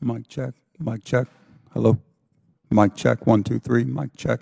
Mic check. Mic check. Hello. Mic check. 1, 2, 3. Mic check.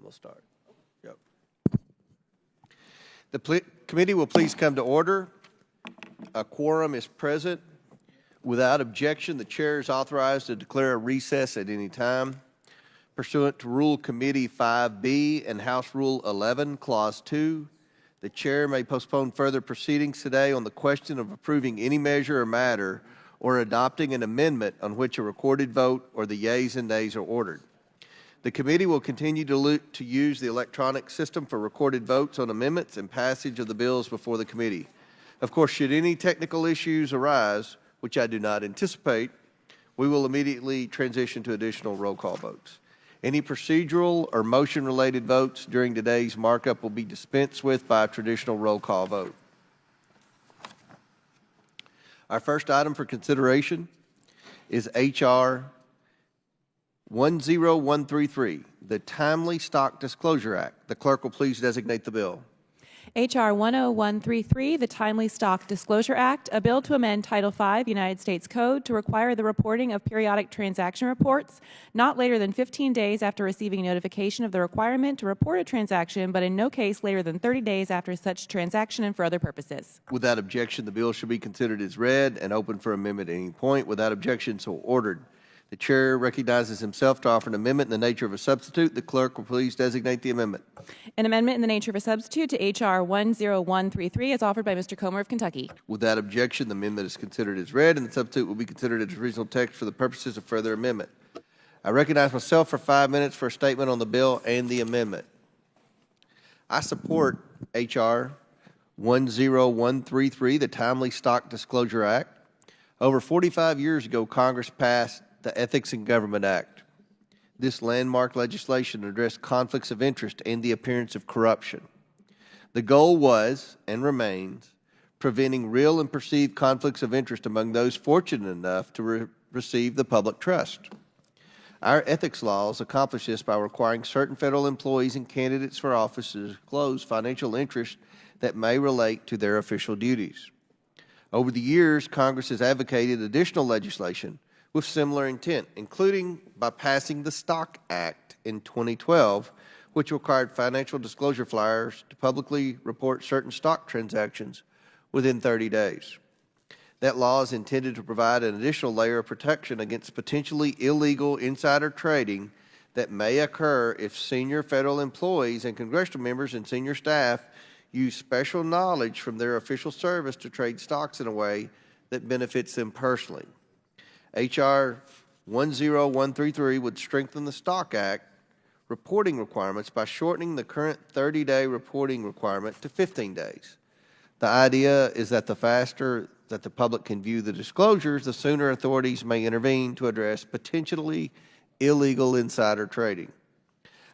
we'll start. Yep. The committee will please come to order. A quorum is present. Without objection, the chair is authorized to declare a recess at any time. Pursuant to Rule Committee 5B and House Rule 11, Clause 2, the chair may postpone further proceedings today on the question of approving any measure or matter or adopting an amendment on which a recorded vote or the yeas and nays are ordered. The committee will continue to use the electronic system for recorded votes on amendments and passage of the bills before the committee. Of course, should any technical issues arise, which I do not anticipate, we will immediately transition to additional roll call votes. Any procedural or motion-related votes during today's markup will be dispensed with by a traditional roll call vote. Our first item for consideration is H.R. 10133, the Timely Stock Disclosure Act. The clerk will please designate the bill. H.R. 10133, the Timely Stock Disclosure Act, a bill to amend Title V United States Code to require the reporting of periodic transaction reports not later than 15 days after receiving notification of the requirement to report a transaction, but in no case later than 30 days after such transaction and for other purposes. Without objection, the bill shall be considered as read and open for amendment at any point. Without objection, so ordered. The chair recognizes himself to offer an amendment in the nature of a substitute. The clerk will please designate the amendment. An amendment in the nature of a substitute to H.R. 10133 is offered by Mr. Comer of Kentucky. Without objection, the amendment is considered as read, and the substitute will be considered as original text for the purposes of further amendment. I recognize myself for 5 minutes for a statement on the bill and the amendment. I support H.R. 10133, the Timely Stock Disclosure Act. Over 45 years ago, Congress passed the Ethics in Government Act. This landmark legislation addressed conflicts of interest and the appearance of corruption. The goal was, and remains, preventing real and perceived conflicts of interest among those fortunate enough to receive the public trust. Our ethics laws accomplish this by requiring certain federal employees and candidates for office to disclose financial interests that may relate to their official duties. Over the years, Congress has advocated additional legislation with similar intent, including by passing the Stock Act in 2012, which required financial disclosure flyers to publicly report certain stock transactions within 30 days. That law is intended to provide an additional layer of protection against potentially illegal insider trading that may occur if senior federal employees and congressional members and senior staff use special knowledge from their official service to trade stocks in a way that benefits them personally. H.R. 10133 would strengthen the Stock Act reporting requirements by shortening the current 30-day reporting requirement to 15 days. The idea is that the faster that the public can view the disclosures, the sooner authorities may intervene to address potentially illegal insider trading.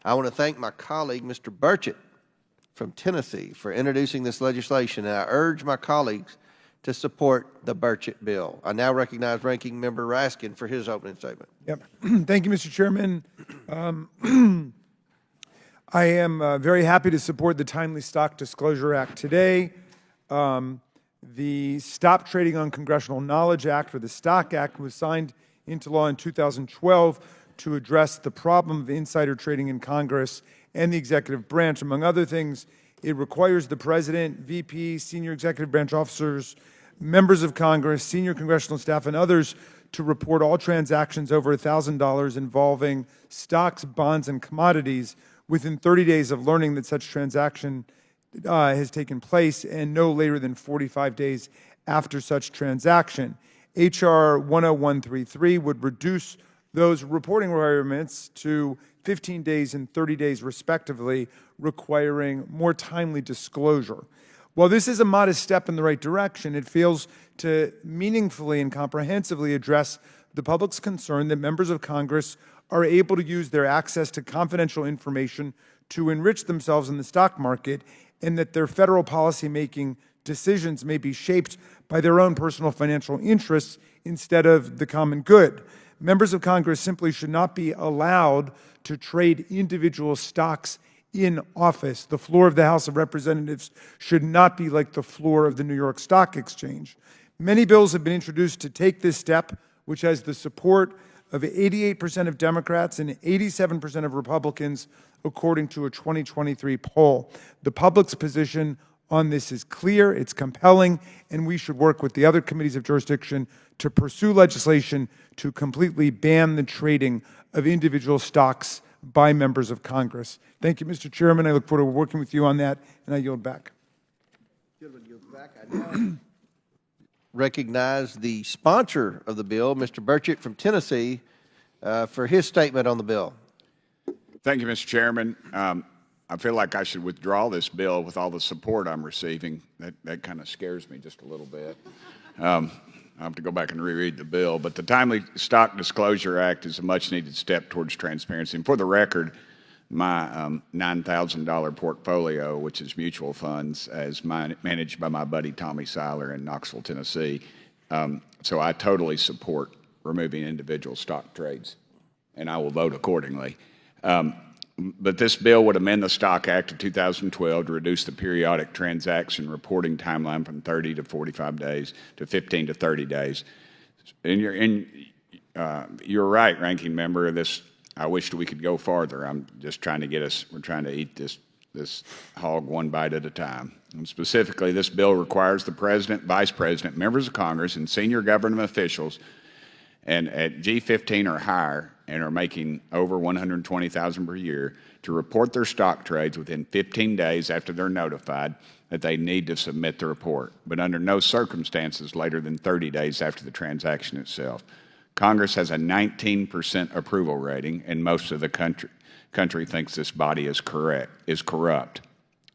I want to thank my colleague, Mr. Burchett from Tennessee, for introducing this legislation, and I urge my colleagues to support the Burchett bill. I now recognize Ranking Member Raskin for his opening statement. Yep. Thank you, Mr. Chairman. I am very happy to support the Timely Stock Disclosure Act today. The Stop Trading on Congressional Knowledge Act, or the Stock Act, was signed into law in 2012 to address the problem of insider trading in Congress and the executive branch. Among other things, it requires the President, VP, senior executive branch officers, members of Congress, senior congressional staff, and others to report all transactions over $1,000 involving stocks, bonds, and commodities within 30 days of learning that such transaction has taken place and no later than 45 days after such transaction. H.R. 10133 would reduce those reporting requirements to 15 days and 30 days respectively, requiring more timely disclosure. While this is a modest step in the right direction, it fails to meaningfully and comprehensively address the public's concern that members of Congress are able to use their access to confidential information to enrich themselves in the stock market, and that their federal policymaking decisions may be shaped by their own personal financial interests instead of the common good. Members of Congress simply should not be allowed to trade individual stocks in office. The floor of the House of Representatives should not be like the floor of the New York Stock Exchange. Many bills have been introduced to take this step, which has the support of 88% of Democrats and 87% of Republicans according to a 2023 poll. The public's position on this is clear, it's compelling, and we should work with the other committees of jurisdiction to pursue legislation to completely ban the trading of individual stocks by members of Congress. Thank you, Mr. Chairman. I look forward to working with you on that, and I yield back. I now recognize the sponsor of the bill, Mr. Burchett from Tennessee, for his statement on the bill. Thank you, Mr. Chairman. I feel like I should withdraw this bill with all the support I'm receiving. That kind of scares me just a little bit. I'll have to go back and reread the bill. But the Timely Stock Disclosure Act is a much-needed step towards transparency. And for the record, my $9,000 portfolio, which is mutual funds, is managed by my buddy Tommy Seiler in Knoxville, Tennessee. So I totally support removing individual stock trades, and I will vote accordingly. But this bill would amend the Stock Act of 2012 to reduce the periodic transaction reporting timeline from 30 to 45 days to 15 to 30 days. And you're right, Ranking Member. I wish we could go farther. I'm just trying to get us. We're trying to eat this hog one bite at a time. And specifically, this bill requires the President, Vice President, members of Congress, and senior government officials, and at G15 or higher, and are making over $120,000 per year, to report their stock trades within 15 days after they're notified that they need to submit the report, but under no circumstances later than 30 days after the transaction itself. Congress has a 19% approval rating, and most of the country thinks this body is corrupt.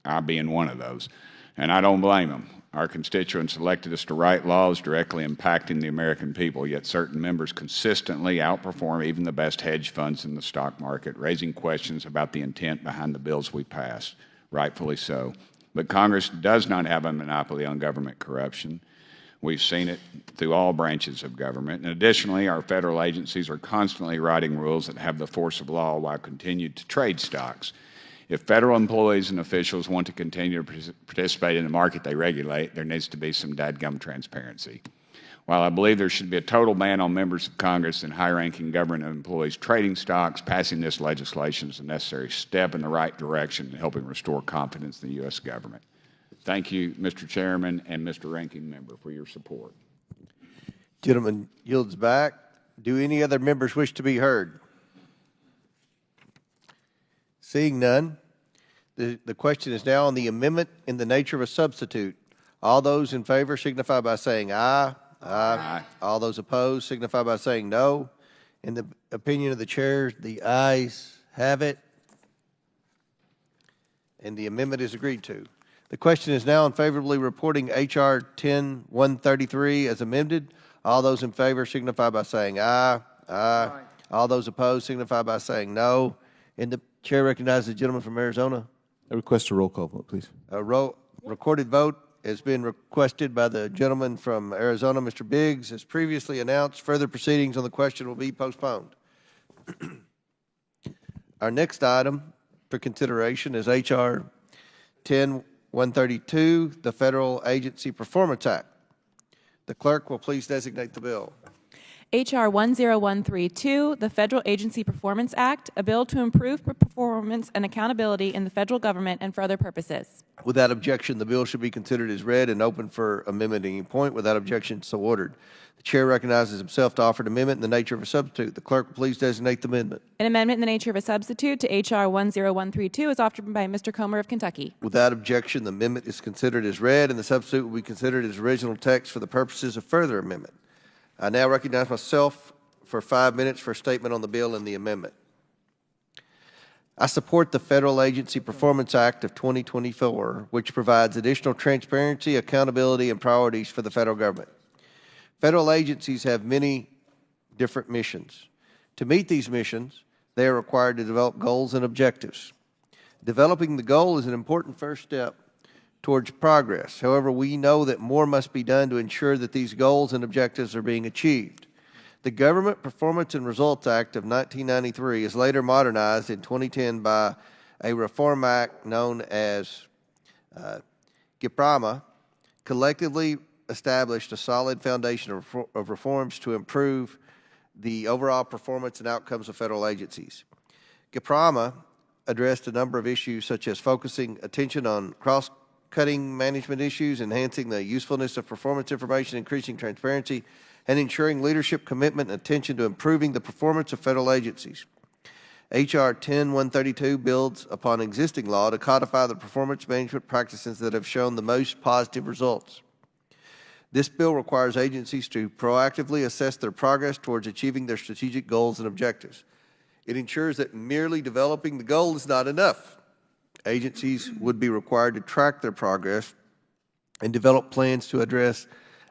I being one of those, and I don't blame them. Our constituents elected us to write laws directly impacting the American people, yet certain members consistently outperform even the best hedge funds in the stock market, raising questions about the intent behind the bills we pass, rightfully so. But Congress does not have a monopoly on government corruption. We've seen it through all branches of government. And additionally, our federal agencies are constantly writing rules that have the force of law while continuing to trade stocks. If federal employees and officials want to continue to participate in the market they regulate, there needs to be some dadgum transparency. While I believe there should be a total ban on members of Congress and high-ranking government employees trading stocks, passing this legislation is a necessary step in the right direction in helping restore confidence in the U.S. government. Thank you, Mr. Chairman and Mr. Ranking Member, for your support. Gentleman yields back. Do any other members wish to be heard? Seeing none, the question is now on the amendment in the nature of a substitute. All those in favor signify by saying aye. Aye. All those opposed signify by saying no. In the opinion of the chair, the ayes have it, and the amendment is agreed to. The question is now on favorably reporting H.R. 10-133 as amended. All those in favor signify by saying aye. Aye. All those opposed signify by saying no. And the chair recognizes the gentleman from Arizona. I request a roll call vote, please. A recorded vote has been requested by the gentleman from Arizona, Mr. Biggs. As previously announced, further proceedings on the question will be postponed. Our next item for consideration is H.R. 10-132, the Federal Agency Performance Act. The clerk will please designate the bill. H.R. 10132, the Federal Agency Performance Act, a bill to improve performance and accountability in the federal government and for other purposes. Without objection, the bill should be considered as read and open for amendment at any point. Without objection, so ordered. The chair recognizes himself to offer an amendment in the nature of a substitute. The clerk will please designate the amendment. An amendment in the nature of a substitute to H.R. 10132 is offered by Mr. Comer of Kentucky. Without objection, the amendment is considered as read, and the substitute will be considered as original text for the purposes of further amendment. I now recognize myself for 5 minutes for a statement on the bill and the amendment. I support the Federal Agency Performance Act of 2024, which provides additional transparency, accountability, and priorities for the federal government. Federal agencies have many different missions. To meet these missions, they are required to develop goals and objectives. Developing the goal is an important first step towards progress. However, we know that more must be done to ensure that these goals and objectives are being achieved. The Government Performance and Results Act of 1993 is later modernized in 2010 by a reform act known as GPRAMA, collectively established a solid foundation of reforms to improve the overall performance and outcomes of federal agencies. GPRAMA addressed a number of issues such as focusing attention on cross-cutting management issues, enhancing the usefulness of performance information, increasing transparency, and ensuring leadership commitment and attention to improving the performance of federal agencies. H.R. 10-132 builds upon existing law to codify the performance management practices that have shown the most positive results. This bill requires agencies to proactively assess their progress towards achieving their strategic goals and objectives. It ensures that merely developing the goal is not enough. Agencies would be required to track their progress and develop plans to address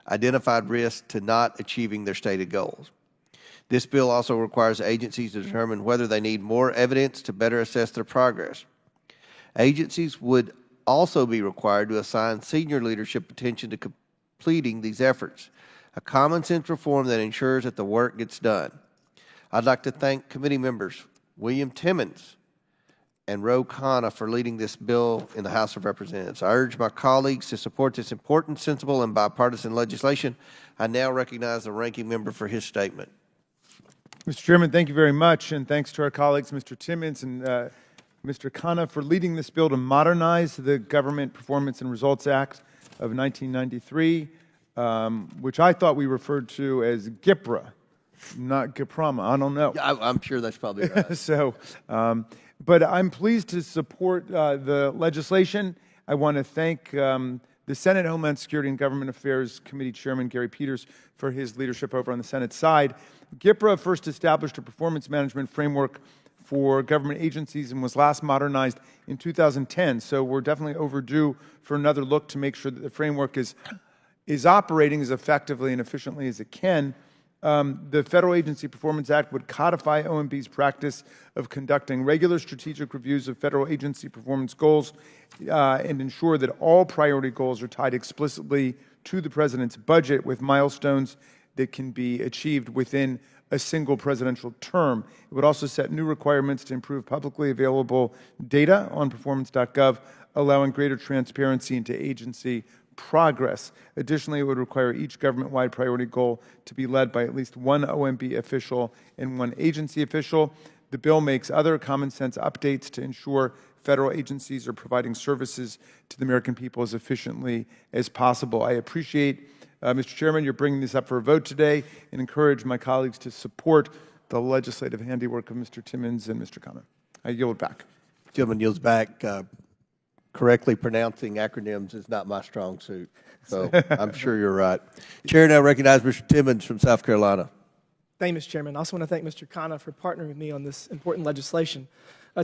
identified risks to not achieving their stated goals. This bill also requires agencies to determine whether they need more evidence to better assess their progress. Agencies would also be required to assign senior leadership attention to completing these efforts, a common sense reform that ensures that the work gets done. I'd like to thank committee members William Timmons and Ro Khanna for leading this bill in the House of Representatives. I urge my colleagues to support this important, sensible, and bipartisan legislation. I now recognize the ranking member for his statement. Mr. Chairman, thank you very much, and thanks to our colleagues, Mr. Timmons and Mr. Khanna, for leading this bill to modernize the Government Performance and Results Act of 1993, which I thought we referred to as GIPRA, not GIPRAMA. I don't know. I'm sure that's probably right. But I'm pleased to support the legislation. I want to thank the Senate Homeland Security and Government Affairs Committee Chairman Gary Peters for his leadership over on the Senate side. GIPRA first established a performance management framework for government agencies and was last modernized in 2010. So we're definitely overdue for another look to make sure that the framework is operating as effectively and efficiently as it can. The Federal Agency Performance Act would codify OMB's practice of conducting regular strategic reviews of federal agency performance goals and ensure that all priority goals are tied explicitly to the President's budget with milestones that can be achieved within a single presidential term. It would also set new requirements to improve publicly available data on performance.gov, allowing greater transparency into agency progress. Additionally, it would require each government-wide priority goal to be led by at least one OMB official and one agency official. The bill makes other common-sense updates to ensure federal agencies are providing services to the American people as efficiently as possible. I appreciate, Mr. Chairman, you're bringing this up for a vote today and encourage my colleagues to support the legislative handiwork of Mr. Timmons and Mr. Khanna. I yield back. Gentleman yields back. Correctly pronouncing acronyms is not my strong suit, so I'm sure you're right. Chair now recognizes Mr. Timmons from South Carolina. Thank you, Mr. Chairman. I also want to thank Mr. Khanna for partnering with me on this important legislation.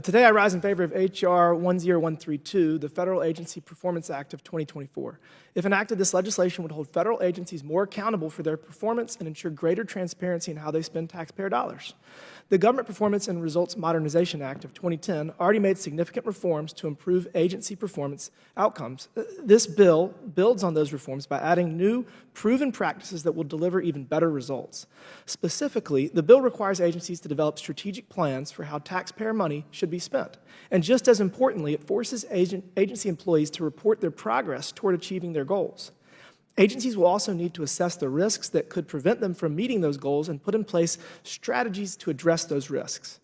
Today, I rise in favor of H.R. 10132, the Federal Agency Performance Act of 2024. If enacted, this legislation would hold federal agencies more accountable for their performance and ensure greater transparency in how they spend taxpayer dollars. The Government Performance and Results Modernization Act of 2010 already made significant reforms to improve agency performance outcomes. This bill builds on those reforms by adding new, proven practices that will deliver even better results. Specifically, the bill requires agencies to develop strategic plans for how taxpayer money should be spent. And just as importantly, it forces agency employees to report their progress toward achieving their goals. Agencies will also need to assess the risks that could prevent them from meeting those goals and put in place strategies to address those risks.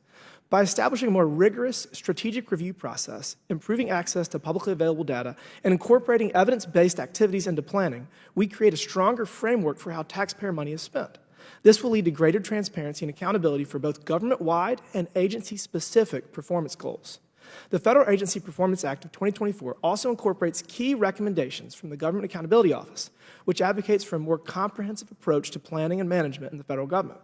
By establishing a more rigorous strategic review process, improving access to publicly available data, and incorporating evidence-based activities into planning, we create a stronger framework for how taxpayer money is spent. This will lead to greater transparency and accountability for both government-wide and agency-specific performance goals. The Federal Agency Performance Act of 2024 also incorporates key recommendations from the Government Accountability Office, which advocates for a more comprehensive approach to planning and management in the federal government.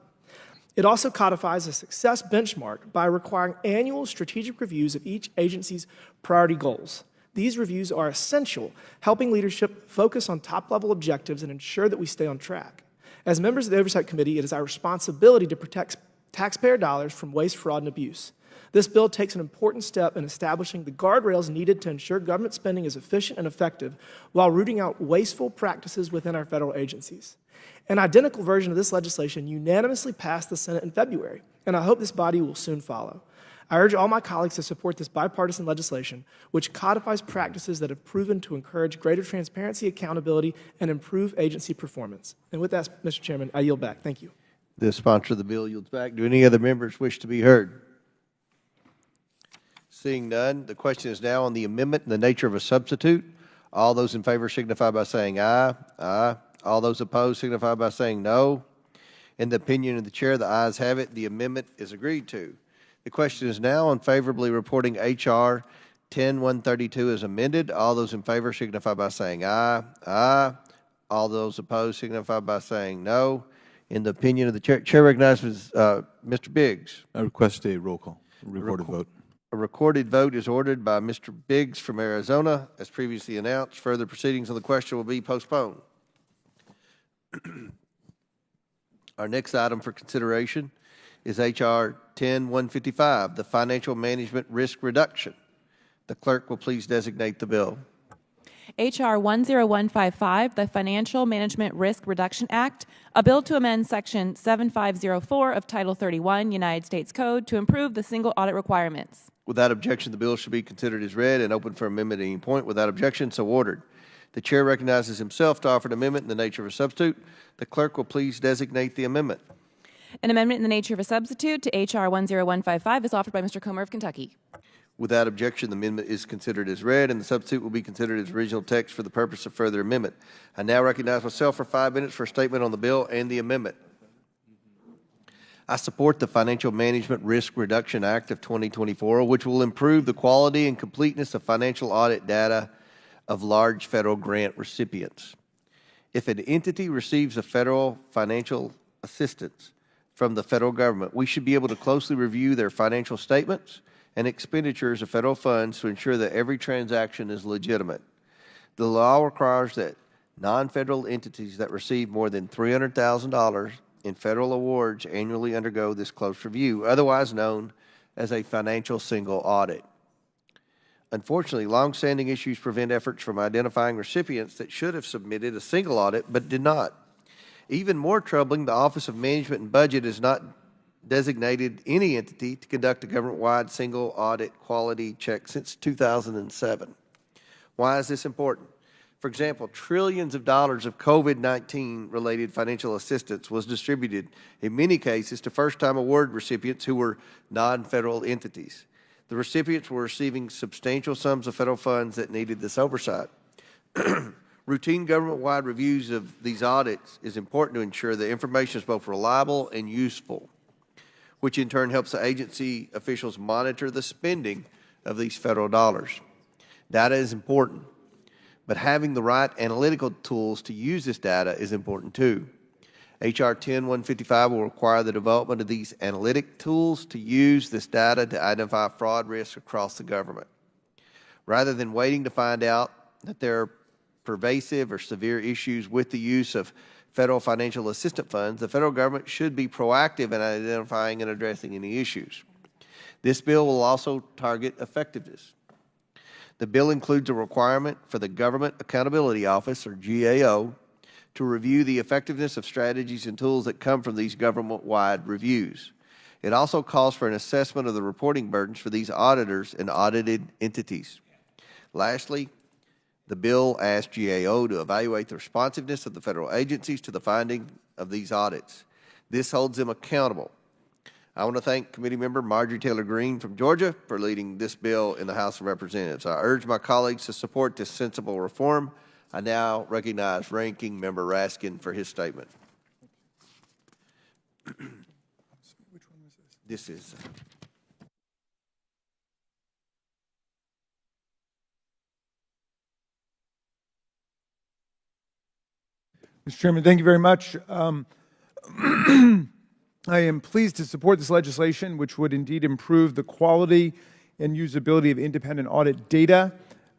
It also codifies a success benchmark by requiring annual strategic reviews of each agency's priority goals. These reviews are essential, helping leadership focus on top-level objectives and ensure that we stay on track. As members of the Oversight Committee, it is our responsibility to protect taxpayer dollars from waste, fraud, and abuse. This bill takes an important step in establishing the guardrails needed to ensure government spending is efficient and effective while rooting out wasteful practices within our federal agencies. An identical version of this legislation unanimously passed the Senate in February, and I hope this body will soon follow. I urge all my colleagues to support this bipartisan legislation, which codifies practices that have proven to encourage greater transparency, accountability, and improve agency performance. And with that, Mr. Chairman, I yield back. Thank you. The sponsor of the bill yields back. Do any other members wish to be heard? Seeing none, the question is now on the amendment in the nature of a substitute. All those in favor signify by saying aye. Aye. All those opposed signify by saying no. In the opinion of the chair, the ayes have it. The amendment is agreed to. The question is now on favorably reporting H.R. 10132 as amended. All those in favor signify by saying aye. Aye. All those opposed signify by saying no. In the opinion of the chair, chair recognizes Mr. Biggs. I request a roll call, recorded vote. A recorded vote is ordered by Mr. Biggs from Arizona. As previously announced, further proceedings on the question will be postponed. Our next item for consideration is H.R. 10155, the Financial Management Risk Reduction. The clerk will please designate the bill. H.R. 10155, the Financial Management Risk Reduction Act, a bill to amend Section 7504 of Title 31, United States Code, to improve the single audit requirements. Without objection, the bill should be considered as read and open for amendment at any point. Without objection, so ordered. The chair recognizes himself to offer an amendment in the nature of a substitute. The clerk will please designate the amendment. An amendment in the nature of a substitute to H.R. 10155 is offered by Mr. Comer of Kentucky. Without objection, the amendment is considered as read, and the substitute will be considered as original text for the purpose of further amendment. I now recognize myself for 5 minutes for a statement on the bill and the amendment. I support the Financial Management Risk Reduction Act of 2024, which will improve the quality and completeness of financial audit data of large federal grant recipients. If an entity receives a federal financial assistance from the federal government, we should be able to closely review their financial statements and expenditures of federal funds to ensure that every transaction is legitimate. The law requires that non-federal entities that receive more than $300,000 in federal awards annually undergo this close review, otherwise known as a financial single audit. Unfortunately, long-standing issues prevent efforts from identifying recipients that should have submitted a single audit but did not. Even more troubling, the Office of Management and Budget has not designated any entity to conduct a government-wide single audit quality check since 2007. Why is this important? For example, trillions of dollars of COVID-19 related financial assistance was distributed in many cases to first-time award recipients who were non-federal entities. The recipients were receiving substantial sums of federal funds that needed this oversight. Routine government-wide reviews of these audits is important to ensure the information is both reliable and useful, which in turn helps the agency officials monitor the spending of these federal dollars. Data is important, but having the right analytical tools to use this data is important too. H.R. 10155 will require the development of these analytic tools to use this data to identify fraud risks across the government. Rather than waiting to find out that there are pervasive or severe issues with the use of federal financial assistance funds, the federal government should be proactive in identifying and addressing any issues. This bill will also target effectiveness. The bill includes a requirement for the Government Accountability Office, or GAO, to review the effectiveness of strategies and tools that come from these government-wide reviews. It also calls for an assessment of the reporting burdens for these auditors and audited entities. Lastly, the bill asks GAO to evaluate the responsiveness of the federal agencies to the finding of these audits. This holds them accountable. I want to thank committee member Marjorie Taylor Greene from Georgia for leading this bill in the House of Representatives. I urge my colleagues to support this sensible reform. I now recognize Ranking Member Raskin for his statement. Which one was this? This is... Mr. Chairman, thank you very much. I am pleased to support this legislation, which would indeed improve the quality and usability of independent audit data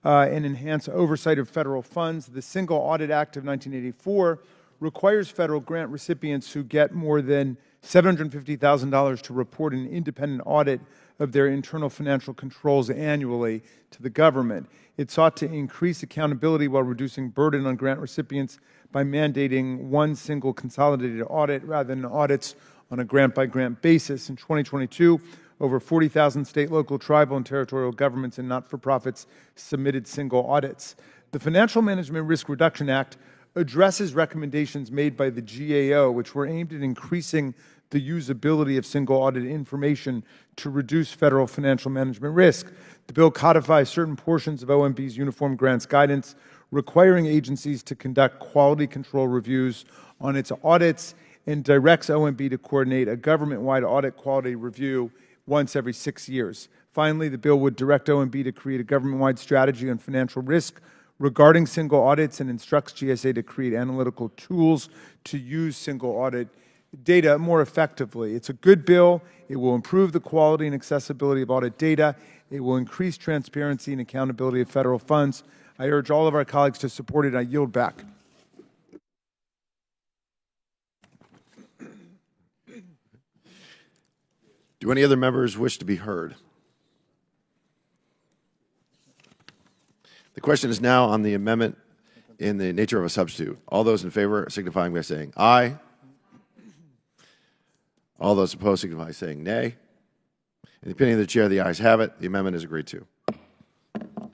and enhance oversight of federal funds. The Single Audit Act of 1984 requires federal grant recipients who get more than $750,000 to report an independent audit of their internal financial controls annually to the government. It sought to increase accountability while reducing burden on grant recipients by mandating one single consolidated audit rather than audits on a grant-by-grant basis. In 2022, over 40,000 state, local, tribal, and territorial governments and not-for-profits submitted single audits. The Financial Management Risk Reduction Act addresses recommendations made by the GAO, which were aimed at increasing the usability of single audit information to reduce federal financial management risk. The bill codifies certain portions of OMB's Uniform Grants Guidance, requiring agencies to conduct quality control reviews on its audits, and directs OMB to coordinate a government-wide audit quality review once every 6 years. Finally, the bill would direct OMB to create a government-wide strategy on financial risk regarding single audits and instructs GSA to create analytical tools to use single audit data more effectively. It's a good bill. It will improve the quality and accessibility of audit data. It will increase transparency and accountability of federal funds. I urge all of our colleagues to support it. I yield back. Do any other members wish to be heard? The question is now on the amendment in the nature of a substitute. All those in favor signifying by saying aye. All those opposed signify by saying nay. In the opinion of the chair, the ayes have it. The amendment is agreed to. The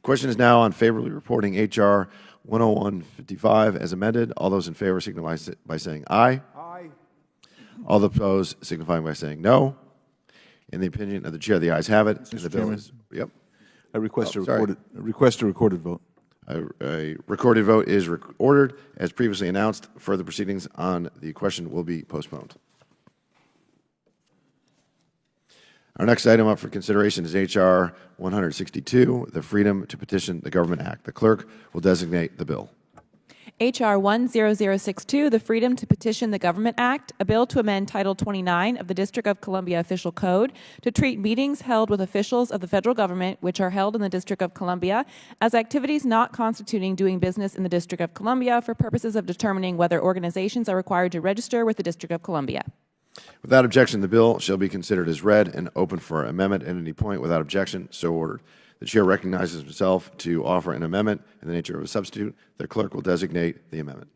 question is now on favorably reporting H.R. 10155 as amended. All those in favor signify by saying aye. Aye. All the opposed signifying by saying no. In the opinion of the chair, the ayes have it. And the bill Chairman. is, yep. I request, sorry. request a recorded vote. A recorded vote is ordered. As previously announced, further proceedings on the question will be postponed. Our next item up for consideration is H.R. 162, the Freedom to Petition the Government Act. The clerk will designate the bill. H.R. 10062, the Freedom to Petition the Government Act, a bill to amend Title 29 of the District of Columbia Official Code to treat meetings held with officials of the federal government which are held in the District of Columbia as activities not constituting doing business in the District of Columbia for purposes of determining whether organizations are required to register with the District of Columbia. Without objection, the bill shall be considered as read and open for amendment at any point. Without objection, so ordered. The chair recognizes himself to offer an amendment in the nature of a substitute. The clerk will designate the amendment.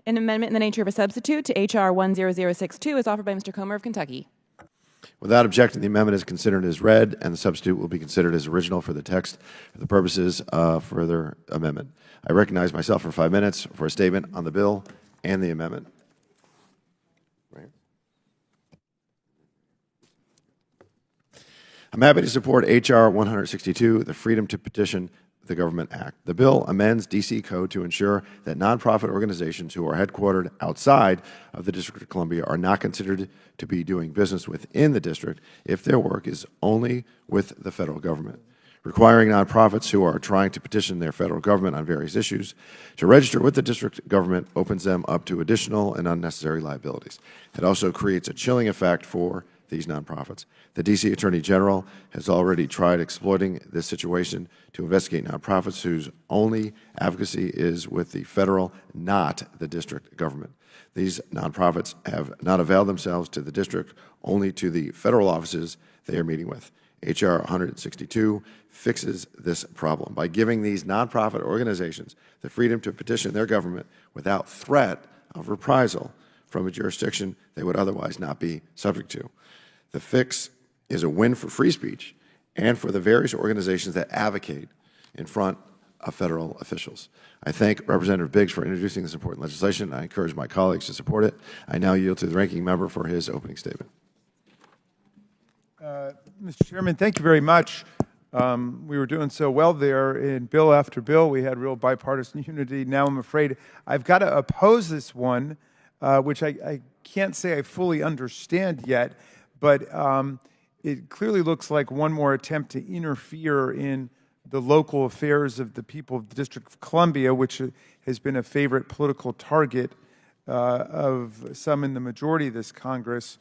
An amendment in the nature of a substitute to H.R. 10062 is offered by Mr. Comer of Kentucky. Without objection, the amendment is considered as read, and the substitute will be considered as original for the text for the purposes of further amendment. I recognize myself for 5 minutes for a statement on the bill and the amendment. I'm happy to support H.R. 162, the Freedom to Petition the Government Act. The bill amends D.C. Code to ensure that nonprofit organizations who are headquartered outside of the District of Columbia are not considered to be doing business within the district if their work is only with the federal government. Requiring nonprofits who are trying to petition their federal government on various issues to register with the district government opens them up to additional and unnecessary liabilities. It also creates a chilling effect for these nonprofits. The D.C. Attorney General has already tried exploiting this situation to investigate nonprofits whose only advocacy is with the federal, not the district government. These nonprofits have not availed themselves to the district, only to the federal offices they are meeting with. H.R. 162 fixes this problem by giving these nonprofit organizations the freedom to petition their government without threat of reprisal from a jurisdiction they would otherwise not be subject to. The fix is a win for free speech and for the various organizations that advocate in front of federal officials. I thank Representative Biggs for introducing this important legislation. I encourage my colleagues to support it. I now yield to the ranking member for his opening statement. Mr. Chairman, thank you very much. We were doing so well there in bill after bill. We had real bipartisan unity. Now I'm afraid I've got to oppose this one, which I can't say I fully understand yet, but it clearly looks like one more attempt to interfere in the local affairs of the people of the District of Columbia, which has been a favorite political target of some in the majority of this Congress.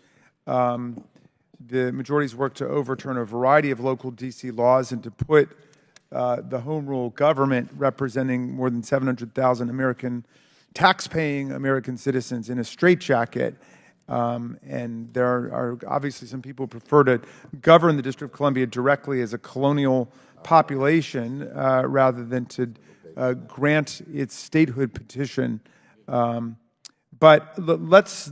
The majority's worked to overturn a variety of local D.C. laws and to put the home rule government representing more than 700,000 tax-paying American citizens in a straitjacket. And there are obviously some people who prefer to govern the District of Columbia directly as a colonial population rather than to grant its statehood petition. But let's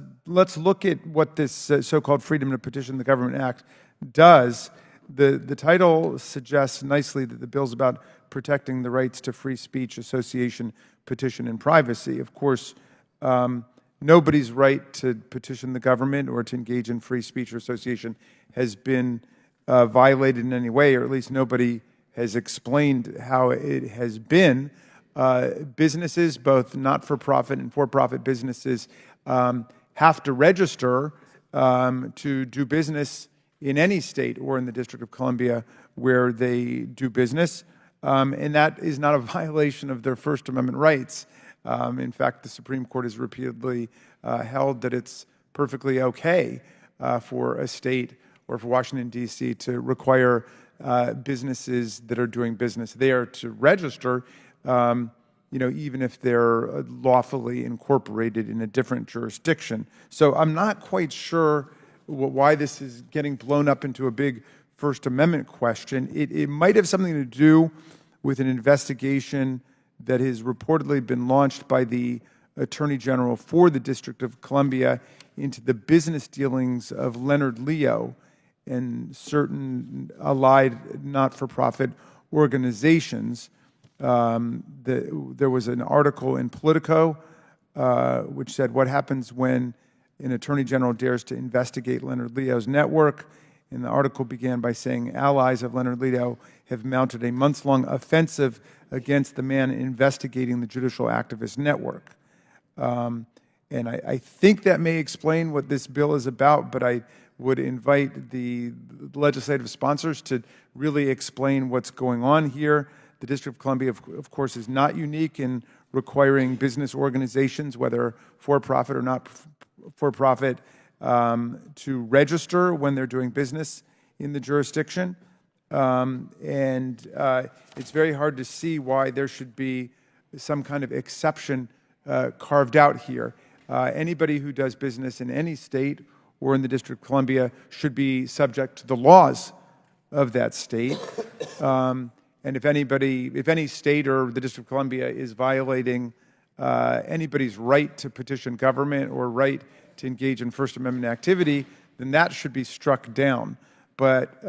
look at what this so-called Freedom to Petition the Government Act does. The title suggests nicely that the bill's about protecting the rights to free speech, association, petition, and privacy. Of course, nobody's right to petition the government or to engage in free speech or association has been violated in any way, or at least nobody has explained how it has been. Businesses, both not-for-profit and for-profit businesses, have to register to do business in any state or in the District of Columbia where they do business, and that is not a violation of their First Amendment rights. In fact, the Supreme Court has repeatedly held that it's perfectly okay for a state or for Washington, D.C. to require businesses that are doing business there to register, even if they're lawfully incorporated in a different jurisdiction. So I'm not quite sure why this is getting blown up into a big First Amendment question. It might have something to do with an investigation that has reportedly been launched by the Attorney General for the District of Columbia into the business dealings of Leonard Leo and certain allied not-for-profit organizations. There was an article in Politico which said, "What happens when an attorney general dares to investigate Leonard Leo's network?" And the article began by saying, "Allies of Leonard Leo have mounted a months-long offensive against the man investigating the judicial activist network." And I think that may explain what this bill is about, but I would invite the legislative sponsors to really explain what's going on here. The District of Columbia, of course, is not unique in requiring business organizations, whether for-profit or not for-profit, to register when they're doing business in the jurisdiction. It's very hard to see why there should be some kind of exception carved out here. Anybody who does business in any state or in the District of Columbia should be subject to the laws of that state. And if any state or the District of Columbia is violating anybody's right to petition government or right to engage in First Amendment activity, then that should be struck down. But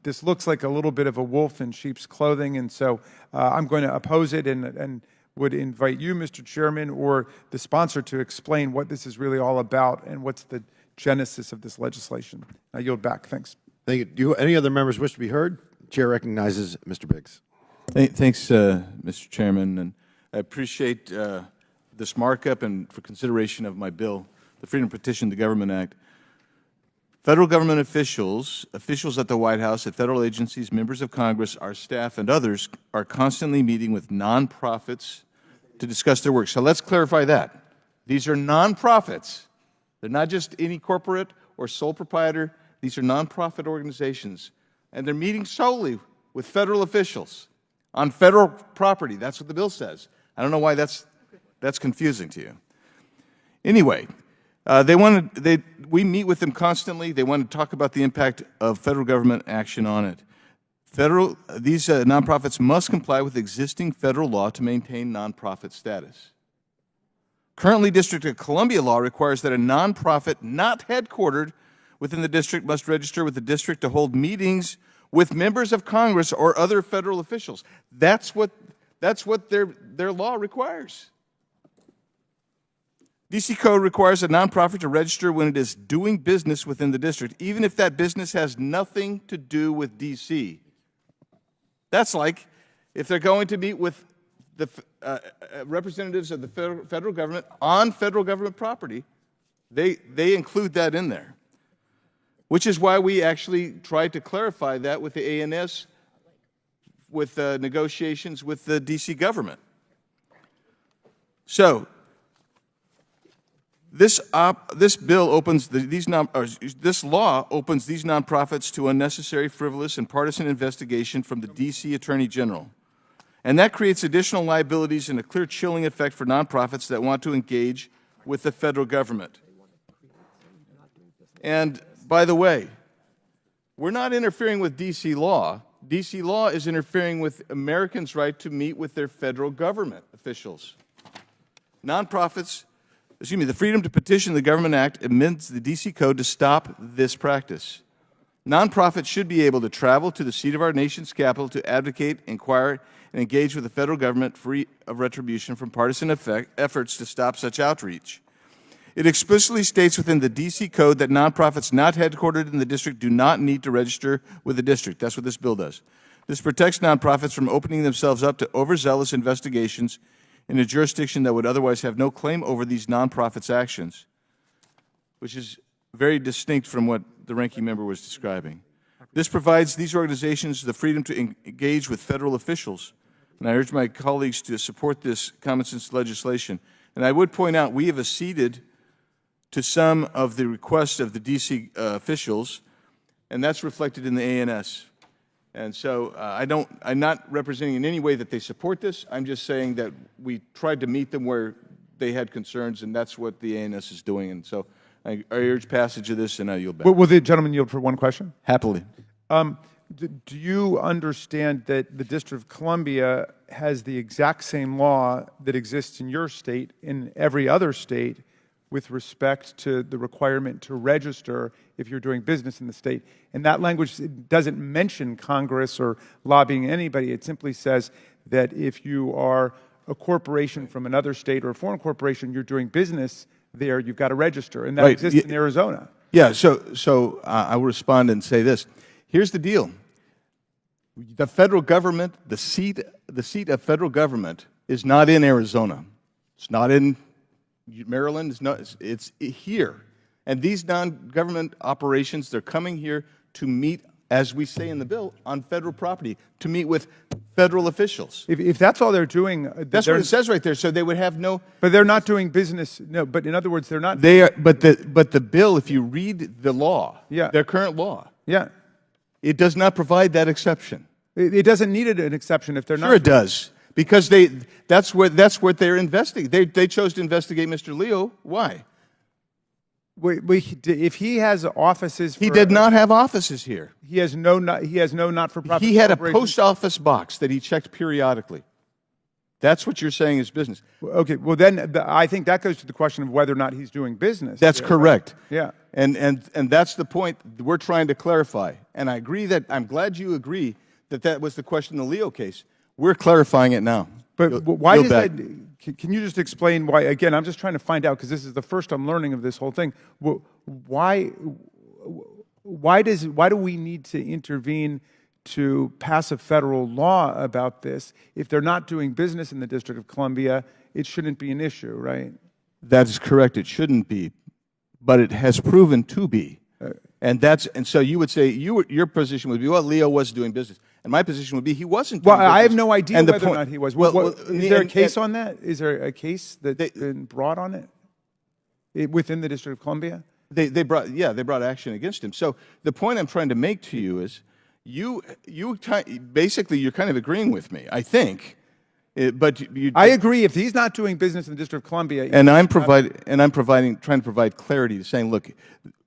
this looks like a little bit of a wolf in sheep's clothing, and so I'm going to oppose it and would invite you, Mr. Chairman, or the sponsor to explain what this is really all about and what's the genesis of this legislation. I yield back. Thanks. Thank you. Do any other members wish to be heard? The chair recognizes Mr. Biggs. Thanks, Mr. Chairman, and I appreciate this markup and for consideration of my bill, the Freedom to Petition the Government Act. Federal government officials at the White House, at federal agencies, members of Congress, our staff, and others are constantly meeting with nonprofits to discuss their work. So let's clarify that. These are nonprofits. They're not just any corporate or sole proprietor. These are nonprofit organizations. And they're meeting solely with federal officials on federal property. That's what the bill says. I don't know why that's confusing to you. Anyway, we meet with them constantly. They want to talk about the impact of federal government action on it. These nonprofits must comply with existing federal law to maintain nonprofit status. Currently, District of Columbia law requires that a nonprofit not headquartered within the district must register with the district to hold meetings with members of Congress or other federal officials. That's what their law requires. D.C. Code requires a nonprofit to register when it is doing business within the district, even if that business has nothing to do with D.C. That's like if they're going to meet with the representatives of the federal government on federal government property, they include that in there, which is why we actually tried to clarify that with the ANS, with negotiations with the D.C. government. So this bill opens this law opens these nonprofits to unnecessary, frivolous, and partisan investigation from the D.C. Attorney General. And that creates additional liabilities and a clear chilling effect for nonprofits that want to engage with the federal government. And by the way, we're not interfering with D.C. law. D.C. law is interfering with Americans' right to meet with their federal government officials. The Freedom to Petition the Government Act amends the D.C. Code to stop this practice. Nonprofits should be able to travel to the seat of our nation's capital to advocate, inquire, and engage with the federal government free of retribution from partisan efforts to stop such outreach. It explicitly states within the D.C. Code that nonprofits not headquartered in the district do not need to register with the district. That's what this bill does. This protects nonprofits from opening themselves up to overzealous investigations in a jurisdiction that would otherwise have no claim over these nonprofits' actions, which is very distinct from what the ranking member was describing. This provides these organizations the freedom to engage with federal officials, and I urge my colleagues to support this common sense legislation. And I would point out we have acceded to some of the requests of the D.C. officials, and that's reflected in the ANS. And so I'm not representing in any way that they support this. I'm just saying that we tried to meet them where they had concerns, and that's what the ANS is doing. And so I urge passage of this, and I yield back. Will the gentleman yield for one question? Happily. Do you understand that the District of Columbia has the exact same law that exists in your state in every other state with respect to the requirement to register if you're doing business in the state? And that language doesn't mention Congress or lobbying anybody. It simply says that if you are a corporation from another state or a foreign corporation, you're doing business there, you've got to register. And that exists in Arizona. Yeah, so I will respond and say this. Here's the deal. The federal government, the seat of federal government is not in Arizona. It's not in Maryland. It's here. And these non-government operations, they're coming here to meet, as we say in the bill, on federal property, to meet with federal officials. If that's all they're doing, that's what it says right there. So they would have no. But they're not doing business. No. But in other words, they're not. They are. But the bill, if you read the law, their current law, it does not provide that exception. It doesn't need an exception if they're not. Sure, it does, because that's what they're investigating. They chose to investigate Mr. Leo. Why? If he has offices, he did not have offices here. He has no not-for-profit. He had a post office box that he checked periodically. That's what you're saying is business. Okay. Well, then I think that goes to the question of whether or not he's doing business. That's correct. Right? Yeah. And that's the point we're trying to clarify. And I agree that I'm glad you agree that was the question in the Leo case. We're clarifying it now. But why does that? Can you just explain why? Again, I'm just trying to find out because this is the first I'm learning of this whole thing. Why do we need to intervene to pass a federal law about this? If they're not doing business in the District of Columbia, it shouldn't be an issue, right? That is correct. It shouldn't be, but it has proven to be. And so you would say your position would be, well, Leo was doing business. And my position would be he wasn't doing business. I have no idea whether or not he was. Is there a case on that? Is there a case that's been brought on it within the District of Columbia? They brought action against him. So the point I'm trying to make to you is basically you're kind of agreeing with me, I think. I agree. If he's not doing business in the District of Columbia, trying to provide clarity to saying, look,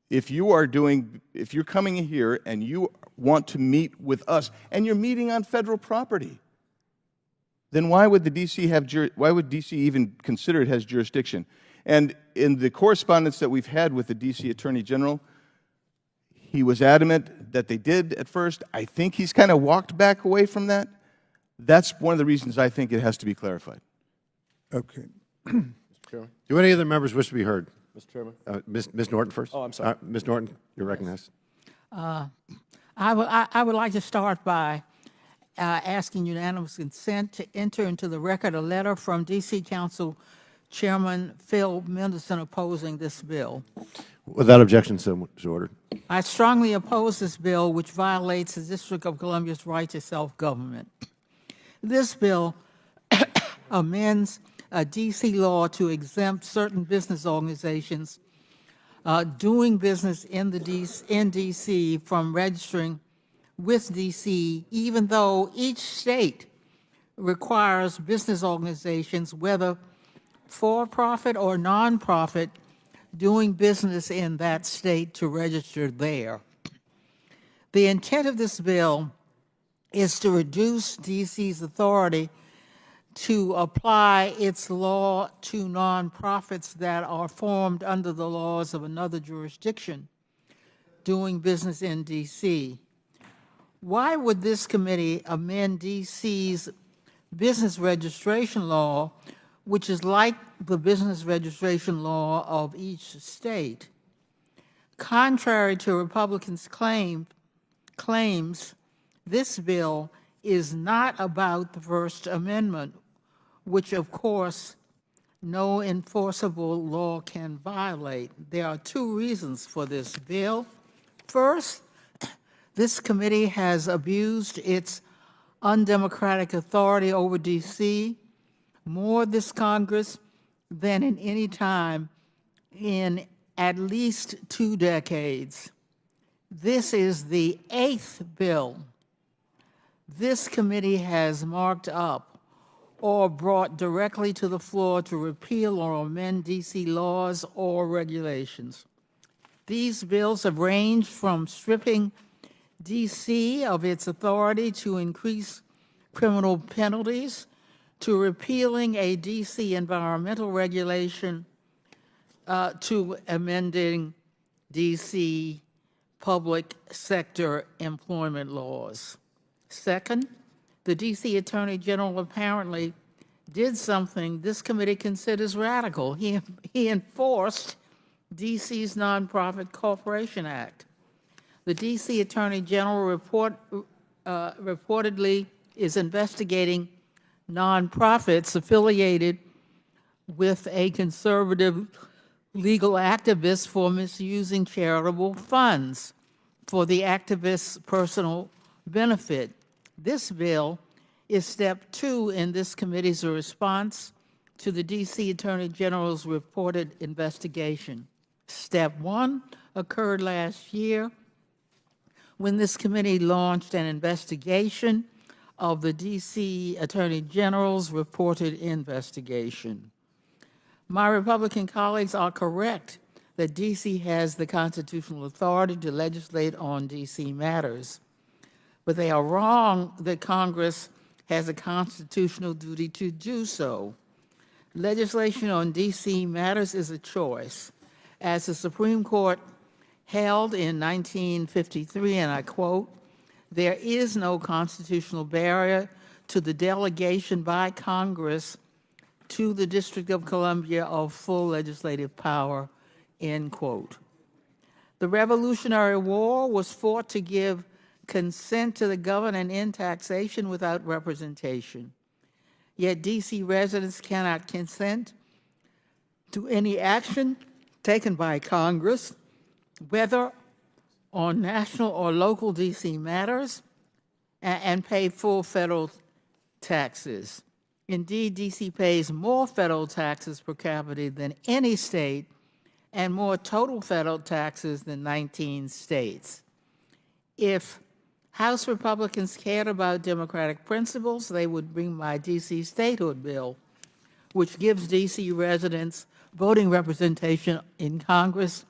if you're coming in here and you want to meet with us and you're meeting on federal property, then why would DC even consider it has jurisdiction? And in the correspondence that we've had with the DC Attorney General, he was adamant that they did at first. I think he's kind of walked back away from that. That's one of the reasons I think it has to be clarified. Okay. Mr. Chairman. Do any other members wish to be heard? Mr. Chairman. Ms. Norton first. Oh, I'm sorry. Ms. Norton, you're recognized. I would like to start by asking unanimous consent to enter into the record a letter from D.C. Council Chairman Phil Mendelson opposing this bill. Without objection, so ordered. I strongly oppose this bill, which violates the District of Columbia's right to self-government. This bill amends a D.C. law to exempt certain business organizations doing business in D.C. from registering with D.C., even though each state requires business organizations, whether for-profit or non-profit, doing business in that state to register there. The intent of this bill is to reduce D.C.'s authority to apply its law to nonprofits that are formed under the laws of another jurisdiction doing business in D.C. Why would this committee amend D.C.'s business registration law which is like the business registration law of each state. Contrary to Republicans' claims, this bill is not about the First Amendment, which, of course, no enforceable law can violate. There are two reasons for this bill. First, this committee has abused its undemocratic authority over D.C. more this Congress than in any time in at least 2 decades. This is the 8th bill this committee has marked up or brought directly to the floor to repeal or amend D.C. laws or regulations. These bills have ranged from stripping D.C. of its authority to increase criminal penalties to repealing a D.C. environmental regulation to amending D.C. public sector employment laws. Second, the D.C. Attorney General apparently did something this committee considers radical. He enforced D.C.'s Nonprofit Corporation Act. The D.C. Attorney General reportedly is investigating nonprofits affiliated with a conservative legal activist for misusing charitable funds for the activist's personal benefit. This bill is step 2 in this committee's response to the D.C. Attorney General's reported investigation. Step 1 occurred last year when this committee launched an investigation of the D.C. Attorney General's reported investigation. My Republican colleagues are correct that D.C. has the constitutional authority to legislate on D.C. matters, but they are wrong that Congress has a constitutional duty to do so. Legislation on D.C. matters is a choice. As the Supreme Court held in 1953, and I quote, "There is no constitutional barrier to the delegation by Congress to the District of Columbia of full legislative power," end quote. The Revolutionary War was fought to give consent to the government and end taxation without representation. Yet D.C. residents cannot consent to any action taken by Congress, whether on national or local D.C. matters, and pay full federal taxes. Indeed, D.C. pays more federal taxes per capita than any state and more total federal taxes than 19 states. If House Republicans cared about democratic principles, they would bring my D.C. statehood bill, which gives D.C. residents voting representation in Congress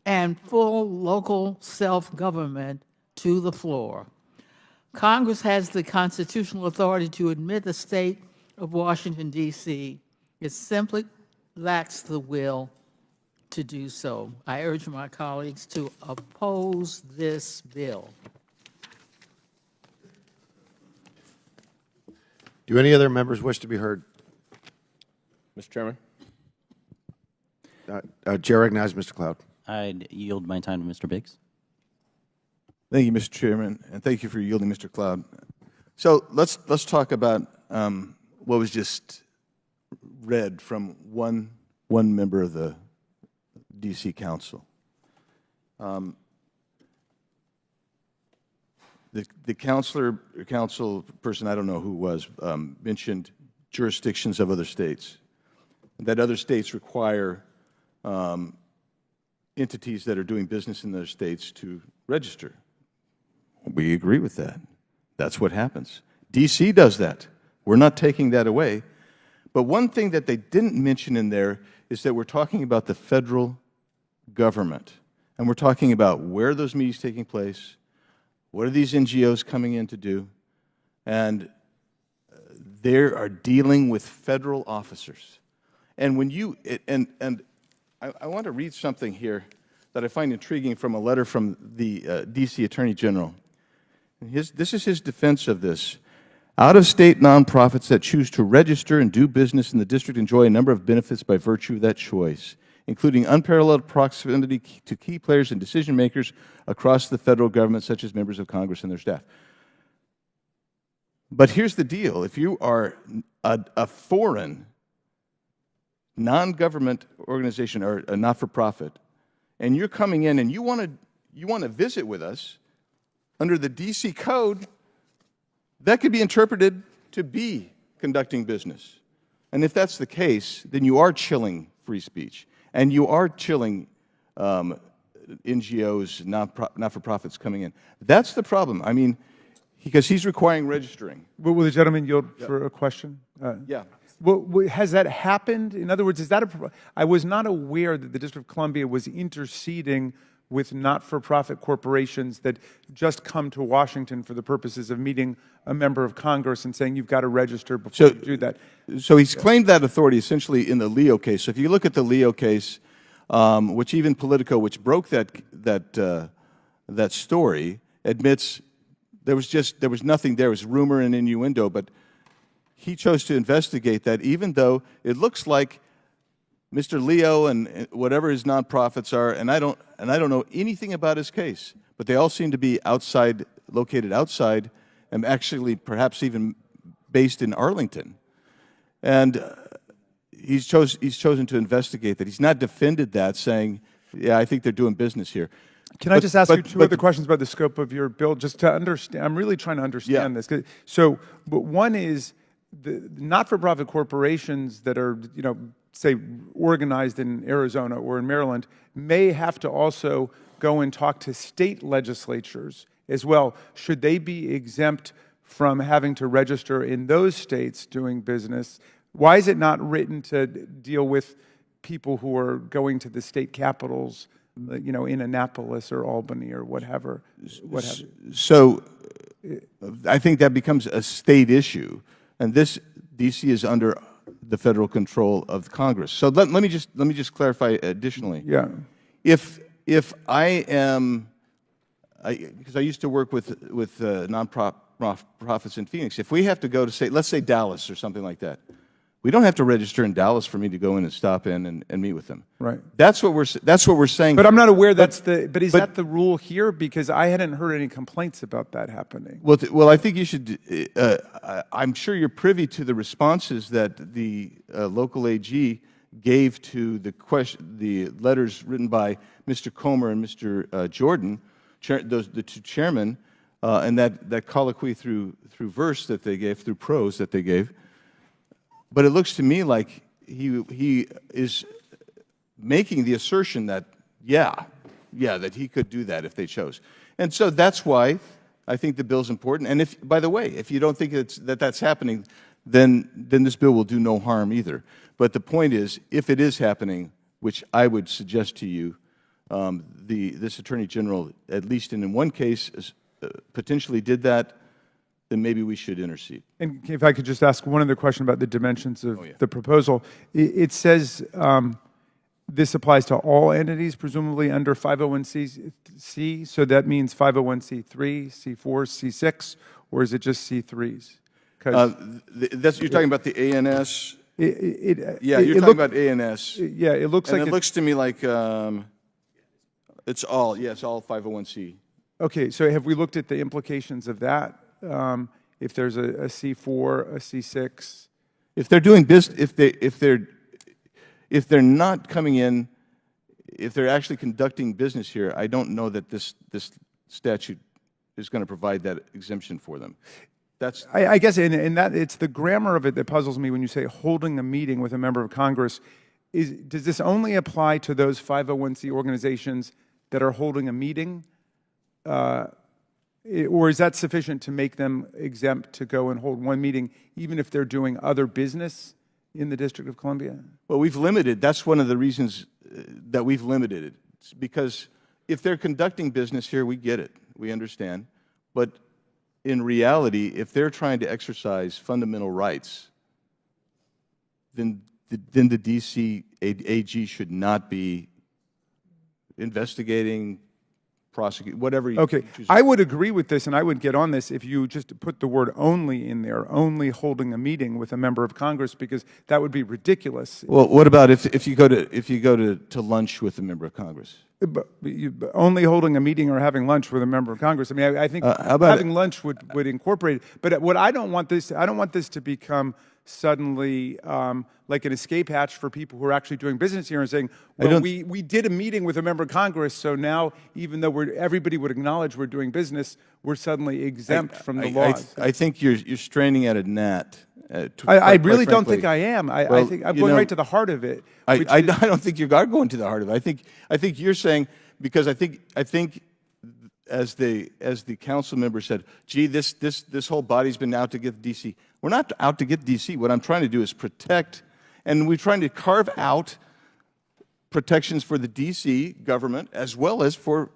and full local self-government to the floor. Congress has the constitutional authority to admit the state of Washington, D.C. It simply lacks the will to do so. I urge my colleagues to oppose this bill. Do any other members wish to be heard? Mr. Chairman. Chair recognizes Mr. Cloud. I'd yield my time to Mr. Biggs. Thank you, Mr. Chairman, and thank you for yielding, Mr. Cloud. So let's talk about what was just read from one member of the D.C. Council. The council person, I don't know who it was, mentioned jurisdictions of other states, that other states require entities that are doing business in those states to register. We agree with that. That's what happens. D.C. does that. We're not taking that away. But one thing that they didn't mention in there is that we're talking about the federal government, and we're talking about where those meetings are taking place, what are these NGOs coming in to do, and they are dealing with federal officers. And when you, I want to read something here that I find intriguing from a letter from the D.C. Attorney General. This is his defense of this. Out-of-state nonprofits that choose to register and do business in the district enjoy a number of benefits by virtue of that choice, including unparalleled proximity to key players and decision makers across the federal government, such as members of Congress and their staff. But here's the deal. If you are a foreign non-government organization or a not-for-profit, and you're coming in and you want to visit with us under the D.C. Code, that could be interpreted to be conducting business. And if that's the case, then you are chilling free speech, and you are chilling NGOs, not-for-profits coming in. That's the problem. I mean, because he's requiring registering. Will the gentleman yield for a question? Yeah. Well, has that happened? In other words, is that I was not aware that the District of Columbia was interceding with not-for-profit corporations that just come to Washington for the purposes of meeting a member of Congress and saying you've got to register before you do that. So he's claimed that authority essentially in the Leo case. So if you look at the Leo case, which even Politico, which broke that story, admits there was nothing there. It was rumor and innuendo, but he chose to investigate that, even though it looks like Mr. Leo and whatever his nonprofits are, and I don't know anything about his case, but they all seem to be located outside, and actually perhaps even based in Arlington. And he's chosen to investigate that. He's not defended that, saying, yeah, I think they're doing business here. Can I just ask you two other questions about the scope of your bill, just to understand? I'm really trying to understand this. So, but one is the not-for-profit corporations that are, say, organized in Arizona or in Maryland may have to also go and talk to state legislatures as well. Should they be exempt from having to register in those states doing business? Why is it not written to deal with people who are going to the state capitals, in Annapolis or Albany or whatever? So I think that becomes a state issue, and D.C. is under the federal control of Congress. So let me just clarify additionally. Yeah. If I am, because I used to work with nonprofits in Phoenix, if we have to go to let's say Dallas or something like that, we don't have to register in Dallas for me to go in and stop in and meet with them. Right. That's what we're saying. But I'm not aware but is that the rule here? Because I hadn't heard any complaints about that happening. Well, I think you should. I'm sure you're privy to the responses that the local AG gave to the letters written by Mr. Comer and Mr. Jordan, the two chairmen, and that colloquy through verse that they gave, through prose that they gave. But it looks to me like he is making the assertion that, that he could do that if they chose. And so that's why I think the bill's important. And by the way, if you don't think that's happening, then this bill will do no harm either. But the point is, if it is happening, which I would suggest to you, this Attorney General, at least in one case, potentially did that, then maybe we should intercede. And if I could just ask one other question about the dimensions of the proposal. It says this applies to all entities, presumably under 501c, so that means 501c3, C4, C6, or is it just C3s? You're talking about the ANS? You're talking about ANS. Yeah, it looks like it looks to me like it's all 501c. Okay, so have we looked at the implications of that? If there's a C4, a C6, if they're doing business, if they're not coming in, if they're actually conducting business here, I don't know that this statute is going to provide that exemption for them. That's I guess, and that it's the grammar of it that puzzles me when you say holding a meeting with a member of Congress. Does this only apply to those 501c organizations that are holding a meeting? Or is that sufficient to make them exempt to go and hold one meeting, even if they're doing other business in the District of Columbia? Well, that's one of the reasons that we've limited it. It's because if they're conducting business here, we get it, we understand. But in reality, if they're trying to exercise fundamental rights, then the D.C. AG should not be investigating, prosecute, whatever you Okay, choose. I would agree with this, and I would get on this if you just put the word "only" in there, only holding a meeting with a member of Congress, because that would be ridiculous. Well, what about if you go to lunch with a member of Congress? But only holding a meeting or having lunch with a member of Congress. I mean, I think how about having lunch would incorporate it. But what I don't want this to become suddenly like an escape hatch for people who are actually doing business here and saying, well, we did a meeting with a member of Congress, so now even though everybody would acknowledge we're doing business, we're suddenly exempt from the laws. I think you're straining at a gnat. I really don't think I am. I think I'm going right to the heart of it. I don't think you are going to the heart of it. I think you're saying, because I think as the council member said, gee, this whole body's been out to get D.C. We're not out to get D.C. What I'm trying to do is protect, and we're trying to carve out protections for the D.C. government as well as for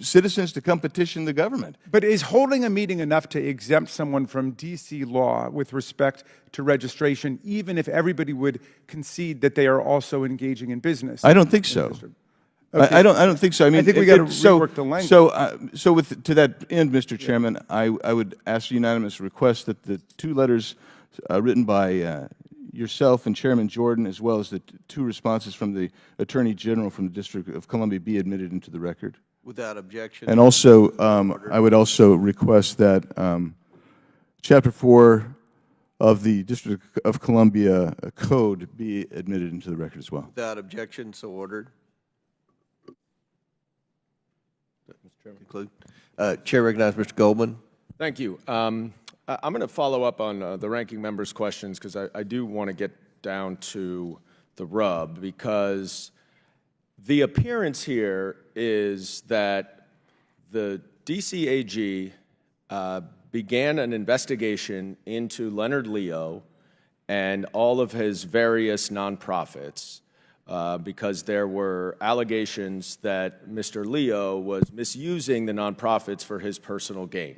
citizens to come petition the government. But is holding a meeting enough to exempt someone from D.C. law with respect to registration, even if everybody would concede that they are also engaging in business? I don't think so. Okay. I don't think so. I mean, I think we got to rework the language. So to that end, Mr. Chairman, I would ask unanimous request that the two letters written by yourself and Chairman Jordan, as well as the two responses from the Attorney General from the District of Columbia, be admitted into the record. Without objection. And also, I would also request that Chapter 4 of the District of Columbia Code be admitted into the record as well. Without objection, so ordered. Conclude. Chair recognizes Mr. Goldman. Thank you. I'm going to follow up on the ranking member's questions because I do want to get down to the rub, because the appearance here is that the D.C. AG began an investigation into Leonard Leo and all of his various nonprofits because there were allegations that Mr. Leo was misusing the nonprofits for his personal gain.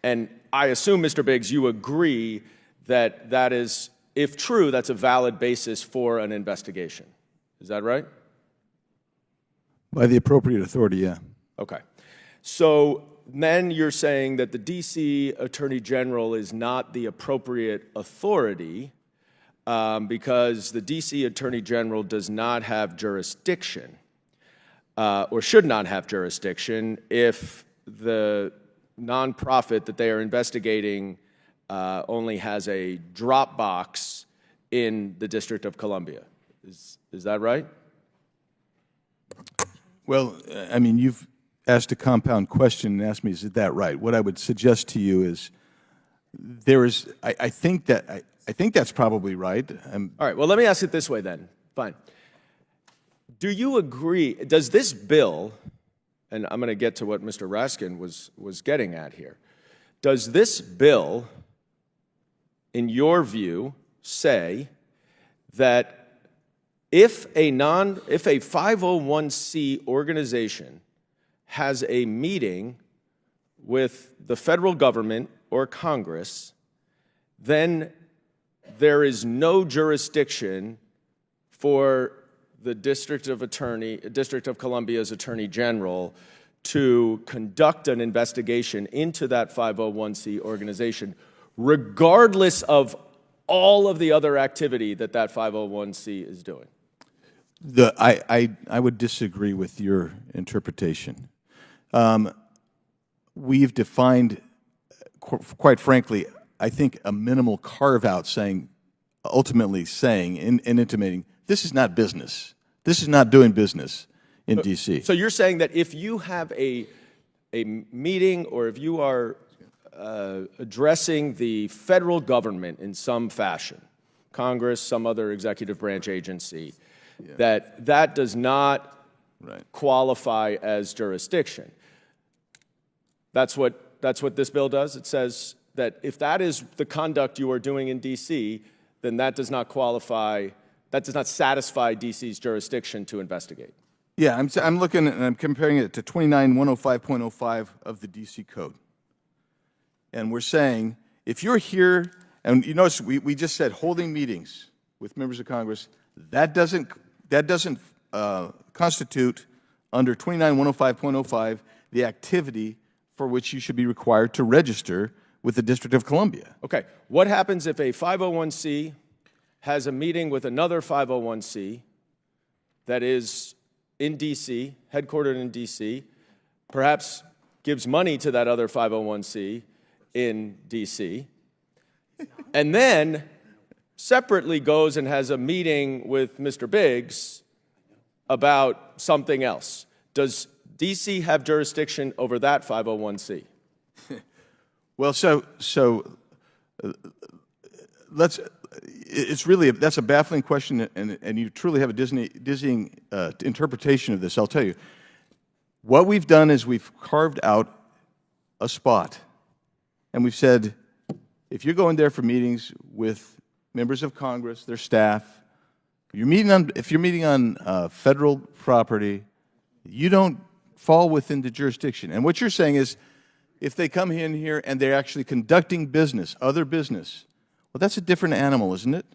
And I assume, Mr. Biggs, you agree that that is, if true, that's a valid basis for an investigation. Is that right? By the appropriate authority, yeah. Okay. So then you're saying that the D.C. Attorney General is not the appropriate authority because the D.C. Attorney General does not have jurisdiction or should not have jurisdiction if the nonprofit that they are investigating only has a drop box in the District of Columbia. Is that right? Well, I mean, you've asked a compound question and asked me, is that right? What I would suggest to you is I think that's probably right. All right, well, let me ask it this way then. Fine. Do you agree, does this bill, and I'm going to get to what Mr. Raskin was getting at here, does this bill, in your view, say that if a 501c organization has a meeting with the federal government or Congress, then there is no jurisdiction for the District of Columbia's Attorney General to conduct an investigation into that 501c organization, regardless of all of the other activity that 501c is doing? I would disagree with your interpretation. We've defined, quite frankly, I think a minimal carve-out ultimately saying and intimating, this is not business. This is not doing business in D.C. So you're saying that if you have a meeting or if you are addressing the federal government in some fashion, Congress, some other executive branch agency, that does not qualify as jurisdiction. That's what this bill does. It says that if that is the conduct you are doing in D.C., then that does not qualify, that does not satisfy D.C.'s jurisdiction to investigate. Yeah, I'm looking and I'm comparing it to 29105.05 of the D.C. Code. And we're saying, if you're here, and you notice we just said holding meetings with members of Congress, that doesn't constitute under 29105.05 the activity for which you should be required to register with the District of Columbia. Okay. What happens if a 501c has a meeting with another 501c that is in D.C., headquartered in D.C., perhaps gives money to that other 501c in D.C., and then separately goes and has a meeting with Mr. Biggs about something else? Does D.C. have jurisdiction over that 501c? Well, it's really, that's a baffling question, and you truly have a dizzying interpretation of this. I'll tell you. What we've done is we've carved out a spot, and we've said, if you're going there for meetings with members of Congress, their staff, if you're meeting on federal property, you don't fall within the jurisdiction. And what you're saying is, if they come in here and they're actually conducting business, other business, well, that's a different animal, isn't it?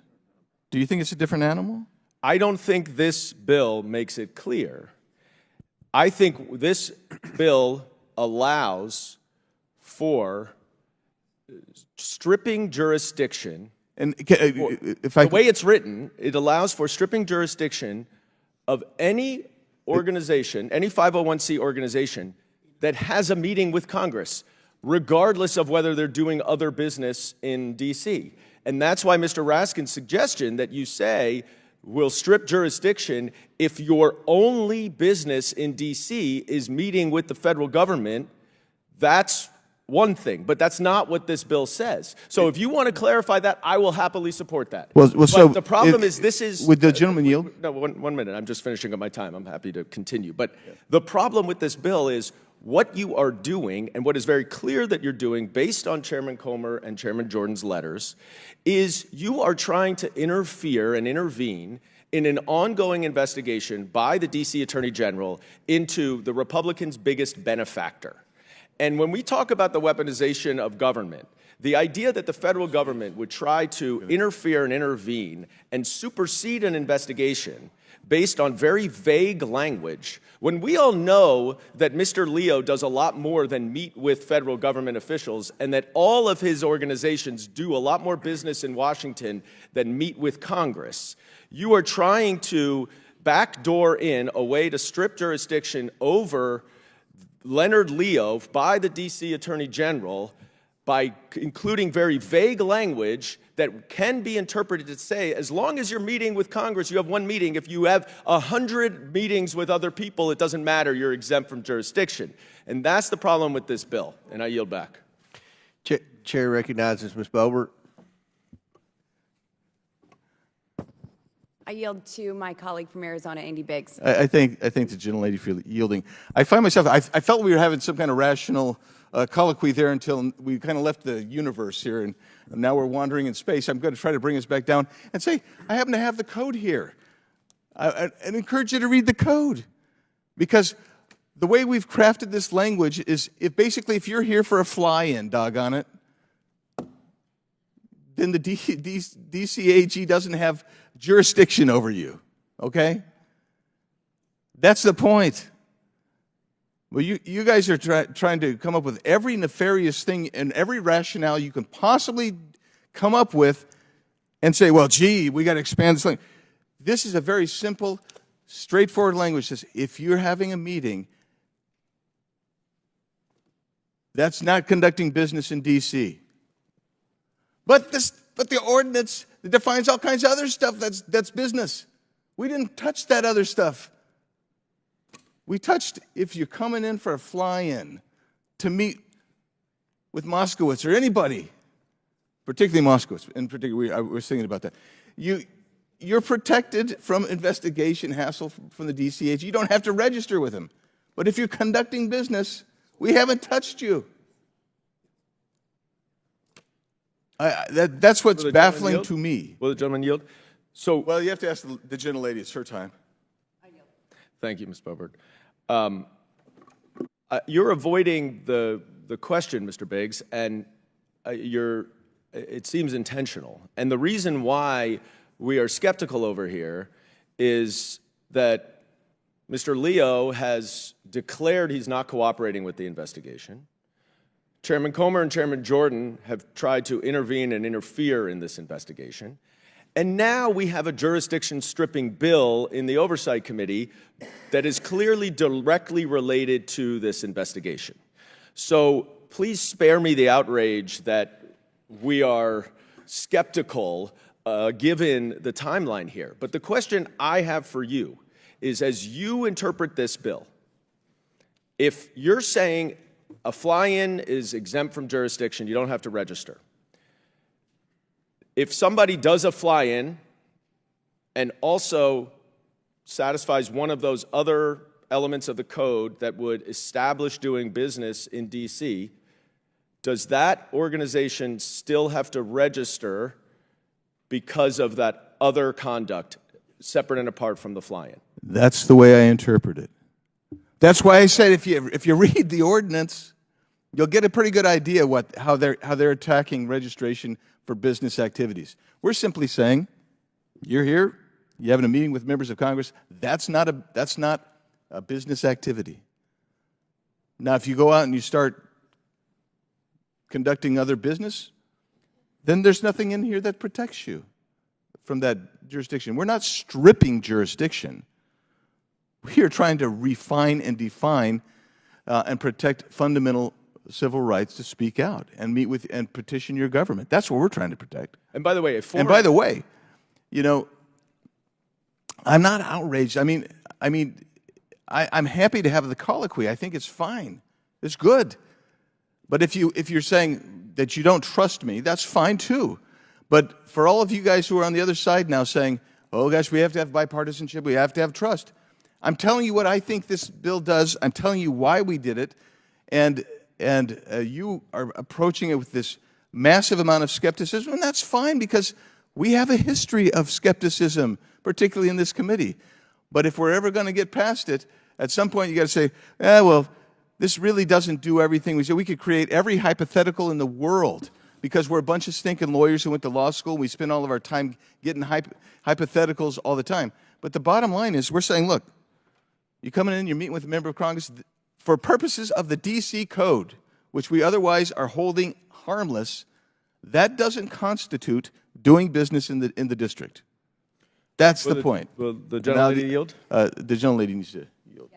Do you think it's a different animal? I don't think this bill makes it clear. I think this bill allows for stripping jurisdiction. And the way it's written, it allows for stripping jurisdiction of any organization, any 501c organization that has a meeting with Congress, regardless of whether they're doing other business in D.C. And that's why Mr. Raskin's suggestion that you say will strip jurisdiction if your only business in D.C. is meeting with the federal government, that's one thing. But that's not what this bill says. So if you want to clarify that, I will happily support that. Well, so the problem is this is... Would the gentleman yield? No, one minute. I'm just finishing up my time. I'm happy to continue. But the problem with this bill is what you are doing, and what is very clear that you're doing based on Chairman Comer and Chairman Jordan's letters, is you are trying to interfere and intervene in an ongoing investigation by the D.C. Attorney General into the Republicans' biggest benefactor. And when we talk about the weaponization of government, the idea that the federal government would try to interfere and intervene and supersede an investigation based on very vague language, when we all know that Mr. Leo does a lot more than meet with federal government officials and that all of his organizations do a lot more business in Washington than meet with Congress, you are trying to backdoor in a way to strip jurisdiction over Leonard Leo by the D.C. Attorney General by including very vague language that can be interpreted to say, as long as you're meeting with Congress, you have one meeting. If you have 100 meetings with other people, it doesn't matter. You're exempt from jurisdiction. And that's the problem with this bill. And I yield back. Chair recognizes Ms. Boebert. I yield to my colleague from Arizona, Andy Biggs. I thank the gentlelady for yielding. I find myself, I felt we were having some kind of rational colloquy there until we kind of left the universe here, and now we're wandering in space. I'm going to try to bring us back down and say, I happen to have the code here. I encourage you to read the code, because the way we've crafted this language is if you're here for a fly-in, doggone it, then the DCAG doesn't have jurisdiction over you, okay? That's the point. Well, you guys are trying to come up with every nefarious thing and every rationale you can possibly come up with and say, well, gee, we got to expand this thing. This is a very simple, straightforward language. It says, if you're having a meeting, that's not conducting business in D.C. But the ordinance defines all kinds of other stuff that's business. We didn't touch that other stuff. We touched if you're coming in for a fly-in to meet with Moskowitz or anybody, particularly Moskowitz. In particular, I was thinking about that. You're protected from investigation hassle from the DCAG. You don't have to register with him. But if you're conducting business, we haven't touched you. That's what's baffling to me. Will the gentleman yield? Well, you have to ask the gentlelady. It's her time. Thank you, Ms. Boebert. You're avoiding the question, Mr. Biggs, and it seems intentional. And the reason why we are skeptical over here is that Mr. Leo has declared he's not cooperating with the investigation. Chairman Comer and Chairman Jordan have tried to intervene and interfere in this investigation. And now we have a jurisdiction-stripping bill in the Oversight Committee that is clearly directly related to this investigation. So please spare me the outrage that we are skeptical given the timeline here. But the question I have for you is, as you interpret this bill, if you're saying a fly-in is exempt from jurisdiction, you don't have to register. If somebody does a fly-in and also satisfies one of those other elements of the code that would establish doing business in D.C., does that organization still have to register because of that other conduct, separate and apart from the fly-in? That's the way I interpret it. That's why I said if you read the ordinance, you'll get a pretty good idea how they're attacking registration for business activities. We're simply saying, you're here, you're having a meeting with members of Congress. That's not a business activity. Now, if you go out and you start conducting other business, then there's nothing in here that protects you from that jurisdiction. We're not stripping jurisdiction. We are trying to refine and define and protect fundamental civil rights to speak out and meet with and petition your government. That's what we're trying to protect. And by the way, you know, I'm not outraged. I'm happy to have the colloquy. I think it's fine. It's good. But if you're saying that you don't trust me, that's fine too. But for all of you guys who are on the other side now saying, oh gosh, we have to have bipartisanship, we have to have trust, I'm telling you what I think this bill does. I'm telling you why we did it. And you are approaching it with this massive amount of skepticism, and that's fine because we have a history of skepticism, particularly in this committee. But if we're ever going to get past it, at some point you got to say, well, this really doesn't do everything we say. We could create every hypothetical in the world because we're a bunch of stinking lawyers who went to law school, and we spend all of our time getting hypotheticals all the time. But the bottom line is we're saying, look, you're coming in, you're meeting with a member of Congress for purposes of the D.C. Code, which we otherwise are holding harmless. That doesn't constitute doing business in the district. That's the point. Will the gentlelady yield? The gentlelady needs to yield.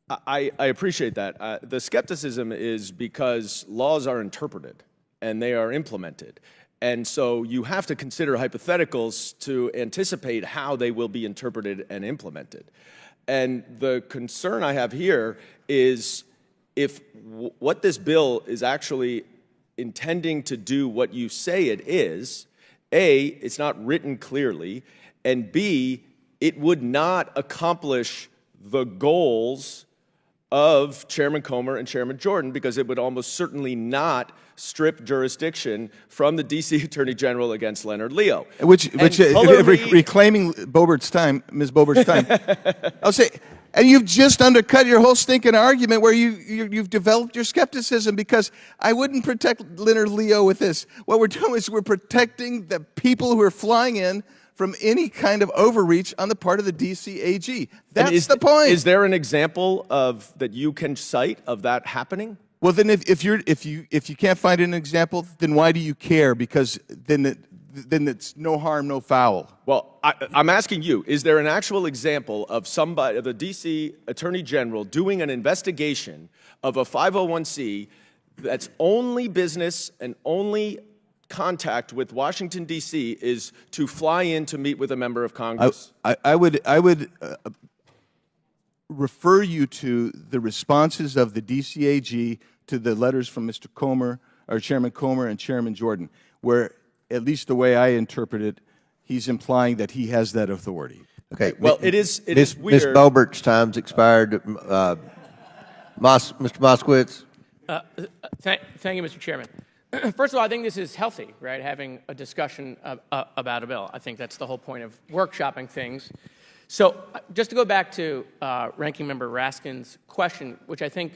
I appreciate that. The skepticism is because laws are interpreted and they are implemented. And so you have to consider hypotheticals to anticipate how they will be interpreted and implemented. And the concern I have here is if what this bill is actually intending to do what you say it is, A, it's not written clearly, and B, it would not accomplish the goals of Chairman Comer and Chairman Jordan because it would almost certainly not strip jurisdiction from the D.C. Attorney General against Leonard Leo. Reclaiming Boebert's time, Ms. Boebert's time, I'll say, and you've just undercut your whole stinking argument where you've developed your skepticism because I wouldn't protect Leonard Leo with this. What we're doing is we're protecting the people who are flying in from any kind of overreach on the part of the D.C. AG. That's the point. Is there an example that you can cite of that happening? Well, then if you can't find an example, then why do you care? Because then it's no harm, no foul. Well, I'm asking you, is there an actual example of somebody, the D.C. Attorney General, doing an investigation of a 501c that's only business and only contact with Washington, D.C. is to fly in to meet with a member of Congress? I would refer you to the responses of the DCAG to the letters from Mr. Comer, or Chairman Comer and Chairman Jordan, where, at least the way I interpret it, he's implying that he has that authority. Okay. Well, it is weird. Ms. Boebert's time's expired. Mr. Moskowitz. Thank you, Mr. Chairman. First of all, I think this is healthy, right, having a discussion about a bill. I think that's the whole point of workshopping things. So just to go back to Ranking Member Raskin's question, which I think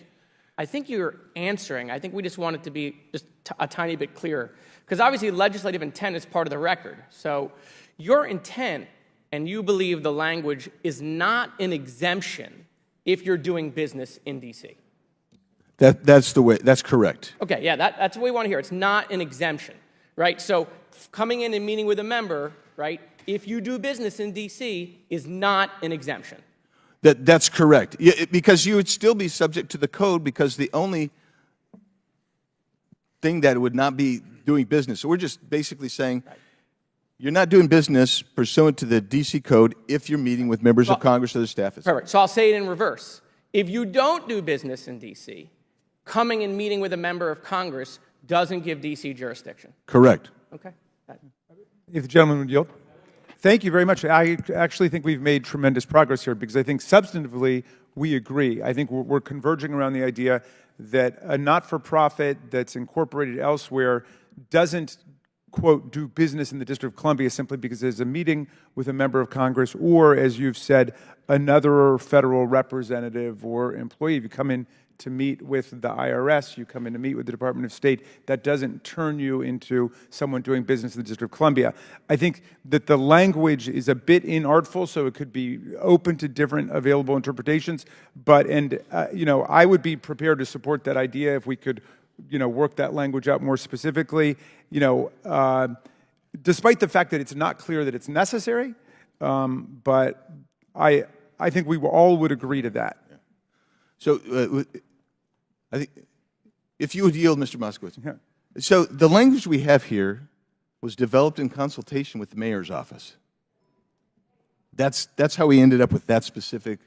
you're answering. I think we just want it to be just a tiny bit clearer. Because obviously legislative intent is part of the record. So your intent and you believe the language is not an exemption if you're doing business in D.C. That's the way. That's correct. Okay, yeah, that's what we want to hear. It's not an exemption, right? So coming in and meeting with a member, right, if you do business in D.C. is not an exemption. That's correct. Because you would still be subject to the code, because the only thing that would not be doing business. So we're just basically saying you're not doing business pursuant to the D.C. code if you're meeting with members of Congress or the staff. Perfect. So I'll say it in reverse. If you don't do business in D.C., coming and meeting with a member of Congress doesn't give D.C. jurisdiction. Correct. Okay. If the gentleman would yield. Thank you very much. I actually think we've made tremendous progress here, because I think substantively we agree. I think we're converging around the idea that a not-for-profit that's incorporated elsewhere doesn't, quote, do business in the District of Columbia simply because there's a meeting with a member of Congress or, as you've said, another federal representative or employee. If you come in to meet with the IRS, you come in to meet with the Department of State, that doesn't turn you into someone doing business in the District of Columbia. I think that the language is a bit inartful, so it could be open to different available interpretations, but, I would be prepared to support that idea if we could, work that language out more specifically, despite the fact that it's not clear that it's necessary, but I think we all would agree to that. So I think if you would yield, Mr. Moskowitz. Yeah. So the language we have here was developed in consultation with the mayor's office. That's how we ended up with that specific,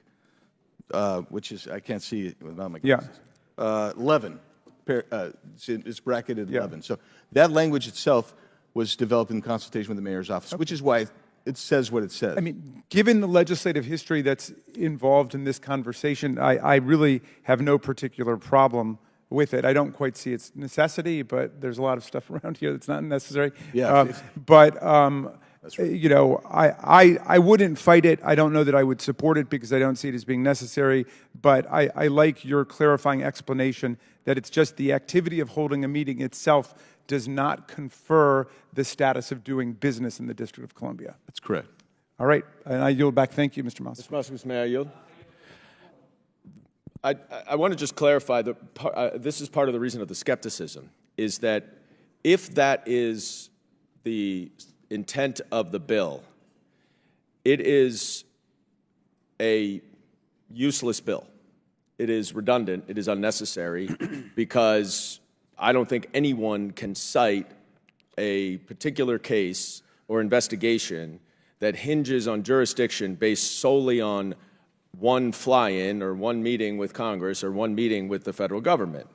which is, I can't see it without my glasses. Yeah. 11. It's bracketed 11. Yeah. So that language itself was developed in consultation with the mayor's office, which is why it says what it says. I mean, given the legislative history that's involved in this conversation, I really have no particular problem with it. I don't quite see its necessity, but there's a lot of stuff around here that's not necessary. Yeah. That's right. I wouldn't fight it. I don't know that I would support it because I don't see it as being necessary, but I like your clarifying explanation that it's just the activity of holding a meeting itself does not confer the status of doing business in the District of Columbia. That's correct. All right, and I yield back. Thank you, Mr. Moskowitz. Mr. Moskowitz, may I yield? I want to just clarify that this is part of the reason of the skepticism, is that if that is the intent of the bill, it is a useless bill. It is redundant. It is unnecessary because I don't think anyone can cite a particular case or investigation that hinges on jurisdiction based solely on one fly-in or one meeting with Congress or one meeting with the federal government.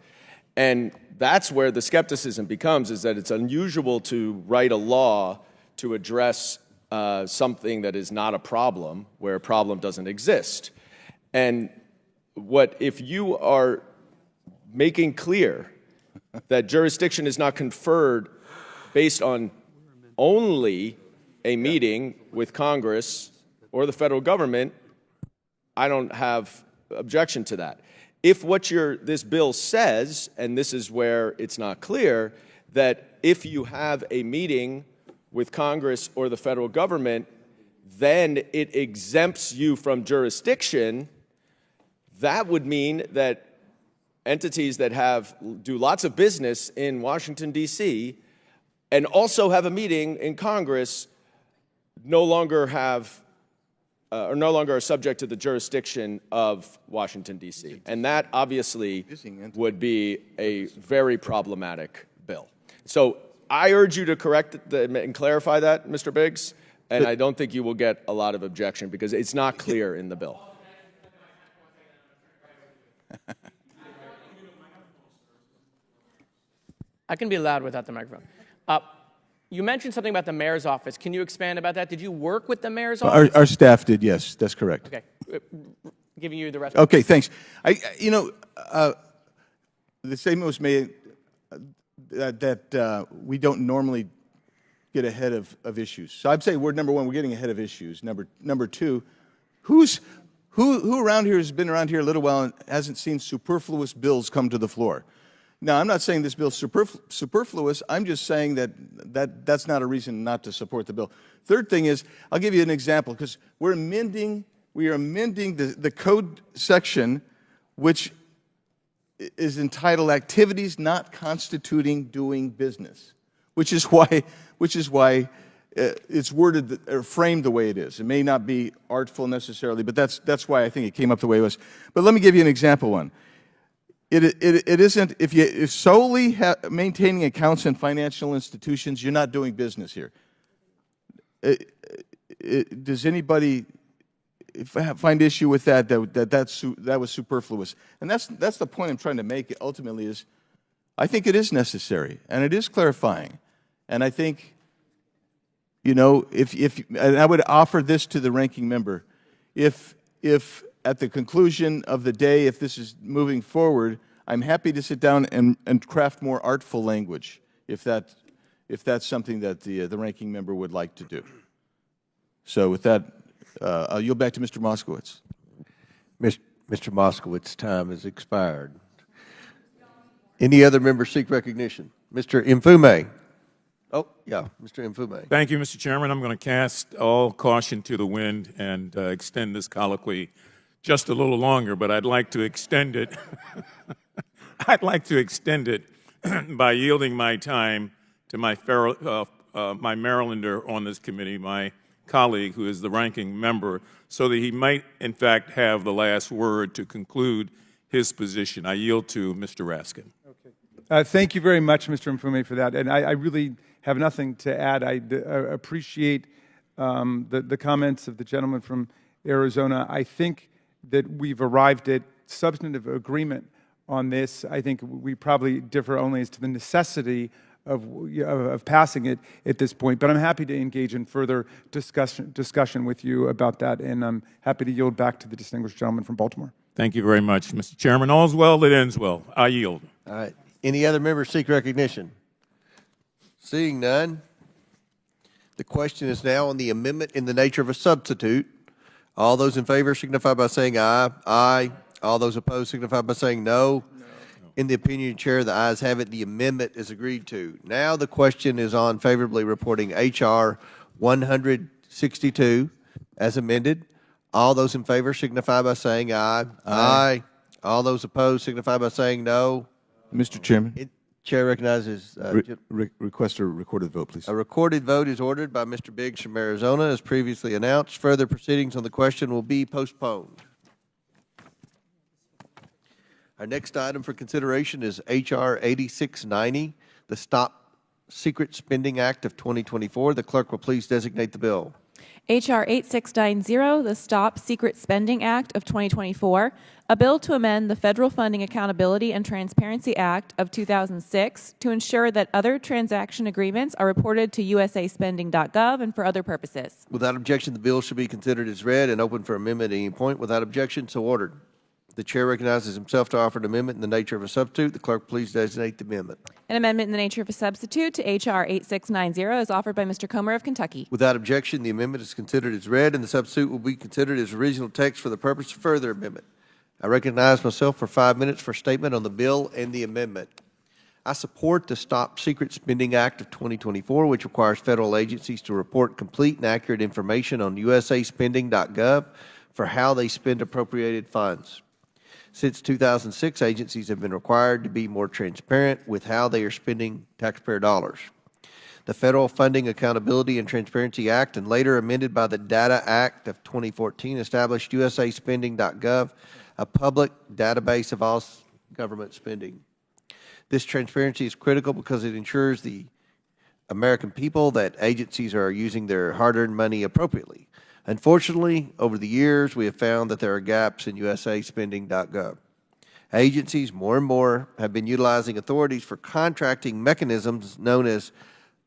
And that's where the skepticism becomes, is that it's unusual to write a law to address something that is not a problem, where a problem doesn't exist. And if you are making clear that jurisdiction is not conferred based on only a meeting with Congress or the federal government, I don't have objection to that. If what this bill says, and this is where it's not clear, that if you have a meeting with Congress or the federal government, then it exempts you from jurisdiction, that would mean that entities that do lots of business in Washington, D.C., and also have a meeting in Congress no longer are subject to the jurisdiction of Washington, D.C. And that obviously would be a very problematic bill. So I urge you to correct and clarify that, Mr. Biggs, and I don't think you will get a lot of objection because it's not clear in the bill. I can be loud without the microphone. You mentioned something about the mayor's office. Can you expand about that? Did you work with the mayor's office? Our staff did, yes. That's correct. Okay. Giving you the rest. Okay, thanks. The statement was made that we don't normally get ahead of issues. So I'd say word number one, we're getting ahead of issues. Number two, who around here has been around here a little while and hasn't seen superfluous bills come to the floor? Now, I'm not saying this bill's superfluous. I'm just saying that's not a reason not to support the bill. Third thing is, I'll give you an example, because we are amending the code section, which is entitled Activities Not Constituting Doing Business, which is why it's worded or framed the way it is. It may not be artful necessarily, but that's why I think it came up the way it was. But let me give you an example one. It isn't, if solely maintaining accounts in financial institutions, you're not doing business here. Does anybody find issue with that was superfluous? And that's the point I'm trying to make ultimately is, I think it is necessary, and it is clarifying. And I think, and I would offer this to the ranking member, if at the conclusion of the day, if this is moving forward, I'm happy to sit down and craft more artful language, if that's something that the ranking member would like to do. So with that, I'll yield back to Mr. Moskowitz. Mr. Moskowitz's time has expired. Any other members seek recognition? Mr. Mfume. Oh, yeah, Mr. Mfume. Thank you, Mr. Chairman. I'm going to cast all caution to the wind and extend this colloquy just a little longer, but I'd like to extend it. I'd like to extend it by yielding my time to my Marylander on this committee, my colleague who is the ranking member, so that he might, in fact, have the last word to conclude his position. I yield to Mr. Raskin. Okay. Thank you very much, Mr. Mfume, for that. And I really have nothing to add. I appreciate the comments of the gentleman from Arizona. I think that we've arrived at substantive agreement on this. I think we probably differ only as to the necessity of passing it at this point, but I'm happy to engage in further discussion with you about that, and I'm happy to yield back to the distinguished gentleman from Baltimore. Thank you very much, Mr. Chairman. All's well that ends well. I yield. All right. Any other members seek recognition? Seeing none, the question is now on the amendment in the nature of a substitute. All those in favor signify by saying aye. Aye. All those opposed signify by saying no. In the opinion of the chair, the ayes have it. The amendment is agreed to. Now the question is on favorably reporting H.R. 162 as amended. All those in favor signify by saying aye. Aye. All those opposed signify by saying no. Mr. Chairman. Chair recognizes. Request a recorded vote, please. A recorded vote is ordered by Mr. Biggs from Arizona, as previously announced. Further proceedings on the question will be postponed. Our next item for consideration is H.R. 8690, the Stop Secret Spending Act of 2024. The clerk will please designate the bill. H.R. 8690, the Stop Secret Spending Act of 2024, a bill to amend the Federal Funding Accountability and Transparency Act of 2006 to ensure that other transaction agreements are reported to usaspending.gov and for other purposes. Without objection, the bill should be considered as read and open for amendment at any point. Without objection, so ordered. The chair recognizes himself to offer an amendment in the nature of a substitute. The clerk please designate the amendment. An amendment in the nature of a substitute to H.R. 8690 is offered by Mr. Comer of Kentucky. Without objection, the amendment is considered as read, and the substitute will be considered as original text for the purpose of further amendment. I recognize myself for 5 minutes for statement on the bill and the amendment. I support the Stop Secret Spending Act of 2024, which requires federal agencies to report complete and accurate information on usaspending.gov for how they spend appropriated funds. Since 2006, agencies have been required to be more transparent with how they are spending taxpayer dollars. The Federal Funding Accountability and Transparency Act, and later amended by the Data Act of 2014, established usaspending.gov, a public database of all government spending. This transparency is critical because it ensures the American people that agencies are using their hard-earned money appropriately. Unfortunately, over the years, we have found that there are gaps in usaspending.gov. Agencies, more and more, have been utilizing authorities for contracting mechanisms known as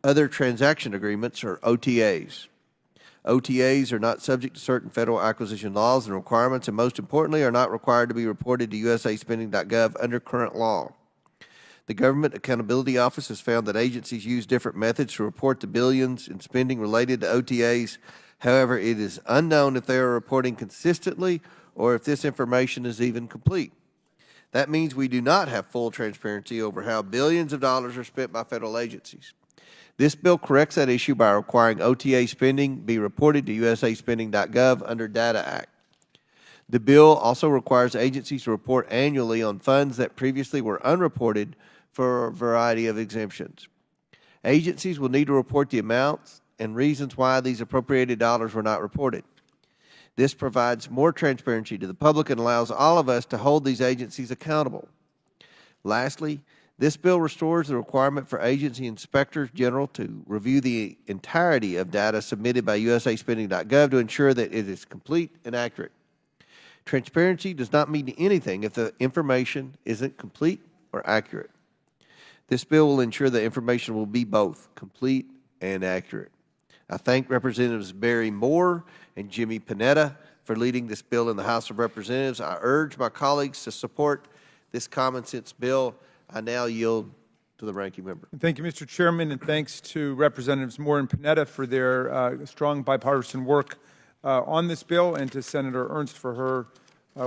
Other Transaction Agreements, or OTAs. OTAs are not subject to certain federal acquisition laws and requirements, and most importantly, are not required to be reported to usaspending.gov under current law. The Government Accountability Office has found that agencies use different methods to report the billions in spending related to OTAs. However, it is unknown if they are reporting consistently or if this information is even complete. That means we do not have full transparency over how billions of dollars are spent by federal agencies. This bill corrects that issue by requiring OTA spending be reported to usaspending.gov under Data Act. The bill also requires agencies to report annually on funds that previously were unreported for a variety of exemptions. Agencies will need to report the amounts and reasons why these appropriated dollars were not reported. This provides more transparency to the public and allows all of us to hold these agencies accountable. Lastly, this bill restores the requirement for agency inspectors general to review the entirety of data submitted by usaspending.gov to ensure that it is complete and accurate. Transparency does not mean anything if the information isn't complete or accurate. This bill will ensure that information will be both complete and accurate. I thank Representatives Barry Moore and Jimmy Panetta for leading this bill in the House of Representatives. I urge my colleagues to support this common sense bill. I now yield to the ranking member. Thank you, Mr. Chairman, and thanks to Representatives Moore and Panetta for their strong bipartisan work on this bill, and to Senator Ernst for her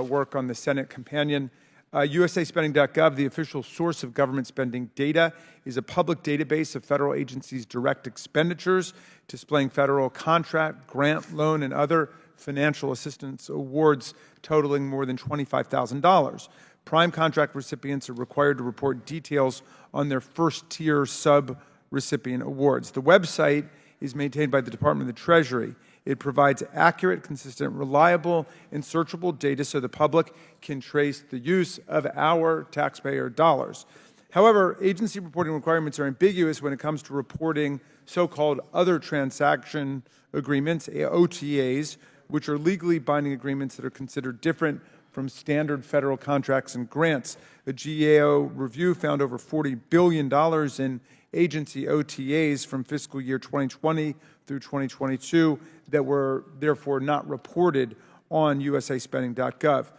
work on the Senate companion. usaspending.gov, the official source of government spending data, is a public database of federal agencies' direct expenditures, displaying federal contract, grant, loan, and other financial assistance awards totaling more than $25,000. Prime contract recipients are required to report details on their first-tier sub-recipient awards. The website is maintained by the Department of the Treasury. It provides accurate, consistent, reliable, and searchable data so the public can trace the use of our taxpayer dollars. However, agency reporting requirements are ambiguous when it comes to reporting so-called other transaction agreements, OTAs, which are legally binding agreements that are considered different from standard federal contracts and grants. A GAO review found over $40 billion in agency OTAs from fiscal year 2020 through 2022 that were therefore not reported on usaspending.gov.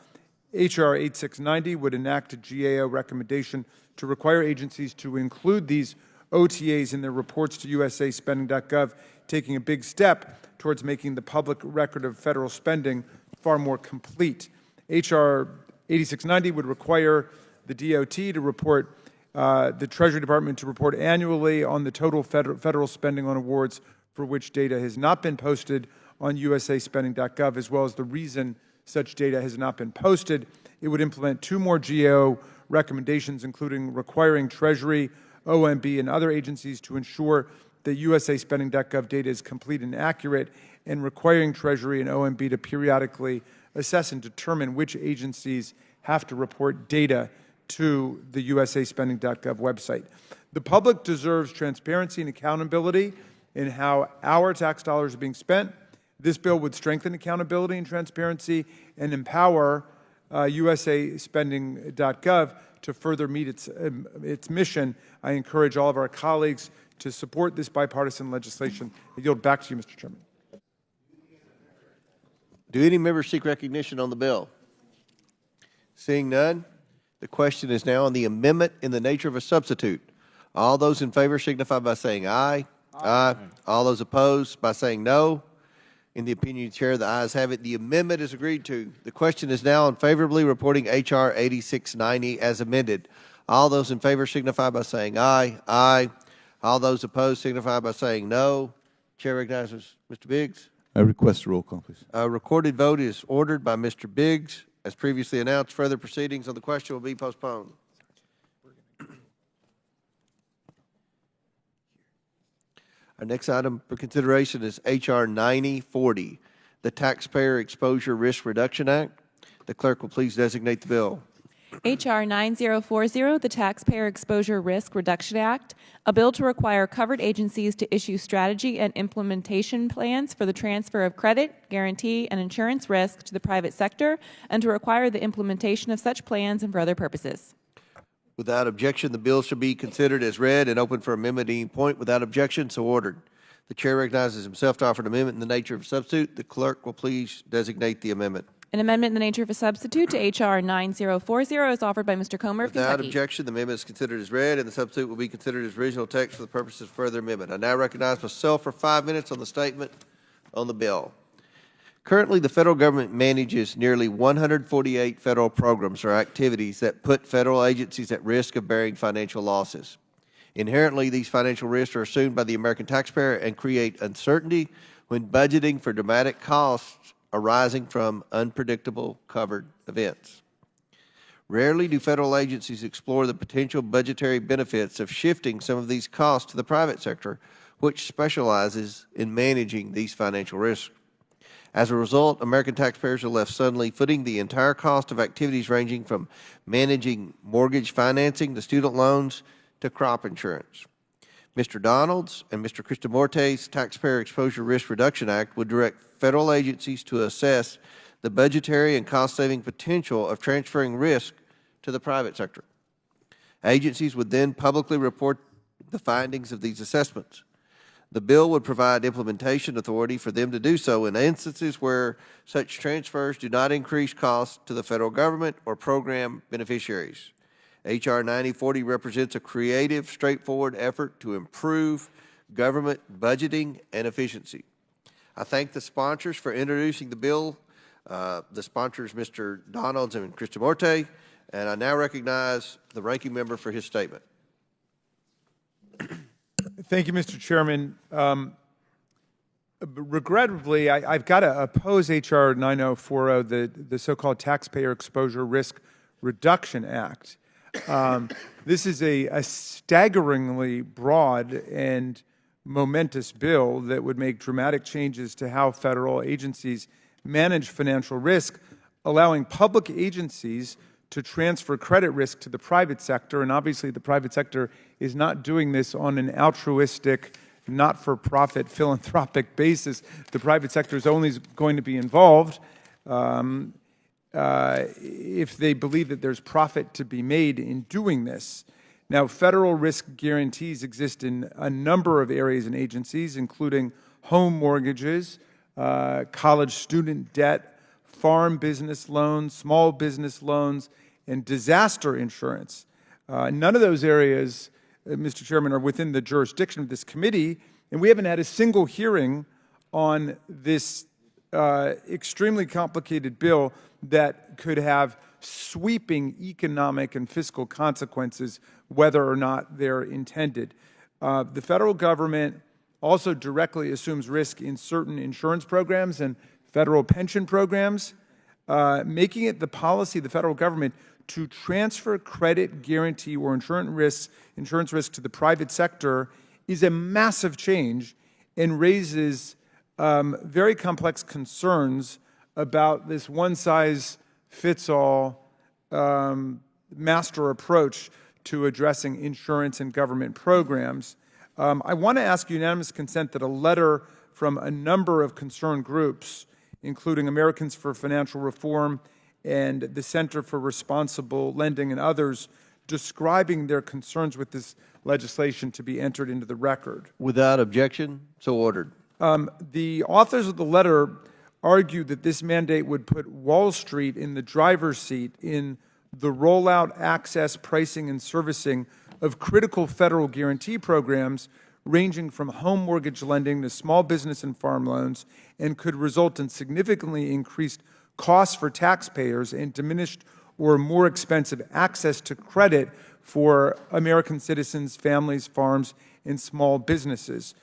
H.R. 8690 would enact a GAO recommendation to require agencies to include these OTAs in their reports to usaspending.gov, taking a big step towards making the public record of federal spending far more complete. H.R. 8690 would require the DOT to report, the Treasury Department to report annually on the total federal spending on awards for which data has not been posted on usaspending.gov, as well as the reason such data has not been posted. It would implement 2 more GAO recommendations, including requiring Treasury, OMB, and other agencies to ensure that usaspending.gov data is complete and accurate, and requiring Treasury and OMB to periodically assess and determine which agencies have to report data to the usaspending.gov website. The public deserves transparency and accountability in how our tax dollars are being spent. This bill would strengthen accountability and transparency and empower usaspending.gov to further meet its mission. I encourage all of our colleagues to support this bipartisan legislation. I yield back to you, Mr. Chairman. Do any members seek recognition on the bill? Seeing none, the question is now on the amendment in the nature of a substitute. All those in favor signify by saying aye. Aye. All those opposed by saying no. In the opinion of the chair, the ayes have it. The amendment is agreed to. The question is now on favorably reporting H.R. 8690 as amended. All those in favor signify by saying aye. Aye. All those opposed signify by saying no. Chair recognizes Mr. Biggs. I request a roll call, please. A recorded vote is ordered by Mr. Biggs. As previously announced, further proceedings on the question will be postponed. Our next item for consideration is H.R. 9040, the Taxpayer Exposure Risk Reduction Act. The clerk will please designate the bill. H.R. 9040, the Taxpayer Exposure Risk Reduction Act, a bill to require covered agencies to issue strategy and implementation plans for the transfer of credit, guarantee, and insurance risk to the private sector, and to require the implementation of such plans and for other purposes. Without objection, the bill shall be considered as read and open for amendment at any point. Without objection, so ordered. The chair recognizes himself to offer an amendment in the nature of a substitute. The clerk will please designate the amendment. An amendment in the nature of a substitute to H.R. 9040 is offered by Mr. Comer of Without Kentucky. objection, the amendment is considered as read, and the substitute will be considered as original text for the purposes of further amendment. I now recognize myself for 5 minutes on the statement on the bill. Currently, the federal government manages nearly 148 federal programs or activities that put federal agencies at risk of bearing financial losses. Inherently, these financial risks are assumed by the American taxpayer and create uncertainty when budgeting for dramatic costs arising from unpredictable covered events. Rarely do federal agencies explore the potential budgetary benefits of shifting some of these costs to the private sector, which specializes in managing these financial risks. As a result, American taxpayers are left suddenly footing the entire cost of activities ranging from managing mortgage financing to student loans to crop insurance. Mr. Donald's and Mr. Cristomorte's Taxpayer Exposure Risk Reduction Act would direct federal agencies to assess the budgetary and cost-saving potential of transferring risk to the private sector. Agencies would then publicly report the findings of these assessments. The bill would provide implementation authority for them to do so in instances where such transfers do not increase costs to the federal government or program beneficiaries. H.R. 9040 represents a creative, straightforward effort to improve government budgeting and efficiency. I thank the sponsors for introducing the bill, the sponsors, Mr. Donalds and Cristomorte, and I now recognize the ranking member for his statement. Thank you, Mr. Chairman. Regrettably, I've got to oppose H.R. 9040, the so-called Taxpayer Exposure Risk Reduction Act. This is a staggeringly broad and momentous bill that would make dramatic changes to how federal agencies manage financial risk, allowing public agencies to transfer credit risk to the private sector. And obviously, the private sector is not doing this on an altruistic, not-for-profit, philanthropic basis. The private sector is only going to be involved if they believe that there's profit to be made in doing this. Now, federal risk guarantees exist in a number of areas and agencies, including home mortgages, college student debt, farm business loans, small business loans, and disaster insurance. None of those areas, Mr. Chairman, are within the jurisdiction of this committee, and we haven't had a single hearing on this extremely complicated bill that could have sweeping economic and fiscal consequences, whether or not they're intended. The federal government also directly assumes risk in certain insurance programs and federal pension programs, making it the policy of the federal government to transfer credit, guarantee, or insurance risk to the private sector is a massive change and raises very complex concerns about this one-size-fits-all master approach to addressing insurance and government programs. I want to ask unanimous consent that a letter from a number of concerned groups, including Americans for Financial Reform and the Center for Responsible Lending and others, describing their concerns with this legislation to be entered into the record. Without objection, so ordered. The authors of the letter argue that this mandate would put Wall Street in the driver's seat in the rollout, access, pricing, and servicing of critical federal guarantee programs ranging from home mortgage lending to small business and farm loans, and could result in significantly increased costs for taxpayers and diminished or more expensive access to credit for American citizens, families, farms, and small businesses.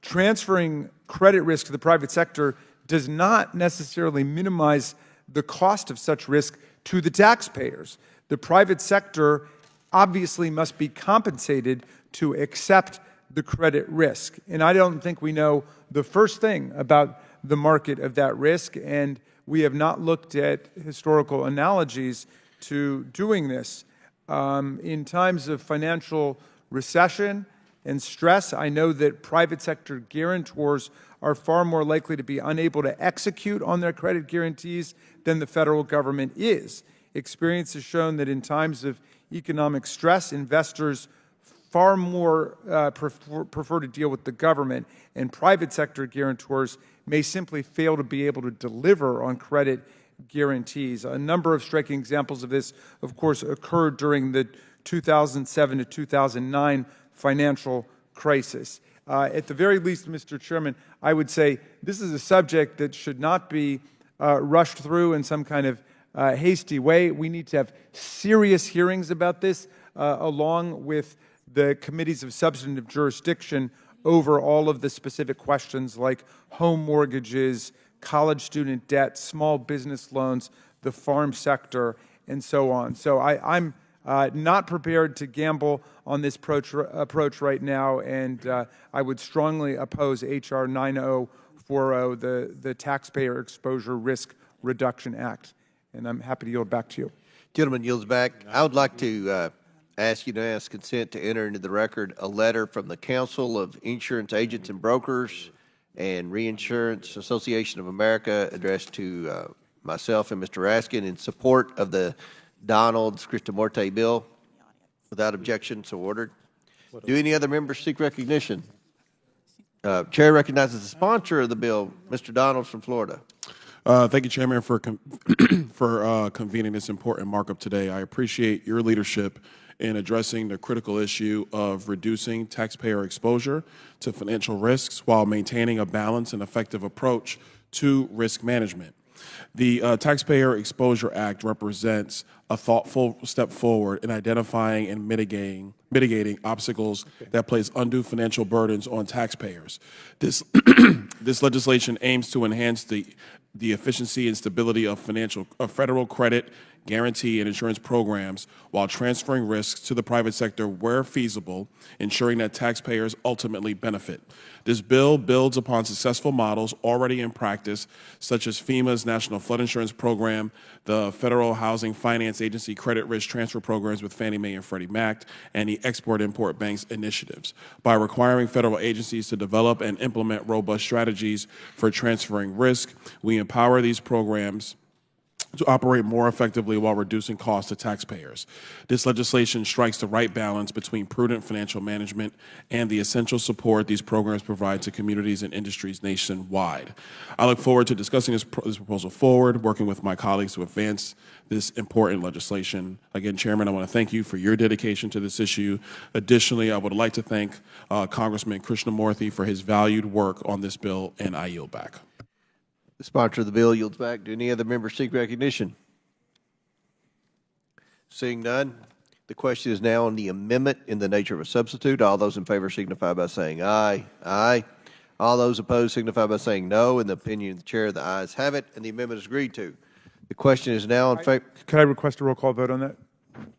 Transferring credit risk to the private sector does not necessarily minimize the cost of such risk to the taxpayers. The private sector obviously must be compensated to accept the credit risk. And I don't think we know the first thing about the market of that risk, and we have not looked at historical analogies to doing this. In times of financial recession and stress, I know that private sector guarantors are far more likely to be unable to execute on their credit guarantees than the federal government is. Experience has shown that in times of economic stress, investors far more prefer to deal with the government, and private sector guarantors may simply fail to be able to deliver on credit guarantees. A number of striking examples of this, of course, occurred during the 2007 to 2009 financial crisis. At the very least, Mr. Chairman, I would say this is a subject that should not be rushed through in some kind of hasty way. We need to have serious hearings about this, along with the committees of substantive jurisdiction over all of the specific questions like home mortgages, college student debt, small business loans, the farm sector, and so on. So I'm not prepared to gamble on this approach right now, and I would strongly oppose H.R. 9040, the Taxpayer Exposure Risk Reduction Act. And I'm happy to yield back to you. Gentleman yields back. I would like to ask unanimous consent to enter into the record a letter from the Council of Insurance Agents and Brokers and Reinsurance Association of America addressed to myself and Mr. Raskin in support of the Donald's Christomorte bill. Without objection, so ordered. Do any other members seek recognition? Chair recognizes the sponsor of the bill, Mr. Donalds from Florida. Thank you, Chairman, for convening this important markup today. I appreciate your leadership in addressing the critical issue of reducing taxpayer exposure to financial risks while maintaining a balanced and effective approach to risk management. The Taxpayer Exposure Act represents a thoughtful step forward in identifying and mitigating obstacles that place undue financial burdens on taxpayers. This legislation aims to enhance the efficiency and stability of federal credit, guarantee, and insurance programs while transferring risks to the private sector where feasible, ensuring that taxpayers ultimately benefit. This bill builds upon successful models already in practice, such as FEMA's National Flood Insurance Program, the Federal Housing Finance Agency credit risk transfer programs with Fannie Mae and Freddie Mac, and the Export-Import Bank's initiatives. By requiring federal agencies to develop and implement robust strategies for transferring risk, we empower these programs to operate more effectively while reducing costs to taxpayers. This legislation strikes the right balance between prudent financial management and the essential support these programs provide to communities and industries nationwide. I look forward to discussing this proposal forward, working with my colleagues to advance this important legislation. Again, Chairman, I want to thank you for your dedication to this issue. Additionally, I would like to thank Congressman Krishnamurthy for his valued work on this bill, and I yield back. The sponsor of the bill yields back. Do any other members seek recognition? Seeing none, the question is now on the amendment in the nature of a substitute. All those in favor signify by saying aye. Aye. All those opposed signify by saying no. In the opinion of the chair, the ayes have it, and the amendment is agreed to. The question is now in favor. Could I request a roll call vote on that?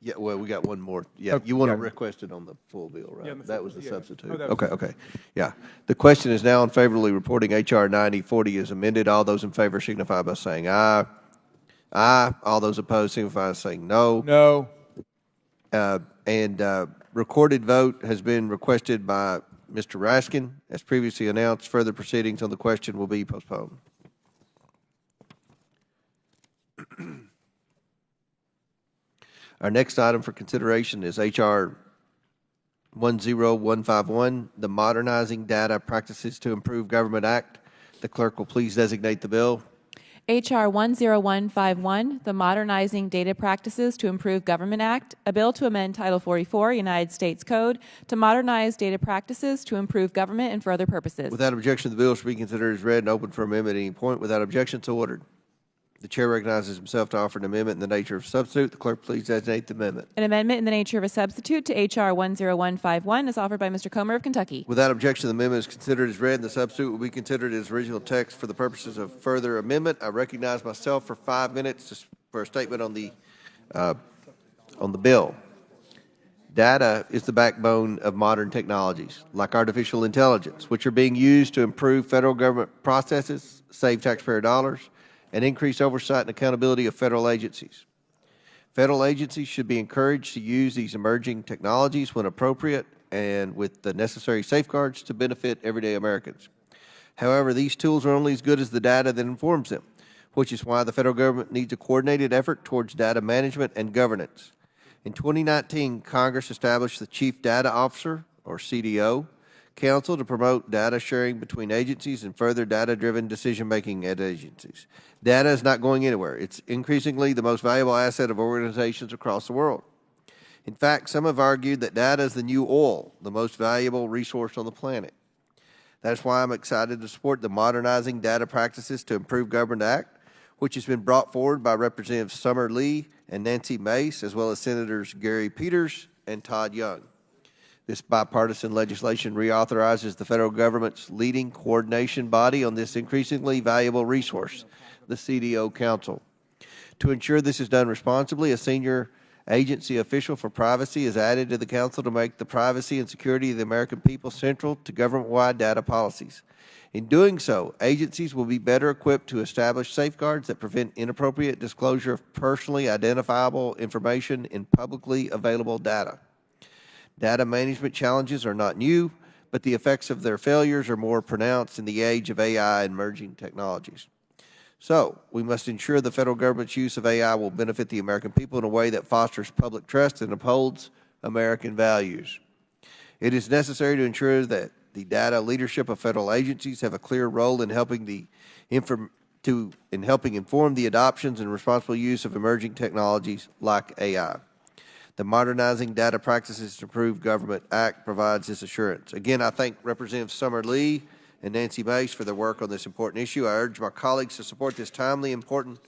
Yeah, well, we got one more. Yeah, Okay, you want to yeah. request it on the full bill, right? Yeah, That was the yeah. substitute. Oh, that was- Okay. Yeah. The question is now in favorably reporting H.R. 9040 as amended. All those in favor signify by saying aye. Aye. All those opposed signify by saying no. No. Recorded vote has been requested by Mr. Raskin. As previously announced, further proceedings on the question will be postponed. Our next item for consideration is H.R. 10151, the Modernizing Data Practices to Improve Government Act. The clerk will please designate the bill. H.R. 10151, the Modernizing Data Practices to Improve Government Act, a bill to amend Title 44, United States Code, to modernize data practices to improve government and for other purposes. Without objection, the bill shall be considered as read and open for amendment at any point. Without objection, so ordered. The chair recognizes himself to offer an amendment in the nature of substitute. The clerk please designate the amendment. An amendment in the nature of a substitute to H.R. 10151 is offered by Mr. Comer of Kentucky. Without objection, the amendment is considered as read and the substitute will be considered as original text for the purposes of further amendment. I recognize myself for 5 minutes for a statement on the bill. Data is the backbone of modern technologies, like artificial intelligence, which are being used to improve federal government processes, save taxpayer dollars, and increase oversight and accountability of federal agencies. Federal agencies should be encouraged to use these emerging technologies when appropriate and with the necessary safeguards to benefit everyday Americans. However, these tools are only as good as the data that informs them, which is why the federal government needs a coordinated effort towards data management and governance. In 2019, Congress established the Chief Data Officer, or CDO, Council to promote data sharing between agencies and further data-driven decision-making at agencies. Data is not going anywhere. It's increasingly the most valuable asset of organizations across the world. In fact, some have argued that data is the new oil, the most valuable resource on the planet. That's why I'm excited to support the Modernizing Data Practices to Improve Government Act, which has been brought forward by Representatives Summer Lee and Nancy Mace, as well as Senators Gary Peters and Todd Young. This bipartisan legislation reauthorizes the federal government's leading coordination body on this increasingly valuable resource, the CDO Council. To ensure this is done responsibly, a senior agency official for privacy is added to the council to make the privacy and security of the American people central to government-wide data policies. In doing so, agencies will be better equipped to establish safeguards that prevent inappropriate disclosure of personally identifiable information in publicly available data. Data management challenges are not new, but the effects of their failures are more pronounced in the age of AI and emerging technologies. So, we must ensure the federal government's use of AI will benefit the American people in a way that fosters public trust and upholds American values. It is necessary to ensure that the data leadership of federal agencies have a clear role in helping inform the adoptions and responsible use of emerging technologies like AI. The Modernizing Data Practices to Improve Government Act provides this assurance. Again, I thank Representatives Summer Lee and Nancy Mace for their work on this important issue. I urge my colleagues to support this timely, important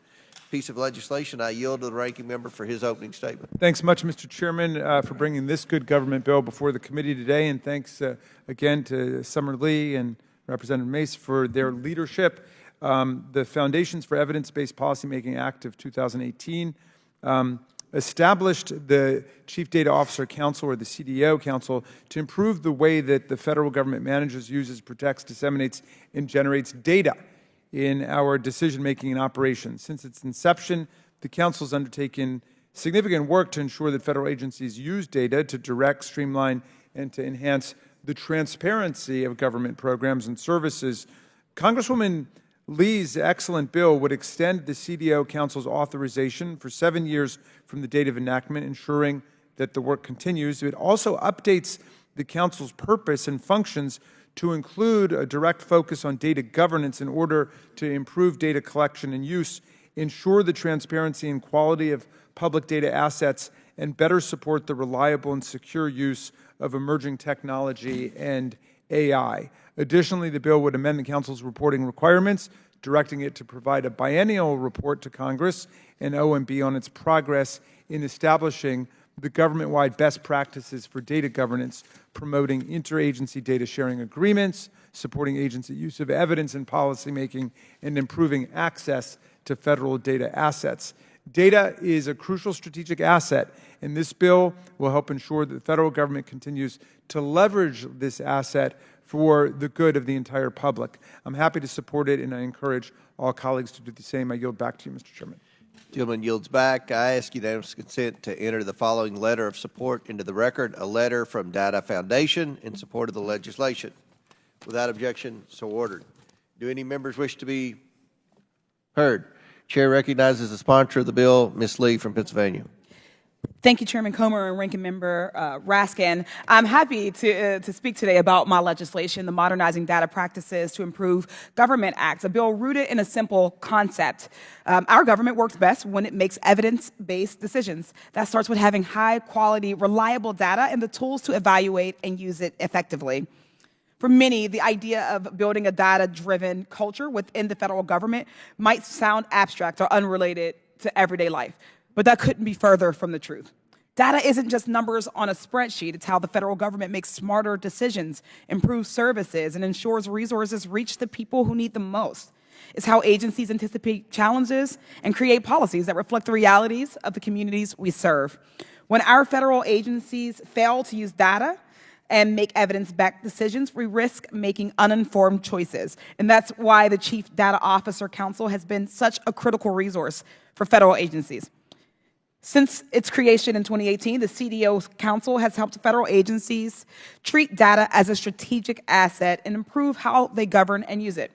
piece of legislation. I yield to the ranking member for his opening statement. Thanks much, Mr. Chairman, for bringing this good government bill before the committee today, and thanks again to Summer Lee and Representative Mace for their leadership. The Foundations for Evidence-Based Policymaking Act of 2018 established the Chief Data Officer Council, or the CDO Council, to improve the way that the federal government manages, uses, protects, disseminates, and generates data in our decision-making and operations. Since its inception, the Council has undertaken significant work to ensure that federal agencies use data to direct, streamline, and to enhance the transparency of government programs and services. Congresswoman Lee's excellent bill would extend the CDO Council's authorization for 7 years from the date of enactment, ensuring that the work continues. It also updates the Council's purpose and functions to include a direct focus on data governance in order to improve data collection and use, ensure the transparency and quality of public data assets, and better support the reliable and secure use of emerging technology and AI. Additionally, the bill would amend the Council's reporting requirements, directing it to provide a biennial report to Congress and OMB on its progress in establishing the government-wide best practices for data governance, promoting interagency data sharing agreements, supporting agency use of evidence in policymaking, and improving access to federal data assets. Data is a crucial strategic asset, and this bill will help ensure that the federal government continues to leverage this asset for the good of the entire public. I'm happy to support it, and I encourage all colleagues to do the same. I yield back to you, Mr. Chairman. Gentleman yields back. I ask unanimous consent to enter the following letter of support into the record, a letter from Data Foundation in support of the legislation. Without objection, so ordered. Do any members wish to be heard? Chair recognizes the sponsor of the bill, Ms. Lee from Pennsylvania. Thank you, Chairman Comer and Ranking Member Raskin. I'm happy to speak today about my legislation, the Modernizing Data Practices to Improve Government Act, a bill rooted in a simple concept. Our government works best when it makes evidence-based decisions. That starts with having high-quality, reliable data and the tools to evaluate and use it effectively. For many, the idea of building a data-driven culture within the federal government might sound abstract or unrelated to everyday life, but that couldn't be further from the truth. Data isn't just numbers on a spreadsheet. It's how the federal government makes smarter decisions, improves services, and ensures resources reach the people who need them most. It's how agencies anticipate challenges and create policies that reflect the realities of the communities we serve. When our federal agencies fail to use data and make evidence-backed decisions, we risk making uninformed choices. And that's why the Chief Data Officer Council has been such a critical resource for federal agencies. Since its creation in 2018, the CDO Council has helped federal agencies treat data as a strategic asset and improve how they govern and use it.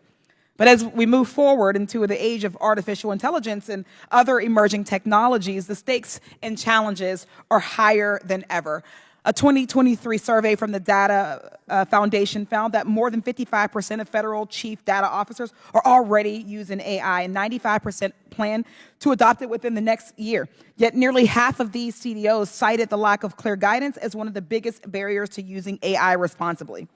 But as we move forward into the age of artificial intelligence and other emerging technologies, the stakes and challenges are higher than ever. A 2023 survey from the Data Foundation found that more than 55% of federal chief data officers are already using AI, and 95% plan to adopt it within the next year. Yet nearly half of these CDOs cited the lack of clear guidance as one of the biggest barriers to using AI responsibly.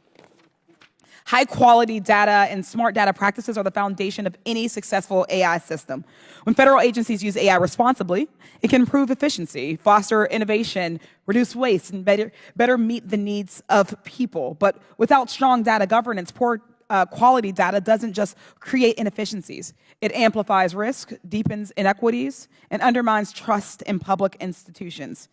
High-quality data and smart data practices are the foundation of any successful AI system. When federal agencies use AI responsibly, it can improve efficiency, foster innovation, reduce waste, and better meet the needs of people. But without strong data governance, poor quality data doesn't just create inefficiencies. It amplifies risk, deepens inequities, and undermines trust in public institutions.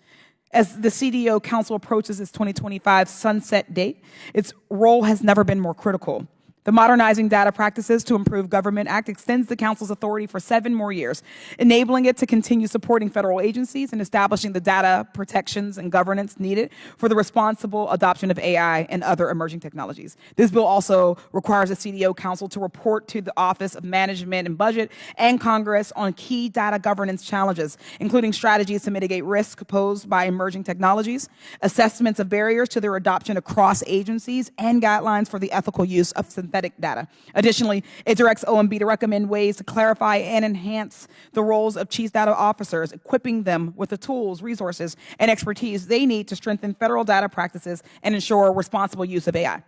As the CDO Council approaches its 2025 sunset date, its role has never been more critical. The Modernizing Data Practices to Improve Government Act extends the Council's authority for 7 more years, enabling it to continue supporting federal agencies and establishing the data protections and governance needed for the responsible adoption of AI and other emerging technologies. This bill also requires the CDO Council to report to the Office of Management and Budget and Congress on key data governance challenges, including strategies to mitigate risk posed by emerging technologies, assessments of barriers to their adoption across agencies, and guidelines for the ethical use of synthetic data. Additionally, it directs OMB to recommend ways to clarify and enhance the roles of chief data officers, equipping them with the tools, resources, and expertise they need to strengthen federal data practices and ensure responsible use of AI.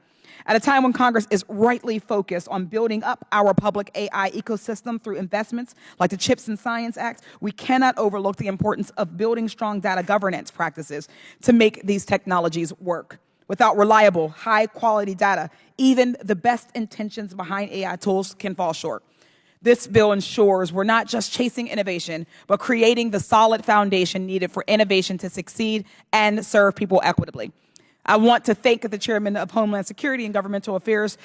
At a time when Congress is rightly focused on building up our public AI ecosystem through investments like the CHIPS and Science Act, we cannot overlook the importance of building strong data governance practices to make these technologies work. Without reliable, high-quality data, even the best intentions behind AI tools can fall short. This bill ensures we're not just chasing innovation, but creating the solid foundation needed for innovation to succeed and serve people equitably. I want to thank the Chairman of Homeland Security and Governmental Affairs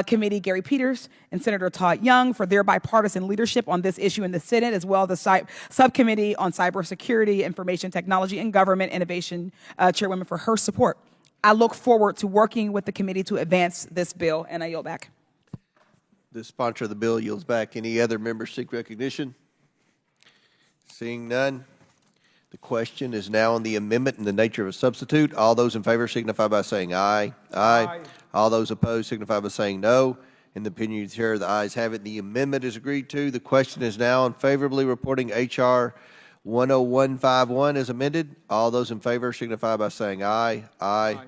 Committee, Gary Peters, and Senator Todd Young for their bipartisan leadership on this issue in the Senate, as well as the Subcommittee on Cybersecurity, Information Technology, and Government Innovation, Chairwoman, for her support. I look forward to working with the committee to advance this bill, and I yield back. The sponsor of the bill yields back. Any other members seek recognition? Seeing none, the question is now on the amendment in the nature of a substitute. All those in favor signify by saying aye. Aye. All those opposed signify by saying no. In the opinion of the chair, the ayes have it. The amendment is agreed to. The question is now on favorably reporting H.R. 10151 as amended. All those in favor signify by saying aye. Aye.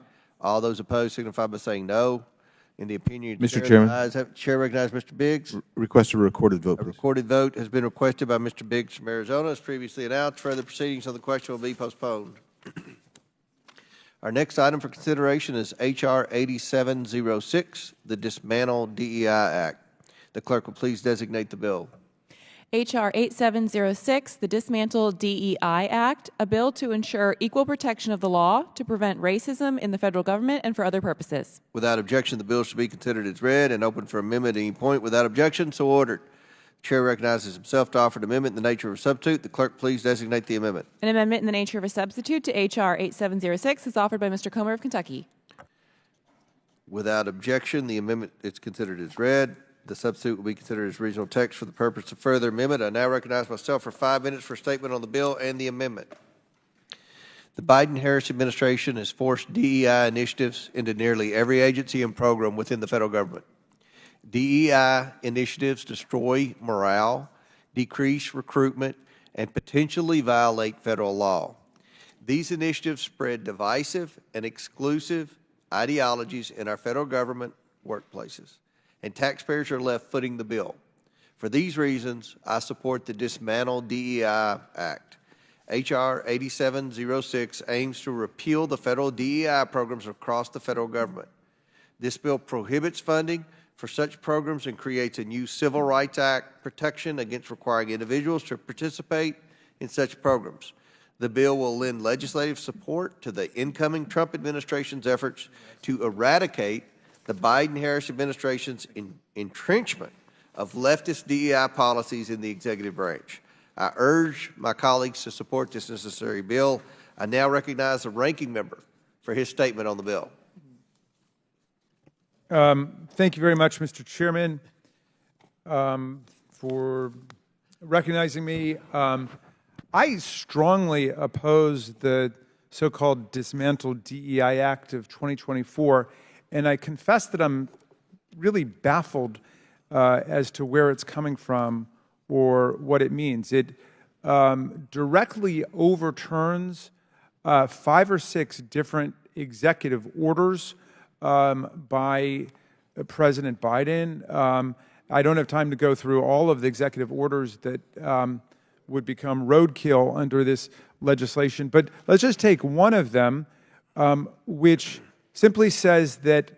All those opposed signify by saying no. In the opinion of the Mr. Chairman. the ayes have it. Chair recognizes Mr. Biggs. Request a recorded vote, A please. recorded vote has been requested by Mr. Biggs from Arizona, as previously announced. Further proceedings on the question will be postponed. Our next item for consideration is H.R. 8706, the Dismantle DEI Act. The clerk will please designate the bill. H.R. 8706, the Dismantle DEI Act, a bill to ensure equal protection of the law, to prevent racism in the federal government, and for other purposes. Without objection, the bill should be considered as read and open for amendment at any point. Without objection, so ordered. The chair recognizes himself to offer an amendment in the nature of a substitute. The clerk please designate the amendment. An amendment in the nature of a substitute to H.R. 8706 is offered by Mr. Comer of Kentucky. Without objection, the amendment is considered as read. The substitute will be considered as regional text for the purpose of further amendment. I now recognize myself for 5 minutes for a statement on the bill and the amendment. The Biden-Harris administration has forced DEI initiatives into nearly every agency and program within the federal government. DEI initiatives destroy morale, decrease recruitment, and potentially violate federal law. These initiatives spread divisive and exclusive ideologies in our federal government workplaces, and taxpayers are left footing the bill. For these reasons, I support the Dismantle DEI Act. H.R. 8706 aims to repeal the federal DEI programs across the federal government. This bill prohibits funding for such programs and creates a new Civil Rights Act protection against requiring individuals to participate in such programs. The bill will lend legislative support to the incoming Trump administration's efforts to eradicate the Biden-Harris administration's entrenchment of leftist DEI policies in the executive branch. I urge my colleagues to support this necessary bill. I now recognize the ranking member for his statement on the bill. Thank you very much, Mr. Chairman, for recognizing me. I strongly oppose the so-called Dismantle DEI Act of 2024, and I confess that I'm really baffled as to where it's coming from or what it means. It directly overturns 5 or 6 different executive orders by President Biden. I don't have time to go through all of the executive orders that would become roadkill under this legislation, but let's just take one of them, which simply says that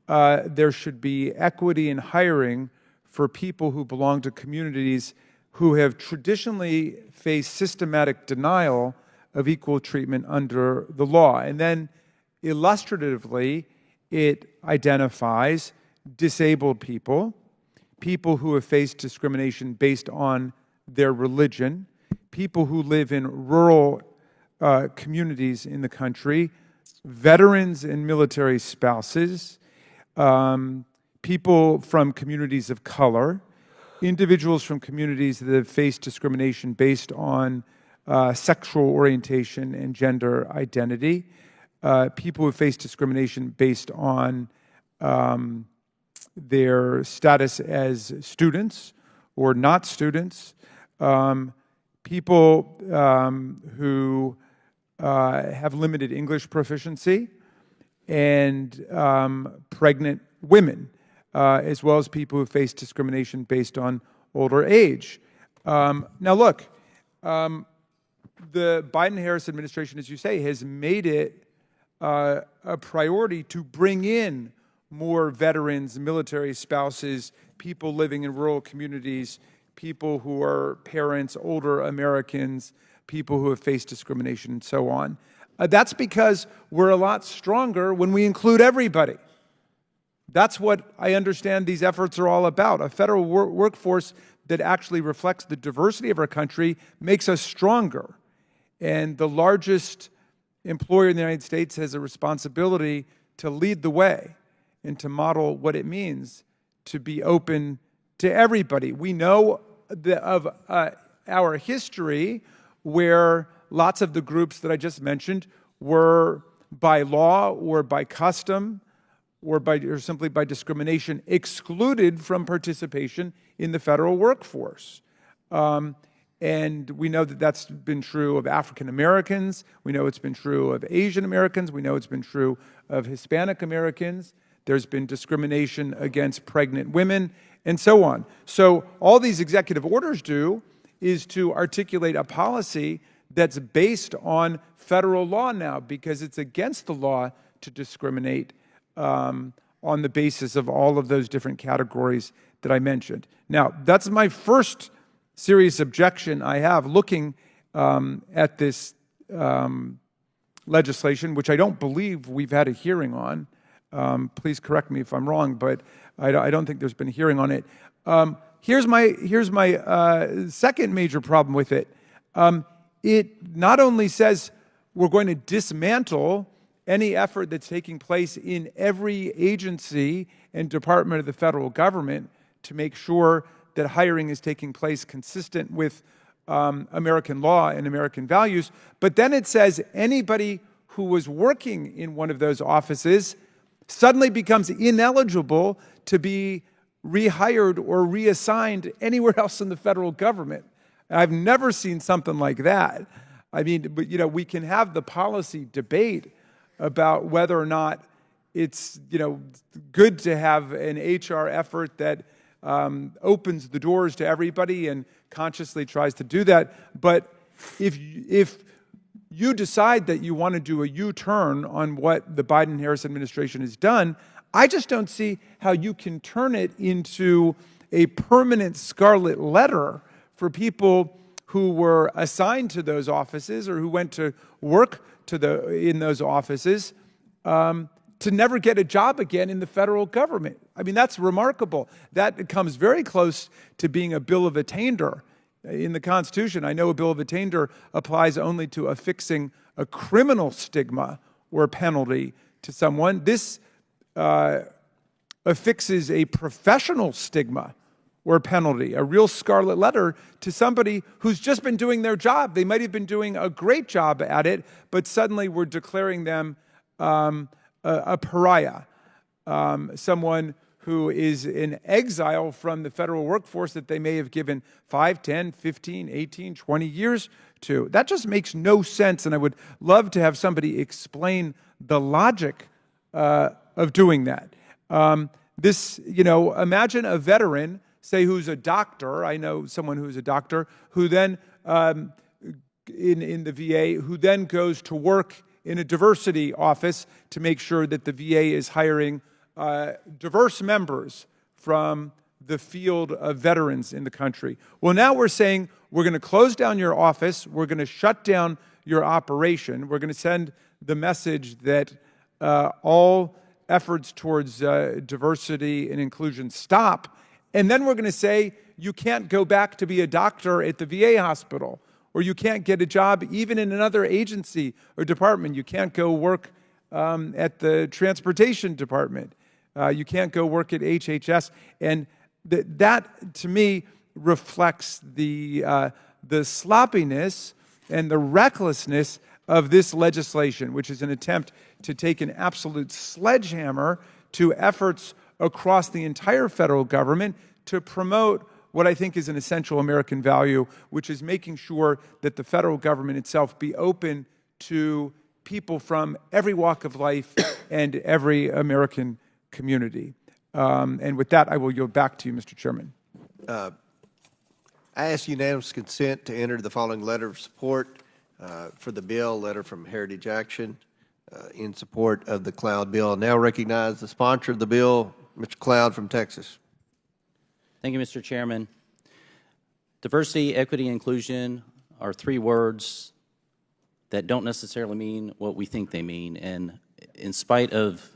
there should be equity in hiring for people who belong to communities who have traditionally faced systematic denial of equal treatment under the law. And then illustratively, it identifies disabled people, people who have faced discrimination based on their religion, people who live in rural communities in the country, veterans and military spouses, people from communities of color, individuals from communities that have faced discrimination based on sexual orientation and gender identity, people who have faced discrimination based on their status as students or not students, people who have limited English proficiency, and pregnant women, as well as people who face discrimination based on older age. Now look, the Biden-Harris administration, as you say, has made it a priority to bring in more veterans, military spouses, people living in rural communities, people who are parents, older Americans, people who have faced discrimination, and so on. That's because we're a lot stronger when we include everybody. That's what I understand these efforts are all about. A federal workforce that actually reflects the diversity of our country makes us stronger. And the largest employer in the United States has a responsibility to lead the way and to model what it means to be open to everybody. We know of our history where lots of the groups that I just mentioned were by law or by custom or simply by discrimination excluded from participation in the federal workforce. And we know that that's been true of African Americans. We know it's been true of Asian Americans. We know it's been true of Hispanic Americans. There's been discrimination against pregnant women, and so on. So all these executive orders do is to articulate a policy that's based on federal law now, because it's against the law to discriminate on the basis of all of those different categories that I mentioned. Now, that's my first serious objection I have looking at this legislation, which I don't believe we've had a hearing on. Please correct me if I'm wrong, but I don't think there's been a hearing on it. Here's my second major problem with it. It not only says we're going to dismantle any effort that's taking place in every agency and department of the federal government to make sure that hiring is taking place consistent with American law and American values, but then it says anybody who was working in one of those offices suddenly becomes ineligible to be rehired or reassigned anywhere else in the federal government. I've never seen something like that. I mean, but, you know, we can have the policy debate about whether or not it's, you know, good to have an HR effort that opens the doors to everybody and consciously tries to do that. But if you decide that you want to do a U-turn on what the Biden-Harris administration has done, I just don't see how you can turn it into a permanent scarlet letter for people who were assigned to those offices or who went to work in those offices to never get a job again in the federal government. I mean, that's remarkable. That comes very close to being a bill of attainder. In the Constitution, I know a bill of attainder applies only to affixing a criminal stigma or penalty to someone. This affixes a professional stigma or penalty, a real scarlet letter to somebody who's just been doing their job. They might have been doing a great job at it, but suddenly we're declaring them a pariah, someone who is in exile from the federal workforce that they may have given 5, 10, 15, 18, 20 years to. That just makes no sense, and I would love to have somebody explain the logic of doing that. imagine a veteran, say who's a doctor. I know someone who's a doctor who then in the VA, who then goes to work in a diversity office to make sure that the VA is hiring diverse members from the field of veterans in the country. Well, now we're saying we're going to close down your office, we're going to shut down your operation, we're going to send the message that all efforts towards diversity and inclusion stop, and then we're going to say you can't go back to be a doctor at the VA hospital, or you can't get a job even in another agency or department. You can't go work at the transportation department. You can't go work at HHS. And that, to me, reflects the sloppiness and the recklessness of this legislation, which is an attempt to take an absolute sledgehammer to efforts across the entire federal government to promote what I think is an essential American value, which is making sure that the federal government itself be open to people from every walk of life and every American community. And with that, I will yield back to you, Mr. Chairman. I ask unanimous consent to enter the following letter of support for the bill, letter from Heritage Action in support of the Cloud bill. I now recognize the sponsor of the bill, Mr. Cloud from Texas. Thank you, Mr. Chairman. Diversity, equity, and inclusion are three words that don't necessarily mean what we think they mean. And in spite of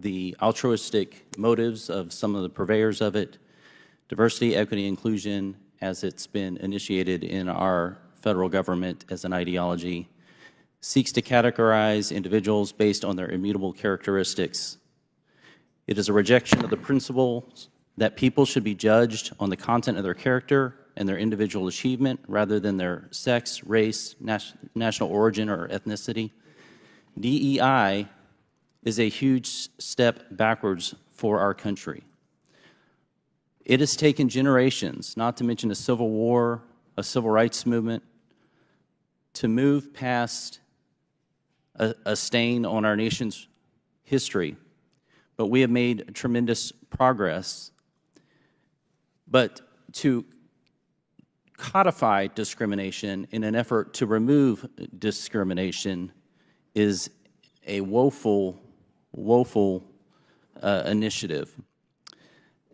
the altruistic motives of some of the purveyors of it, diversity, equity, inclusion, as it's been initiated in our federal government as an ideology, seeks to categorize individuals based on their immutable characteristics. It is a rejection of the principles that people should be judged on the content of their character and their individual achievement rather than their sex, race, national origin, or ethnicity. DEI is a huge step backwards for our country. It has taken generations, not to mention a civil war, a civil rights movement, to move past a stain on our nation's history. But we have made tremendous progress. But to codify discrimination in an effort to remove discrimination is a woeful initiative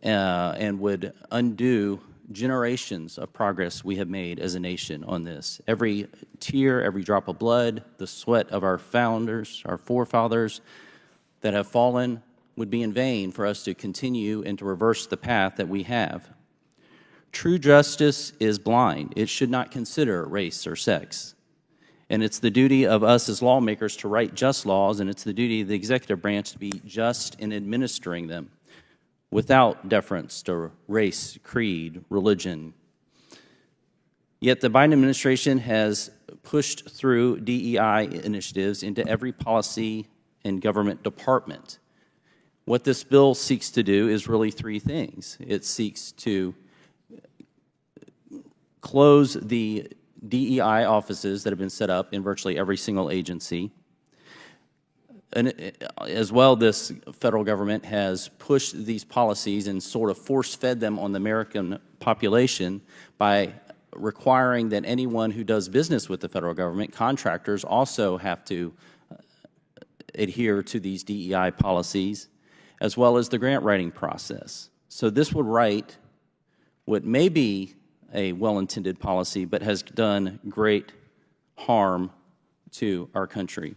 and would undo generations of progress we have made as a nation on this. Every tear, every drop of blood, the sweat of our founders, our forefathers that have fallen would be in vain for us to continue and to reverse the path that we have. True justice is blind. It should not consider race or sex. And it's the duty of us as lawmakers to write just laws, and it's the duty of the executive branch to be just in administering them without deference to race, creed, religion. Yet the Biden administration has pushed through DEI initiatives into every policy and government department. What this bill seeks to do is really three things. It seeks to close the DEI offices that have been set up in virtually every single agency. And as well, this federal government has pushed these policies and sort of force-fed them on the American population by requiring that anyone who does business with the federal government, contractors, also have to adhere to these DEI policies, as well as the grant writing process. So this would write what may be a well-intended policy, but has done great harm to our country.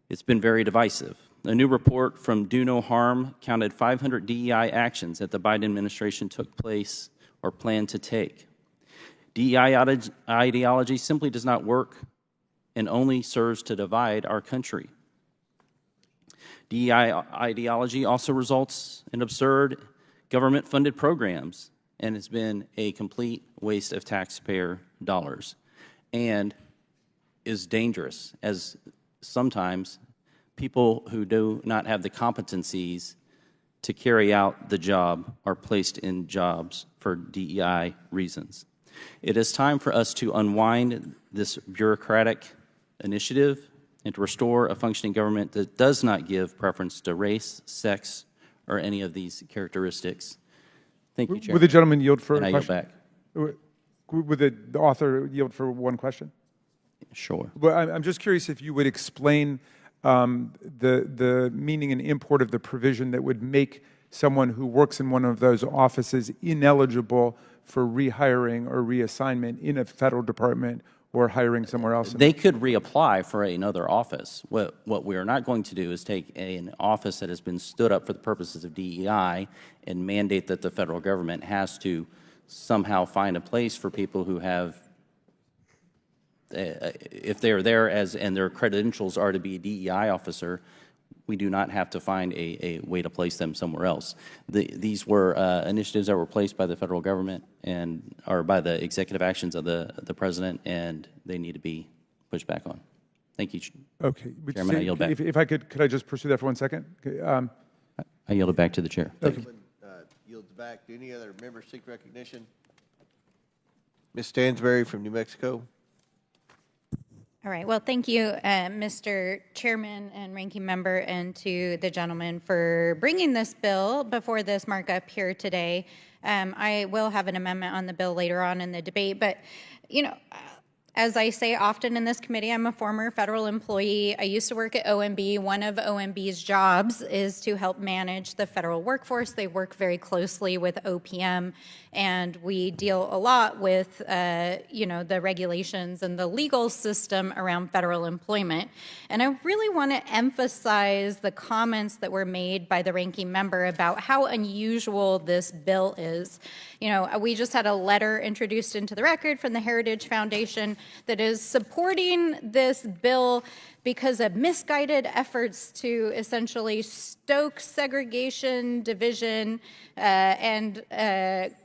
It's been very divisive. A new report from Do No Harm counted 500 DEI actions that the Biden administration took place or planned to take. DEI ideology simply does not work and only serves to divide our country. DEI ideology also results in absurd government-funded programs and has been a complete waste of taxpayer dollars and is dangerous, as sometimes people who do not have the competencies to carry out the job are placed in jobs for DEI reasons. It is time for us to unwind this bureaucratic initiative and to restore a functioning government that does not give preference to race, sex, or any of these characteristics. Thank you, Chairman. Would the gentleman yield for And a I yield question? back. Would the author yield for one question? Sure. Well, I'm just curious if you would explain the meaning and import of the provision that would make someone who works in one of those offices ineligible for rehiring or reassignment in a federal department or hiring somewhere else. They could reapply for another office. What we are not going to do is take an office that has been stood up for the purposes of DEI and mandate that the federal government has to somehow find a place for people who have, if they are there as and their credentials are to be a DEI officer, we do not have to find a way to place them somewhere else. These were initiatives that were placed by the federal government and or by the executive actions of the president, and they need to be pushed back on. Thank you, Okay. Chairman. I yield back. If I could I just pursue that for 1 second? Okay, I yield it back to the chair. Thank you. Yields back. Do any other members seek recognition? Ms. Stansberry from New Mexico. All right. Well, thank you, Mr. Chairman and Ranking Member, and to the gentleman for bringing this bill before this markup here today. I will have an amendment on the bill later on in the debate, but, you know, as I say often in this committee, I'm a former federal employee. I used to work at OMB. One of OMB's jobs is to help manage the federal workforce. They work very closely with OPM, and we deal a lot with, you know, the regulations and the legal system around federal employment. And I really want to emphasize the comments that were made by the ranking member about how unusual this bill is. You know, we just had a letter introduced into the record from the Heritage Foundation that is supporting this bill because of misguided efforts to essentially stoke segregation, division, and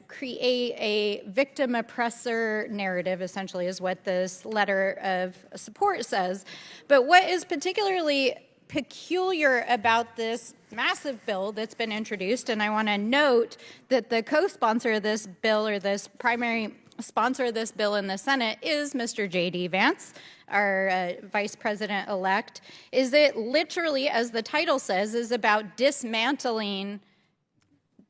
create a victim-oppressor narrative, essentially, is what this letter of support says. But what is particularly peculiar about this massive bill that's been introduced, and I want to note that the co-sponsor of this bill, or this primary sponsor of this bill in the Senate, is Mr. J.D. Vance, our Vice President-elect, is it literally, as the title says, is about dismantling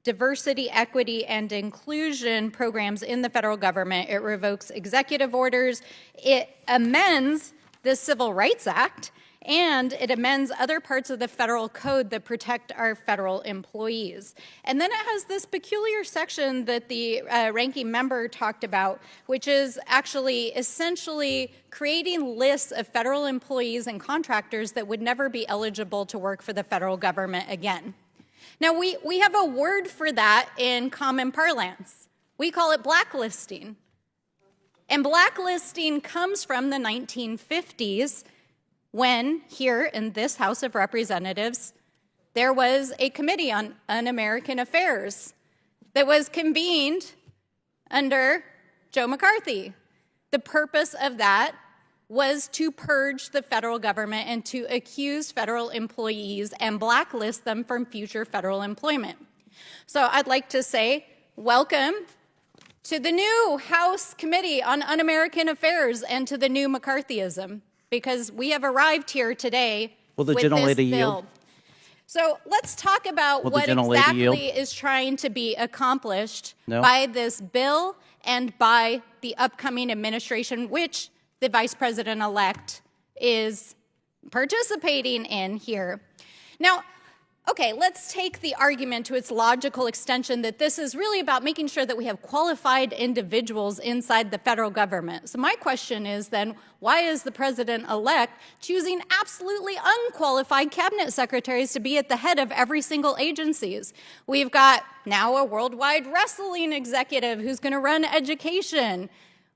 diversity, equity, and inclusion programs in the federal government. It revokes executive orders. It amends the Civil Rights Act, and it amends other parts of the federal code that protect our federal employees. And then it has this peculiar section that the ranking member talked about, which is actually essentially creating lists of federal employees and contractors that would never be eligible to work for the federal government again. Now, we have a word for that in common parlance. We call it blacklisting. And blacklisting comes from the 1950s, when here in this House of Representatives, there was a committee on un-American affairs that was convened under Joe McCarthy. The purpose of that was to purge the federal government and to accuse federal employees and blacklist them from future federal employment. So I'd like to say welcome to the new House Committee on Un-American Affairs and to the new McCarthyism, because we have arrived here today Will the with gentlelady this bill. yield? So let's talk about Will the what gentlelady exactly yield? is trying to be accomplished No. by this bill and by the upcoming administration, which the Vice President-elect is participating in here. Now, okay, let's take the argument to its logical extension that this is really about making sure that we have qualified individuals inside the federal government. So my question is then, why is the president-elect choosing absolutely unqualified cabinet secretaries to be at the head of every single agencies? We've got now a worldwide wrestling executive who's going to run education.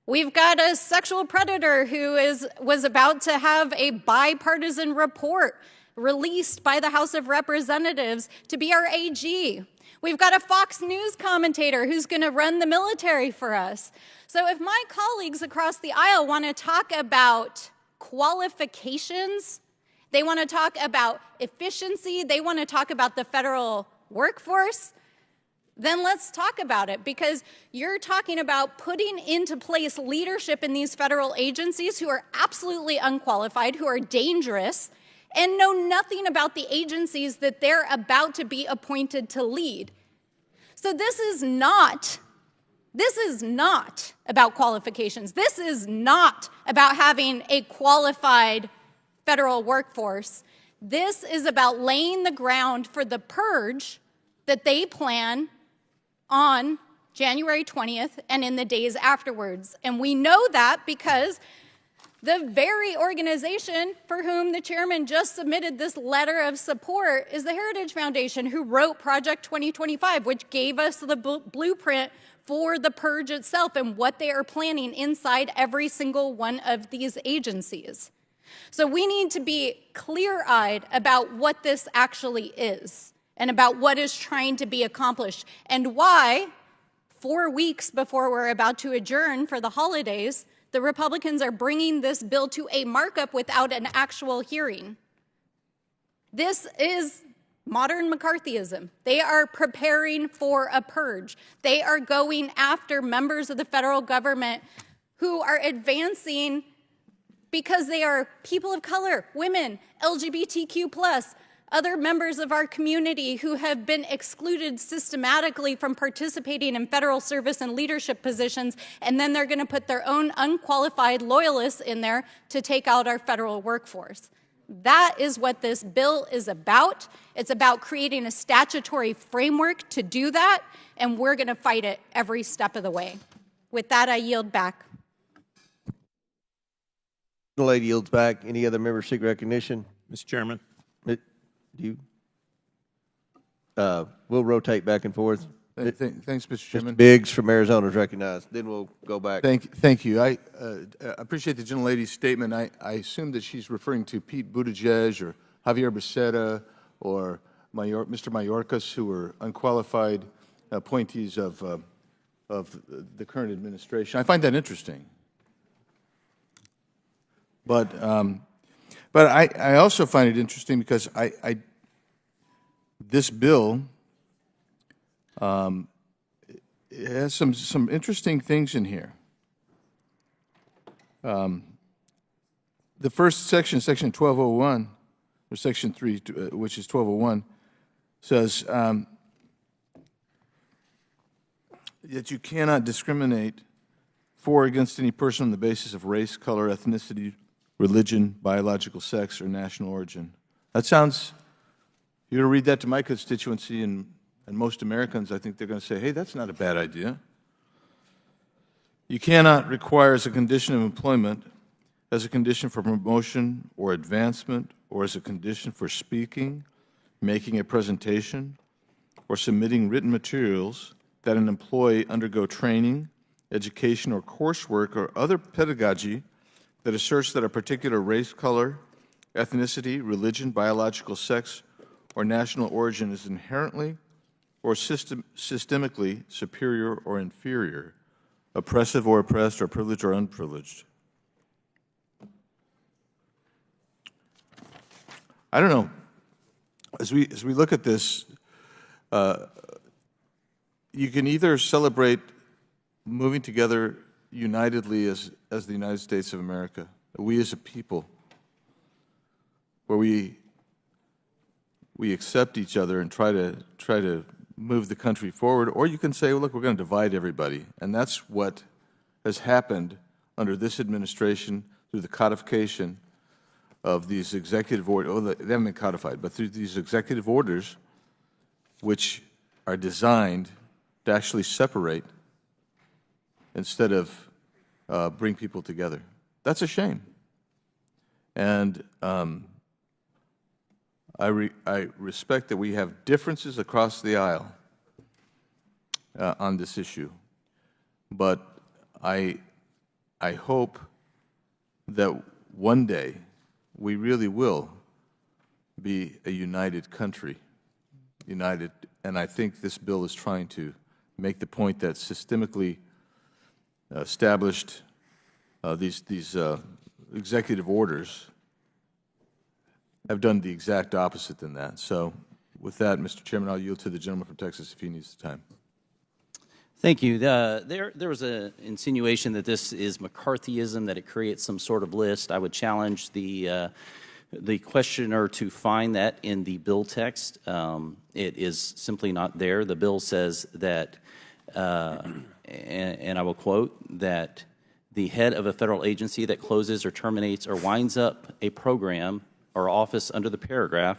We've got a sexual predator who was about to have a bipartisan report released by the House of Representatives to be our AG. We've got a Fox News commentator who's going to run the military for us. So if my colleagues across the aisle want to talk about qualifications, they want to talk about efficiency, they want to talk about the federal workforce, then let's talk about it, because you're talking about putting into place leadership in these federal agencies who are absolutely unqualified, who are dangerous, and know nothing about the agencies that they're about to be appointed to lead. So this is not about qualifications. This is not about having a qualified federal workforce. This is about laying the ground for the purge that they plan on January 20th and in the days afterwards. And we know that because the very organization for whom the chairman just submitted this letter of support is the Heritage Foundation, who wrote Project 2025, which gave us the blueprint for the purge itself and what they are planning inside every single one of these agencies. So we need to be clear-eyed about what this actually is and about what is trying to be accomplished and why 4 weeks before we're about to adjourn for the holidays, the Republicans are bringing this bill to a markup without an actual hearing. This is modern McCarthyism. They are preparing for a purge. They are going after members of the federal government who are advancing because they are people of color, women, LGBTQ+, other members of our community who have been excluded systematically from participating in federal service and leadership positions, and then they're going to put their own unqualified loyalists in there to take out our federal workforce. That is what this bill is about. It's about creating a statutory framework to do that, and we're going to fight it every step of the way. With that, I yield back. The lady yields back. Any other members seek recognition? Mr. Chairman. We'll rotate back and forth. Thanks, Mr. Chairman. Mr. Biggs from Arizona is recognized. Then we'll go back. Thank you. I appreciate the gentlelady's statement. I assume that she's referring to Pete Buttigieg or Javier Becerra or Mr. Mayorkas, who were unqualified appointees of the current administration. I find that interesting. But I also find it interesting because this bill it has some interesting things in here. The first section, Section 1201, or Section 3, which is 1201, says that you cannot discriminate for or against any person on the basis of race, color, ethnicity, religion, biological sex, or national origin. That sounds, you're going to read that to my constituency and most Americans, I think they're going to say, hey, that's not a bad idea. You cannot require as a condition of employment, as a condition for promotion or advancement, or as a condition for speaking, making a presentation, or submitting written materials that an employee undergo training, education, or coursework or other pedagogy that asserts that a particular race, color, ethnicity, religion, biological sex, or national origin is inherently or systemically superior or inferior, oppressive or oppressed, or privileged or unprivileged. I don't know. As we look at this, you can either celebrate moving together unitedly as the United States of America, we as a people, where we accept each other and try to move the country forward, or you can say, well, look, we're going to divide everybody. And that's what has happened under this administration through the codification of these executive orders. Oh, they haven't been codified, but through these executive orders, which are designed to actually separate instead of bring people together. That's a shame. And I respect that we have differences across the aisle on this issue, but I hope that one day we really will be a united country, united, and I think this bill is trying to make the point that systemically established these executive orders have done the exact opposite than that. So with that, Mr. Chairman, I'll yield to the gentleman from Texas if he needs the time. Thank you. There was an insinuation that this is McCarthyism, that it creates some sort of list. I would challenge the the questioner to find that in the bill text. It is simply not there. The bill says that, and I will quote, that the head of a federal agency that closes or terminates or winds up a program or office under the paragraph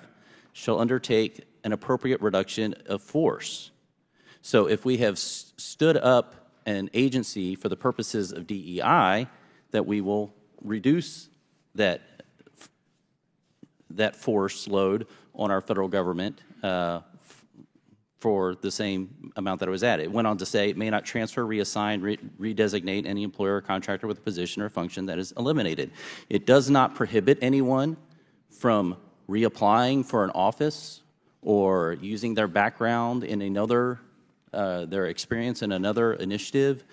shall undertake an appropriate reduction of force. So if we have stood up an agency for the purposes of DEI, that we will reduce that force load on our federal government for the same amount that it was at. It went on to say it may not transfer, reassign, redesignate any employer or contractor with a position or function that is eliminated. It does not prohibit anyone from reapplying for an office or using their background in another, their experience in another initiative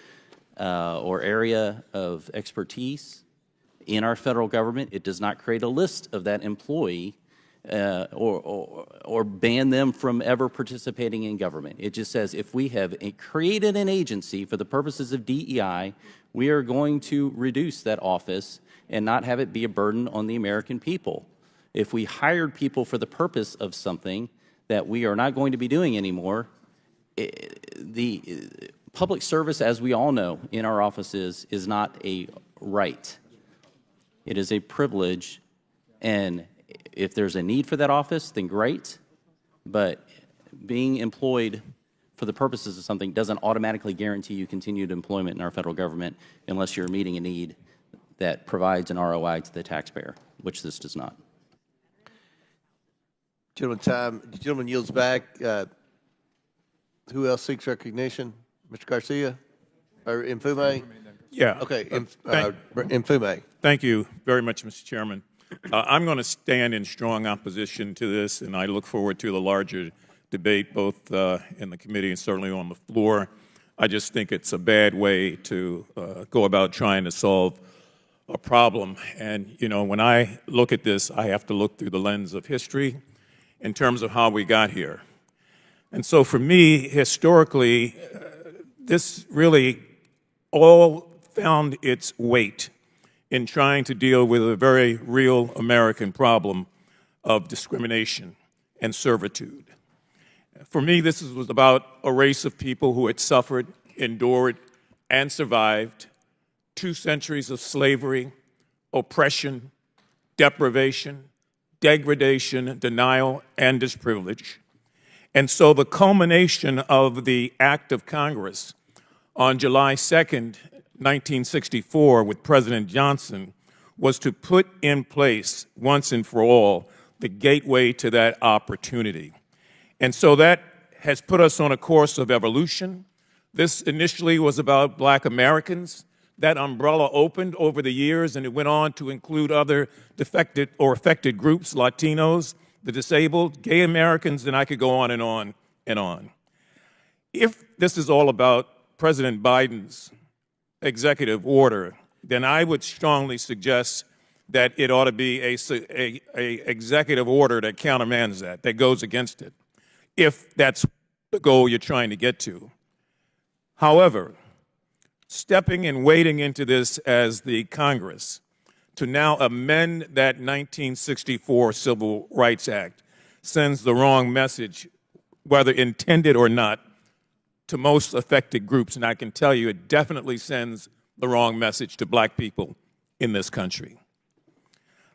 or area of expertise in our federal government. It does not create a list of that employee or ban them from ever participating in government. It just says if we have created an agency for the purposes of DEI, we are going to reduce that office and not have it be a burden on the American people. If we hired people for the purpose of something that we are not going to be doing anymore, the public service, as we all know in our offices, is not a right. It is a privilege, and if there's a need for that office, then great, but being employed for the purposes of something doesn't automatically guarantee you continued employment in our federal government unless you're meeting a need that provides an ROI to the taxpayer, which this does not. Gentleman yields back. Who else seeks recognition? Mr. Garcia? Or Mfume? Yeah. Okay, Mfume. Thank you very much, Mr. Chairman. I'm going to stand in strong opposition to this, and I look forward to the larger debate both in the committee and certainly on the floor. I just think it's a bad way to go about trying to solve a problem. And, you know, when I look at this, I have to look through the lens of history in terms of how we got here. And so for me, historically, this really all found its weight in trying to deal with a very real American problem of discrimination and servitude. For me, this was about a race of people who had suffered, endured, and survived 2 centuries of slavery, oppression, deprivation, degradation, denial, and disprivilege. And so the culmination of the act of Congress on July 2nd, 1964, with President Johnson, was to put in place, once and for all, the gateway to that opportunity. And so that has put us on a course of evolution. This initially was about Black Americans. That umbrella opened over the years, and it went on to include other defected or affected groups, Latinos, the disabled, gay Americans, and I could go on and on and on. If this is all about President Biden's executive order, then I would strongly suggest that it ought to be a executive order that countermands that goes against it, if that's the goal you're trying to get to. However, stepping and wading into this as the Congress to now amend that 1964 Civil Rights Act sends the wrong message, whether intended or not, to most affected groups. And I can tell you it definitely sends the wrong message to Black people in this country.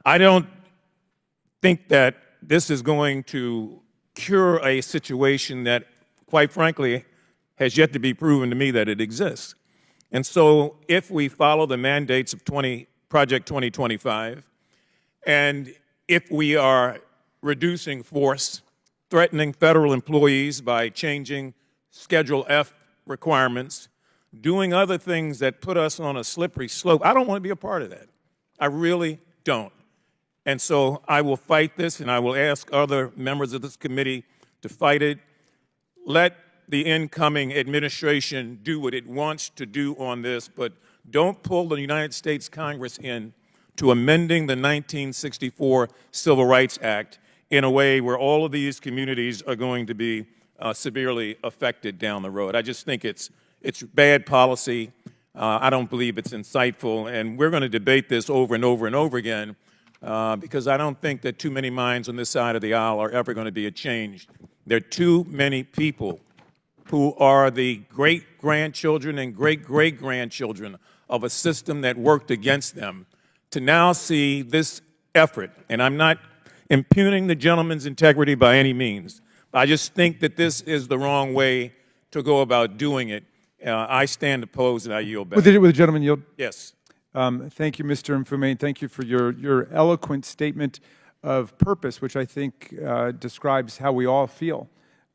I don't think that this is going to cure a situation that, quite frankly, has yet to be proven to me that it exists. And so if we follow the mandates of Project 2025, and if we are reducing force, threatening federal employees by changing Schedule F requirements, doing other things that put us on a slippery slope, I don't want to be a part of that. I really don't. And so I will fight this, and I will ask other members of this committee to fight it. Let the incoming administration do what it wants to do on this, but don't pull the United States Congress in to amending the 1964 Civil Rights Act in a way where all of these communities are going to be severely affected down the road. I just think it's bad policy. I don't believe it's insightful, and we're going to debate this over and over and over again. because I don't think that too many minds on this side of the aisle are ever going to be changed. There are too many people who are the great-grandchildren and great-great-grandchildren of a system that worked against them to now see this effort, and I'm not impugning the gentleman's integrity by any means. I just think that this is the wrong way to go about doing it. I stand opposed, and I yield back. Would the gentleman yield? Yes. Thank you, Mr. Mfume, and thank you for your eloquent statement of purpose, which I think describes how we all feel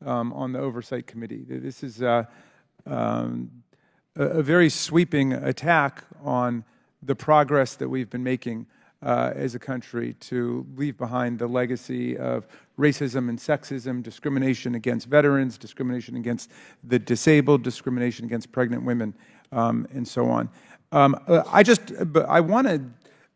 on the Oversight Committee. This is a very sweeping attack on the progress that we've been making as a country to leave behind the legacy of racism and sexism, discrimination against veterans, discrimination against the disabled, discrimination against pregnant women, and so on. I want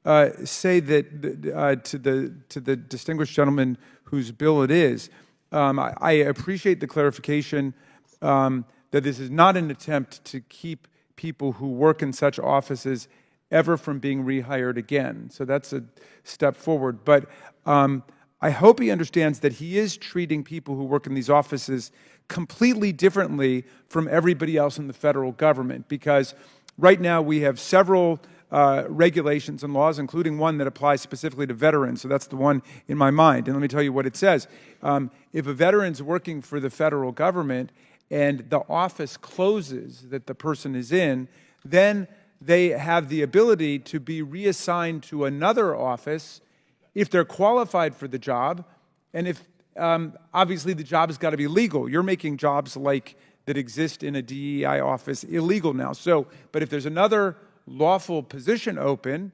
to say that to the distinguished gentleman whose bill it is, I appreciate the clarification that this is not an attempt to keep people who work in such offices ever from being rehired again. So that's a step forward. But I hope he understands that he is treating people who work in these offices completely differently from everybody else in the federal government, because right now we have several regulations and laws, including one that applies specifically to veterans. So that's the one in my mind. And let me tell you what it says. If a veteran's working for the federal government and the office closes that the person is in, then they have the ability to be reassigned to another office if they're qualified for the job, and if obviously the job has got to be legal. You're making jobs like that exist in a DEI office illegal now. So, but if there's another lawful position open,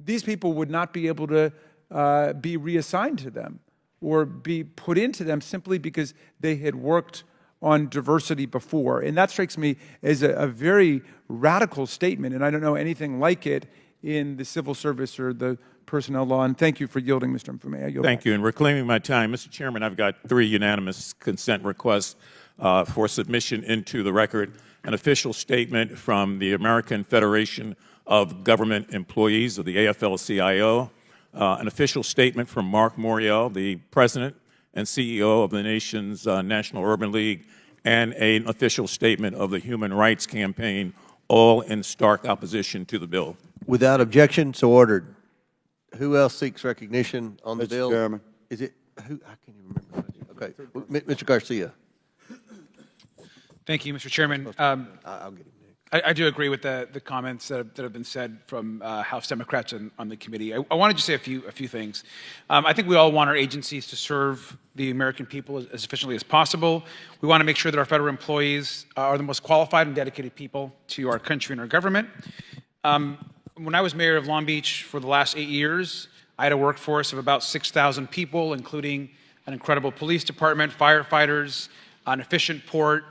these people would not be able to be reassigned to them or be put into them simply because they had worked on diversity before. And that strikes me as a very radical statement, and I don't know anything like it in the civil service or the personnel law. And thank you for yielding, Mr. Mfume. Thank you. And reclaiming my time, Mr. Chairman, I've got 3 unanimous consent requests for submission into the record. An official statement from the American Federation of Government Employees, of the AFL-CIO, an official statement from Mark Morial, the President and CEO of the nation's National Urban League, and an official statement of the Human Rights Campaign, all in stark opposition to the bill. Without objection, so ordered. Who else seeks recognition on the Mr. bill? Chairman. Is it, who, I can't even remember. Okay, Mr. Garcia. Thank you, Mr. Chairman. I'll get him. I do agree with the comments that have been said from House Democrats on the committee. I wanted to say a few things. I think we all want our agencies to serve the American people as efficiently as possible. We want to make sure that our federal employees are the most qualified and dedicated people to our country and our government. When I was mayor of Long Beach for the last 8 years, I had a workforce of about 6,000 people, including an incredible police department, firefighters, an efficient port.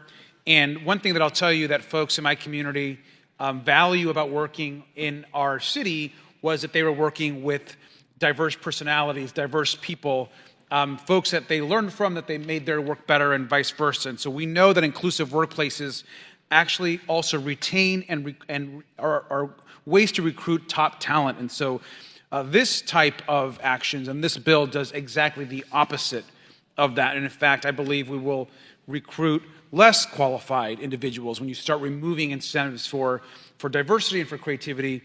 And one thing that I'll tell you that folks in my community value about working in our city was that they were working with diverse personalities, diverse people, folks that they learned from, that they made their work better, and vice versa. And so we know that inclusive workplaces actually also retain and are ways to recruit top talent. And so this type of actions and this bill does exactly the opposite of that. And in fact, I believe we will recruit less qualified individuals when you start removing incentives for diversity and for creativity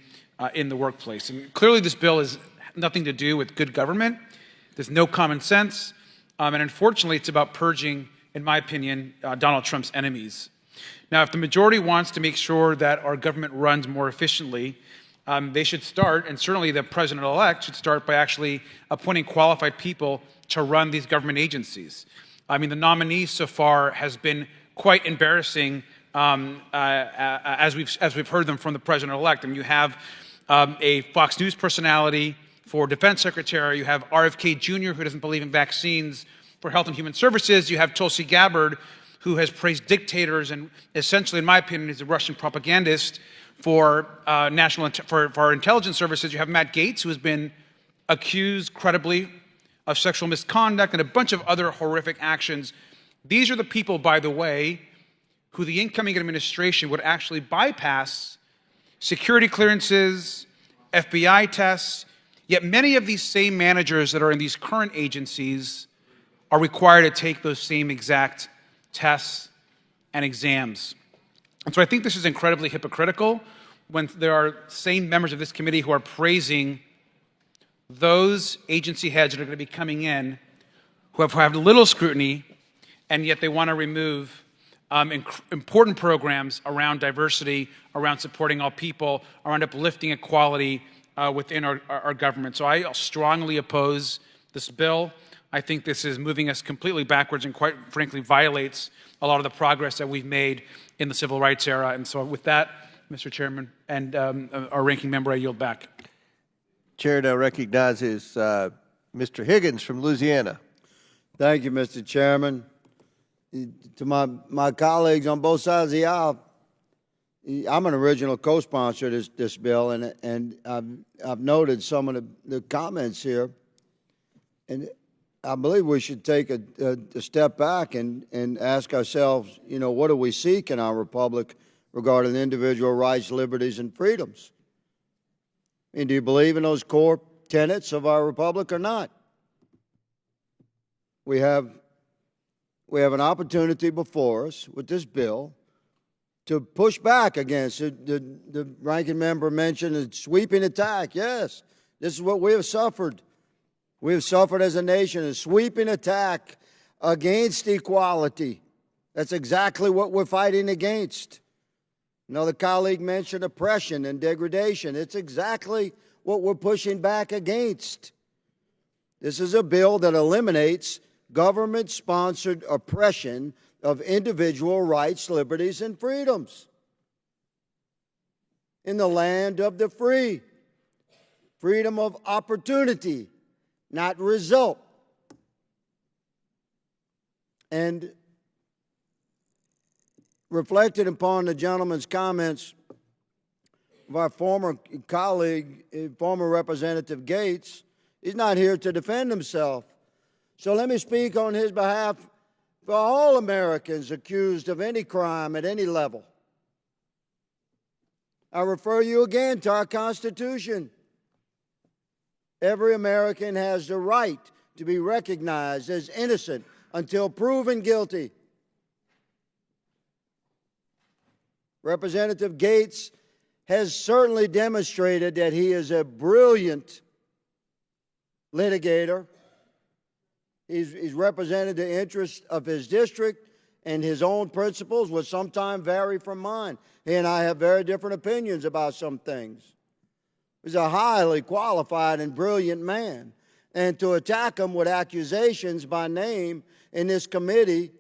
in the workplace. And clearly this bill has nothing to do with good government. There's no common sense. And unfortunately, it's about purging, in my opinion, Donald Trump's enemies. Now, if the majority wants to make sure that our government runs more efficiently, they should start, and certainly the president-elect should start by actually appointing qualified people to run these government agencies. I mean, the nominee so far has been quite embarrassing as we've heard them from the president-elect. And you have a Fox News personality for defense secretary. You have RFK Jr., who doesn't believe in vaccines, for Health and Human Services. You have Tulsi Gabbard, who has praised dictators and essentially, in my opinion, is a Russian propagandist for our intelligence services. You have Matt Gaetz, who has been accused credibly of sexual misconduct and a bunch of other horrific actions. These are the people, by the way, who the incoming administration would actually bypass security clearances, FBI tests, Yet many of these same managers that are in these current agencies are required to take those same exact tests and exams. And so I think this is incredibly hypocritical when there are same members of this committee who are praising those agency heads that are going to be coming in who have had little scrutiny, and yet they want to remove important programs around diversity, around supporting all people, around uplifting equality within our government. So I strongly oppose this bill. I think this is moving us completely backwards and quite frankly violates a lot of the progress that we've made in the civil rights era. And so with that, Mr. Chairman and our ranking member, I yield back. Chair now recognizes Mr. Higgins from Louisiana. Thank you, Mr. Chairman. To my colleagues on both sides of the aisle, I'm an original co-sponsor of this bill, and I've noted some of the comments here, and I believe we should take a step back and ask ourselves, you know, what do we seek in our republic regarding individual rights, liberties, and freedoms? I mean, do you believe in those core tenets of our republic or not? We have an opportunity before us with this bill to push back against it. The ranking member mentioned a sweeping attack. Yes, this is what we have suffered. We have suffered as a nation a sweeping attack against equality. That's exactly what we're fighting against. Another colleague mentioned oppression and degradation. It's exactly what we're pushing back against. This is a bill that eliminates government-sponsored oppression of individual rights, liberties, and freedoms in the land of the free. Freedom of opportunity, not result. And reflected upon the gentleman's comments of our former colleague, former Representative Gates, he's not here to defend himself. So let me speak on his behalf for all Americans accused of any crime at any level. I refer you again to our Constitution. Every American has the right to be recognized as innocent until proven guilty. Representative Gates has certainly demonstrated that he is a brilliant litigator. He's represented the interests of his district, and his own principles will sometimes vary from mine. He and I have very different opinions about some things. He's a highly qualified and brilliant man. And to attack him with accusations by name in this committee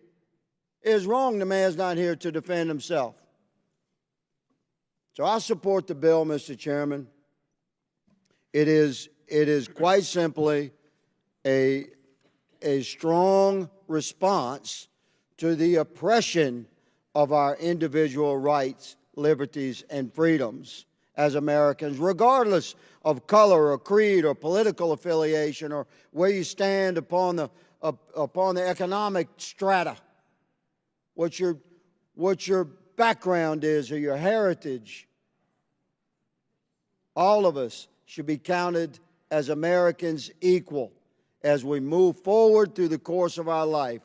is wrong. The man's not here to defend himself. So I support the bill, Mr. Chairman. It is quite simply a strong response to the oppression of our individual rights, liberties, and freedoms as Americans, regardless of color or creed or political affiliation or where you stand upon the economic strata, what your background is or your heritage. All of us should be counted as Americans equal as we move forward through the course of our life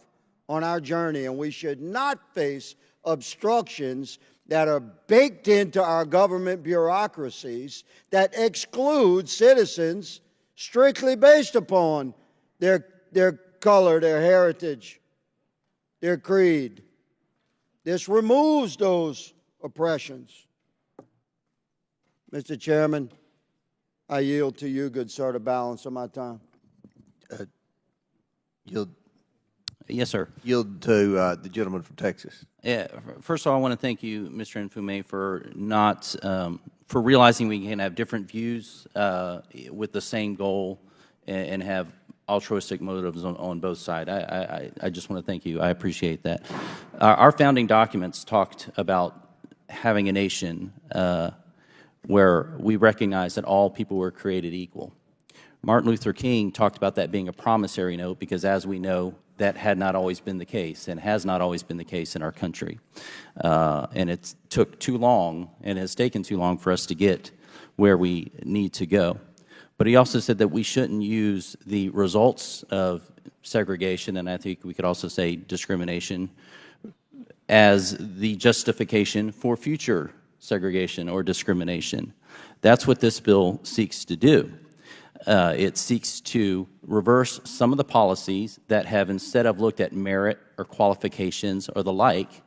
on our journey, and we should not face obstructions that are baked into our government bureaucracies that exclude citizens strictly based upon their color, their heritage, their creed. This removes those oppressions. Mr. Chairman, I yield to you, good sir, the balance of my time. Yield. Yes, sir. Yield to the gentleman from Texas. Yeah, first of all, I want to thank you, Mr. Nfume, for realizing we can have different views with the same goal and have altruistic motives on both sides. I just want to thank you. I appreciate that. Our founding documents talked about having a nation where we recognize that all people were created equal. Martin Luther King talked about that being a promissory note because, as we know, that had not always been the case and has not always been the case in our country. And it took too long and has taken too long for us to get where we need to go. But he also said that we shouldn't use the results of segregation, and I think we could also say discrimination, as the justification for future segregation or discrimination. That's what this bill seeks to do. It seeks to reverse some of the policies that have, instead of looked at merit or qualifications or the like,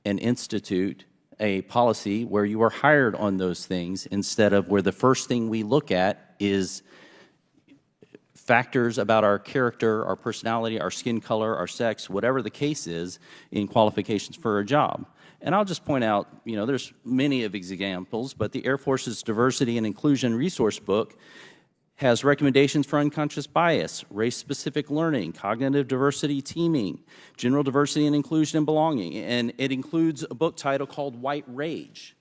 and institute a policy where you are hired on those things instead of where the first thing we look at is factors about our character, our personality, our skin color, our sex, whatever the case is in qualifications for a job. And I'll just point out, there's many of examples, but the Air Force's Diversity and Inclusion Resource Book has recommendations for unconscious bias, race-specific learning, cognitive diversity teaming, general diversity and inclusion and belonging, and it includes a book title called White Rage.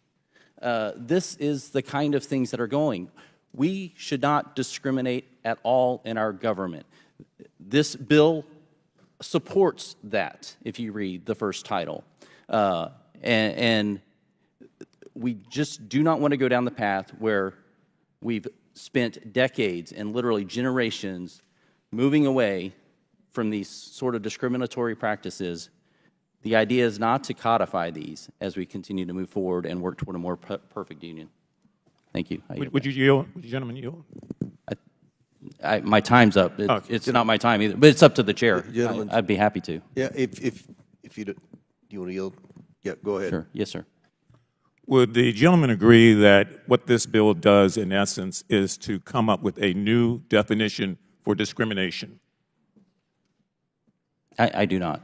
This is the kind of things that are going. We should not discriminate at all in our government. This bill supports that, if you read the first title. And we just do not want to go down the path where we've spent decades and literally generations moving away from these sort of discriminatory practices. The idea is not to codify these as we continue to move forward and work toward a more perfect union. Thank you. Would you yield? Would you gentlemen yield? My time's up. It's not my time either, but it's up to the chair. I'd be happy to. Yeah, if you do you want to yield? Yeah, go ahead. Sure. Yes, sir. Would the gentleman agree that what this bill does, in essence, is to come up with a new definition for discrimination? I do not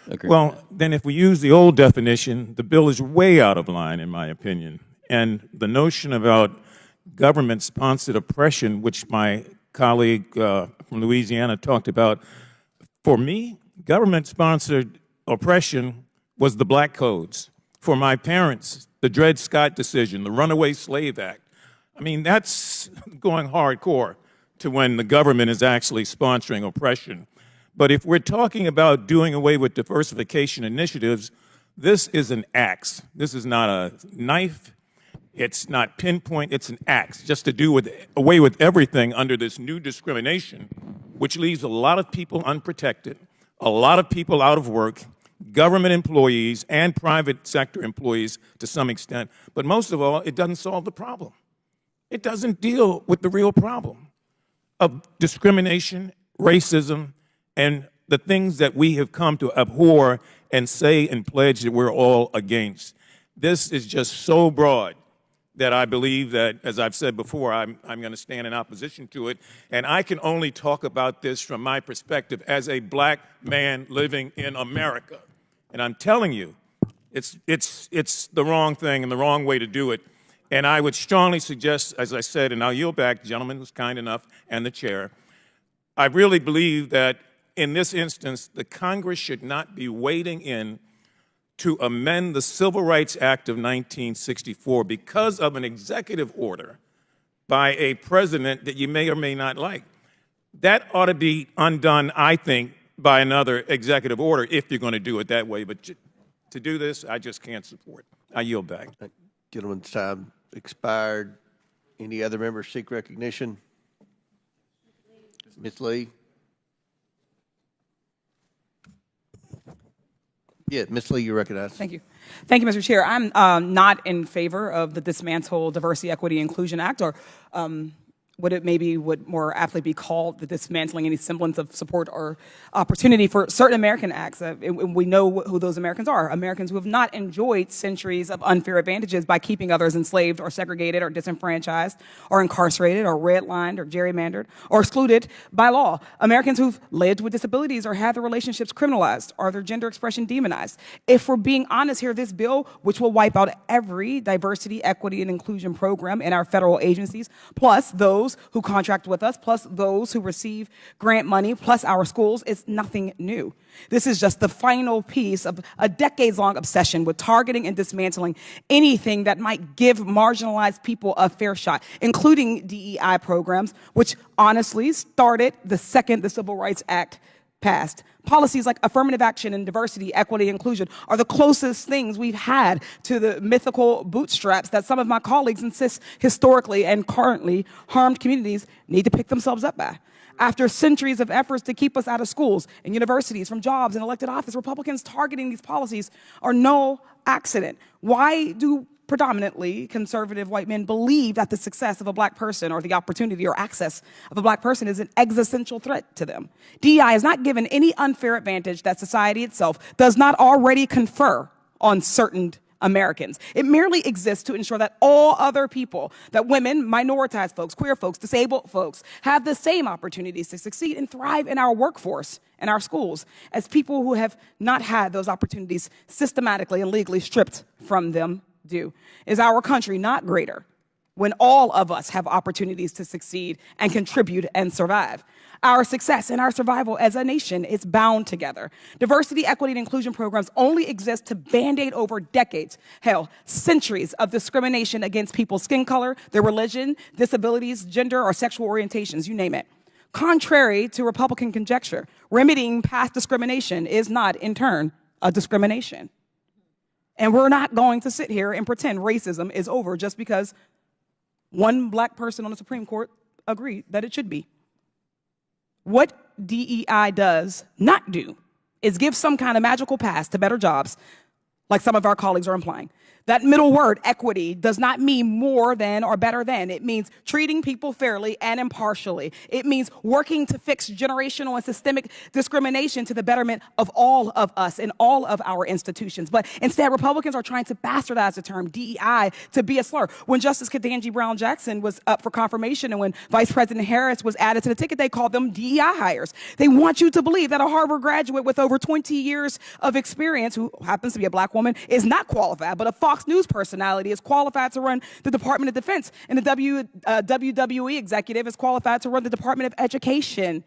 agree. Well, then if we use the old definition, the bill is way out of line, in my opinion. And the notion about government-sponsored oppression, which my colleague from Louisiana talked about, for me, government-sponsored oppression was the Black Codes. For my parents, the Dred Scott decision, the Runaway Slave Act. I mean, that's going hardcore to when the government is actually sponsoring oppression. But if we're talking about doing away with diversification initiatives, this is an axe. This is not a knife. It's not pinpoint. It's an axe, just to do away with everything under this new discrimination, which leaves a lot of people unprotected, a lot of people out of work, government employees and private sector employees to some extent. But most of all, it doesn't solve the problem. It doesn't deal with the real problem of discrimination, racism, and the things that we have come to abhor and say and pledge that we're all against. This is just so broad that I believe that, as I've said before, I'm going to stand in opposition to it. And I can only talk about this from my perspective as a black man living in America. And I'm telling you, it's the wrong thing and the wrong way to do it. And I would strongly suggest, as I said, and I'll yield back, the gentleman who's kind enough, and the chair, I really believe that in this instance, the Congress should not be wading in to amend the Civil Rights Act of 1964 because of an executive order by a president that you may or may not like. That ought to be undone, I think, by another executive order if you're going to do it that way. But to do this, I just can't support. I yield back. Gentleman's time expired. Any other members seek recognition? Ms. Lee? Yeah, Ms. Lee, you're recognized. Thank you. Thank you, Mr. Chair. I'm not in favor of the Dismantle Diversity, Equity, Inclusion Act, or what it maybe would more aptly be called the dismantling any semblance of support or opportunity for certain American acts. We know who those Americans are, Americans who have not enjoyed centuries of unfair advantages by keeping others enslaved or segregated or disenfranchised or incarcerated or redlined or gerrymandered or excluded by law. Americans who've lived with disabilities or had their relationships criminalized or their gender expression demonized. If we're being honest here, this bill, which will wipe out every diversity, equity, and inclusion program in our federal agencies, plus those who contract with us, plus those who receive grant money, plus our schools, is nothing new. This is just the final piece of a decades-long obsession with targeting and dismantling anything that might give marginalized people a fair shot, including DEI programs, which honestly started the second the Civil Rights Act passed. Policies like affirmative action and diversity, equity, inclusion are the closest things we've had to the mythical bootstraps that some of my colleagues insist historically and currently harmed communities need to pick themselves up by. After centuries of efforts to keep us out of schools and universities, from jobs and elected office, Republicans targeting these policies are no accident. Why do predominantly conservative white men believe that the success of a black person or the opportunity or access of a black person is an existential threat to them? DEI is not given any unfair advantage that society itself does not already confer on certain Americans. It merely exists to ensure that all other people, that women, minoritized folks, queer folks, disabled folks, have the same opportunities to succeed and thrive in our workforce and our schools as people who have not had those opportunities systematically and legally stripped from them do. Is our country not greater when all of us have opportunities to succeed and contribute and survive? Our success and our survival as a nation is bound together. Diversity, equity, and inclusion programs only exist to band-aid over decades, hell, centuries of discrimination against people's skin color, their religion, disabilities, gender, or sexual orientations, you name it. Contrary to Republican conjecture, remedying past discrimination is not, in turn, a discrimination. And we're not going to sit here and pretend racism is over just because one black person on the Supreme Court agreed that it should be. What DEI does not do is give some kind of magical pass to better jobs, like some of our colleagues are implying. That middle word, equity, does not mean more than or better than. It means treating people fairly and impartially. It means working to fix generational and systemic discrimination to the betterment of all of us and all of our institutions. But instead, Republicans are trying to bastardize the term DEI to be a slur. When Justice Ketanji Brown Jackson was up for confirmation and when Vice President Harris was added to the ticket, they called them DEI hires. They want you to believe that a Harvard graduate with over 20 years of experience, who happens to be a black woman, is not qualified, but a Fox News personality is qualified to run the Department of Defense, and the WWE executive is qualified to run the Department of Education.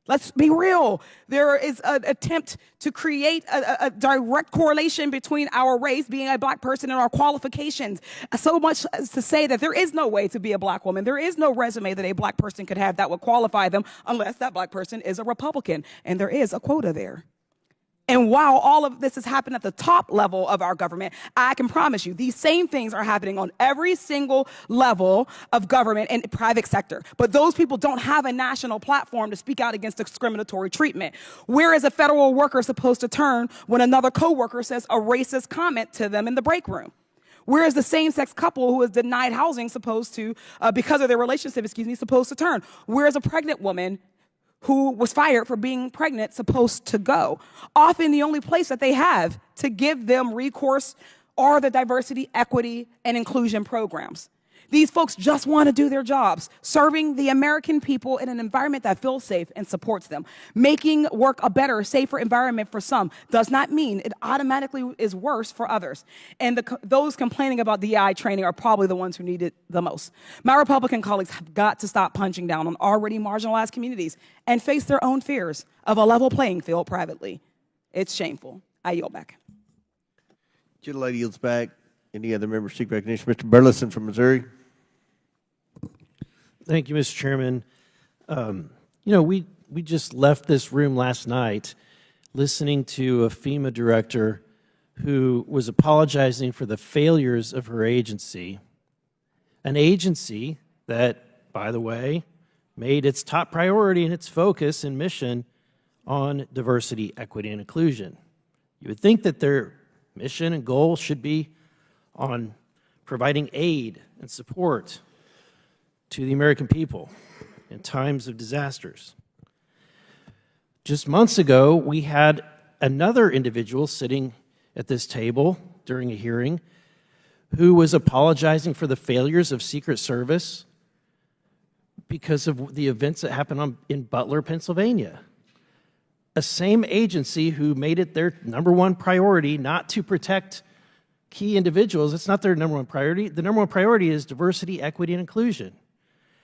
Let's be real. There is an attempt to create a direct correlation between our race, being a black person, and our qualifications. So much as to say that there is no way to be a black woman. There is no resume that a black person could have that would qualify them unless that black person is a Republican. And there is a quota there. And while all of this has happened at the top level of our government, I can promise you these same things are happening on every single level of government and private sector. But those people don't have a national platform to speak out against discriminatory treatment. Where is a federal worker supposed to turn when another coworker says a racist comment to them in the break room? Where is the same-sex couple who is denied housing supposed to, because of their relationship, supposed to turn? Where is a pregnant woman who was fired for being pregnant supposed to go? Often the only place that they have to give them recourse are the diversity, equity, and inclusion programs. These folks just want to do their jobs, serving the American people in an environment that feels safe and supports them. Making work a better, safer environment for some does not mean it automatically is worse for others. And those complaining about DEI training are probably the ones who need it the most. My Republican colleagues have got to stop punching down on already marginalized communities and face their own fears of a level playing field privately. It's shameful. I yield back. Gentlelady yields back. Any other members seek recognition? Mr. Burleson from Missouri. Thank you, Mr. Chairman. We just left this room last night listening to a FEMA director who was apologizing for the failures of her agency, an agency that, by the way, made its top priority and its focus and mission on diversity, equity, and inclusion. You would think that their mission and goal should be on providing aid and support to the American people in times of disasters. Just months ago, we had another individual sitting at this table during a hearing who was apologizing for the failures of Secret Service because of the events that happened in Butler, Pennsylvania. A same agency who made it their number one priority not to protect key individuals. It's not their number one priority. The number one priority is diversity, equity, and inclusion.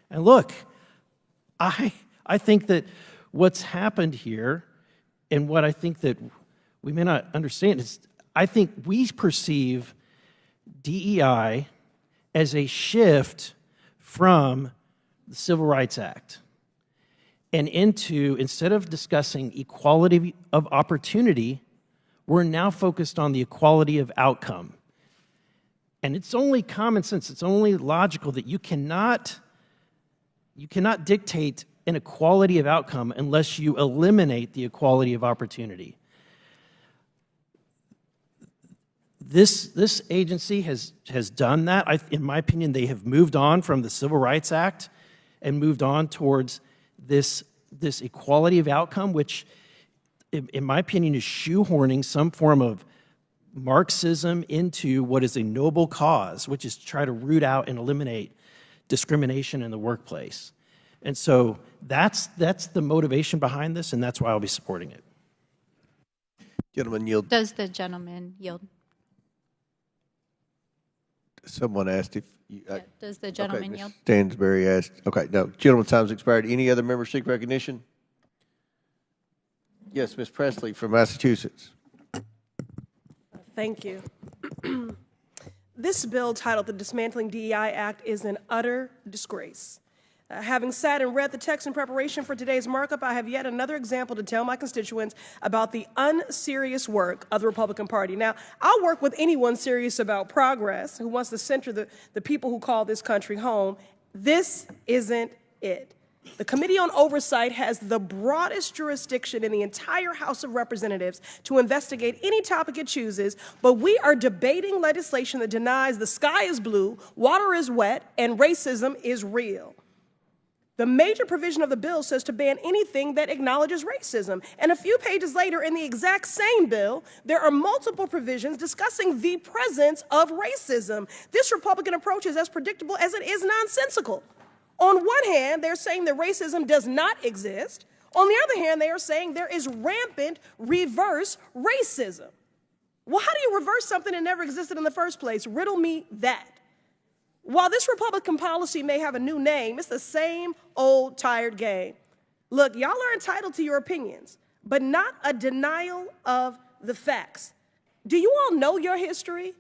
And look, I think that what's happened here and what I think that we may not understand is I think we perceive DEI as a shift from the Civil Rights Act. and into, instead of discussing equality of opportunity, we're now focused on the equality of outcome. And it's only common sense, it's only logical that you cannot dictate an equality of outcome unless you eliminate the equality of opportunity. This agency has done that. In my opinion, they have moved on from the Civil Rights Act and moved on towards this equality of outcome, which, in my opinion, is shoehorning some form of Marxism into what is a noble cause, which is to try to root out and eliminate discrimination in the workplace. And so that's the motivation behind this, and that's why I'll be supporting it. Gentleman yield. Does the gentleman yield? Someone asked if you. Does the gentleman okay, yield? Stansberry asked. Okay, no. Gentleman's time's expired. Any other members seek recognition? Yes, Ms. Presley from Massachusetts. Thank you. This bill, titled the Dismantling DEI Act, is an utter disgrace. Having sat and read the text in preparation for today's markup, I have yet another example to tell my constituents about the unserious work of the Republican Party. Now, I'll work with anyone serious about progress who wants to center the people who call this country home. This isn't it. The Committee on Oversight has the broadest jurisdiction in the entire House of Representatives to investigate any topic it chooses, but we are debating legislation that denies the sky is blue, water is wet, and racism is real. The major provision of the bill says to ban anything that acknowledges racism. And a few pages later in the exact same bill, there are multiple provisions discussing the presence of racism. This Republican approach is as predictable as it is nonsensical. On one hand, they're saying that racism does not exist. On the other hand, they are saying there is rampant reverse racism. Well, how do you reverse something that never existed in the first place? Riddle me that. While this Republican policy may have a new name, it's the same old tired game. Look, y'all are entitled to your opinions, but not a denial of the facts. Do you all know your history?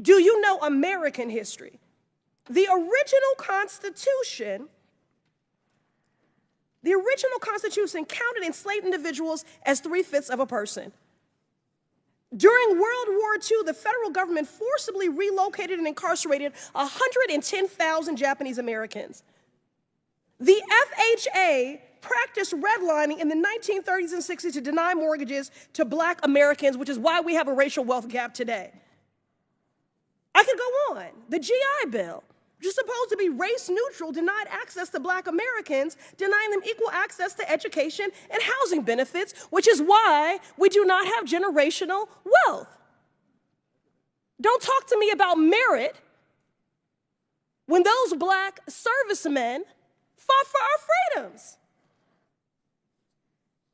Do you know American history? The original Constitution counted enslaved individuals as 3/5 of a person. During World War II, the federal government forcibly relocated and incarcerated 110,000 Japanese Americans. The FHA practiced redlining in the 1930s and 60s to deny mortgages to Black Americans, which is why we have a racial wealth gap today. I could go on. The GI Bill, which is supposed to be race neutral, denied access to Black Americans, denying them equal access to education and housing benefits, which is why we do not have generational wealth. Don't talk to me about merit when those Black servicemen fought for our freedoms.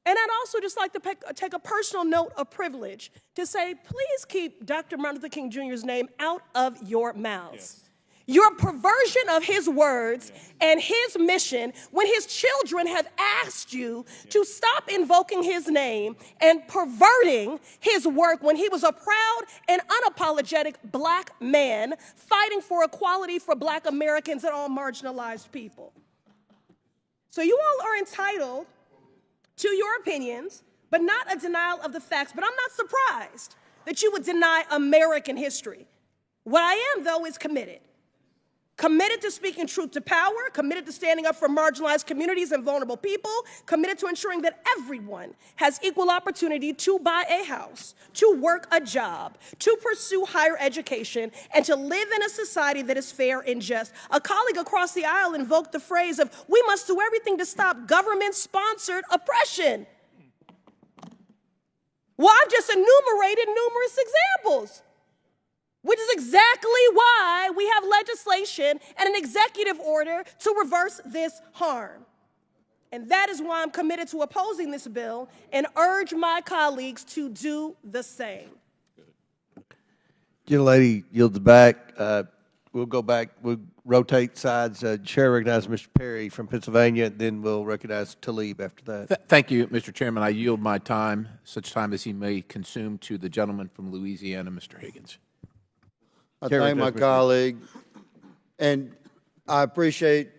And I'd also just like to take a personal note of privilege to say, please keep Dr. Martin Luther King Jr.'s name out of your mouths. Yes. Your perversion of his words and his mission when his children have asked you to stop invoking his name and perverting his work when he was a proud and unapologetic Black man fighting for equality for Black Americans and all marginalized people. So you all are entitled to your opinions, but not a denial of the facts. But I'm not surprised that you would deny American history. What I am, though, is committed. Committed to speaking truth to power, committed to standing up for marginalized communities and vulnerable people, committed to ensuring that everyone has equal opportunity to buy a house, to work a job, to pursue higher education, and to live in a society that is fair and just. A colleague across the aisle invoked the phrase of, we must do everything to stop government-sponsored oppression. Well, I've just enumerated numerous examples, which is exactly why we have legislation and an executive order to reverse this harm. And that is why I'm committed to opposing this bill and urge my colleagues to do the same. Gentlelady yields back. We'll go back. We'll rotate sides. Chair recognizes Mr. Perry from Pennsylvania, then we'll recognize Tlaib after that. Thank you, Mr. Chairman. I yield my time, such time as he may consume, to the gentleman from Louisiana, Mr. Higgins. I thank my colleague, and I appreciate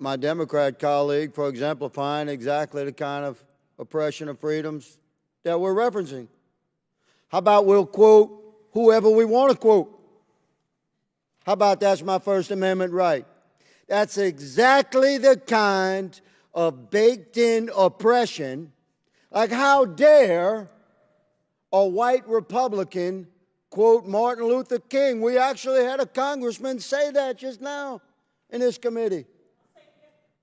my Democrat colleague for exemplifying exactly the kind of oppression of freedoms that we're referencing. How about we'll quote whoever we want to quote? How about that's my First Amendment right? That's exactly the kind of baked-in oppression. Like, how dare a white Republican quote Martin Luther King? We actually had a congressman say that just now in this committee.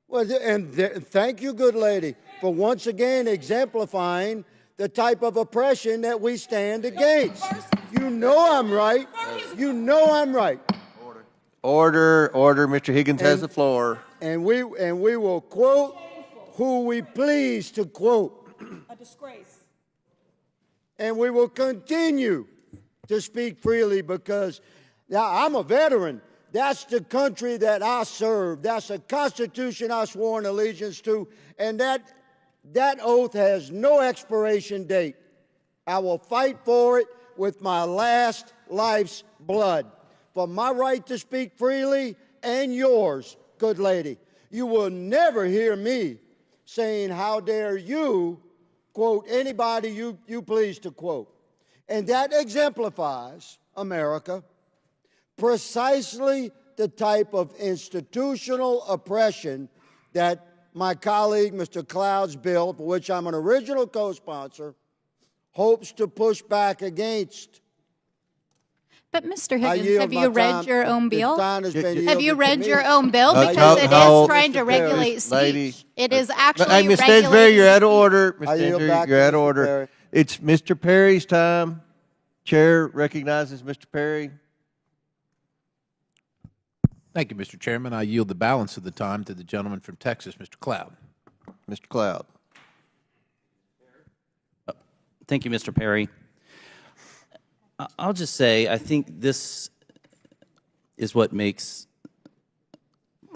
Well, thank you, good lady, for once again exemplifying the type of oppression that we stand against. You know I'm right. You know I'm right. Order. Mr. Higgins has the floor. And we will quote who we please to quote. A disgrace. And we will continue to speak freely because now I'm a veteran. That's the country that I serve. That's the Constitution I swore an allegiance to. And that oath has no expiration date. I will fight for it with my last life's blood. For my right to speak freely and yours, good lady. You will never hear me saying, how dare you quote anybody you please to quote. And that exemplifies, America, precisely the type of institutional oppression that my colleague, Mr. Cloud's bill, for which I'm an original co-sponsor, hopes to push back against. But Mr. Higgins, have you read your own bill? Have you read your own bill? Because it is trying to regulate Lady. speech. It is actually Hey, Ms. regulating Stansberry, you're out of speech. order. Ms. Stansberry, you're out of order. It's Mr. Perry's time. Chair recognizes Mr. Perry. Thank you, Mr. Chairman. I yield the balance of the time to the gentleman from Texas, Mr. Cloud. Mr. Cloud. Thank you, Mr. Perry. I'll just say I think this is what makes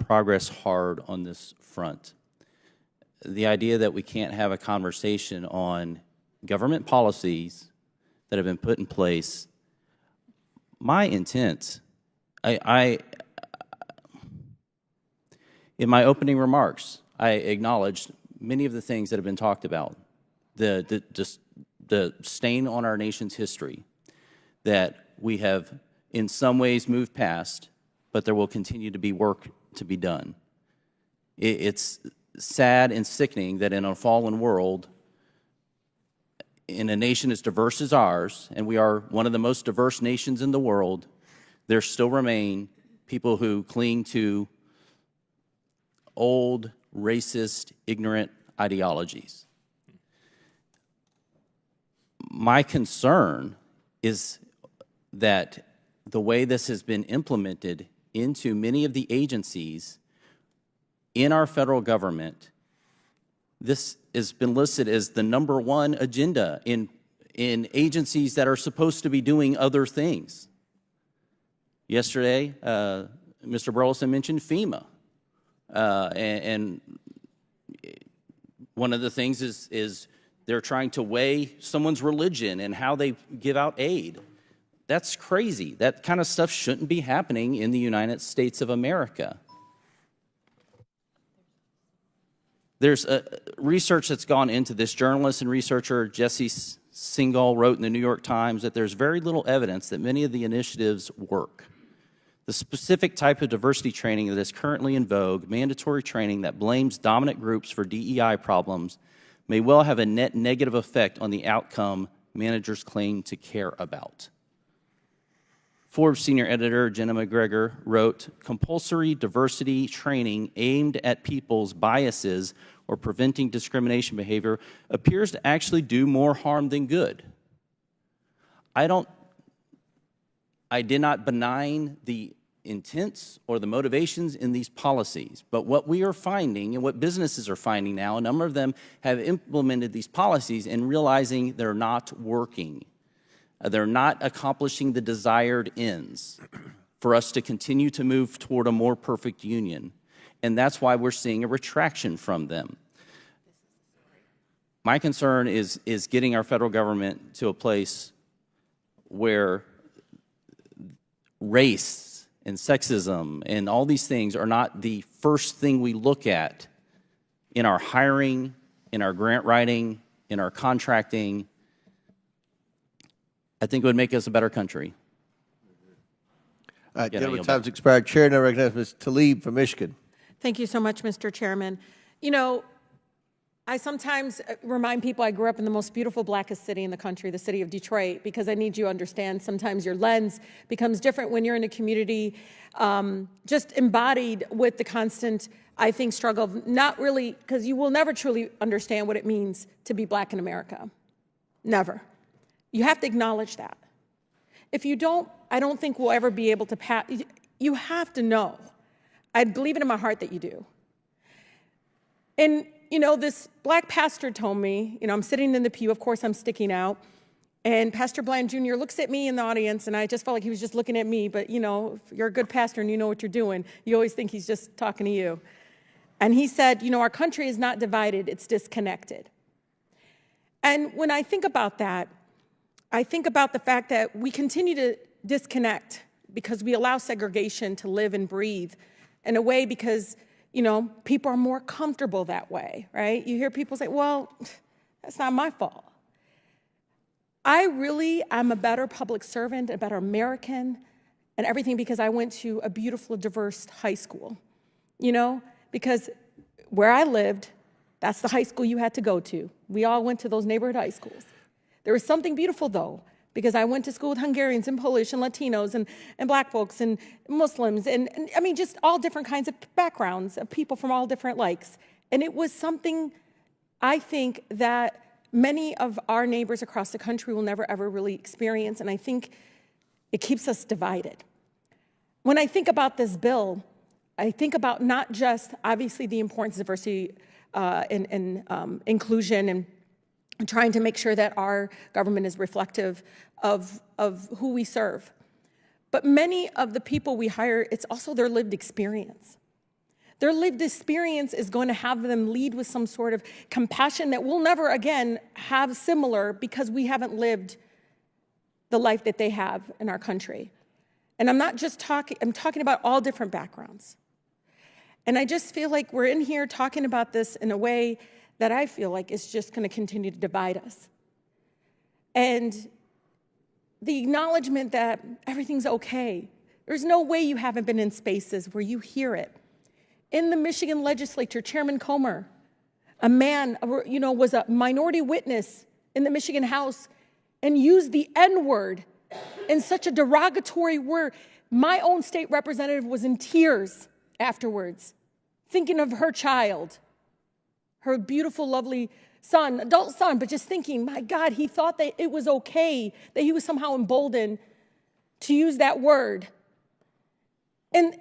progress hard on this front. The idea that we can't have a conversation on government policies that have been put in place. My intent, in my opening remarks, I acknowledged many of the things that have been talked about, the stain on our nation's history that we have in some ways moved past, but there will continue to be work to be done. It's sad and sickening that in a fallen world, in a nation as diverse as ours, and we are one of the most diverse nations in the world, there still remain people who cling to old, racist, ignorant ideologies. My concern is that the way this has been implemented into many of the agencies in our federal government, this has been listed as the #1 agenda in agencies that are supposed to be doing other things. Yesterday, Mr. Burleson mentioned FEMA. And one of the things is they're trying to weigh someone's religion and how they give out aid. That's crazy. That kind of stuff shouldn't be happening in the United States of America. There's research that's gone into this. Journalist and researcher Jesse Singal wrote in the New York Times that there's very little evidence that many of the initiatives work. The specific type of diversity training that is currently in vogue, mandatory training that blames dominant groups for DEI problems, may well have a net negative effect on the outcome managers claim to care about. Forbes senior editor Jenna McGregor wrote, compulsory diversity training aimed at people's biases or preventing discrimination behavior appears to actually do more harm than good. I did not benign the intents or the motivations in these policies, but what we are finding and what businesses are finding now, a number of them have implemented these policies and realizing they're not working. They're not accomplishing the desired ends for us to continue to move toward a more perfect union. And that's why we're seeing a retraction from them. My concern is getting our federal government to a place where race and sexism and all these things are not the first thing we look at in our hiring, in our grant writing, in our contracting, I think it would make us a better country. All right, Again, I gentlemen, yield time's back. expired. Chair now recognizes Ms. Tlaib from Michigan. Thank you so much, Mr. Chairman. You know, I sometimes remind people I grew up in the most beautiful, blackest city in the country, the city of Detroit, because I need you to understand sometimes your lens becomes different when you're in a community just embodied with the constant, I think, struggle of not really, because you will never truly understand what it means to be black in America. Never. You have to acknowledge that. If you don't, I don't think we'll ever be able to pass. You have to know. I believe it in my heart that you do. And, you know, this black pastor told me, you know, I'm sitting in the pew, of course I'm sticking out, and Pastor Bland Jr. looks at me in the audience, and I just felt like he was just looking at me, but, you know, if you're a good pastor and you know what you're doing, you always think he's just talking to you. And he said, you know, our country is not divided, it's disconnected. And when I think about that, I think about the fact that we continue to disconnect because we allow segregation to live and breathe in a way because, you know, people are more comfortable that way, right? You hear people say, well, that's not my fault. I'm a better public servant, a better American, and everything because I went to a beautiful, diverse high school, you know, because where I lived, that's the high school you had to go to. We all went to those neighborhood high schools. There was something beautiful, though, because I went to school with Hungarians and Polish and Latinos and black folks and Muslims and I mean, just all different kinds of backgrounds of people from all different likes. And it was something I think that many of our neighbors across the country will never, ever really experience, and I think it keeps us divided. When I think about this bill, I think about not just, obviously, the importance of diversity and inclusion and trying to make sure that our government is reflective of who we serve. But many of the people we hire, it's also their lived experience. Their lived experience is going to have them lead with some sort of compassion that we'll never again have similar because we haven't lived the life that they have in our country. And I'm not just talking, I'm talking about all different backgrounds. And I just feel like we're in here talking about this in a way that I feel like is just going to continue to divide us. And the acknowledgement that everything's okay. There's no way you haven't been in spaces where you hear it. In the Michigan legislature, Chairman Comer, a man, you know, was a minority witness in the Michigan House and used the N-word in such a derogatory word. My own state representative was in tears afterwards, thinking of her child, her beautiful, lovely son, adult son, but just thinking, my God, he thought that it was okay, that he was somehow emboldened to use that word in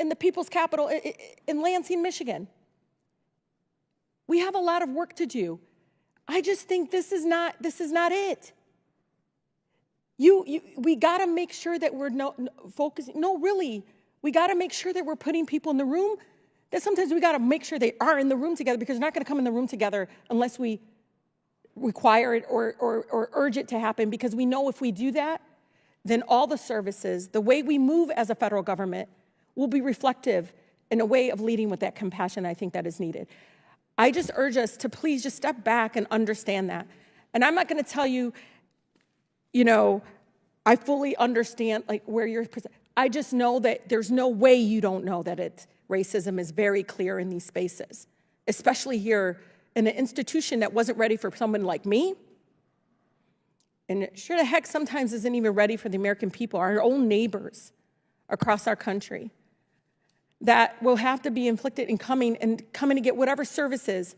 the people's capital in Lansing, Michigan. We have a lot of work to do. I just think this is not it. We got to make sure that we're focusing. No, really, we got to make sure that we're putting people in the room. That sometimes we got to make sure they are in the room together because they're not going to come in the room together unless we require it or urge it to happen. Because we know if we do that, then all the services, the way we move as a federal government, will be reflective in a way of leading with that compassion I think that is needed. I just urge us to please just step back and understand that. And I'm not going to tell you, you know, I fully understand like where you're. I just know that there's no way you don't know that racism is very clear in these spaces, especially here in an institution that wasn't ready for someone like me. And sure the heck sometimes isn't even ready for the American people, our own neighbors across our country, that will have to be inflicted in coming to get whatever services.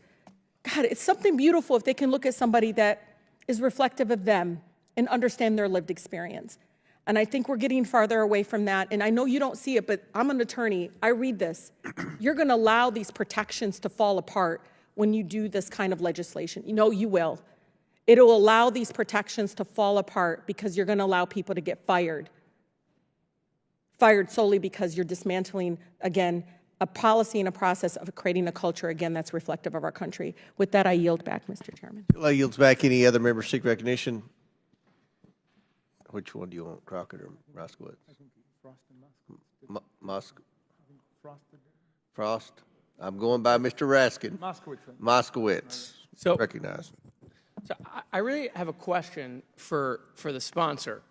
God, it's something beautiful if they can look at somebody that is reflective of them and understand their lived experience. And I think we're getting farther away from that. And I know you don't see it, but I'm an attorney. I read this. You're going to allow these protections to fall apart when you do this kind of legislation. You know you will. It'll allow these protections to fall apart because you're going to allow people to get fired solely because you're dismantling, again, a policy and a process of creating a culture, again, that's reflective of our country. With that, I yield back, Mr. Chairman. I yields back. Any other members seek recognition? Which one do you want, Crockett or Roskowitz? Frost. I'm going by Mr. Raskin. Moskowitz. So recognized. So I really have a question for the sponsor.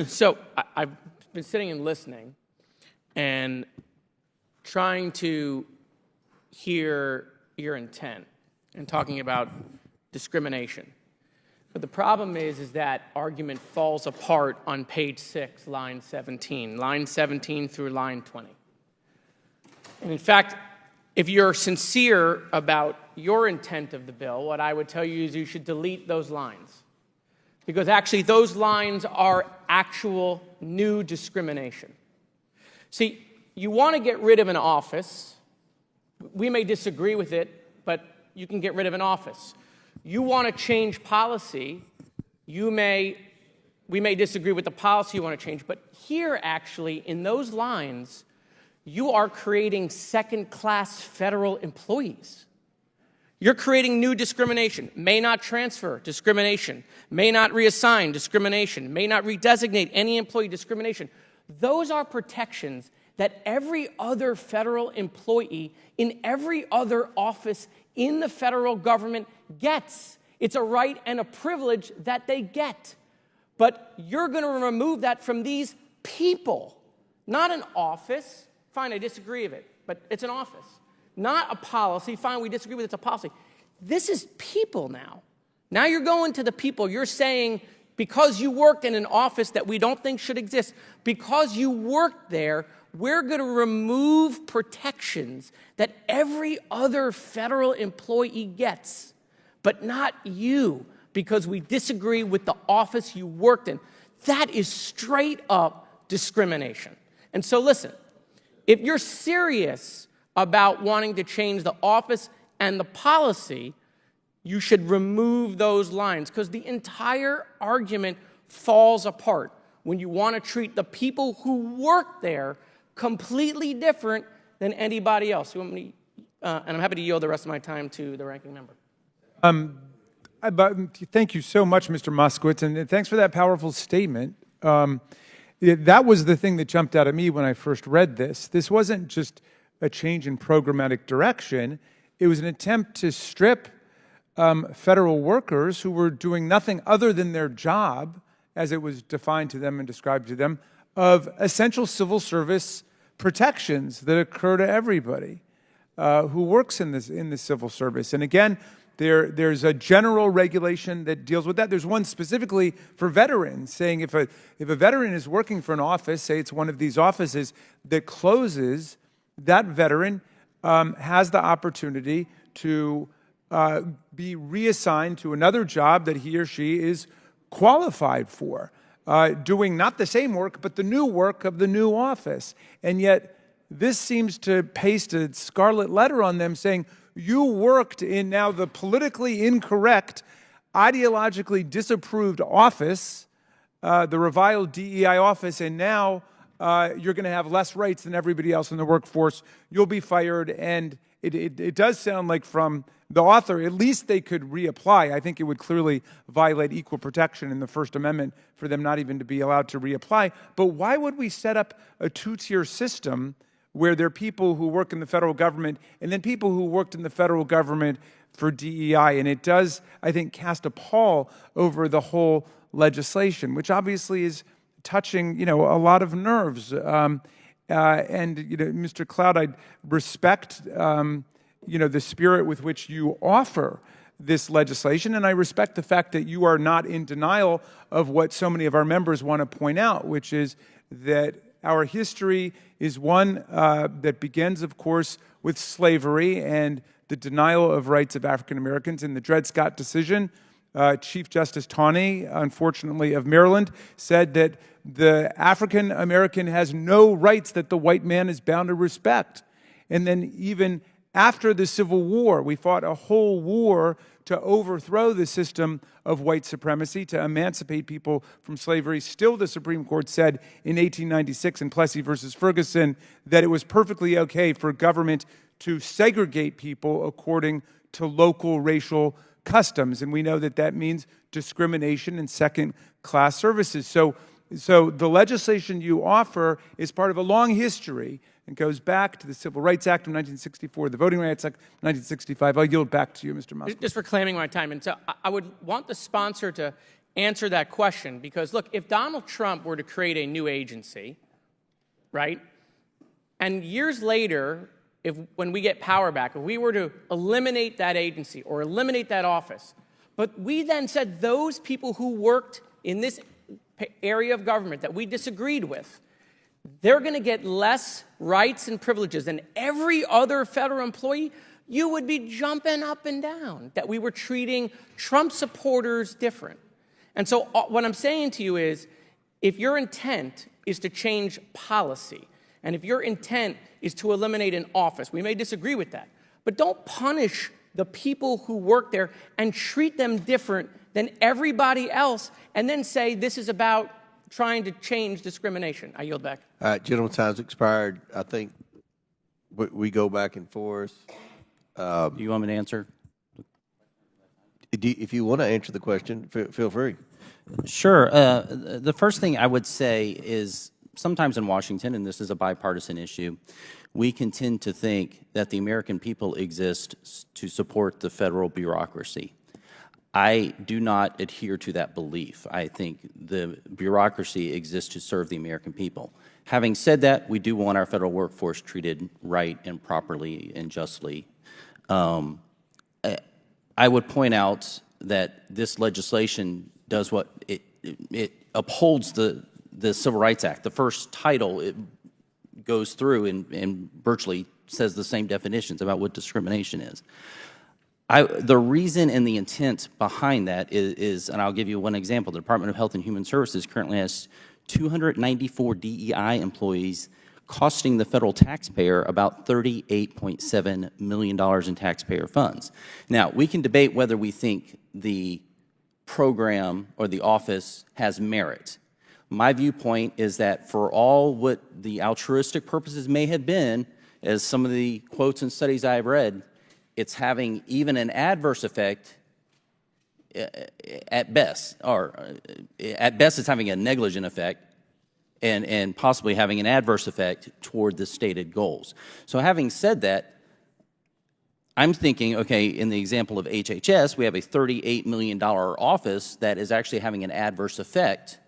So I've been sitting and listening and trying to hear your intent and talking about discrimination. But the problem is that argument falls apart on page 6, line 17 through line 20. And in fact, if you're sincere about your intent of the bill, what I would tell you is you should delete those lines. Because actually those lines are actual new discrimination. See, you want to get rid of an office. We may disagree with it, but you can get rid of an office. You want to change policy. We may disagree with the policy you want to change, but here actually in those lines, you are creating second-class federal employees. You're creating new discrimination. May not transfer, discrimination. May not reassign, discrimination. May not redesignate any employee, discrimination. Those are protections that every other federal employee in every other office in the federal government gets. It's a right and a privilege that they get. But you're going to remove that from these people, not an office. Fine, I disagree with it, but it's an office. Not a policy. Fine, we disagree with it, it's a policy. This is people now. Now you're going to the people. You're saying, because you worked in an office that we don't think should exist, because you worked there, we're going to remove protections that every other federal employee gets, but not you, because we disagree with the office you worked in. That is straight up discrimination. And so listen, if you're serious about wanting to change the office and the policy, you should remove those lines, because the entire argument falls apart when you want to treat the people who work there completely different than anybody else. And I'm happy to yield the rest of my time to the ranking member. Thank you so much, Mr. Moskowitz, and thanks for that powerful statement. That was the thing that jumped out at me when I first read this. This wasn't just a change in programmatic direction. It was an attempt to strip federal workers who were doing nothing other than their job, as it was defined to them and described to them, of essential civil service protections that occur to everybody who works in the civil service. And again, there's a general regulation that deals with that. There's one specifically for veterans, saying if a veteran is working for an office, say it's one of these offices that closes, that veteran has the opportunity to be reassigned to another job that he or she is qualified for, doing not the same work, but the new work of the new office. And yet, this seems to paste a scarlet letter on them saying, you worked in now the politically incorrect, ideologically disapproved office, the reviled DEI office, and now you're going to have less rights than everybody else in the workforce. You'll be fired. And it does sound like from the author, at least they could reapply. I think it would clearly violate equal protection in the First Amendment for them not even to be allowed to reapply. But why would we set up a two-tier system where there are people who work in the federal government and then people who worked in the federal government for DEI? And it does, I think, cast a pall over the whole legislation, which obviously is touching, a lot of nerves. And, Mr. Cloud, I respect, the spirit with which you offer this legislation, and I respect the fact that you are not in denial of what so many of our members want to point out, which is that our history is one that begins, of course, with slavery and the denial of rights of African Americans. In the Dred Scott decision, Chief Justice Taney, unfortunately of Maryland, said that the African American has no rights that the white man is bound to respect. And then even after the Civil War, we fought a whole war to overthrow the system of white supremacy, to emancipate people from slavery. Still, the Supreme Court said in 1896 in Plessy versus Ferguson that it was perfectly okay for government to segregate people according to local racial customs. And we know that that means discrimination and second-class services. So So the legislation you offer is part of a long history and goes back to the Civil Rights Act of 1964, the Voting Rights Act of 1965. I'll yield back to you, Mr. Moskowitz. Just for claiming my time. And so I would want the sponsor to answer that question because, look, if Donald Trump were to create a new agency, right, and years later, when we get power back, if we were to eliminate that agency or eliminate that office, but we then said those people who worked in this area of government that we disagreed with, they're going to get less rights and privileges than every other federal employee, you would be jumping up and down that we were treating Trump supporters different. And so what I'm saying to you is, if your intent is to change policy, and if your intent is to eliminate an office, we may disagree with that, but don't punish the people who work there and treat them different than everybody else, and then say this is about trying to change discrimination. I yield back. All right, gentleman's time's expired. I think we go back and forth. Do you want me to answer? If you want to answer the question, feel free. Sure. The first thing I would say is sometimes in Washington, and this is a bipartisan issue, we can tend to think that the American people exist to support the federal bureaucracy. I do not adhere to that belief. I think the bureaucracy exists to serve the American people. Having said that, we do want our federal workforce treated right and properly and justly. I would point out that this legislation does what it upholds the Civil Rights Act. The first title it goes through and virtually says the same definitions about what discrimination is. The reason and the intent behind that is, and I'll give you one example, the Department of Health and Human Services currently has 294 DEI employees costing the federal taxpayer about $38.7 million in taxpayer funds. Now, we can debate whether we think the program or the office has merit. My viewpoint is that for all what the altruistic purposes may have been, as some of the quotes and studies I've read, it's having even an adverse effect at best, or at best it's having a negligent effect and possibly having an adverse effect toward the stated goals. So having said that, I'm thinking, okay, in the example of HHS, we have a $38 million office that is actually having an adverse effect,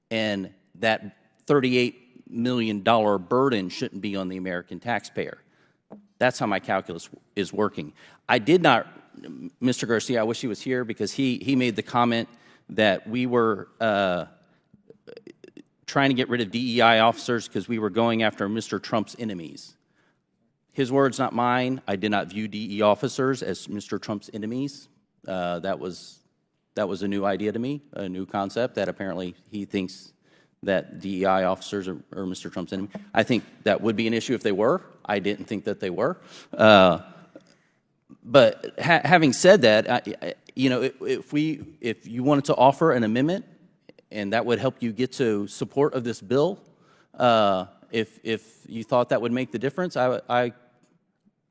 and that $38 million burden shouldn't be on the American taxpayer. That's how my calculus is working. I did not, Mr. Garcia, I wish he was here because he made the comment that we were trying to get rid of DEI officers because we were going after Mr. Trump's enemies. His words, not mine. I did not view DEI officers as Mr. Trump's enemies. That was a new idea to me, a new concept that apparently he thinks that DEI officers are Mr. Trump's enemy. I think that would be an issue if they were. I didn't think that they were. But having said that, you know, if you wanted to offer an amendment and that would help you get to support of this bill, if you thought that would make the difference,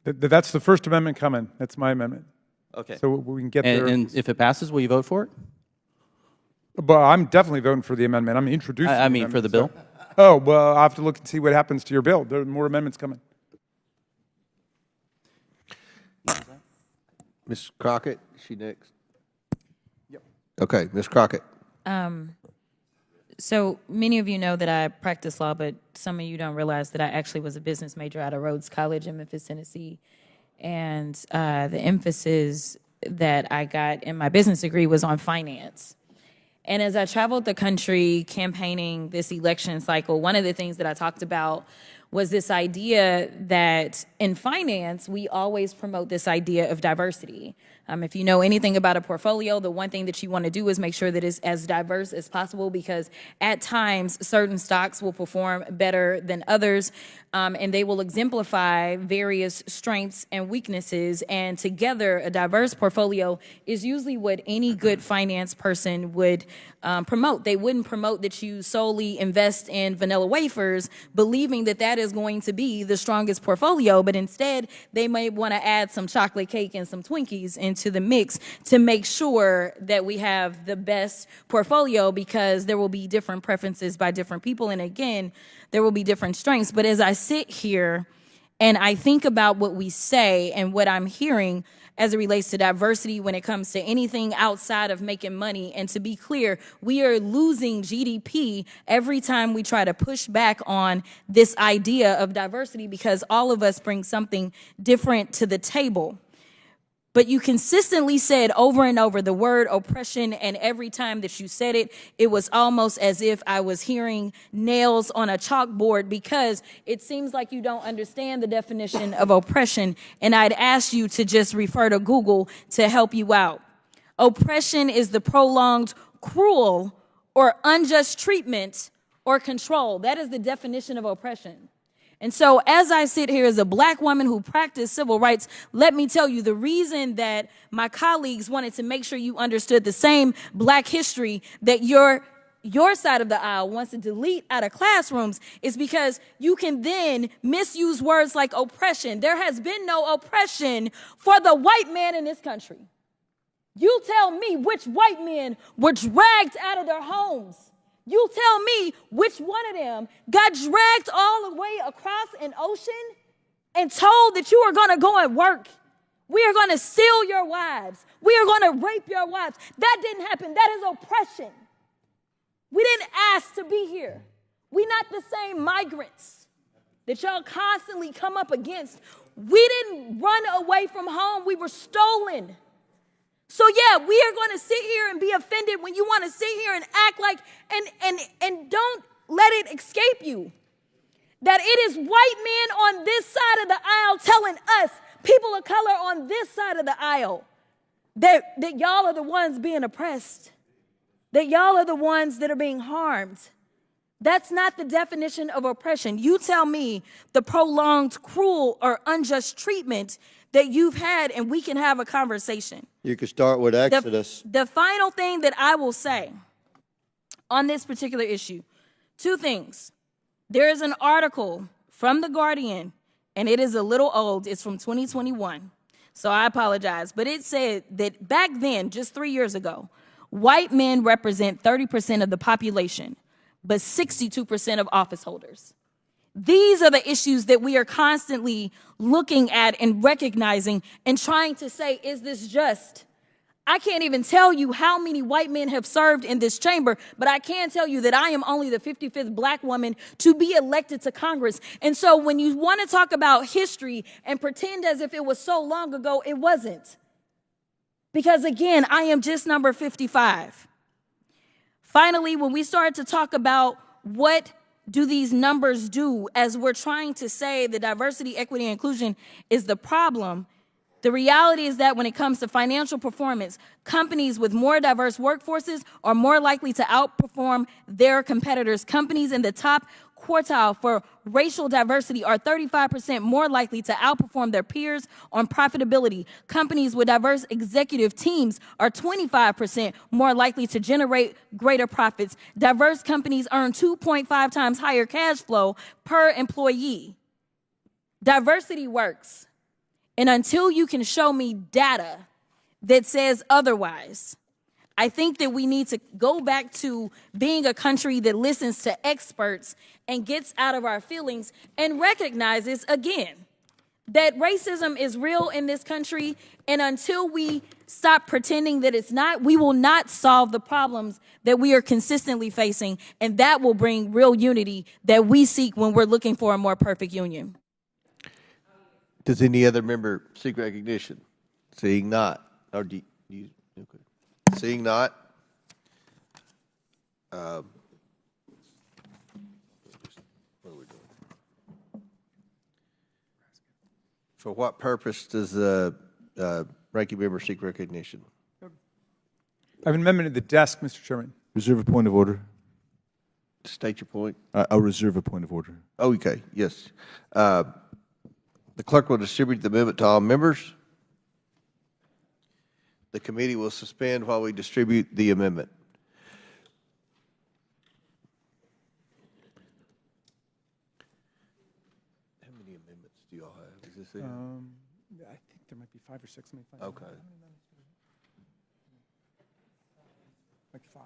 That's the First Amendment coming. That's my amendment. Okay. So we can get there. And if it passes, will you vote for it? But I'm definitely voting for the amendment. I'm introducing I mean, for the bill. Oh, well, I'll have to look and see what happens to your bill. There are more amendments coming. Ms. Crockett, is she next? Yep. Okay, Ms. Crockett. So many of you know that I practice law, but some of you don't realize that I actually was a business major out of Rhodes College in Memphis, Tennessee. And the emphasis that I got in my business degree was on finance. And as I traveled the country campaigning this election cycle, one of the things that I talked about was this idea that in finance, we always promote this idea of diversity. If you know anything about a portfolio, the one thing that you want to do is make sure that it's as diverse as possible, because at times certain stocks will perform better than others, and they will exemplify various strengths and weaknesses. And together, a diverse portfolio is usually what any good finance person would promote. They wouldn't promote that you solely invest in vanilla wafers, believing that that is is going to be the strongest portfolio, but instead they may want to add some chocolate cake and some Twinkies into the mix to make sure that we have the best portfolio, because there will be different preferences by different people. And again, there will be different strengths. But as I sit here and I think about what we say and what I'm hearing as it relates to diversity when it comes to anything outside of making money, and to be clear, we are losing GDP every time we try to push back on this idea of diversity, because all of us bring something different to the table. But you consistently said over and over the word oppression, and every time that you said it, it was almost as if I was hearing nails on a chalkboard, because it seems like you don't understand the definition of oppression, and I'd ask you to just refer to Google to help you out. Oppression is the prolonged, cruel, or unjust treatment or control. That is the definition of oppression. And so as I sit here as a black woman who practiced civil rights, let me tell you, the reason that my colleagues wanted to make sure you understood the same black history that your side of the aisle wants to delete out of classrooms is because you can then misuse words like oppression. There has been no oppression for the white man in this country. You tell me which white men were dragged out of their homes. You tell me which one of them got dragged all the way across an ocean and told that you are going to go and work. We are going to steal your wives. We are going to rape your wives. That didn't happen. That is oppression. We didn't ask to be here. We're not the same migrants that y'all constantly come up against. We didn't run away from home. We were stolen. So yeah, we are going to sit here and be offended when you want to sit here and act like, and don't let it escape you that it is white men on this side of the aisle telling us, people of color on this side of the aisle, that y'all are the ones being oppressed, that y'all are the ones that are being harmed. That's not the definition of oppression. You tell me the prolonged, cruel, or unjust treatment that you've had, and we can have a conversation. You could start with Exodus. The final thing that I will say on this particular issue, two things. There is an article from The Guardian, and it is a little old. It's from 2021, so I apologize. But it said that back then, just 3 years ago, white men represent 30% of the population, but 62% of office holders. These are the issues that we are constantly looking at and recognizing and trying to say, is this just? I can't even tell you how many white men have served in this chamber, but I can tell you that I am only the 55th black woman to be elected to Congress. And so when you want to talk about history and pretend as if it was so long ago, it wasn't. Because again, I am just number 55. Finally, when we start to talk about what do these numbers do, as we're trying to say the diversity, equity, and inclusion is the problem, the reality is that when it comes to financial performance, companies with more diverse workforces are more likely to outperform their competitors. Companies in the top quartile for racial diversity are 35% more likely to outperform their peers on profitability. Companies with diverse executive teams are 25% more likely to generate greater profits. Diverse companies earn 2.5 times higher cash flow per employee. Diversity works. And until you can show me data that says otherwise, I think that we need to go back to being a country that listens to experts and gets out of our feelings and recognizes, again, that racism is real in this country. And until we stop pretending that it's not, we will not solve the problems that we are consistently facing. And that will bring real unity that we seek when we're looking for a more perfect union. Does any other member seek recognition? Seeing not. Or do you, okay. Seeing not. What are we doing? For what purpose does the ranking member seek recognition? I have an amendment at the desk, Mr. Chairman. Reserve a point of order. State your point. I'll reserve a point of order. Okay, yes. The clerk will distribute the amendment to all members. The committee will suspend while we distribute the amendment. see. I think there might be 5 or 6. Let me find out. Okay. Like 5.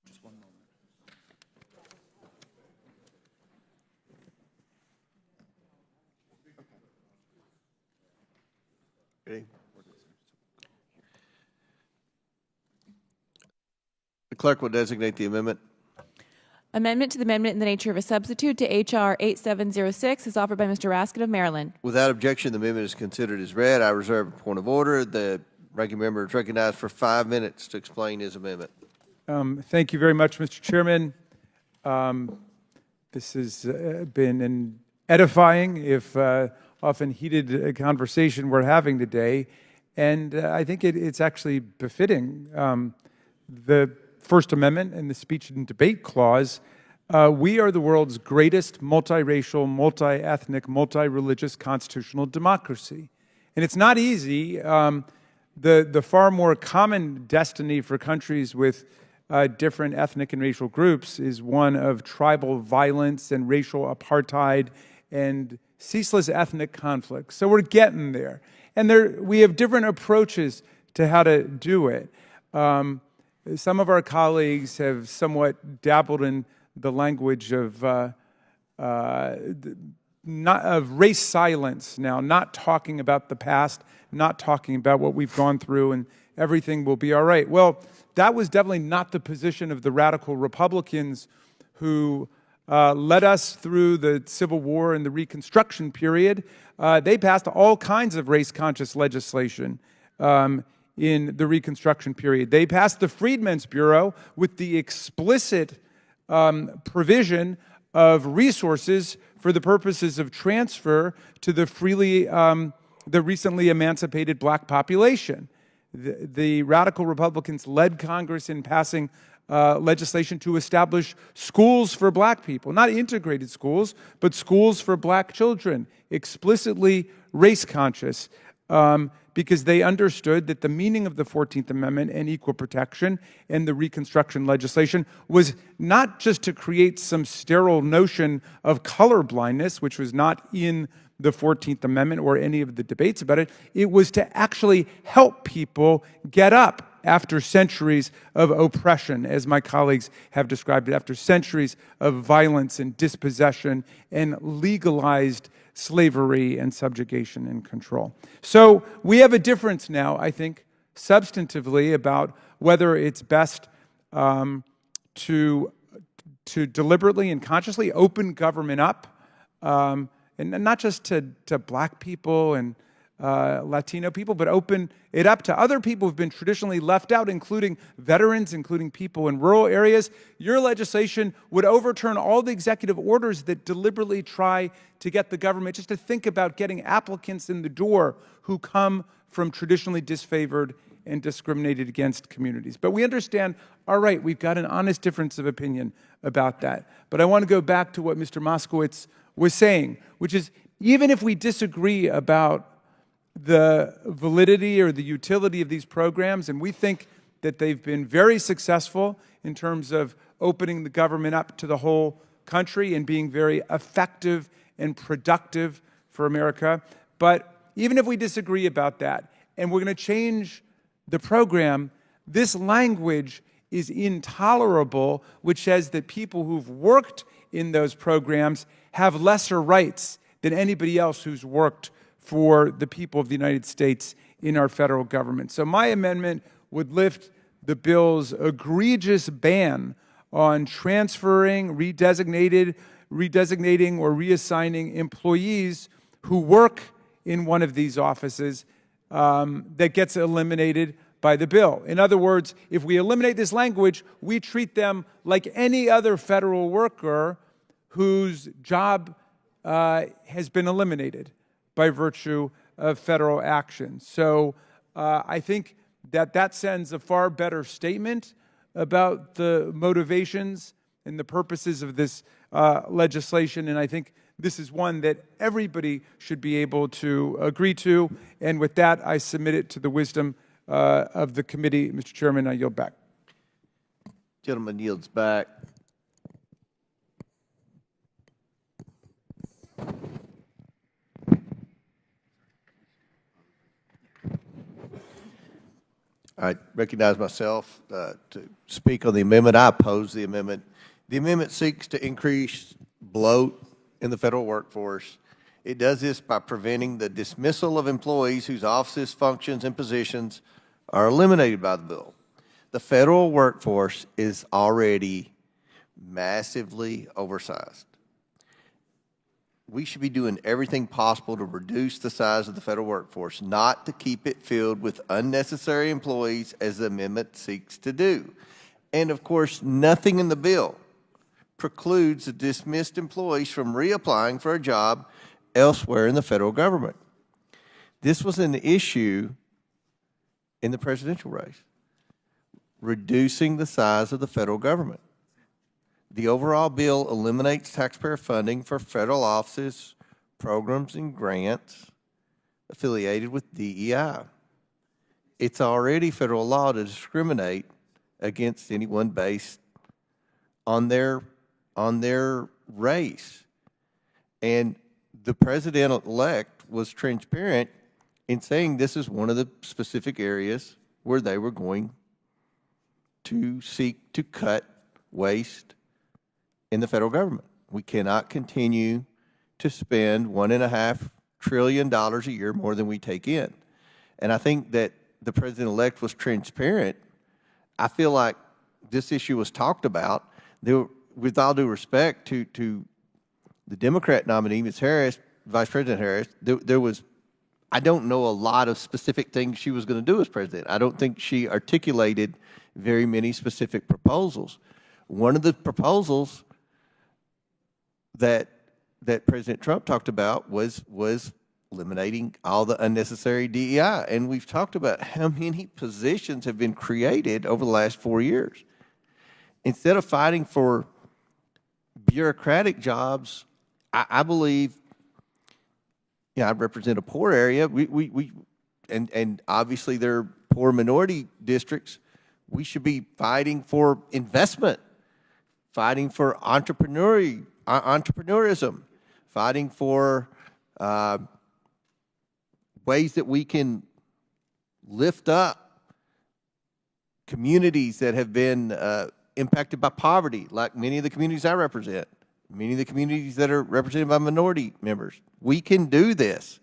Just one moment. Ready? The clerk will designate the amendment. Amendment to the amendment in the nature of a substitute to H.R. 8706 is offered by Mr. Raskin of Maryland. Without objection, the amendment is considered as read. I reserve a point of order. The ranking member is recognized for 5 minutes to explain his amendment. Thank you very much, Mr. Chairman. This has been an edifying, if often heated conversation we're having today, and I think it's actually befitting. The First Amendment and the Speech and Debate Clause, we are the world's greatest multiracial, multi-ethnic, multi-religious constitutional democracy. And it's not easy. The far more common destiny for countries with different ethnic and racial groups is one of tribal violence and racial apartheid and ceaseless ethnic conflict. So we're getting there. And we have different approaches to how to do it. Some of our colleagues have somewhat dabbled in the language of race silence now, not talking about the past, not talking about what we've gone through, and everything will be all right. Well, that was definitely not the position of the radical Republicans who led us through the Civil War and the Reconstruction period. They passed all kinds of race-conscious legislation in the Reconstruction period. They passed the Freedmen's Bureau with the explicit provision of resources for the purposes of transfer to the recently emancipated black population. The radical Republicans led Congress in passing legislation to establish schools for black people, not integrated schools, but schools for black children, explicitly race-conscious, because they understood that the meaning of the 14th Amendment and equal protection and the Reconstruction legislation was not just to create some sterile notion of colorblindness, which was not in the 14th Amendment or any of the debates about it. It was to actually help people get up after centuries of oppression, as my colleagues have described it, after centuries of violence and dispossession and legalized slavery and subjugation and control. So we have a difference now, I think, substantively about whether it's best to deliberately and consciously open government up, and not just to black people and Latino people, but open it up to other people who've been traditionally left out, including veterans, including people in rural areas. Your legislation would overturn all the executive orders that deliberately try to get the government just to think about getting applicants in the door who come from traditionally disfavored and discriminated against communities. But we understand, all right, we've got an honest difference of opinion about that. But I want to go back to what Mr. Moskowitz was saying, which is even if we disagree about the validity or the utility of these programs, and we think that they've been very successful in terms of opening the government up to the whole country and being very effective and productive for America. But even if we disagree about that, and we're going to change the program, this language is intolerable, which says that people who've worked in those programs have lesser rights than anybody else who's worked for the people of the United States in our federal government. So my amendment would lift the bill's egregious ban on transferring, redesignating, or reassigning employees who work in one of these offices that gets eliminated by the bill. In other words, if we eliminate this language, we treat them like any other federal worker whose job has been eliminated by virtue of federal action. So I think that sends a far better statement about the motivations and the purposes of this legislation, and I think this is one that everybody should be able to agree to. And with that, I submit it to the wisdom of the committee. Mr. Chairman, I yield back. Gentleman yields back. I recognize myself to speak on the amendment. I oppose the amendment. The amendment seeks to increase bloat in the federal workforce. It does this by preventing the dismissal of employees whose offices, functions, and positions are eliminated by the bill. The federal workforce is already massively oversized. We should be doing everything possible to reduce the size of the federal workforce, not to keep it filled with unnecessary employees as the amendment seeks to do. And of course, nothing in the bill precludes the dismissed employees from reapplying for a job elsewhere in the federal government. This was an issue in the presidential race, reducing the size of the federal government. The overall bill eliminates taxpayer funding for federal offices, programs, and grants affiliated with DEI. It's already federal law to discriminate against anyone based on their race. And the president-elect was transparent in saying this is one of the specific areas where they were going to seek to cut waste in the federal government. We cannot continue to spend $1.5 trillion a year more than we take in. And I think that the president-elect was transparent. I feel like this issue was talked about. With all due respect to the Democrat nominee, Ms. Harris, Vice President Harris, there was, I don't know a lot of specific things she was going to do as president. I don't think she articulated very many specific proposals. One of the proposals that President Trump talked about was eliminating all the unnecessary DEI. And we've talked about how many positions have been created over the last 4 years. Instead of fighting for bureaucratic jobs, I believe, I represent a poor area. And obviously there are poor minority districts. We should be fighting for investment, fighting for entrepreneurism, fighting for ways that we can lift up communities that have been impacted by poverty, like many of the communities I represent, many of the communities that are represented by minority members. We can do this.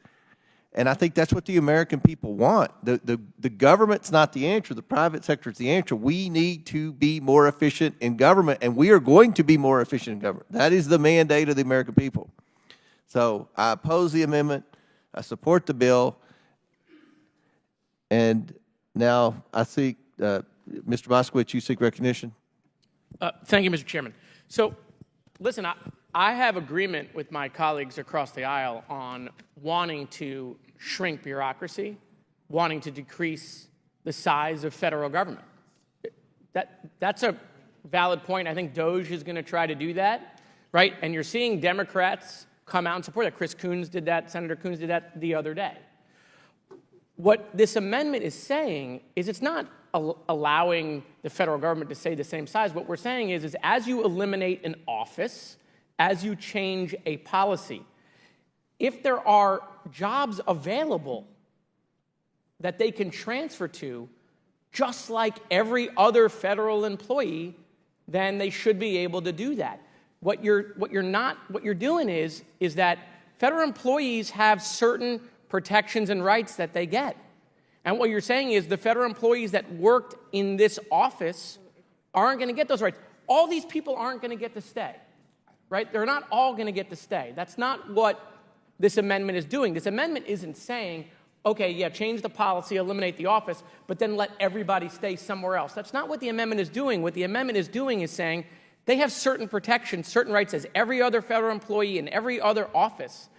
And I think that's what the American people want. The government's not the answer. The private sector is the answer. We need to be more efficient in government, and we are going to be more efficient in government. That is the mandate of the American people. So I oppose the amendment. I support the bill. And now I seek, Mr. Moskowitz, you seek recognition. Thank you, Mr. Chairman. So, listen, I have agreement with my colleagues across the aisle on wanting to shrink bureaucracy, wanting to decrease the size of federal government. That's a valid point. I think DOJ is going to try to do that, right? And you're seeing Democrats come out and support that. Chris Coons did that. Senator Coons did that the other day. What this amendment is saying is it's not allowing the federal government to stay the same size. What we're saying is as you eliminate an office, as you change a policy, if there are jobs available that they can transfer to, just like every other federal employee, then they should be able to do that. What you're doing is that federal employees have certain protections and rights that they get. And what you're saying is the federal employees that worked in this office aren't going to get those rights. All these people aren't going to get to stay, right? They're not all going to get to stay. That's not what this amendment is doing. This amendment isn't saying okay, yeah, change the policy, eliminate the office, but then let everybody stay somewhere else. That's not what the amendment is doing. What the amendment is doing is saying they have certain protections, certain rights as every other federal employee in every other office.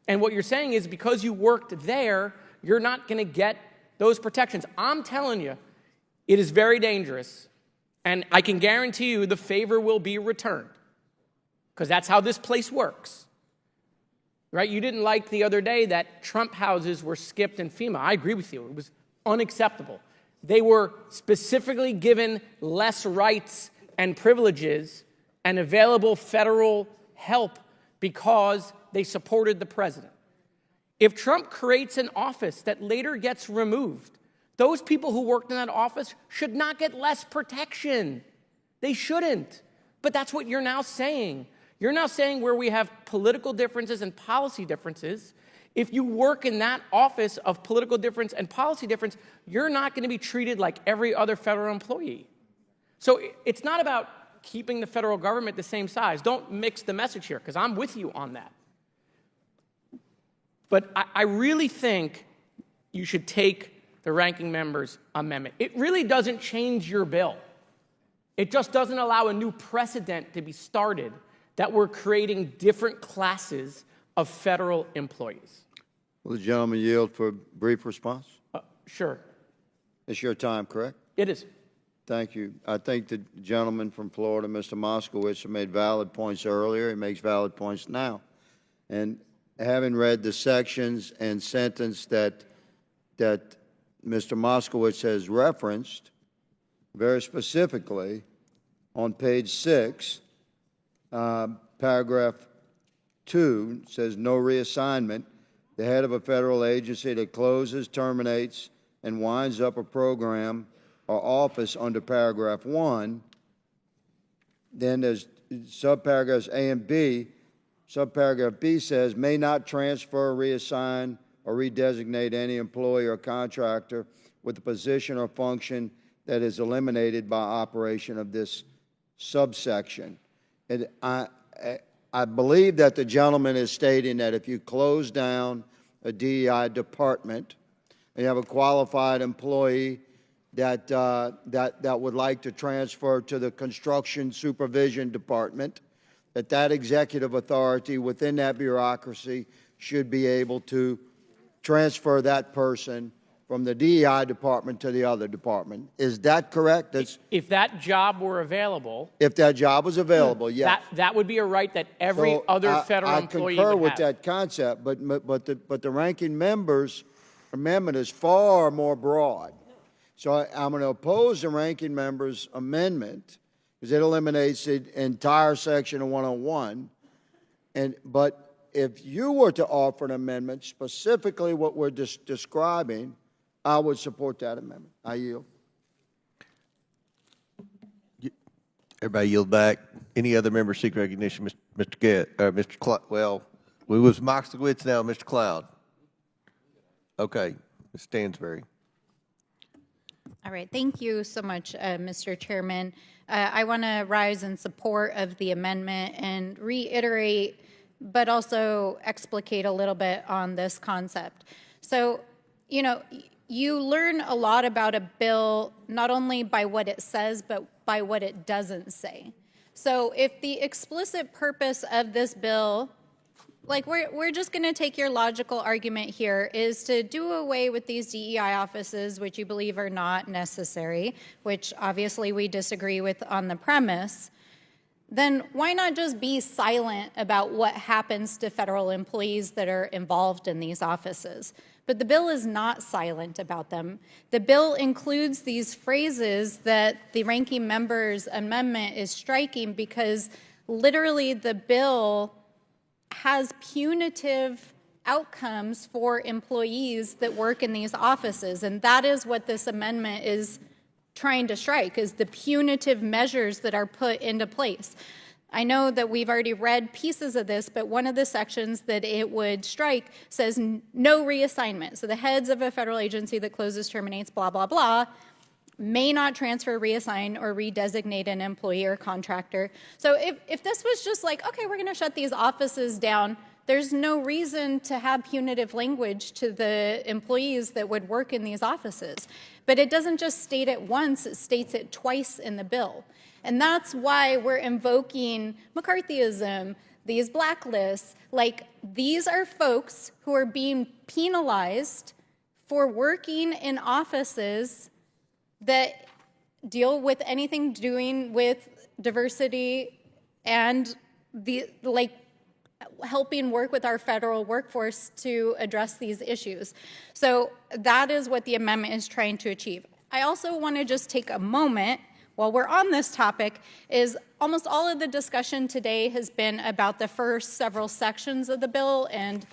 And what you're saying is because you worked there, you're not going to get those protections. I'm telling you, it is very dangerous. And I can guarantee you the favor will be returned because that's how this place works. Right? You didn't like the other day that Trump houses were skipped in FEMA. I agree with you. It was unacceptable. They were specifically given less rights and privileges and available federal help because they supported the president. If Trump creates an office that later gets removed, those people who worked in that office should not get less protection. They shouldn't. But that's what you're now saying. You're now saying where we have political differences and policy differences, if you work in that office of political difference and policy difference, you're not going to be treated like every other federal employee. So it's not about keeping the federal government the same size. Don't mix the message here, because I'm with you on that. But I really think you should take the ranking member's amendment. It really doesn't change your bill. It just doesn't allow a new precedent to be started that we're creating different classes of federal employees. Will the gentleman yield for a brief response? Sure. It's your time, correct? It is. Thank you. I think the gentleman from Florida, Mr. Moskowitz, made valid points earlier. He makes valid points now. And having read the sections and sentence that Mr. Moskowitz has referenced very specifically on page 6, paragraph 2 says no reassignment. The head of a federal agency that closes, terminates, and winds up a program or office under paragraph 1. Then there's subparagraphs A and B. Subparagraph B says may not transfer, reassign, or redesignate any employee or contractor with a position or function that is eliminated by operation of this subsection. And I believe that the gentleman is stating that if you close down a DEI department and you have a qualified employee that would like to transfer to the construction supervision department, that executive authority within that bureaucracy should be able to transfer that person from the DEI department to the other department. Is that correct? If that job were available. If that job was available, yes. That would be a right that every other federal employee would have. I concur with that concept, but the ranking member's amendment is far more broad. So I'm going to oppose the ranking member's amendment because it eliminates the entire section of 101. But if you were to offer an amendment, specifically what we're describing, I would support that amendment. I yield. Everybody yield back. Any other member seek recognition? Mr. Cloud. Well, we was Moskowitz, now Mr. Cloud. Okay, Ms. Stansbury. All right, thank you so much, Mr. Chairman. I want to rise in support of the amendment and reiterate, but also explicate a little bit on this concept. So, you learn a lot about a bill not only by what it says, but by what it doesn't say. So if the explicit purpose of this bill, like we're just going to take your logical argument here, is to do away with these DEI offices, which you believe are not necessary, which obviously we disagree with on the premise, then why not just be silent about what happens to federal employees that are involved in these offices? But the bill is not silent about them. The bill includes these phrases that the ranking member's amendment is striking because literally the bill has punitive outcomes for employees that work in these offices. And that is what this amendment is trying to strike, is the punitive measures that are put into place. I know that we've already read pieces of this, but one of the sections that it would strike says no reassignment. So the heads of a federal agency that closes, terminates, blah, blah, blah, may not transfer, reassign, or redesignate an employee or contractor. So if this was just like, okay, we're going to shut these offices down, there's no reason to have punitive language to the employees that would work in these offices. But it doesn't just state it once, it states it twice in the bill. And that's why we're invoking McCarthyism, these blacklists. Like, these are folks who are being penalized for working in offices that deal with anything doing with diversity and helping work with our federal workforce to address these issues. So that is what the amendment is trying to achieve. I also want to just take a moment while we're on this topic. Is almost all of the discussion today has been about the first several sections of the bill and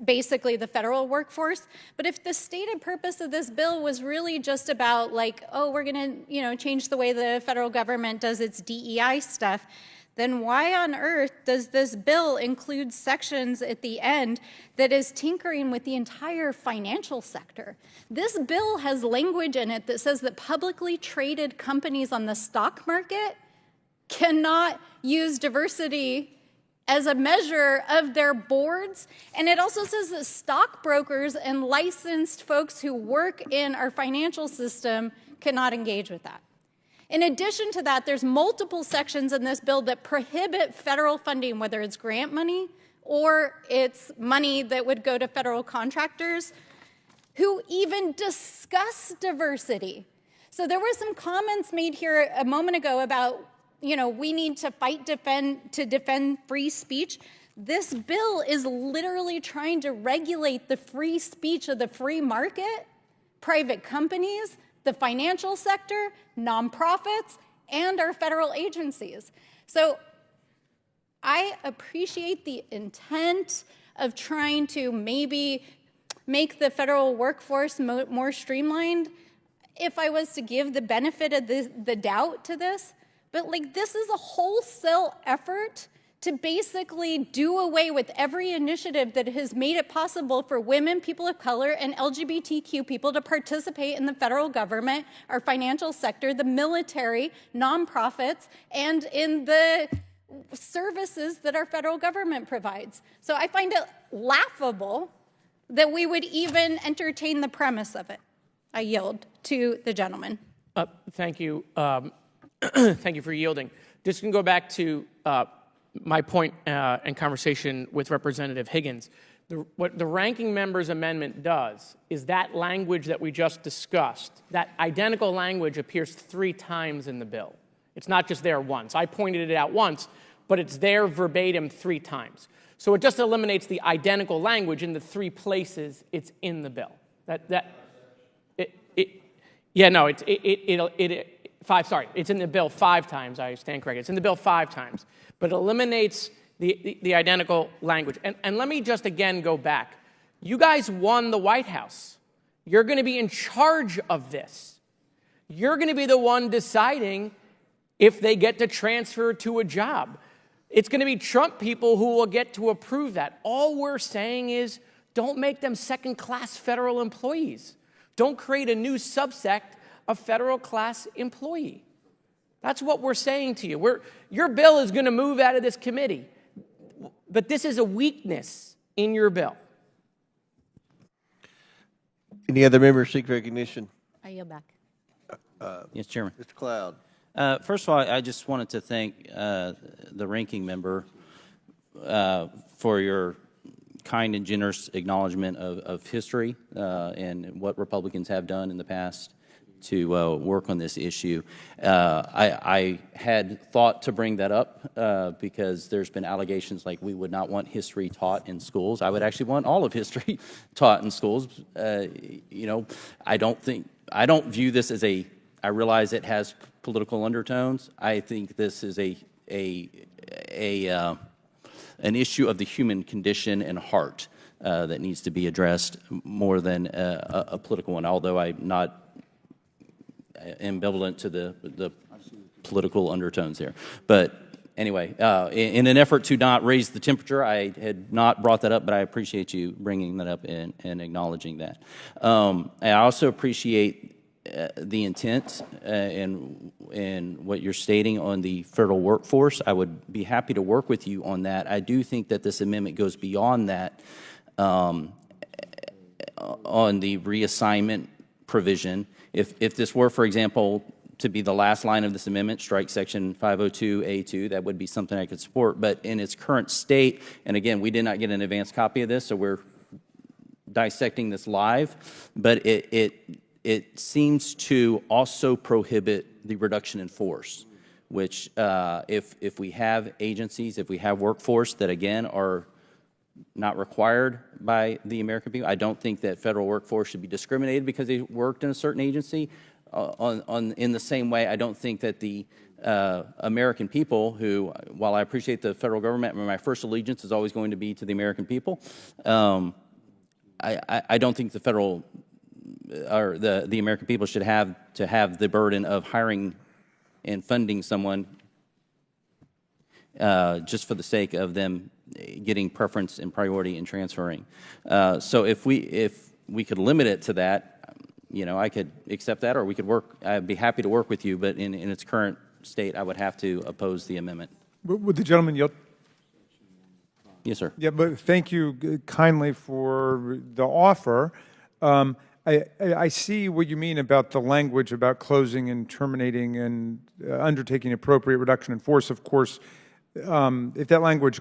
basically the federal workforce. But if the stated purpose of this bill was really just about we're going to change the way the federal government does its DEI stuff, then why on earth does this bill include sections at the end that is tinkering with the entire financial sector? This bill has language in it that says that publicly traded companies on the stock market cannot use diversity as a measure of their boards. And it also says that stockbrokers and licensed folks who work in our financial system cannot engage with that. In addition to that, there's multiple sections in this bill that prohibit federal funding, whether it's grant money or it's money that would go to federal contractors who even discuss diversity. So there were some comments made here a moment ago about, we need to defend free speech. This bill is literally trying to regulate the free speech of the free market, private companies, the financial sector, nonprofits, and our federal agencies. So I appreciate the intent of trying to maybe make the federal workforce more streamlined if I was to give the benefit of the doubt to this. But this is a wholesale effort to basically do away with every initiative that has made it possible for women, people of color, and LGBTQ people to participate in the federal government, our financial sector, the military, nonprofits, and in the services that our federal government provides. So I find it laughable that we would even entertain the premise of it. I yield to the gentleman. Thank you. Thank you for yielding. Just going to go back to my point and conversation with Representative Higgins. What the ranking member's amendment does is that language that we just discussed, that identical language appears 3 times in the bill. It's not just there once. I pointed it out once, but it's there verbatim 3 times. So it just eliminates the identical language in the 3 places it's in the bill. It's in the bill 5 times. I stand corrected. It's in the bill 5 times. But it eliminates the identical language. And let me just again go back. You guys won the White House. You're going to be in charge of this. You're going to be the one deciding if they get to transfer to a job. It's going to be Trump people who will get to approve that. All we're saying is don't make them second-class federal employees. Don't create a new subsect of federal-class employee. That's what we're saying to you. Your bill is going to move out of this committee, but this is a weakness in your bill. Any other members seek recognition? I yield back. Yes, Chairman. Mr. Cloud. First of all, I just wanted to thank the ranking member for your kind and generous acknowledgement of history and what Republicans have done in the past to work on this issue. I had thought to bring that up because there's been allegations like we would not want history taught in schools. I would actually want all of history taught in schools. I don't view this as I realize it has political undertones. I think this is an issue of the human condition and heart that needs to be addressed more than a political one, although I'm not ambivalent to the political undertones here. But anyway, in an effort to not raise the temperature, I had not brought that up, but I appreciate you bringing that up and acknowledging that. I also appreciate the intent and what you're stating on the federal workforce. I would be happy to work with you on that. I do think that this amendment goes beyond that on the reassignment provision. If this were, for example, to be the last line of this amendment, strike section 502A2, that would be something I could support. But in its current state, and again, we did not get an advance copy of this, so we're dissecting this live, but it seems to also prohibit the reduction in force, which if we have agencies, if we have workforce that, again, are not required by the American people, I don't think that federal workforce should be discriminated because they worked in a certain agency. In the same way, I don't think that the American people who, while I appreciate the federal government, my first allegiance is always going to be to the American people, I don't think the federal or the American people should have to have the burden of hiring and funding someone just for the sake of them getting preference and priority in transferring. So if we could limit it to that, you know, I could accept that, or we could work. I'd be happy to work with you, but in its current state, I would have to oppose the amendment. Would the gentleman yield? Yes, sir. Yeah, but thank you kindly for the offer. I see what you mean about the language about closing and terminating and undertaking appropriate reduction in force. Of course, if that language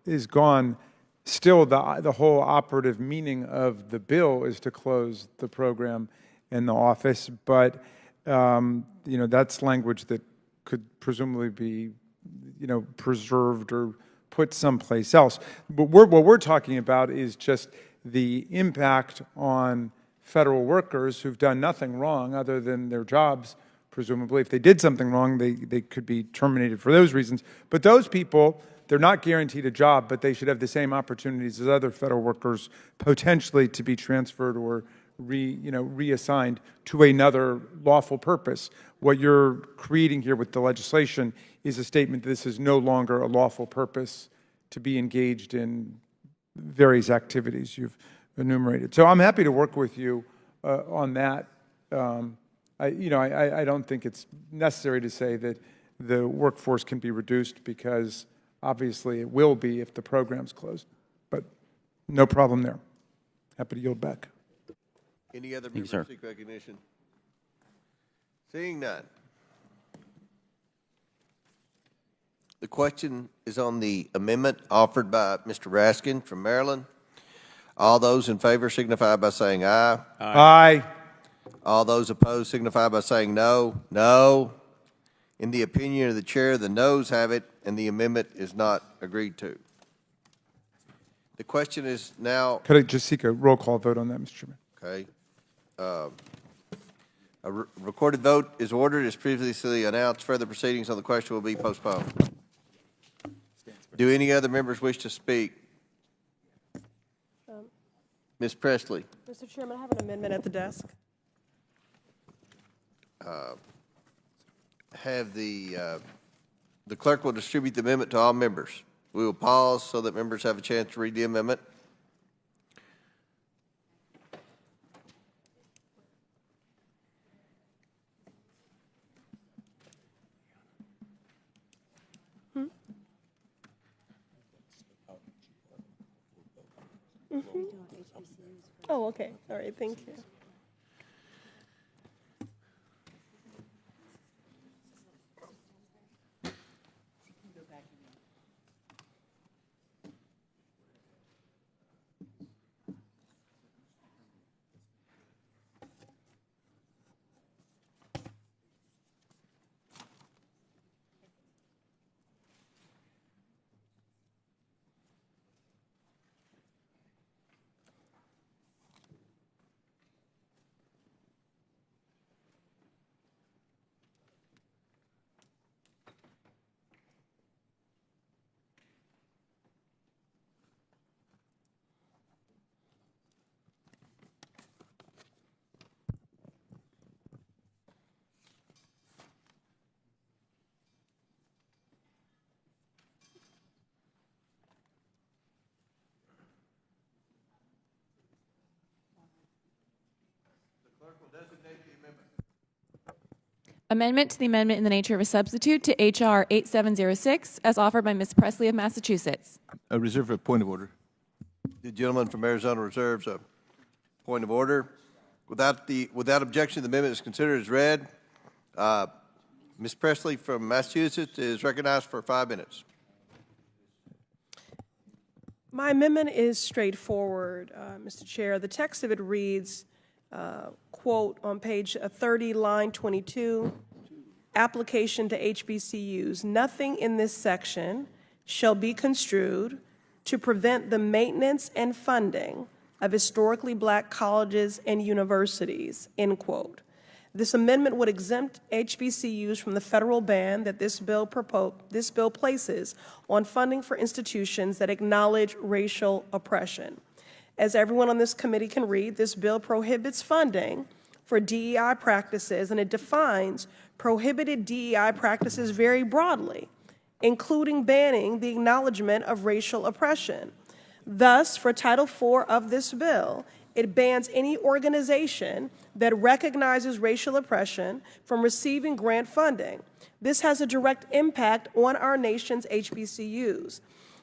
is gone, still the whole operative meaning of the bill is to close the program and the office. But you know, that's language that could presumably be, you know, preserved or put someplace else. But what we're talking about is just the impact on federal workers who've done nothing wrong other than their jobs, presumably. If they did something wrong, they could be terminated for those reasons. But those people, they're not guaranteed a job, but they should have the same opportunities as other federal workers potentially to be transferred or reassigned to another lawful purpose. What you're creating here with the legislation is a statement that this is no longer a lawful purpose to be engaged in various activities you've enumerated. So I'm happy to work with you on that. I don't think it's necessary to say that the workforce can be reduced because obviously it will be if the program's closed, but no problem there. Happy to yield back. Any other members seek recognition? Seeing none. The question is on the amendment offered by Mr. Raskin from Maryland. All those in favor signify by saying aye. Aye. All those opposed signify by saying no. No. In the opinion of the chair, the noes have it, and the amendment is not agreed to. The question is now. Could I just seek a roll call vote on that, Mr. Chairman? Okay. A recorded vote is ordered as previously announced. Further proceedings on the question will be postponed. Do any other members wish to speak? Ms. Presley. Mr. Chairman, I have an amendment at the desk. Have the clerk will distribute the amendment to all members. We will pause so that members have a chance to read the amendment. Oh, okay. All right. Thank you. Amendment to the amendment in the nature of a substitute to H.R. 8706, as offered by Ms. Presley of Massachusetts. I reserve a point of order. The gentleman from Arizona reserves a point of order. Without objection, the amendment is considered as read. Ms. Presley from Massachusetts is recognized for 5 minutes. My amendment is straightforward, Mr. Chair. The text of it reads, quote, on page 30, line 22, application to HBCUs. Nothing in this section shall be construed to prevent the maintenance and funding of historically black colleges and universities, end quote. This amendment would exempt HBCUs from the federal ban that this bill places on funding for institutions that acknowledge racial oppression. As everyone on this committee can read, this bill prohibits funding for DEI practices, and it defines prohibited DEI practices very broadly, including banning the acknowledgement of racial oppression. Thus, for Title IV of this bill, it bans any organization that recognizes racial oppression from receiving grant funding. This has a direct impact on our nation's HBCUs.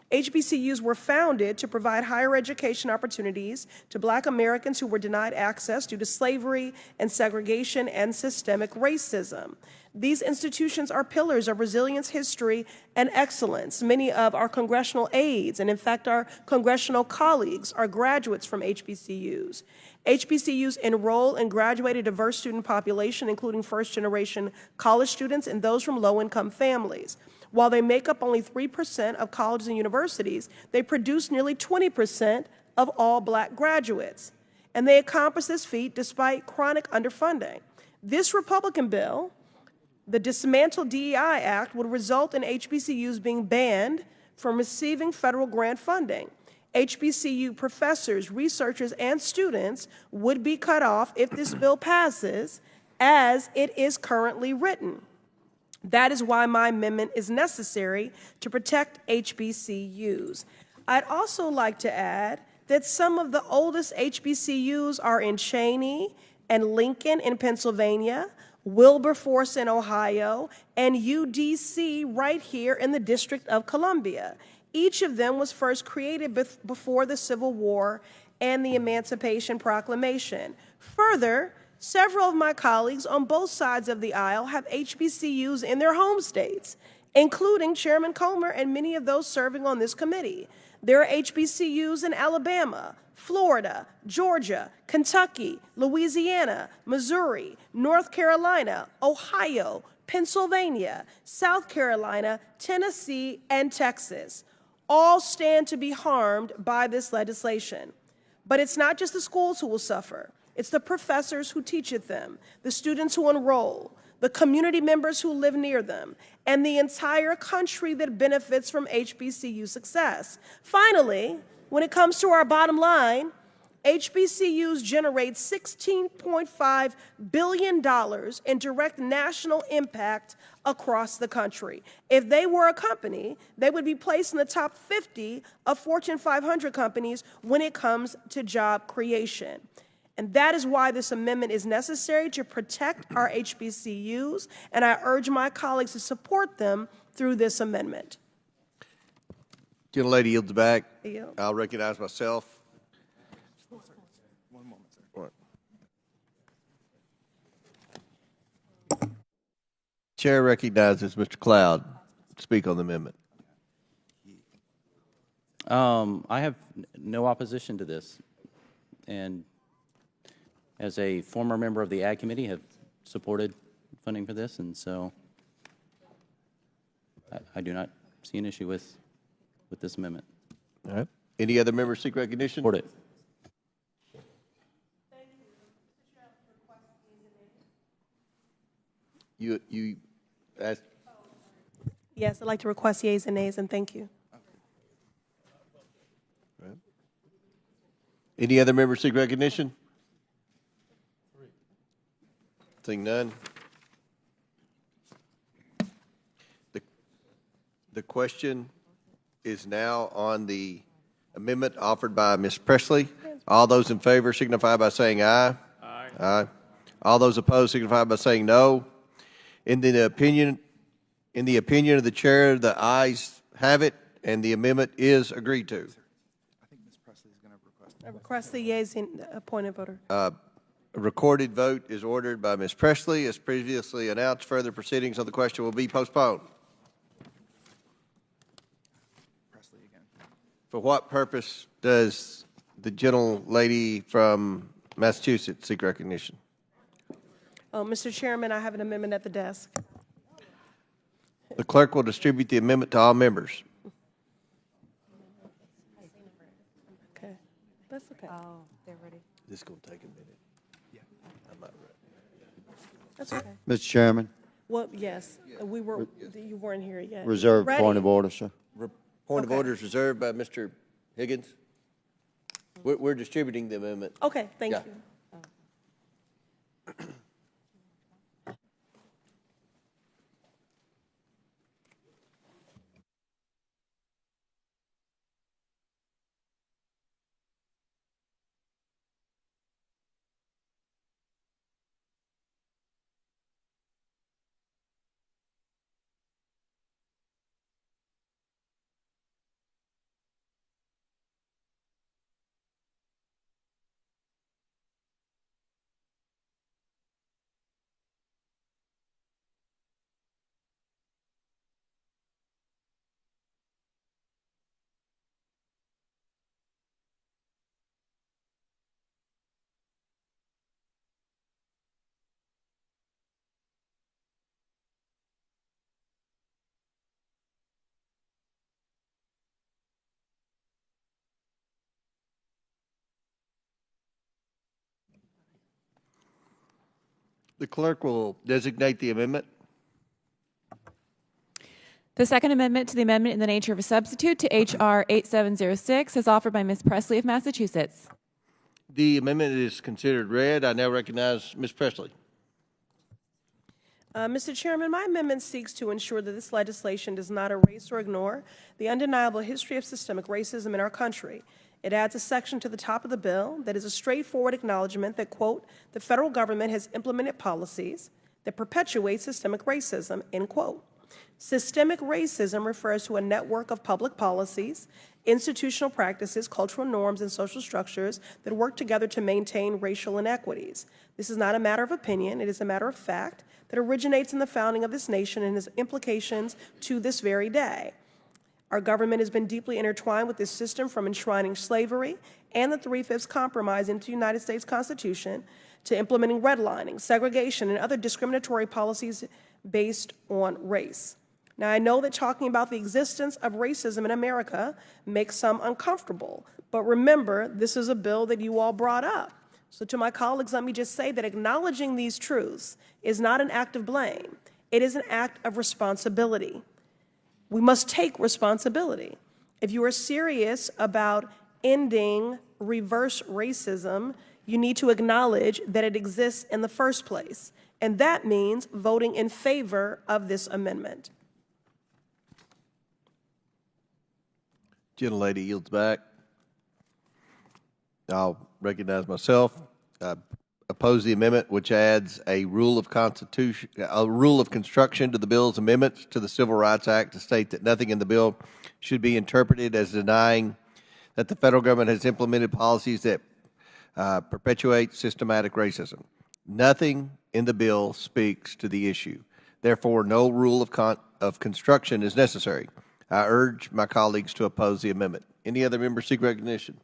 HBCUs were founded to provide higher education opportunities to black Americans who were denied access due to slavery and segregation and systemic racism. These institutions are pillars of resilience, history, and excellence. Many of our congressional aides, and in fact our congressional colleagues, are graduates from HBCUs. HBCUs enroll and graduate a diverse student population, including first-generation college students and those from low-income families. While they make up only 3% of colleges and universities, they produce nearly 20% of all black graduates. And they accomplish this feat despite chronic underfunding. This Republican bill, the Dismantle DEI Act, would result in HBCUs being banned from receiving federal grant funding. HBCU professors, researchers, and students would be cut off if this bill passes as it is currently written. That is why my amendment is necessary to protect HBCUs. I'd also like to add that some of the oldest HBCUs are in Cheney and Lincoln in Pennsylvania, Wilberforce in Ohio, and UDC right here in the District of Columbia. Each of them was first created before the Civil War and the Emancipation Proclamation. Further, several of my colleagues on both sides of the aisle have HBCUs in their home states, including Chairman Comer and many of those serving on this committee. There are HBCUs in Alabama, Florida, Georgia, Kentucky, Louisiana, Missouri, North Carolina, Ohio, Pennsylvania, South Carolina, Tennessee, and Texas. All stand to be harmed by this legislation. But it's not just the schools who will suffer. It's the professors who teach at them, the students who enroll, the community members who live near them, and the entire country that benefits from HBCU success. Finally, when it comes to our bottom line, HBCUs generate $16.5 billion in direct national impact across the country. If they were a company, they would be placed in the top 50 of Fortune 500 companies when it comes to job creation. And that is why this amendment is necessary to protect our HBCUs, and I urge my colleagues to support them through this amendment. Gentlelady yields back. Yield. I'll recognize myself. One moment, sir. Chair recognizes Mr. Cloud to speak on the amendment. I have no opposition to this, and as a former member of the Ag Committee, have supported funding for this, and so I do not see an issue with this amendment. All right. Any other members seek recognition? Support it. You asked. Yes, I'd like to request yeas and nays, and thank you. Right. Any other members seek recognition? Seeing none. The question is now on the amendment offered by Ms. Presley. All those in favor signify by saying aye. Aye. Aye. All those opposed signify by saying no. In the opinion of the chair, the ayes have it, and the amendment is agreed to. I request the yeas in appointed voter. A recorded vote is ordered by Ms. Presley. As previously announced, further proceedings on the question will be postponed. For what purpose does the gentlelady from Massachusetts seek recognition? Oh, Mr. Chairman, I have an amendment at the desk. The clerk will distribute the amendment to all members. Okay, that's okay. Oh, they're ready. This is going to take a minute. Yeah, I'm not ready. That's okay. Mr. Chairman, Well, yes, you weren't here yet. reserve Ready? point of order, sir. Point of order is reserved by Mr. Higgins. We're distributing the amendment. Okay, thank Yeah. you. The clerk will designate the amendment. The second amendment to the amendment in the nature of a substitute to H.R. 8706 is offered by Ms. Presley of Massachusetts. The amendment is considered read. I now recognize Ms. Presley. Mr. Chairman, my amendment seeks to ensure that this legislation does not erase or ignore the undeniable history of systemic racism in our country. It adds a section to the top of the bill that is a straightforward acknowledgement that, quote, the federal government has implemented policies that perpetuate systemic racism, end quote. Systemic racism refers to a network of public policies, institutional practices, cultural norms, and social structures that work together to maintain racial inequities. This is not a matter of opinion, it is a matter of fact that originates in the founding of this nation and has implications to this very day. Our government has been deeply intertwined with this system, from enshrining slavery and the Three-Fifths Compromise into the United States Constitution to implementing redlining, segregation, and other discriminatory policies based on race. Now, I know that talking about the existence of racism in America makes some uncomfortable, but remember, this is a bill that you all brought up. So to my colleagues, let me just say that acknowledging these truths is not an act of blame. It is an act of responsibility. We must take responsibility. If you are serious about ending reverse racism, you need to acknowledge that it exists in the first place, and that means voting in favor of this amendment. Gentlelady yields back. I'll recognize myself. Oppose the amendment, which adds a rule of construction to the bill's amendments to the Civil Rights Act to state that nothing in the bill should be interpreted as denying that the federal government has implemented policies that perpetuate systematic racism. Nothing in the bill speaks to the issue. Therefore, no rule of construction is necessary. I urge my colleagues to oppose the amendment. Any other members seek recognition?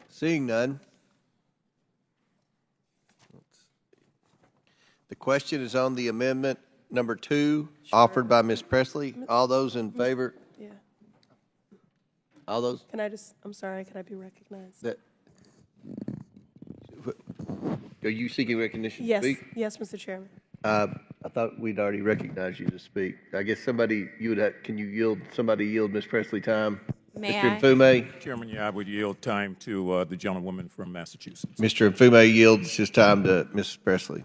Seeing none. The question is on the amendment number 2, offered by Ms. Presley. All those in favor? Yeah. All those? I'm sorry, can I be recognized? Are you seeking recognition to Yes, speak? yes, Mr. Chairman. I thought we'd already recognized you to speak. I guess somebody, can you yield Ms. Presley time? May Mr. I? Mfume? Chairman, yeah, I would yield time to the gentlewoman from Massachusetts. Mr. Mfume yields his time to Ms. Presley.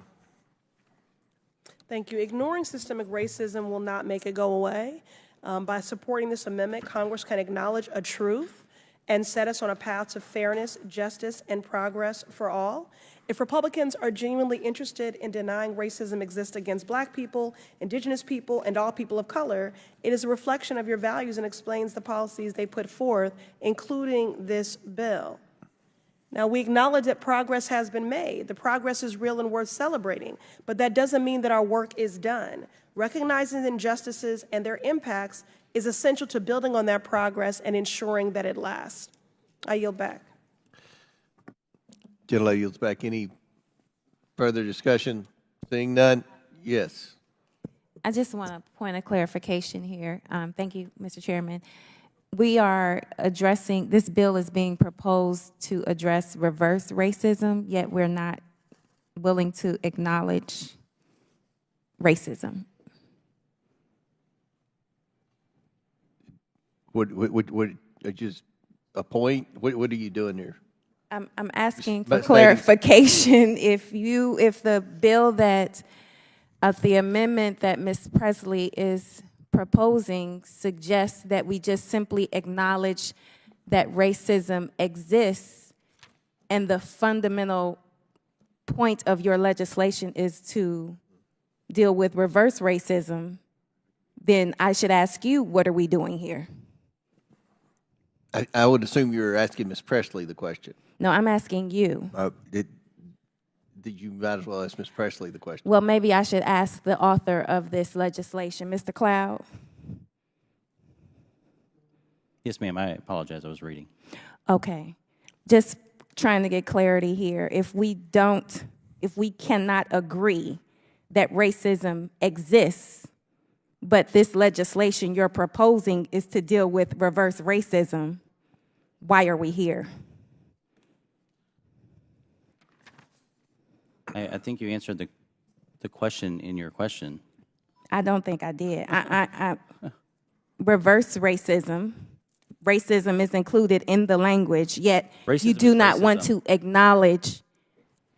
Thank you. Ignoring systemic racism will not make it go away. By supporting this amendment, Congress can acknowledge a truth and set us on a path to fairness, justice, and progress for all. If Republicans are genuinely interested in denying racism exists against black people, indigenous people, and all people of color, it is a reflection of your values and explains the policies they put forth, including this bill. Now, we acknowledge that progress has been made. The progress is real and worth celebrating, but that doesn't mean that our work is done. Recognizing the injustices and their impacts is essential to building on that progress and ensuring that it lasts. I yield back. Gentlelady yields back. Any further discussion? Seeing none, yes. I just want a point of clarification here. Thank you, Mr. Chairman. We are addressing, this bill is being proposed to address reverse racism, yet we're not willing to acknowledge racism. What just a point? What are you doing here? I'm asking for clarification. If the bill that, the amendment that Ms. Presley is proposing suggests that we just simply acknowledge that racism exists, and the fundamental point of your legislation is to deal with reverse racism, then I should ask you, what are we doing here? I would assume you're asking Ms. Presley the question. No, I'm asking you. You might as well ask Ms. Presley the question. Well, maybe I should ask the author of this legislation. Mr. Cloud? Yes, ma'am. I apologize. I was reading. Okay. Just trying to get clarity here. If we cannot agree that racism exists, but this legislation you're proposing is to deal with reverse racism, why are we here? I think you answered the question in your question. I don't think I did. Reverse racism. Racism is included in the language, yet Racism you do is not racism. want to acknowledge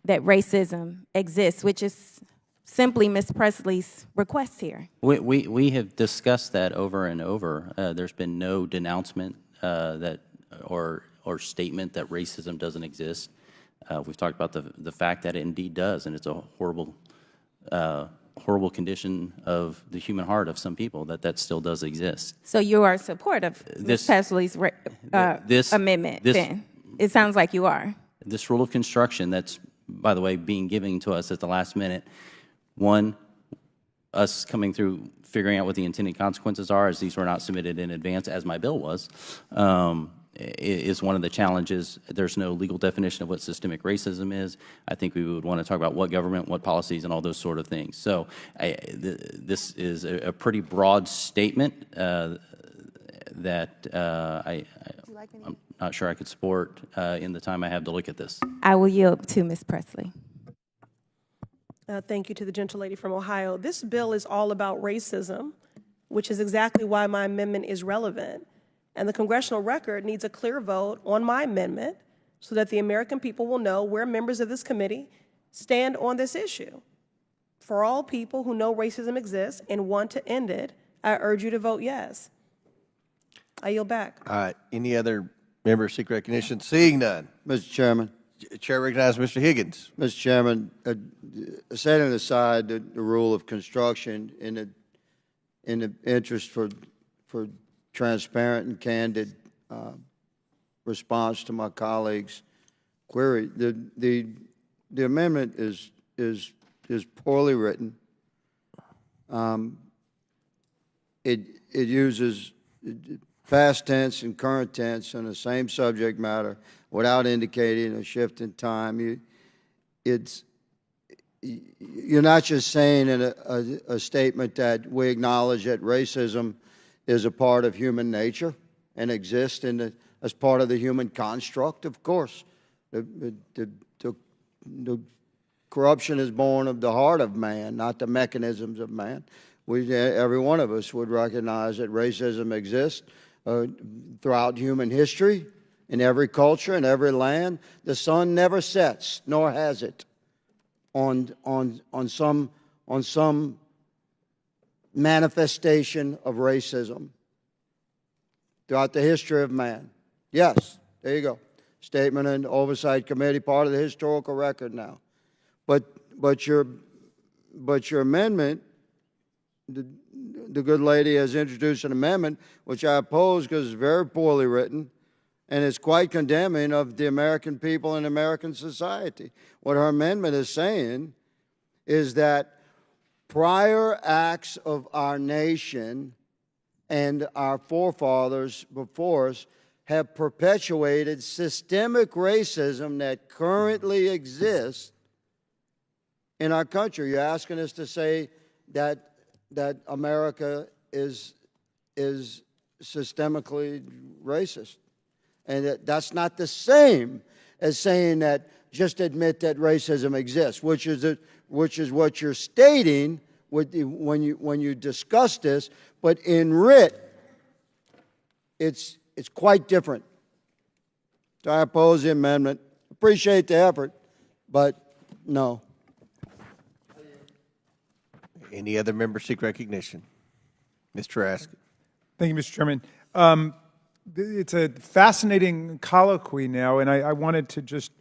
that racism exists, which is simply Ms. Presley's request here. We have discussed that over and over. There's been no denouncement or statement that racism doesn't exist. We've talked about the fact that it indeed does, and it's a horrible condition of the human heart of some people that still does exist. So you are supportive of Ms. Presley's amendment then? It sounds like you are. This rule of construction that's, by the way, being given to us at the last minute, one, us coming through figuring out what the intended consequences are, as these were not submitted in advance, as my bill was, is one of the challenges. There's no legal definition of what systemic racism is. I think we would want to talk about what government, what policies, and all those sort of things. So this is a pretty broad statement that I'm not sure I could support in the time I have to look at this. I will yield to Ms. Presley. Thank you to the gentlelady from Ohio. This bill is all about racism, which is exactly why my amendment is relevant. And the congressional record needs a clear vote on my amendment so that the American people will know where members of this committee stand on this issue. For all people who know racism exists and want to end it, I urge you to vote yes. I yield back. All right. Any other members seek recognition? Seeing none. Mr. Chairman. Chair recognizes Mr. Higgins. Mr. Chairman, setting aside the rule of construction in the interest for transparent and candid response to my colleagues' query, the amendment is poorly written. It uses past tense and current tense on the same subject matter without indicating a shift in time. You're not just saying in a statement that we acknowledge that racism is a part of human nature and exists as part of the human construct. Of course, the corruption is born of the heart of man, not the mechanisms of man. Every one of us would recognize that racism exists throughout human history, in every culture, in every land. The sun never sets, nor has it, on some manifestation of racism throughout the history of man. Yes, there you go. statement in the Oversight Committee, part of the historical record now. But your amendment, the good lady has introduced an amendment, which I oppose because it's very poorly written, and it's quite condemning of the American people and American society. What her amendment is saying is that prior acts of our nation and our forefathers before us have perpetuated systemic racism that currently exists in our country. You're asking us to say that America is systemically racist. And that's not the same as saying that just admit that racism exists, which is what you're stating when you discuss this. But in writ, it's quite different. So I oppose the amendment. Appreciate the effort, but no. Any other member seek recognition? Mr. Raskin. Thank you, Mr. Chairman. It's a fascinating colloquy now, and I wanted to just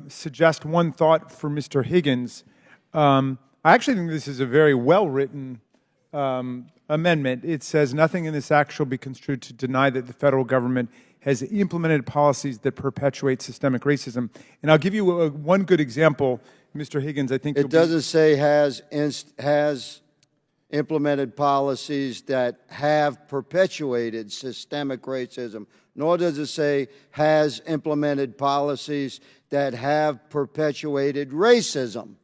suggest one thought for Mr. Higgins. I actually think this is a very well-written amendment. It says, nothing in this act shall be construed to deny that the federal government has implemented policies that perpetuate systemic racism. And I'll give you one good example, Mr. Higgins. I think it doesn't say has implemented policies that have perpetuated systemic racism, nor does it say has implemented policies that have perpetuated racism.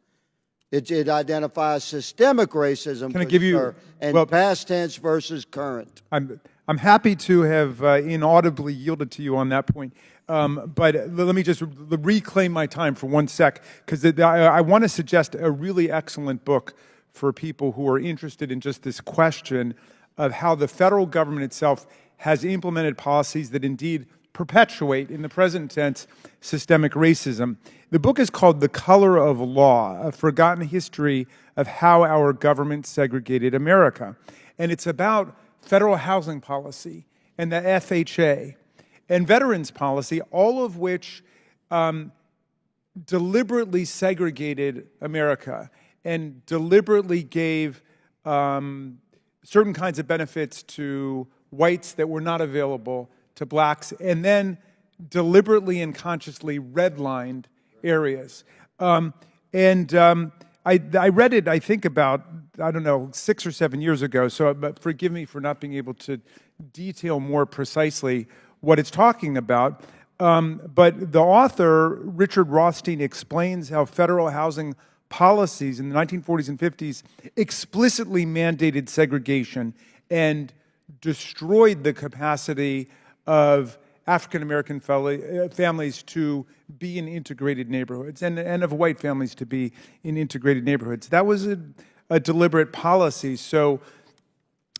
It identifies systemic racism. Can I give you and past tense versus current? I'm happy to have inaudibly yielded to you on that point. But let me just reclaim my time for 1 sec, because I want to suggest a really excellent book for people who are interested in just this question of how the federal government itself has implemented policies that indeed perpetuate, in the present tense, systemic racism. The book is called The Color of Law, A Forgotten History of How Our Government Segregated America. And it's about federal housing policy and the FHA and veterans policy, all of which deliberately segregated America and deliberately gave certain kinds of benefits to whites that were not available to blacks, and then deliberately and consciously redlined areas. I read it, I think, about, 6 or 7 years ago, so but forgive me for not being able to detail more precisely what it's talking about. But the author, Richard Rothstein, explains how federal housing policies in the 1940s and 50s explicitly mandated segregation and destroyed the capacity of African-American families to be in integrated neighborhoods and of white families to be in integrated neighborhoods. That was a deliberate policy. So,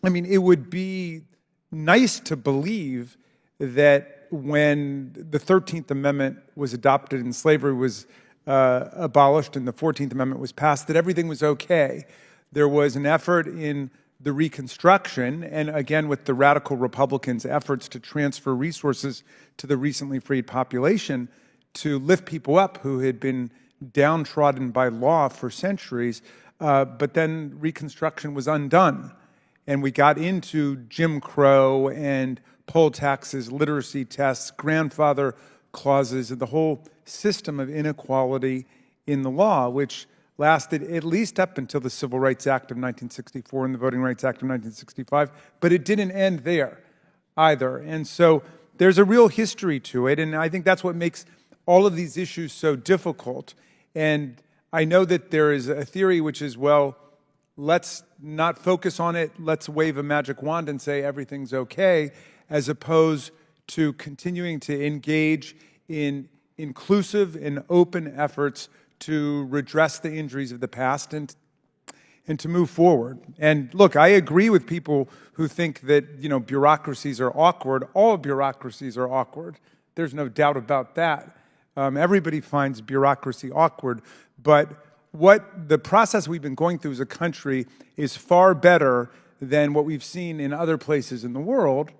I mean, it would be nice to believe that when the 13th Amendment was adopted and slavery was abolished and the 14th Amendment was passed, that everything was okay. There was an effort in the Reconstruction, and again with the radical Republicans' efforts to transfer resources to the recently freed population to lift people up who had been downtrodden by law for centuries, but then Reconstruction was undone. And we got into Jim Crow and poll taxes, literacy tests, grandfather clauses, and the whole system of inequality in the law, which lasted at least up until the Civil Rights Act of 1964 and the Voting Rights Act of 1965, but it didn't end there either. And so there's a real history to it, and I think that's what makes all of these issues so difficult. And I know that there is a theory which is, well, let's not focus on it, let's wave a magic wand and say everything's okay, as opposed to continuing to engage in inclusive and open efforts to redress the injuries of the past and to move forward. And look, I agree with people who think that, bureaucracies are awkward. All bureaucracies are awkward. There's no doubt about that. Everybody finds bureaucracy awkward. But what the process we've been going through as a country is far better than what we've seen in other places in the world,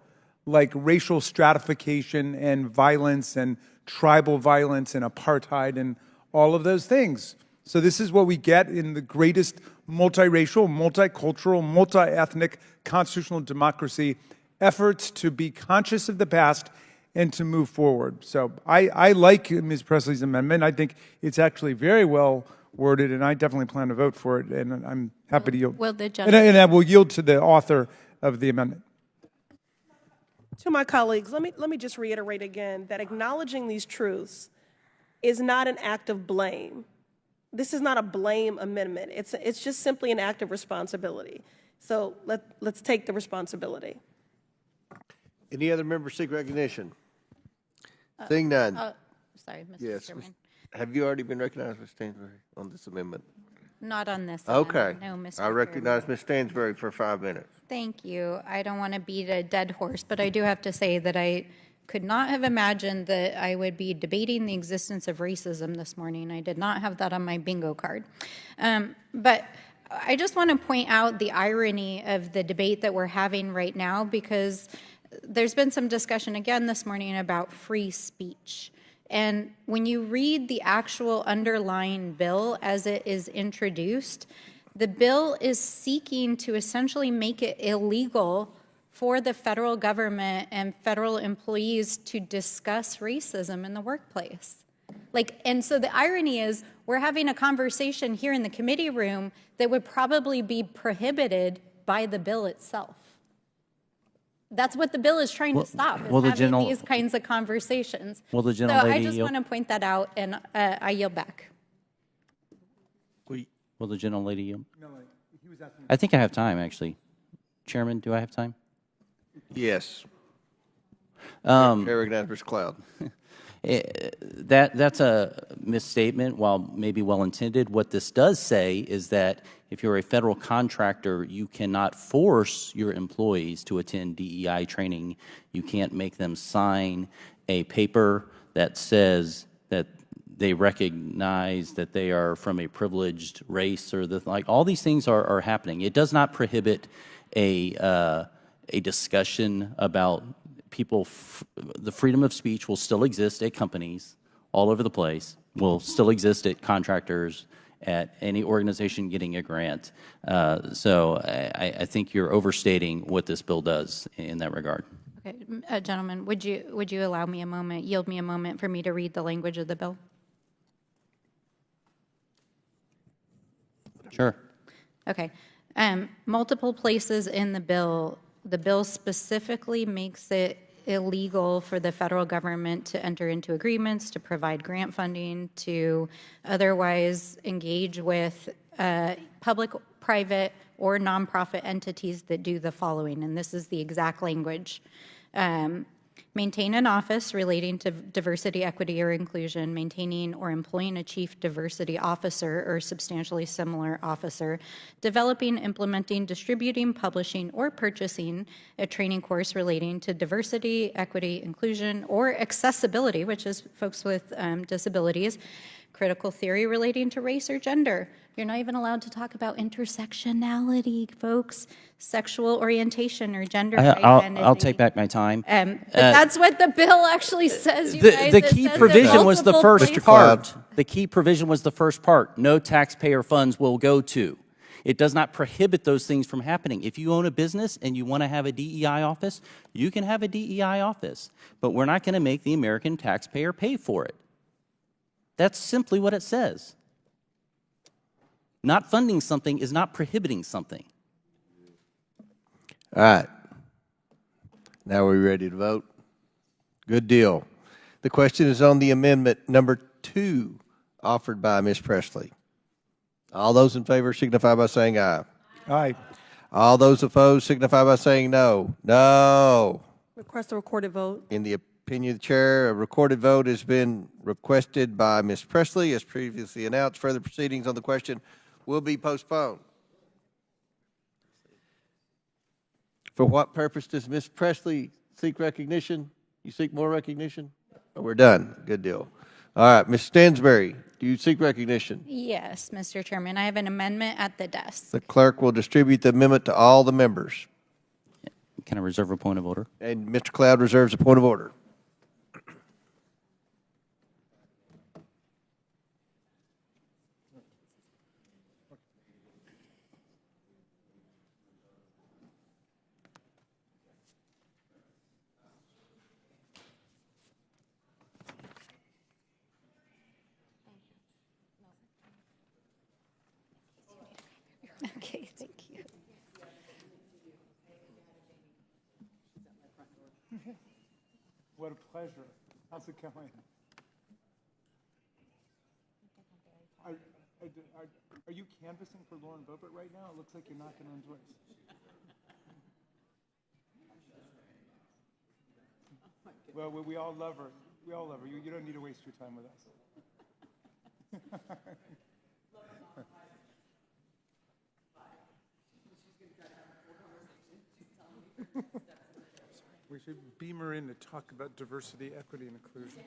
like racial stratification and violence and tribal violence and apartheid and all of those things. So this is what we get in the greatest multiracial, multicultural, multi-ethnic constitutional democracy, efforts to be conscious of the past and to move forward. So I like Ms. Presley's amendment. I think it's actually very well worded, and I definitely plan to vote for it, and I'm happy to yield. Will the And gentleman... I will yield to the author of the amendment. To my colleagues, let me just reiterate again that acknowledging these truths is not an act of blame. This is not a blame amendment. It's just simply an act of responsibility. So let's take the responsibility. Any other members seek recognition? Seeing none. Sorry, Mr. Yes. Chairman. Have you already been recognized, Ms. Stansbury, on this amendment? Not on this Okay. amendment, no, Mr. I Chairman. recognize Ms. Stansbury for 5 minutes. Thank you. I don't want to beat a dead horse, but I do have to say that I could not have imagined that I would be debating the existence of racism this morning. I did not have that on my bingo card. But I just want to point out the irony of the debate that we're having right now, because there's been some discussion again this morning about free speech. And when you read the actual underlying bill as it is introduced, the bill is seeking to essentially make it illegal for the federal government and federal employees to discuss racism in the workplace. And so the irony is we're having a conversation here in the committee room that would probably be prohibited by the bill itself. That's what the bill is trying to stop, is having these kinds of conversations. Will the So gentlelady I just yield? want to point that out, and I yield back. Will the gentlelady yield? No, he was asking. I think I have time, actually. Chairman, do I have time? Yes. Um, Ms. Cloud. That's a misstatement, while maybe well-intended. What this does say is that if you're a federal contractor, you cannot force your employees to attend DEI training. You can't make them sign a paper that says that they recognize that they are from a privileged race, or all these things are happening. It does not prohibit a discussion about people. The freedom of speech will still exist at companies all over the place, will still exist at contractors, at any organization getting a grant. So I think you're overstating what this bill does in that regard. Okay, gentlemen, would you allow me a moment, yield me a moment for me to read the language of the bill? Sure. Okay. Multiple places in the bill specifically makes it illegal for the federal government to enter into agreements, to provide grant funding, to otherwise engage with public, private, or nonprofit entities that do the following, and this is the exact language. Maintain an office relating to diversity, equity, or inclusion, maintaining or employing a chief diversity officer or substantially similar officer, developing, implementing, distributing, publishing, or purchasing a training course relating to diversity, equity, inclusion, or accessibility, which is folks with disabilities, critical theory relating to race or gender. You're not even allowed to talk about intersectionality, folks, sexual orientation or gender identity. I'll take back my time. But that's what the bill actually says, you guys. The It key says provision was the multiple first places. part. The key provision was the first part. No taxpayer funds will go to. It does not prohibit those things from happening. If you own a business and you want to have a DEI office, you can have a DEI office. But we're not going to make the American taxpayer pay for it. That's simply what it says. Not funding something is not prohibiting something. All right. Now we're ready to vote. Good deal. The question is on the amendment number 2 offered by Ms. Presley. All those in favor signify by saying aye. Aye. All those opposed signify by saying no. No. Request a recorded vote. In the opinion of the chair, a recorded vote has been requested by Ms. Presley. As previously announced, further proceedings on the question will be postponed. For what purpose does Ms. Presley seek recognition? You seek more recognition? Oh, we're done. Good deal. All right, Ms. Stansbury, do you seek recognition? Yes, Mr. Chairman. I have an amendment at the desk. The clerk will distribute the amendment to all the members. Can I reserve a point of order? And Mr. Cloud reserves a point of order. Okay, thank you. What a pleasure. How's it going? Are you canvassing for Lauren Boebert right now? It looks like you're knocking on doors. Well, we all love her. We all love her. You don't need to waste your time with us. We should beam her in to talk about diversity, equity, and inclusion.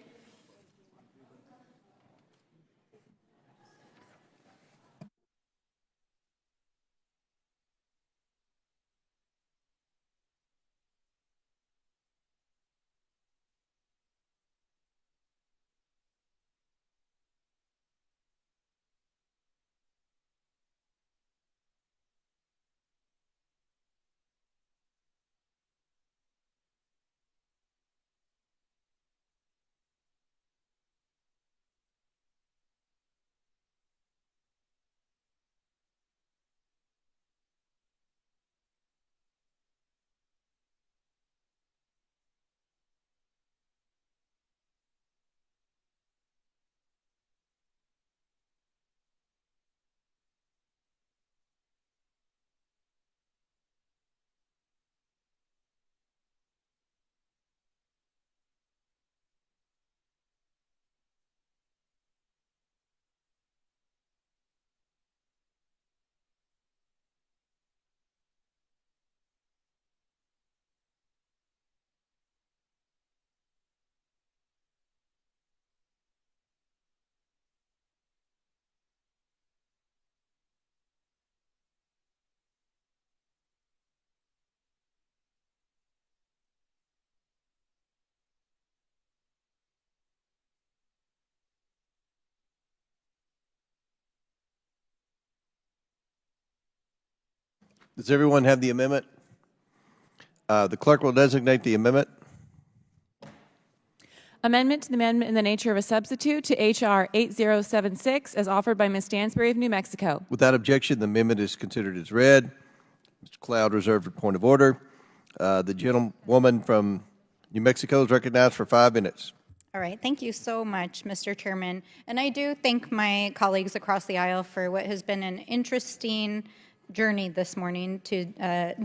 Does everyone have the amendment? The clerk will designate the amendment. Amendment to the amendment in the nature of a substitute to H.R. 8076 as offered by Ms. Stansbury of New Mexico. Without objection, the amendment is considered as read. Mr. Cloud reserved a point of order. The gentlewoman from New Mexico is recognized for 5 minutes. All right, thank you so much, Mr. Chairman. And I do thank my colleagues across the aisle for what has been an interesting journey this morning to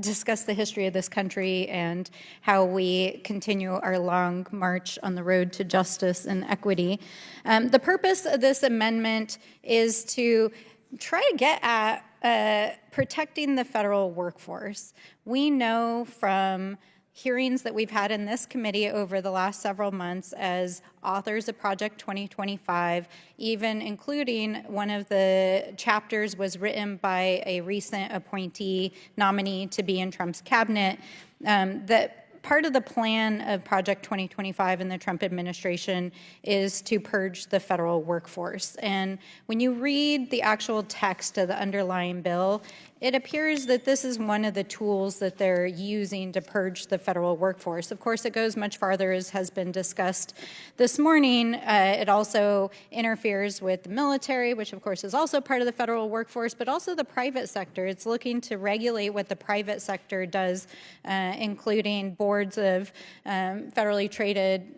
discuss the history of this country and how we continue our long march on the road to justice and equity. The purpose of this amendment is to try to get at protecting the federal workforce. We know from hearings that we've had in this committee over the last several months as authors of Project 2025, even including one of the chapters was written by a recent appointee nominee to be in Trump's cabinet, that part of the plan of Project 2025 in the Trump administration is to purge the federal workforce. And when you read the actual text of the underlying bill, it appears that this is one of the tools that they're using to purge the federal workforce. Of course, it goes much farther, as has been discussed this morning. It also interferes with the military, which of course is also part of the federal workforce, but also the private sector. It's looking to regulate what the private sector does, including boards of federally traded,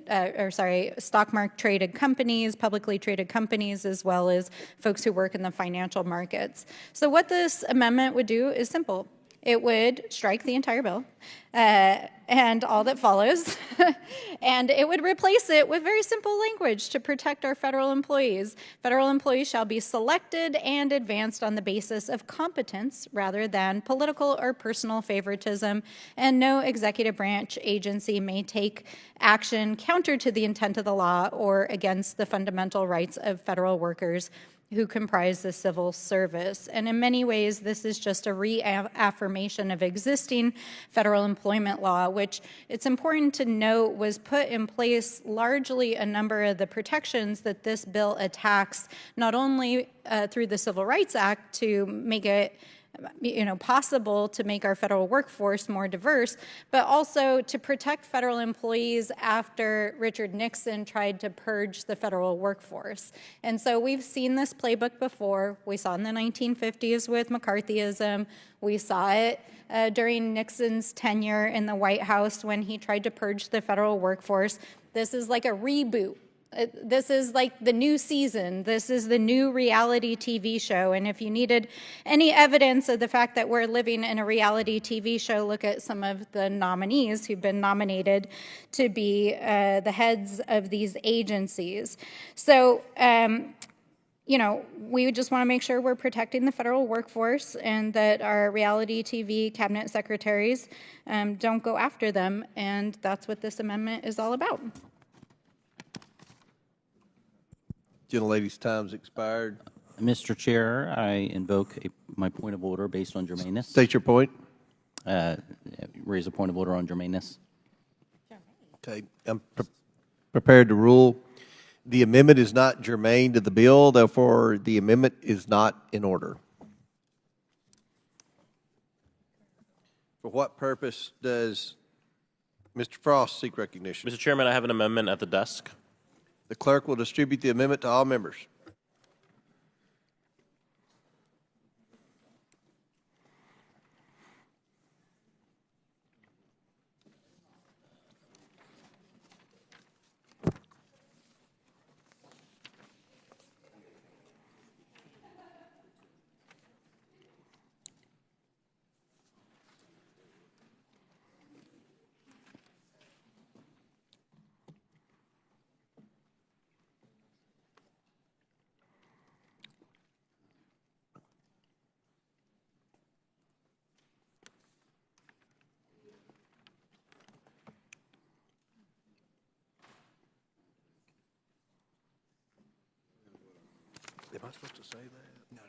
stock market traded companies, publicly traded companies, as well as folks who work in the financial markets. So what this amendment would do is simple. It would strike the entire bill and all that follows, and it would replace it with very simple language to protect our federal employees. Federal employees shall be selected and advanced on the basis of competence rather than political or personal favoritism, and no executive branch agency may take action counter to the intent of the law or against the fundamental rights of federal workers who comprise the civil service. And in many ways, this is just a reaffirmation of existing federal employment law, which it's important to note was put in place largely a number of the protections that this bill attacks, not only through the Civil Rights Act to make it possible to make our federal workforce more diverse, but also to protect federal employees after Richard Nixon tried to purge the federal workforce. And so we've seen this playbook before. We saw it in the 1950s with McCarthyism. We saw it during Nixon's tenure in the White House when he tried to purge the federal workforce. This is like a reboot. This is like the new season. This is the new reality TV show. And if you needed any evidence of the fact that we're living in a reality TV show, look at some of the nominees who've been nominated to be the heads of these agencies. So, we just want to make sure we're protecting the federal workforce and that our reality TV cabinet secretaries don't go after them. And that's what this amendment is all about. Gentlelady's time's expired. Mr. Chair, I invoke my point of order based on germaneness. State your point. Raise a point of order on germaneness. Okay, I'm prepared to rule. The amendment is not germane to the bill, therefore the amendment is not in order. For what purpose does Mr. Frost seek recognition? Mr. Chairman, I have an amendment at the desk. The clerk will distribute the amendment to all members. Am I supposed to say that? No.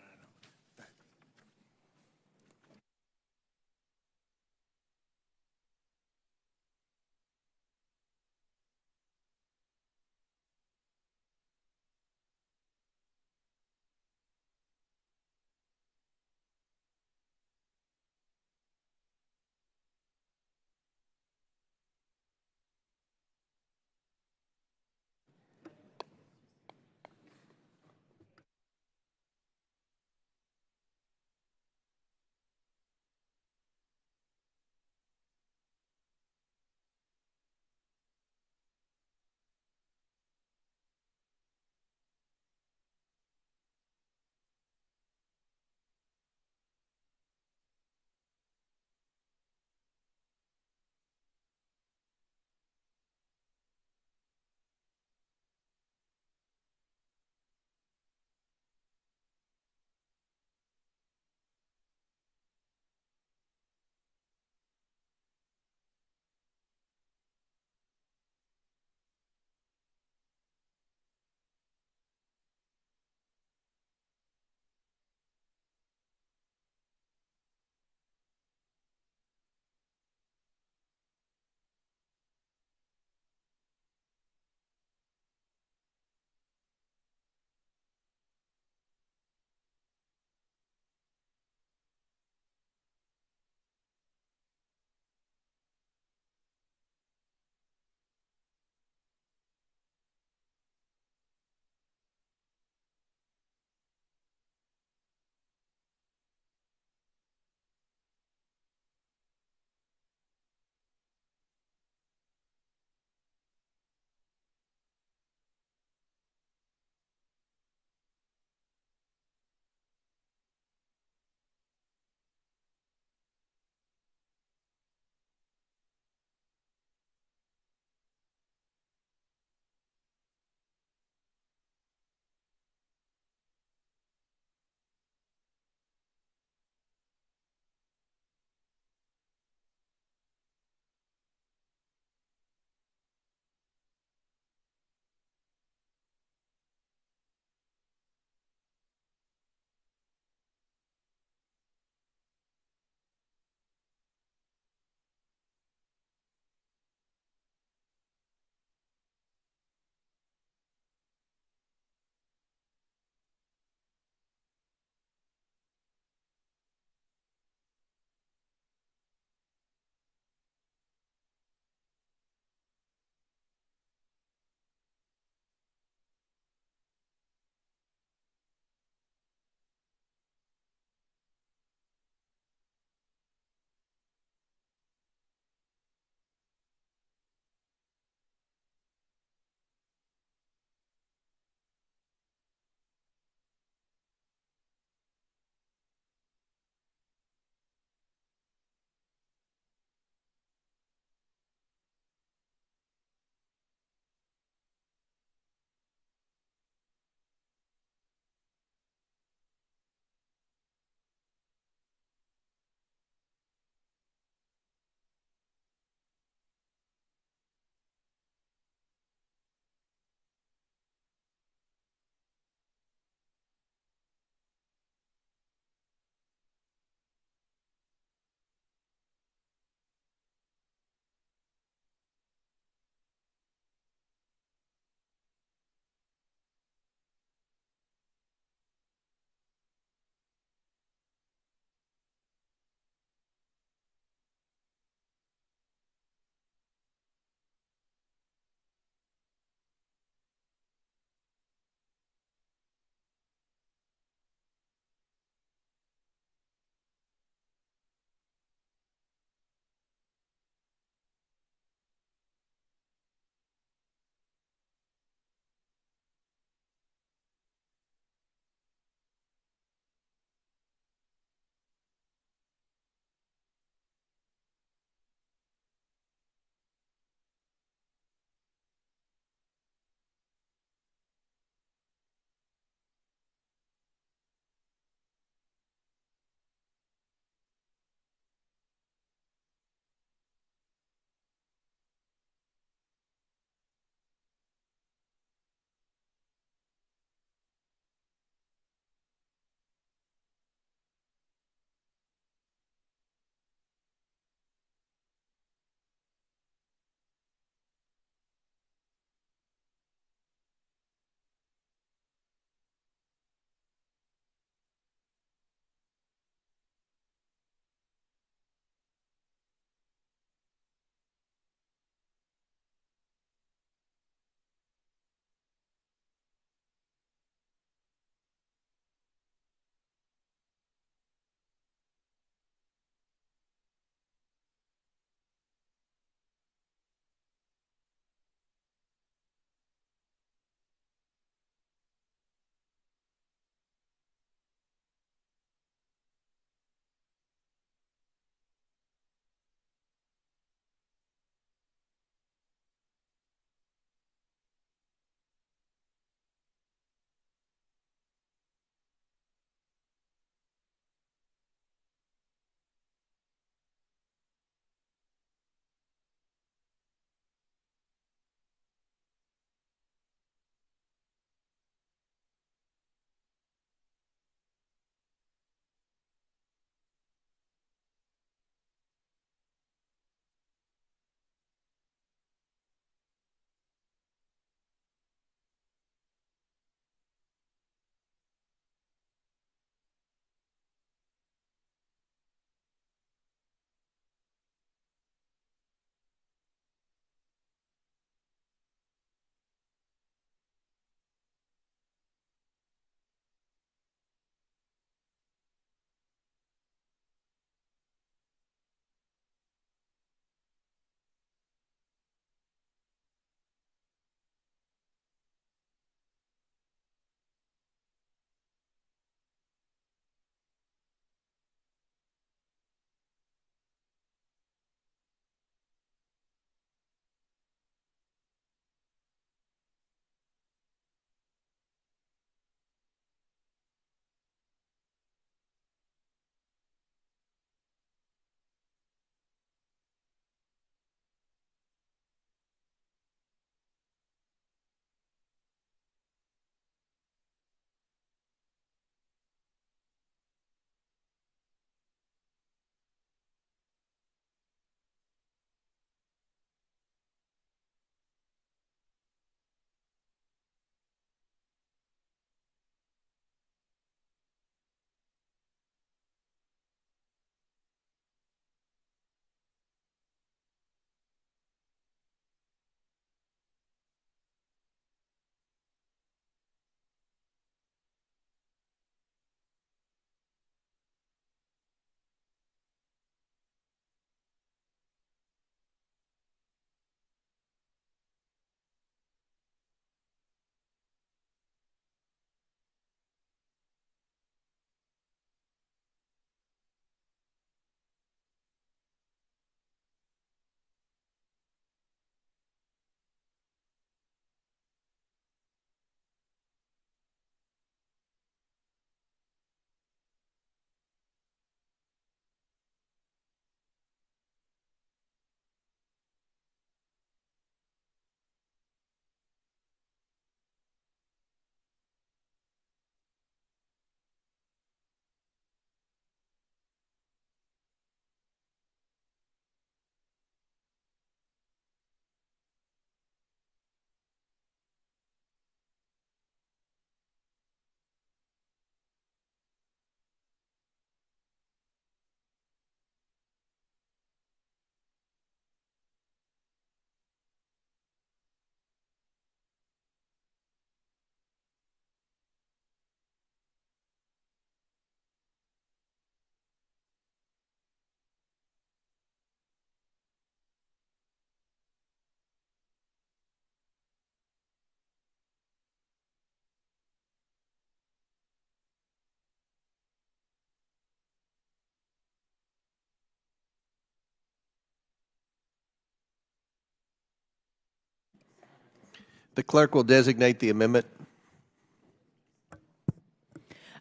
The clerk will designate the amendment.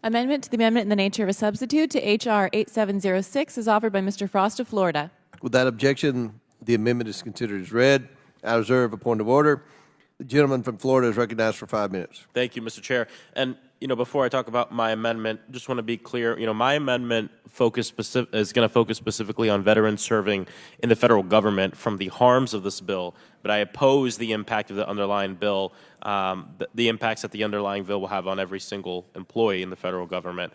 Amendment to the amendment in the nature of a substitute to H.R. 8706 is offered by Mr. Frost of Florida. Without objection, the amendment is considered as read. I reserve a point of order. The gentleman from Florida is recognized for 5 minutes. Thank you, Mr. Chair. And, before I talk about my amendment, just want to be clear, my amendment is going to focus specifically on veterans serving in the federal government from the harms of this bill, but I oppose the impact of the underlying bill, the impacts that the underlying bill will have on every single employee in the federal government.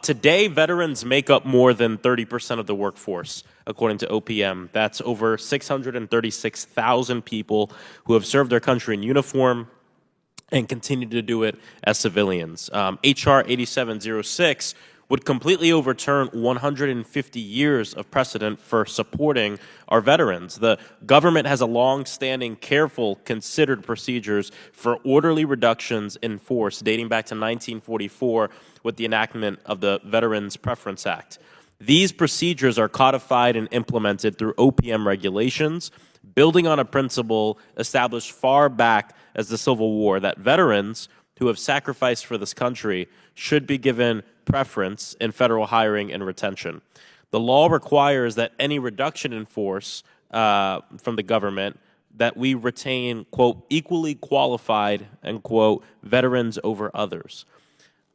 Today, veterans make up more than 30% of the workforce, according to OPM. That's over 636,000 people who have served their country in uniform and continue to do it as civilians. H.R. 8706 would completely overturn 150 years of precedent for supporting our veterans. The government has a long-standing, careful, considered procedures for orderly reductions in force dating back to 1944 with the enactment of the Veterans Preference Act. These procedures are codified and implemented through OPM regulations, building on a principle established far back as the Civil War that veterans who have sacrificed for this country should be given preference in federal hiring and retention. The law requires that any reduction in force from the government that we retain, quote, equally qualified, end quote, veterans over others.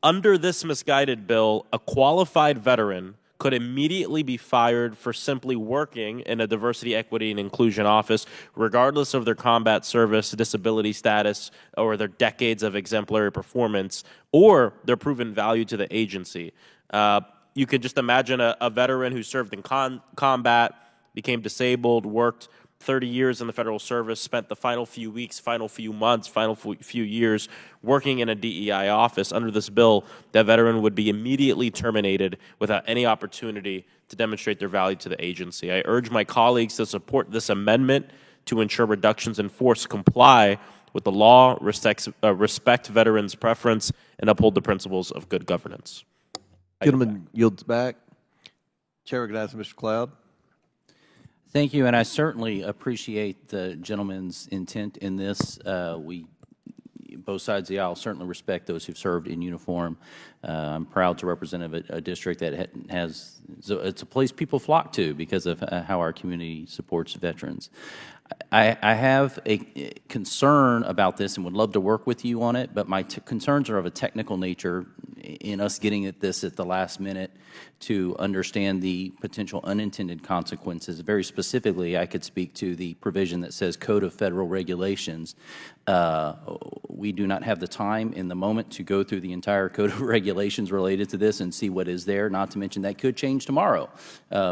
Under this misguided bill, a qualified veteran could immediately be fired for simply working in a diversity, equity, and inclusion office, regardless of their combat service, disability status, or their decades of exemplary performance, or their proven value to the agency. You could just imagine a veteran who served in combat, became disabled, worked 30 years in the federal service, spent the final few weeks, final few months, final few years working in a DEI office. Under this bill, that veteran would be immediately terminated without any opportunity to demonstrate their value to the agency. I urge my colleagues to support this amendment to ensure reductions in force comply with the law, respect veterans' preference, and uphold the principles of good governance. Gentleman yields back. Chair recognizes Mr. Cloud. Thank you, and I certainly appreciate the gentleman's intent in this. Both sides of the aisle certainly respect those who've served in uniform. I'm proud to represent a district that has, it's a place people flock to because of how our community supports veterans. I have a concern about this and would love to work with you on it, but my concerns are of a technical nature in us getting at this at the last minute to understand the potential unintended consequences. Very specifically, I could speak to the provision that says Code of Federal Regulations. We do not have the time in the moment to go through the entire Code of Regulations related to this and see what is there, not to mention that could change tomorrow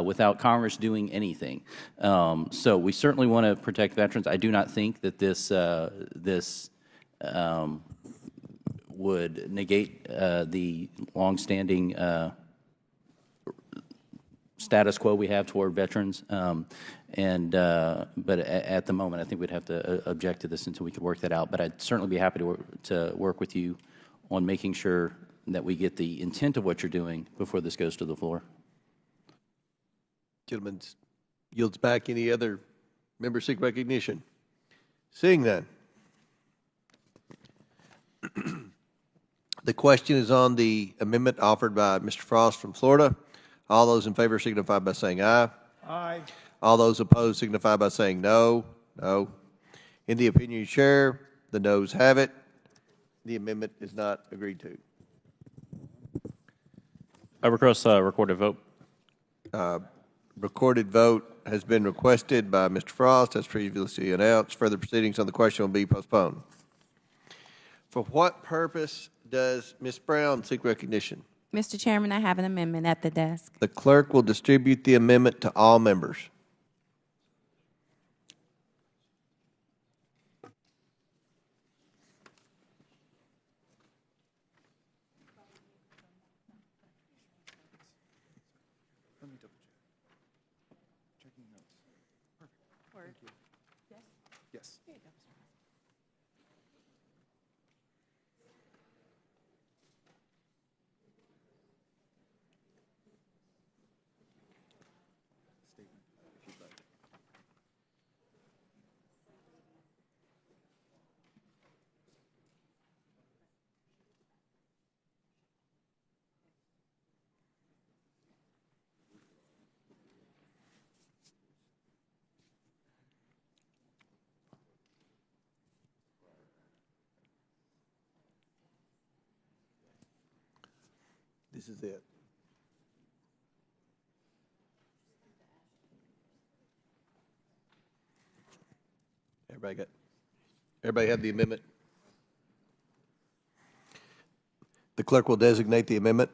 without Congress doing anything. So we certainly want to protect veterans. I do not think that this would negate the longstanding status quo we have toward veterans. But at the moment, I think we'd have to object to this until we could work that out. But I'd certainly be happy to work with you on making sure that we get the intent of what you're doing before this goes to the floor. Gentleman yields back. Any other members seek recognition? Seeing none. The question is on the amendment offered by Mr. Frost from Florida. All those in favor signify by saying aye. Aye. All those opposed signify by saying no. No. In the opinion you share, the noes have it. The amendment is not agreed to. I request a recorded vote. Recorded vote has been requested by Mr. Frost, as previously announced. Further proceedings on the question will be postponed. For what purpose does Ms. Brown seek recognition? Mr. Chairman, I have an amendment at the desk. The clerk will distribute the amendment to all members. Yes. This is it. Everybody have the amendment? The clerk will designate the amendment.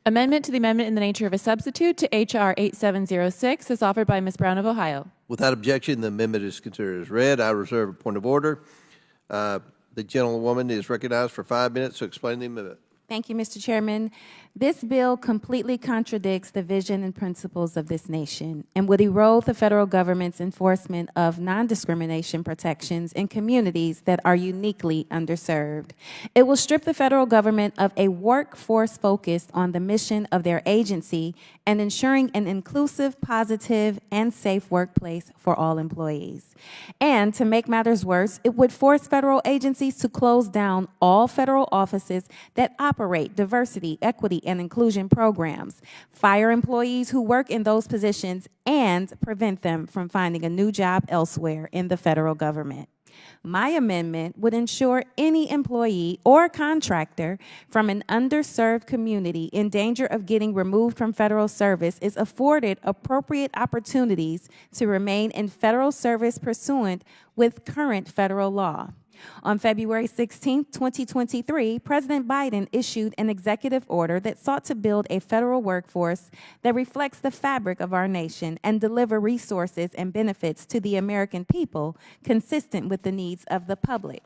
Amendment to the amendment in the nature of a substitute to H.R. 8706 is offered by Ms. Brown of Ohio. Without objection, the amendment is considered as read. I reserve a point of order. The gentlewoman is recognized for 5 minutes to explain the amendment. Thank you, Mr. Chairman. This bill completely contradicts the vision and principles of this nation and would erode the federal government's enforcement of non-discrimination protections in communities that are uniquely underserved. It will strip the federal government of a workforce focused on the mission of their agency and ensuring an inclusive, positive, and safe workplace for all employees. And to make matters worse, it would force federal agencies to close down all federal offices that operate diversity, equity, and inclusion programs, fire employees who work in those positions, and prevent them from finding a new job elsewhere in the federal government. My amendment would ensure any employee or contractor from an underserved community in danger of getting removed from federal service is afforded appropriate opportunities to remain in federal service pursuant with current federal law. On February 16, 2023, President Biden issued an executive order that sought to build a federal workforce that reflects the fabric of our nation and deliver resources and benefits to the American people consistent with the needs of the public.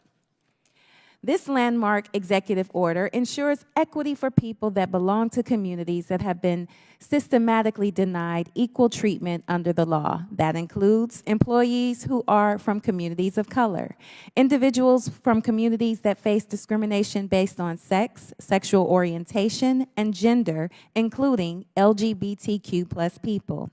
This landmark executive order ensures equity for people that belong to communities that have been systematically denied equal treatment under the law. That includes employees who are from communities of color, individuals from communities that face discrimination based on sex, sexual orientation, and gender, including LGBTQ+ people,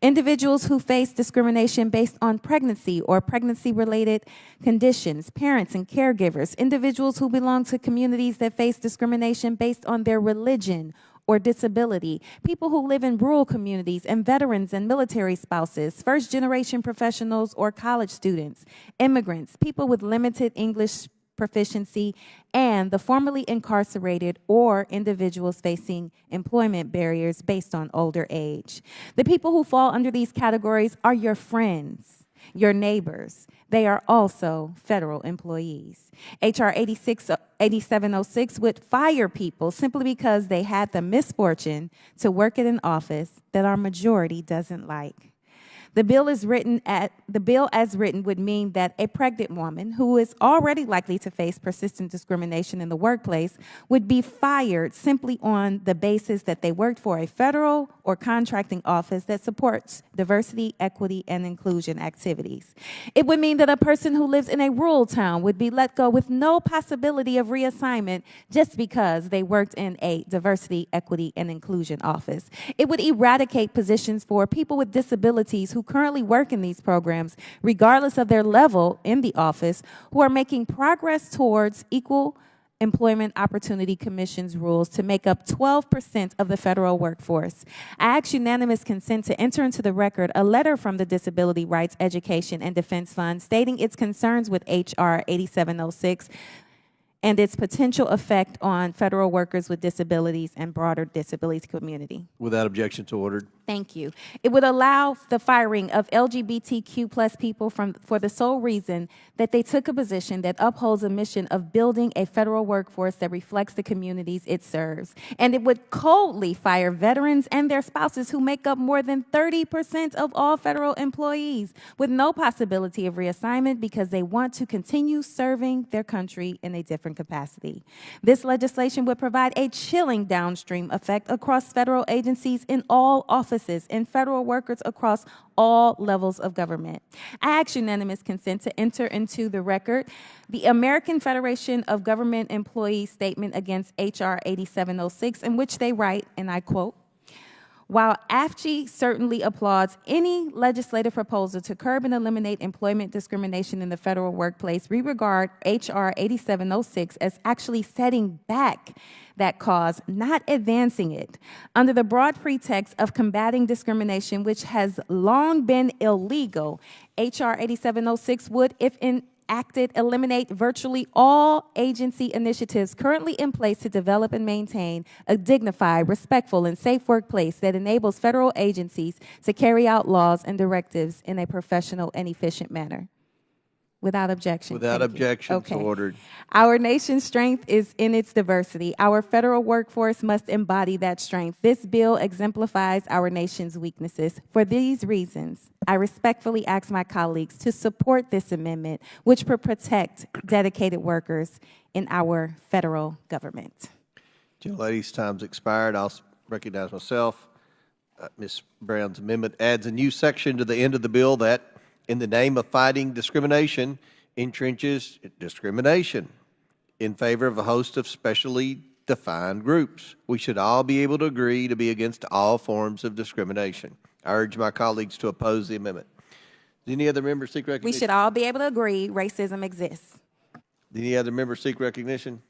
individuals who face discrimination based on pregnancy or pregnancy-related conditions, parents and caregivers, individuals who belong to communities that face discrimination based on their religion or disability, people who live in rural communities, and veterans and military spouses, first-generation professionals or college students, immigrants, people with limited English proficiency, and the formerly incarcerated or individuals facing employment barriers based on older age. The people who fall under these categories are your friends, your neighbors. They are also federal employees. H.R. 8706 would fire people simply because they had the misfortune to work at an office that our majority doesn't like. The bill as written would mean that a pregnant woman who is already likely to face persistent discrimination in the workplace would be fired simply on the basis that they worked for a federal or contracting office that supports diversity, equity, and inclusion activities. It would mean that a person who lives in a rural town would be let go with no possibility of reassignment just because they worked in a diversity, equity, and inclusion office. It would eradicate positions for people with disabilities who currently work in these programs, regardless of their level in the office, who are making progress towards Equal Employment Opportunity Commission's rules to make up 12% of the federal workforce. I ask unanimous consent to enter into the record a letter from the Disability Rights Education and Defense Fund stating its concerns with H.R. 8706 and its potential effect on federal workers with disabilities and broader disability community. Without objection, so ordered. Thank you. It would allow the firing of LGBTQ+ people for the sole reason that they took a position that upholds a mission of building a federal workforce that reflects the communities it serves. And it would coldly fire veterans and their spouses who make up more than 30% of all federal employees with no possibility of reassignment because they want to continue serving their country in a different capacity. This legislation would provide a chilling downstream effect across federal agencies in all offices and federal workers across all levels of government. I ask unanimous consent to enter into the record the American Federation of Government Employees statement against H.R. 8706, in which they write, and I quote, "While AFG certainly applauds any legislative proposal to curb and eliminate employment discrimination in the federal workplace, we regard H.R. 8706 as actually setting back that cause, not advancing it. Under the broad pretext of combating discrimination, which has long been illegal, H.R. 8706 would, if enacted eliminate virtually all agency initiatives currently in place to develop and maintain a dignified, respectful, and safe workplace that enables federal agencies to carry out laws and directives in a professional and efficient manner. Without objection. Without Thank you. objection, Okay. so ordered. Our nation's strength is in its diversity. Our federal workforce must embody that strength. This bill exemplifies our nation's weaknesses. For these reasons, I respectfully ask my colleagues to support this amendment, which will protect dedicated workers in our federal government. Gentlelady's time's expired. I'll recognize myself. Ms. Brown's amendment adds a new section to the end of the bill that, in the name of fighting discrimination, entrenches discrimination in favor of a host of specially defined groups. We should all be able to agree to be against all forms of discrimination. I urge my colleagues to oppose the amendment. Does any other member seek recognition? We should all be able to agree racism exists. Any other member seek recognition?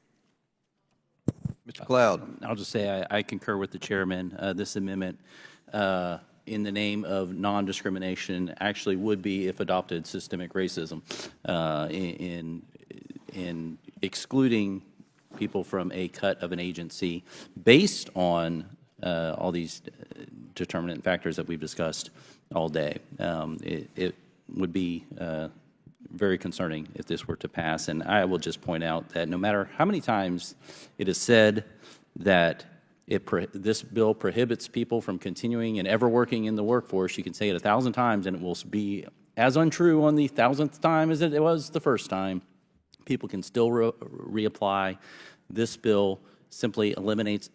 Mr. Cloud. I'll just say I concur with the chairman. This amendment, in the name of non-discrimination, actually would be, if adopted, systemic racism in excluding people from a cut of an agency based on all these determinant factors that we've discussed all day. It would be very concerning if this were to pass. And I will just point out that no matter how many times it is said that this bill prohibits people from continuing and ever working in the workforce, you can say it 1,000 times and it will be as untrue on the 1,000th time as it was the first time. People can still reapply. This bill simply eliminates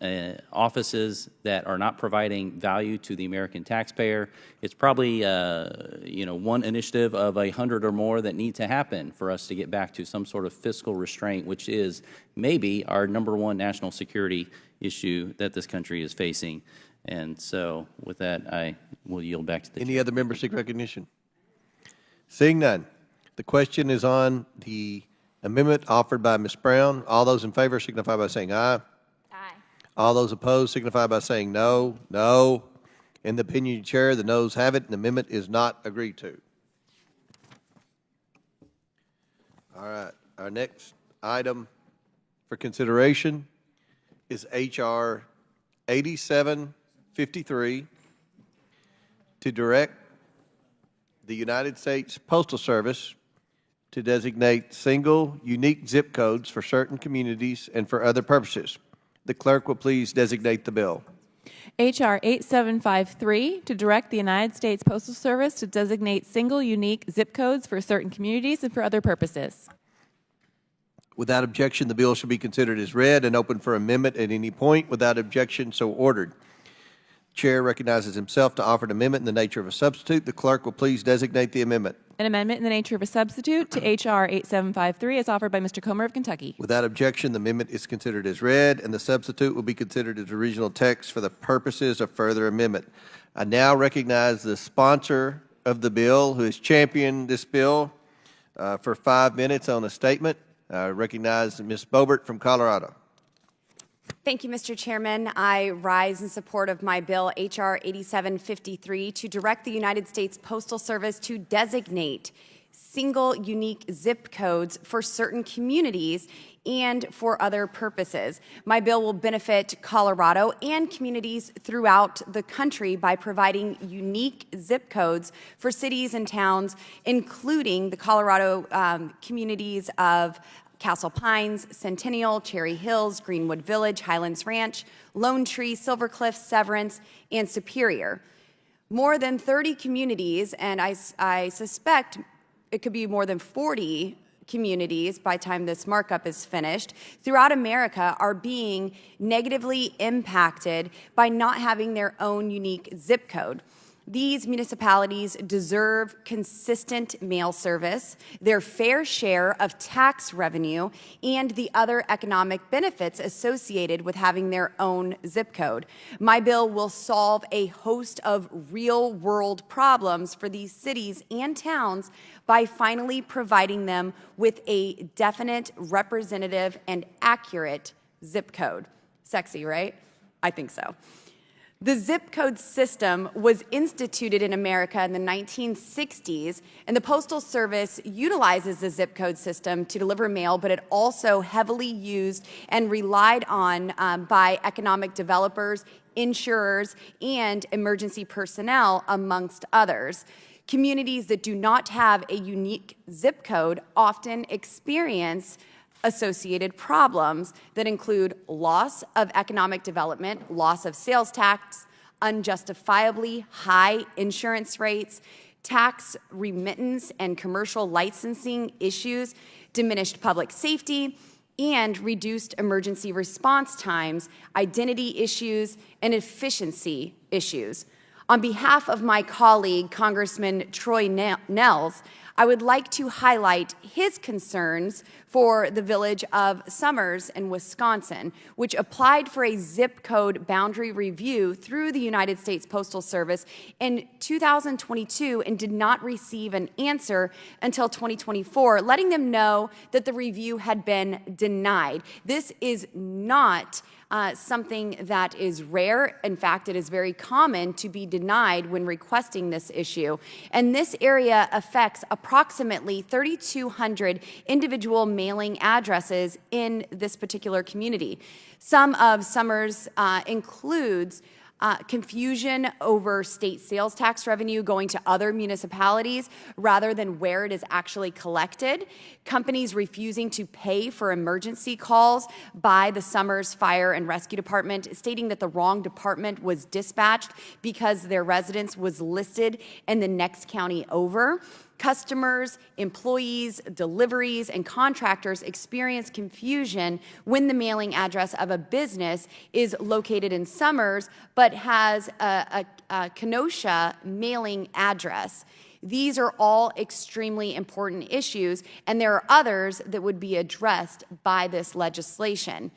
offices that are not providing value to the American taxpayer. It's probably one initiative of 100 or more that need to happen for us to get back to some sort of fiscal restraint, which is maybe our #1 national security issue that this country is facing. And so with that, I will yield back to the Any other members seek recognition? Seeing none, the question is on the amendment offered by Ms. Brown. All those in favor signify by saying aye. Aye. All those opposed signify by saying no. No. In the opinion of the chair, the noes have it, and the amendment is not agreed to. All right, our next item for consideration is H.R. 8753 to direct the United States Postal Service to designate single, unique zip codes for certain communities and for other purposes. The clerk will please designate the bill. H.R. 8753 to direct the United States Postal Service to designate single, unique zip codes for certain communities and for other purposes. Without objection, the bill shall be considered as read and open for amendment at any point. Without objection, so ordered. Chair recognizes himself to offer an amendment in the nature of a substitute. The clerk will please designate the amendment. An amendment in the nature of a substitute to H.R. 8753 is offered by Mr. Comer of Kentucky. Without objection, the amendment is considered as read, and the substitute will be considered as original text for the purposes of further amendment. I now recognize the sponsor of the bill, who has championed this bill for 5 minutes on a statement. I recognize Ms. Boebert from Colorado. Thank you, Mr. Chairman. I rise in support of my bill, H.R. 8753, to direct the United States Postal Service to designate single unique zip codes for certain communities and for other purposes. My bill will benefit Colorado and communities throughout the country by providing unique zip codes for cities and towns, including the Colorado communities of Castle Pines, Centennial, Cherry Hills, Greenwood Village, Highlands Ranch, Lone Tree, Silver Cliff, Severance, and Superior. More than 30 communities, and I suspect it could be more than 40 communities by the time this markup is finished, throughout America are being negatively impacted by not having their own unique zip code. These municipalities deserve consistent mail service, their fair share of tax revenue, and the other economic benefits associated with having their own zip code. My bill will solve a host of real-world problems for these cities and towns by finally providing them with a definite, representative, and accurate zip code. Sexy, right? I think so. The zip code system was instituted in America in the 1960s, and the Postal Service utilizes the zip code system to deliver mail, but it also heavily used and relied on by economic developers, insurers, and emergency personnel, amongst others. Communities that do not have a unique zip code often experience associated problems that include loss of economic development, loss of sales tax, unjustifiably high insurance rates, tax remittance and commercial licensing issues, diminished public safety, and reduced emergency response times, identity issues, and efficiency issues. On behalf of my colleague, Congressman Troy Nehls, I would like to highlight his concerns for the village of Summers in Wisconsin, which applied for a zip code boundary review through the United States Postal Service in 2022 and did not receive an answer until 2024, letting them know that the review had been denied. This is not something that is rare. In fact, it is very common to be denied when requesting this issue. And this area affects approximately 3,200 individual mailing addresses in this particular community. Some of Summers includes confusion over state sales tax revenue going to other municipalities rather than where it is actually collected, companies refusing to pay for emergency calls by the Summers Fire and Rescue Department, stating that the wrong department was dispatched because their residence was listed in the next county over. Customers, employees, deliveries, and contractors experience confusion when the mailing address of a business is located in Summers but has a Kenosha mailing address. These are all extremely important issues, and there are others that would be addressed by this legislation.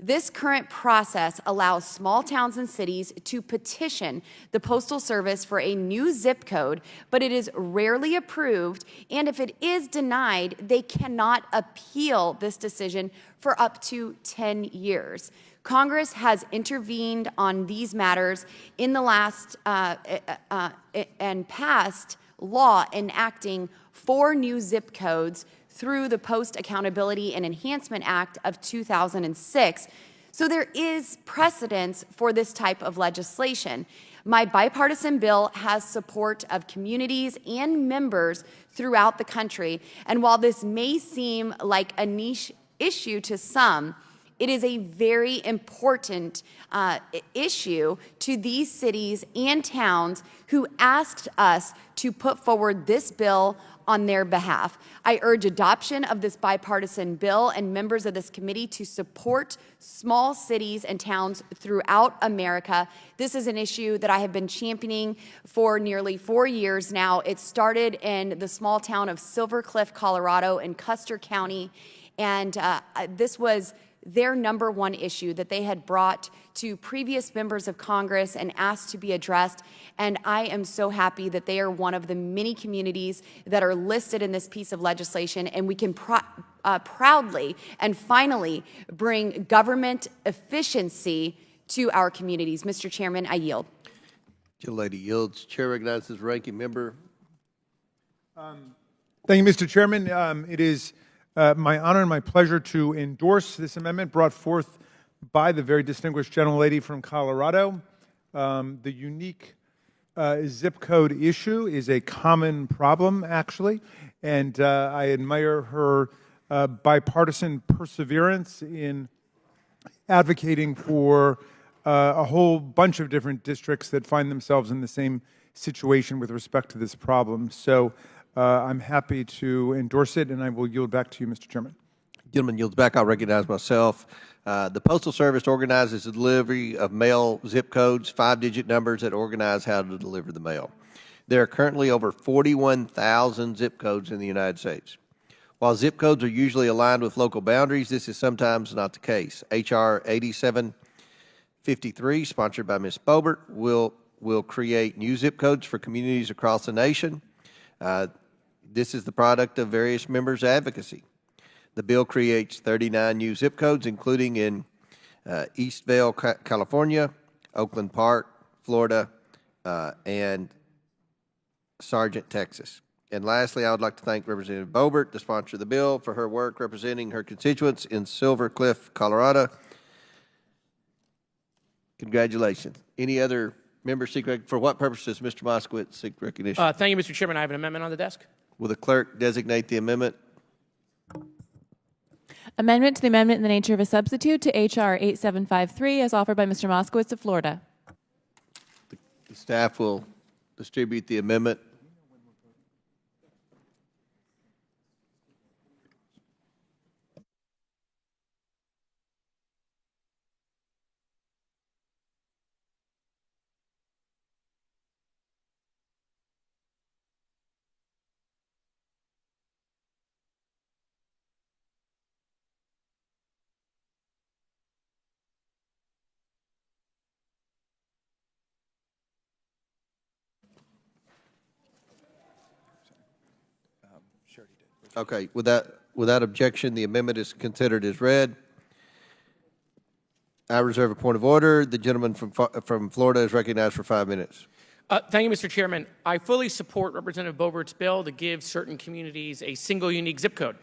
This current process allows small towns and cities to petition the Postal Service for a new zip code, but it is rarely approved, and if it is denied, they cannot appeal this decision for up to 10 years. Congress has intervened on these matters in the last and passed law enacting 4 new zip codes through the Post Accountability and Enhancement Act of 2006. So there is precedence for this type of legislation. My bipartisan bill has support of communities and members throughout the country. And while this may seem like a niche issue to some, it is a very important issue to these cities and towns who asked us to put forward this bill on their behalf. I urge adoption of this bipartisan bill and members of this committee to support small cities and towns throughout America. This is an issue that I have been championing for nearly 4 years now. It started in the small town of Silver Cliff, Colorado in Custer County, and this was their #1 issue that they had brought to previous members of Congress and asked to be addressed. And I am so happy that they are one of the many communities that are listed in this piece of legislation, and we can proudly and finally bring government efficiency to our communities. Mr. Chairman, I yield. The lady yields. Chair recognizes ranking member. Thank you, Mr. Chairman. It is my honor and my pleasure to endorse this amendment brought forth by the very distinguished gentlelady from Colorado. The unique zip code issue is a common problem, actually, and I admire her bipartisan perseverance in advocating for a whole bunch of different districts that find themselves in the same situation with respect to this problem. So I'm happy to endorse it, and I will yield back to you, Mr. Chairman. Gentleman yields back. I'll recognize myself. The Postal Service organizes the delivery of mail zip codes, 5-digit numbers that organize how to deliver the mail. There are currently over 41,000 zip codes in the United States. While zip codes are usually aligned with local boundaries, this is sometimes not the case. H.R. 8753, sponsored by Ms. Boebert, will create new zip codes for communities across the nation. This is the product of various members' advocacy. The bill creates 39 new zip codes, including in Eastvale, California, Oakland Park, Florida, and Sargent, Texas. And lastly, I would like to thank Representative Boebert, the sponsor of the bill, for her work representing her constituents in Silver Cliff, Colorado. Congratulations. Any other members seek recognition? For what purpose does Mr. Moskowitz seek recognition? Thank you, Mr. Chairman. I have an amendment on the desk. Will the clerk designate the amendment? Amendment to the amendment in the nature of a substitute to H.R. 8753 as offered by Mr. Moskowitz of Florida. The staff will distribute the amendment. Okay, without objection, the amendment is considered as read. I reserve a point of order. The gentleman from Florida is recognized for 5 minutes. Thank you, Mr. Chairman. I fully support Representative Boebert's bill to give certain communities a single unique zip code.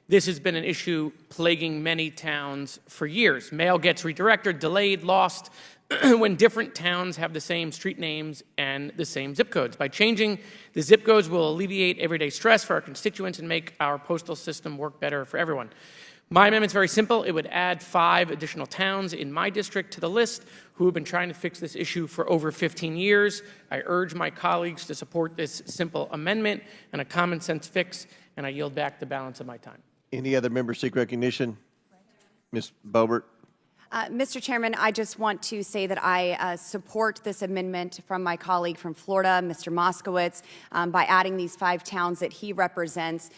This has been an issue plaguing many towns for years. Mail gets redirected, delayed, lost when different towns have the same street names and the same zip codes. By changing the zip codes, we'll alleviate everyday stress for our constituents and make our postal system work better for everyone. My amendment's very simple. It would add 5 additional towns in my district to the list who have been trying to fix this issue for over 15 years. I urge my colleagues to support this simple amendment and a common sense fix, and I yield back the balance of my time. Any other members seek recognition? Ms. Boebert. Mr. Chairman, I just want to say that I support this amendment from my colleague from Florida, Mr. Moskowitz, by adding these 5 towns that he represents,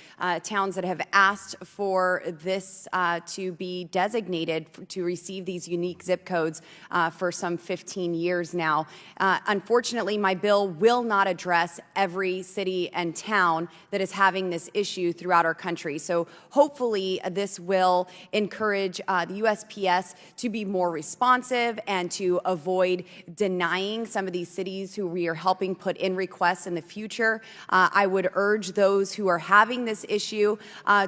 towns that have asked for this to be designated to receive these unique zip codes for some 15 years now. Unfortunately, my bill will not address every city and town that is having this issue throughout our country. So hopefully this will encourage the USPS to be more responsive and to avoid denying some of these cities who we are helping put in requests in the future. I would urge those who are having this issue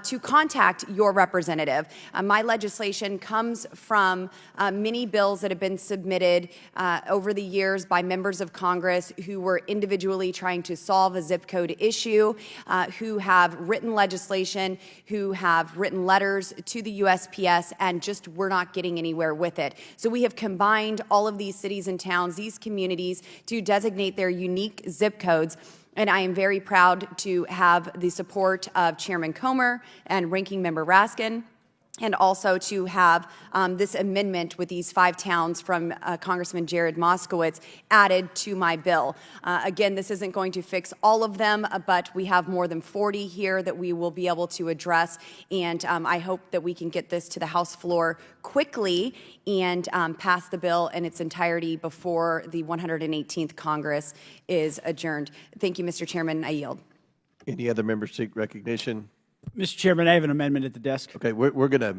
to contact your representative. My legislation comes from many bills that have been submitted over the years by members of Congress who were individually trying to solve a zip code issue, who have written legislation, who have written letters to the USPS, and just we're not getting anywhere with it. So we have combined all of these cities and towns, these communities, to designate their unique zip codes. And I am very proud to have the support of Chairman Comer and Ranking Member Raskin, and also to have this amendment with these 5 towns from Congressman Jared Moskowitz added to my bill. Again, this isn't going to fix all of them, but we have more than 40 here that we will be able to address, and I hope that we can get this to the House floor quickly and pass the bill in its entirety before the 118th Congress is adjourned. Thank you, Mr. Chairman. I yield. Any other members seek recognition? Mr. Chairman, I have an amendment at the desk. Okay, we're going to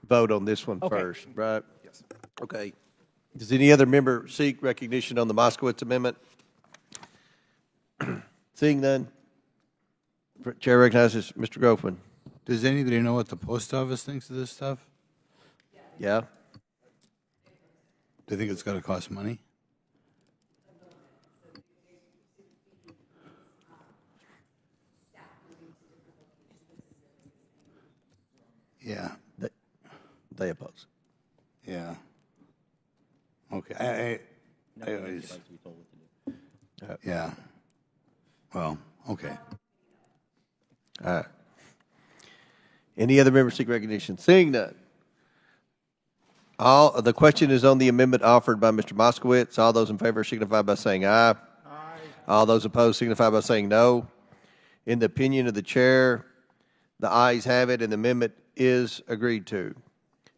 vote on this one Okay. first, right? Yes. Okay. Does any other member seek recognition on the Moskowitz amendment? Seeing none, Chair recognizes Mr. Groffman. Does anybody know what the post office thinks of this stuff? Yeah. Do you think it's going to cost money? Yeah. They oppose. Yeah. Okay. I always, yeah. Well, okay. All right. Any other members seek recognition? Seeing none. The question is on the amendment offered by Mr. Moskowitz. All those in favor signify by saying aye. Aye. All those opposed signify by saying no. In the opinion of the chair, the ayes have it and the amendment is agreed to.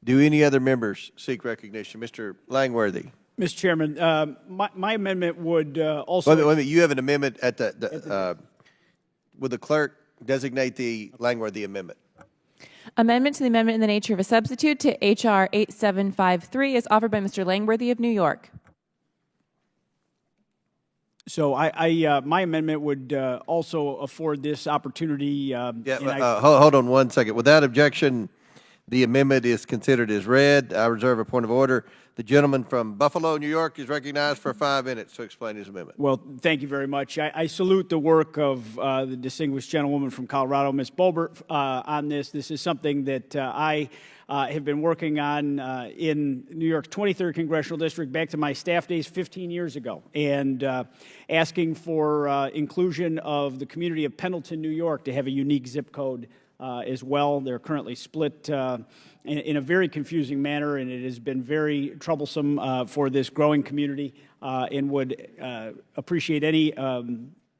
Do any other members seek recognition? Mr. Langworthy. Mr. Chairman, my amendment would also... Wait a minute. You have an amendment at would the clerk designate the Langworthy amendment? Amendment to the amendment in the nature of a substitute to H.R. 8753 is offered by Mr. Langworthy of New York. So my amendment would also afford this opportunity. Hold on one second. Without objection, the amendment is considered as read. I reserve a point of order. The gentleman from Buffalo, New York, is recognized for 5 minutes to explain his amendment. Well, thank you very much. I salute the work of the distinguished gentlewoman from Colorado, Ms. Bulbert, on this. This is something that I have been working on in New York's 23rd Congressional District back to my staff days 15 years ago, and asking for inclusion of the community of Pendleton, New York, to have a unique zip code as well. They're currently split in a very confusing manner, and it has been very troublesome for this growing community, and would appreciate any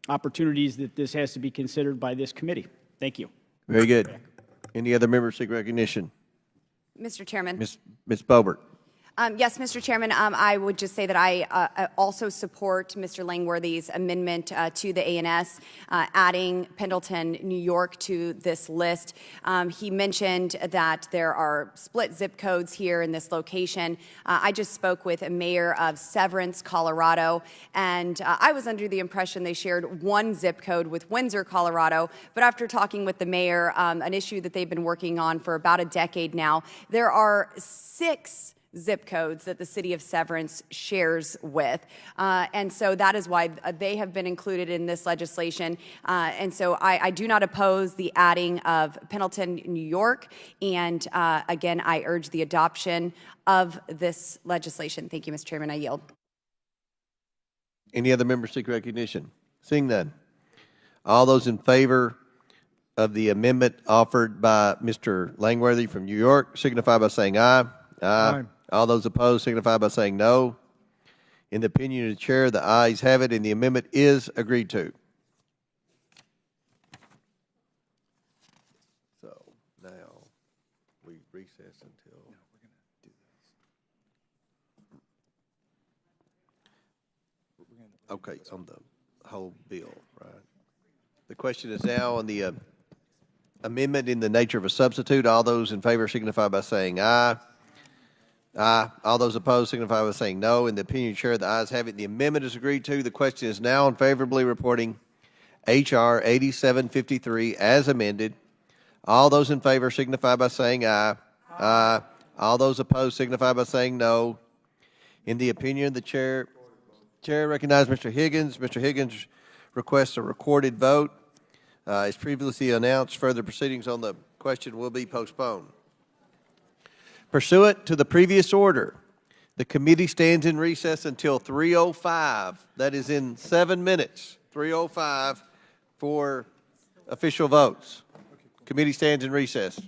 opportunities that this has to be considered by this committee. Thank you. Very good. Any other members seek recognition? Mr. Chairman. Ms. Boebert. Yes, Mr. Chairman, I would just say that I also support Mr. Langworthy's amendment to the ANS, adding Pendleton, New York to this list. He mentioned that there are split zip codes here in this location. I just spoke with a mayor of Severance, Colorado, and I was under the impression they shared one zip code with Windsor, Colorado. But after talking with the mayor, an issue that they've been working on for about a decade now, there are 6 zip codes that the city of Severance shares with. And so that is why they have been included in this legislation. And so I do not oppose the adding of Pendleton, New York. And again, I urge the adoption of this legislation. Thank you, Mr. Chairman. I yield. Any other members seek recognition? Seeing none. All those in favor of the amendment offered by Mr. Langworthy from New York signify by saying aye. Aye. All those opposed signify by saying no. In the opinion of the chair, the ayes have it, and the amendment is agreed to. So now we recess until. Okay, on the whole bill, right? The question is now on the amendment in the nature of a substitute. All those in favor signify by saying aye. Aye. All those opposed signify by saying no. In the opinion of the chair, the ayes have it. The amendment is agreed to. The question is now unfavorably reporting H.R. 8753 as amended. All those in favor signify by saying aye. Aye. All those opposed signify by saying no. In the opinion of the chair recognizes Mr. Higgins. Mr. Higgins requests a recorded vote. As previously announced, further proceedings on the question will be postponed. Pursuant to the previous order, the committee stands in recess until 3:05. That is in 7 minutes, 3:05 for official votes. Committee stands in recess.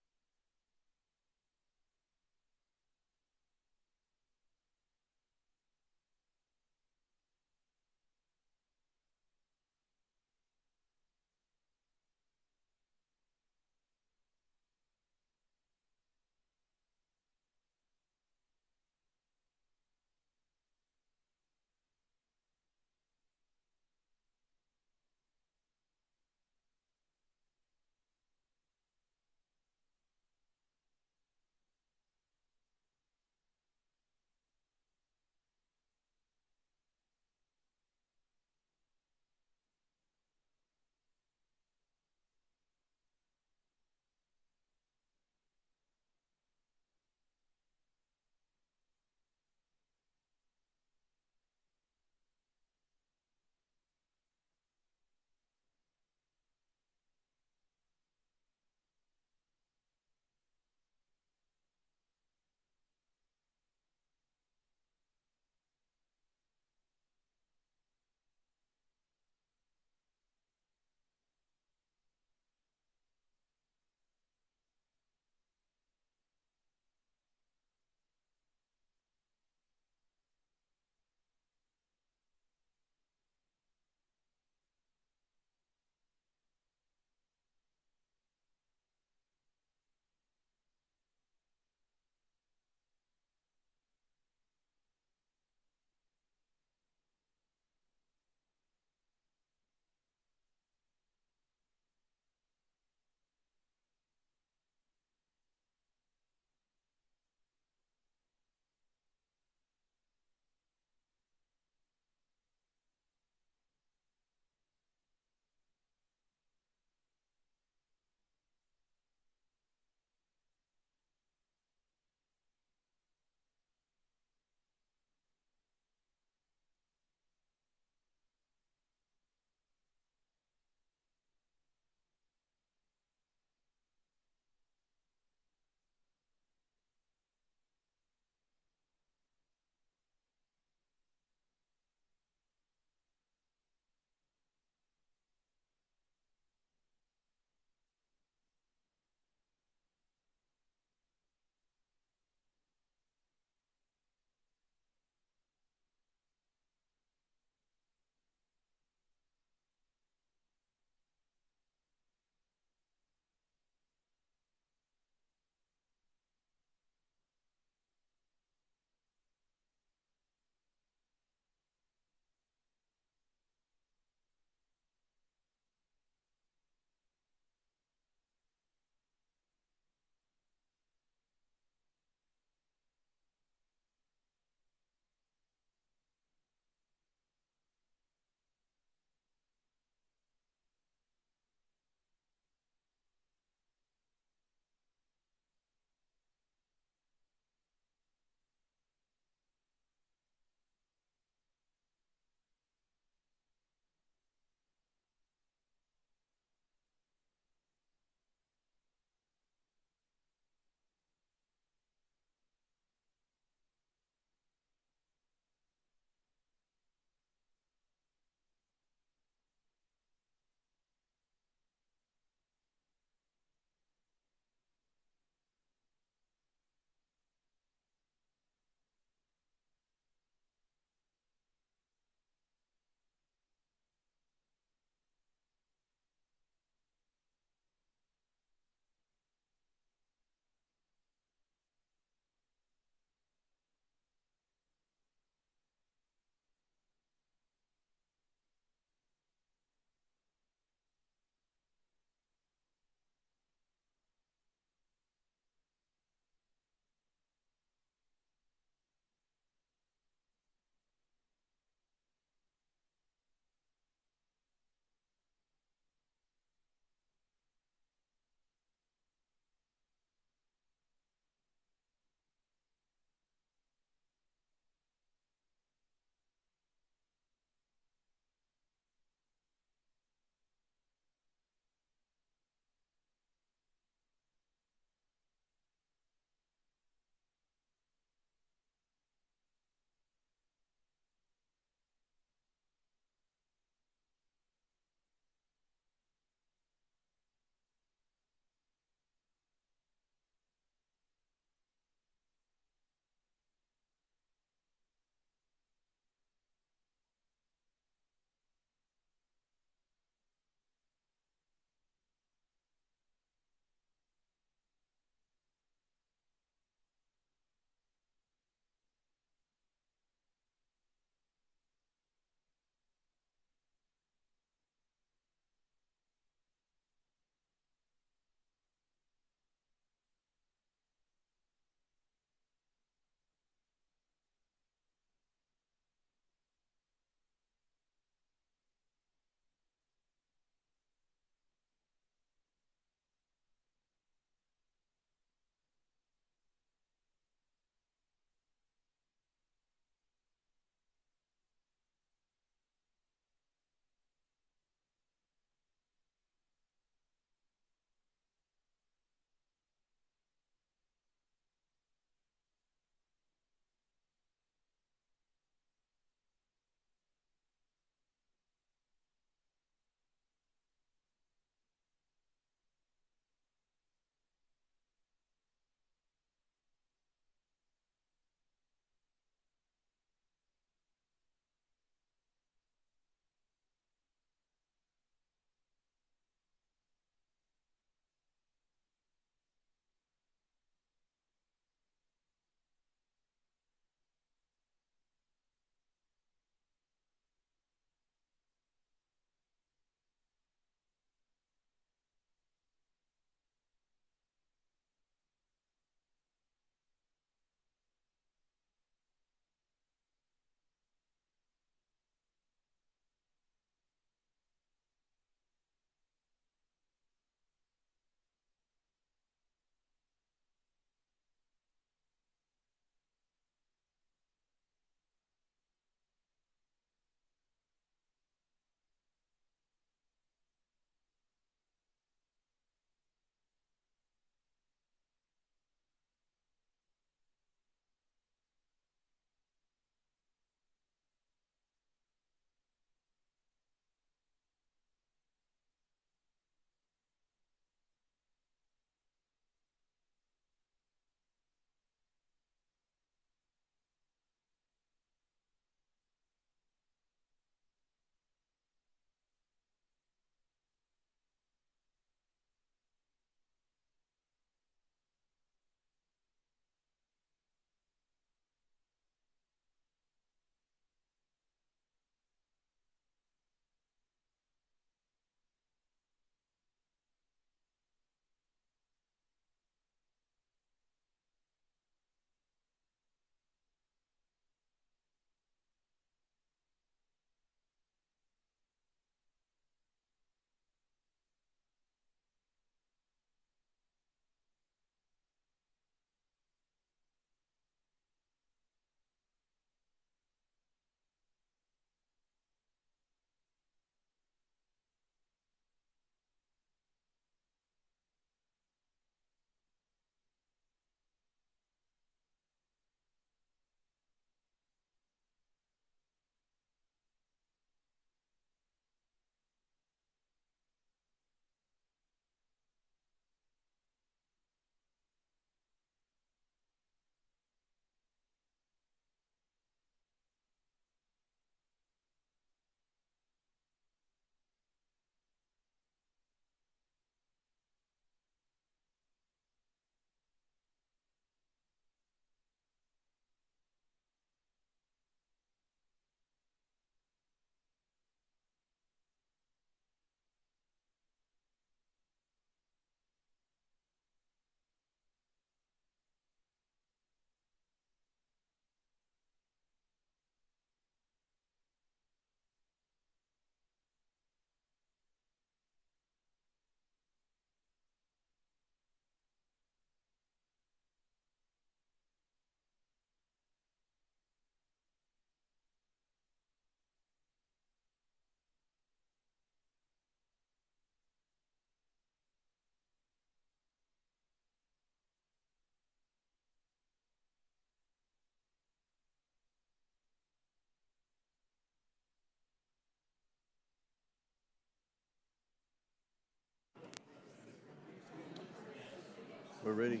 We're ready.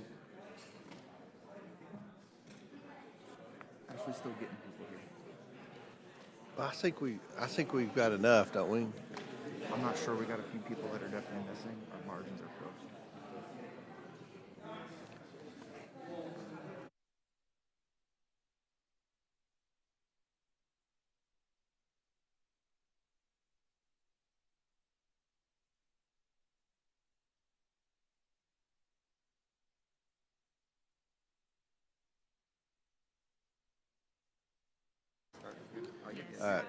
Actually, still getting people here. I think we've got enough, don't we? I'm not sure. We got a few people that are definitely missing. Our margins are close. All right.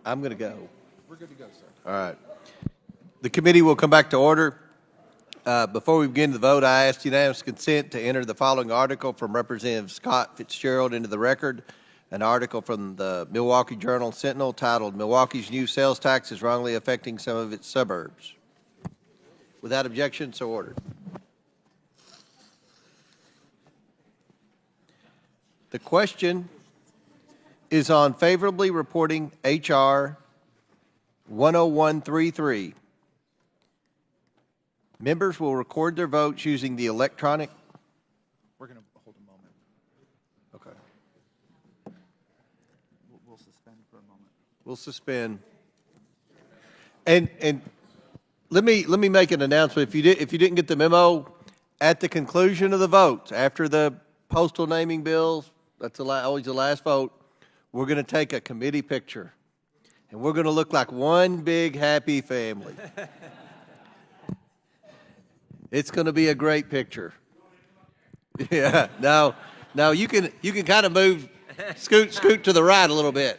I'm going to go. We're good to go, sir. All right. The committee will come back to order. Before we begin the vote, I ask unanimous consent to enter the following article from Representative Scott Fitzgerald into the record, an article from the Milwaukee Journal-Sentinel titled, "Milwaukee's New Sales Tax is Wrongly Affecting Some of Its Suburbs." Without objection, so ordered. The question is on favorably reporting H.R. 10133. Members will record their votes using the electronic. We're going to hold a moment. Okay. We'll suspend for a moment. We'll suspend. And let me make an announcement. If you didn't get the memo, at the conclusion of the votes, after the postal naming bills, that's always the last vote, we're going to take a committee picture. And we're going to look like one big happy family. It's going to be a great picture. Yeah. Now you can kind of move, scoot to the right a little bit.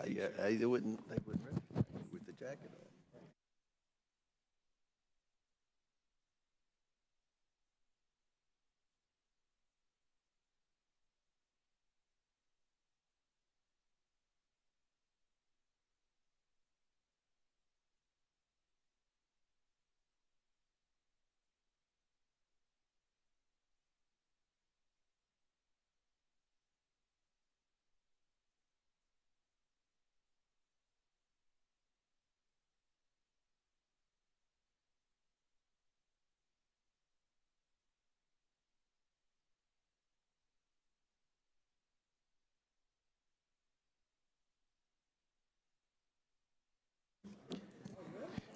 Yeah, they wouldn't with the jacket on.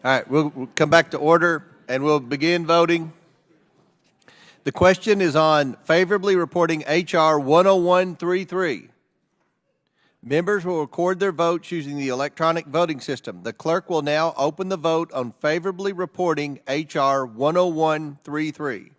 All right, we'll come back to order and we'll begin voting. The question is on favorably reporting H.R. 10133. Members will record their votes using the electronic voting system. The clerk will now open the vote on favorably reporting H.R. 10133.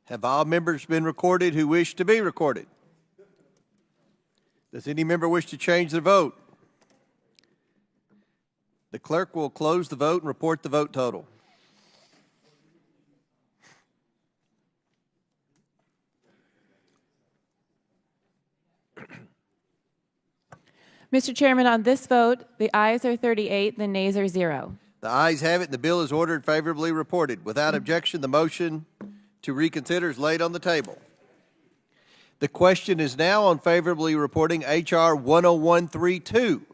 Have all members been recorded who wish to be recorded? Does any member wish to change their vote? The clerk will close the vote and report the vote total. Mr. Chairman, on this vote, the ayes are 38, the nays are 0. The ayes have it, and the bill is ordered favorably reported. Without objection, the motion to reconsider is laid on the table. The question is now on favorably reporting H.R. 10132.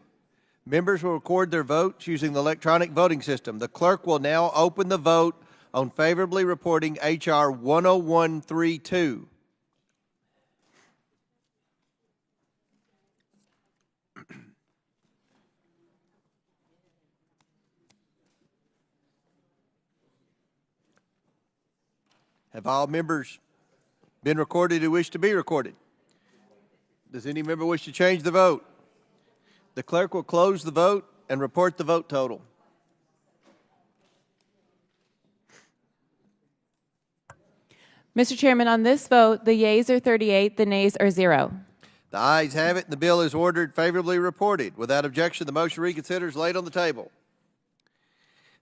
Members will record their votes using the electronic voting system. The clerk will now open the vote on favorably reporting H.R. 10132. Have all members been recorded who wish to be recorded? Does any member wish to change the vote? The clerk will close the vote and report the vote total. Mr. Chairman, on this vote, the yeas are 38, the nays are 0. The ayes have it, and the bill is ordered favorably reported. Without objection, the motion reconsidered is laid on the table.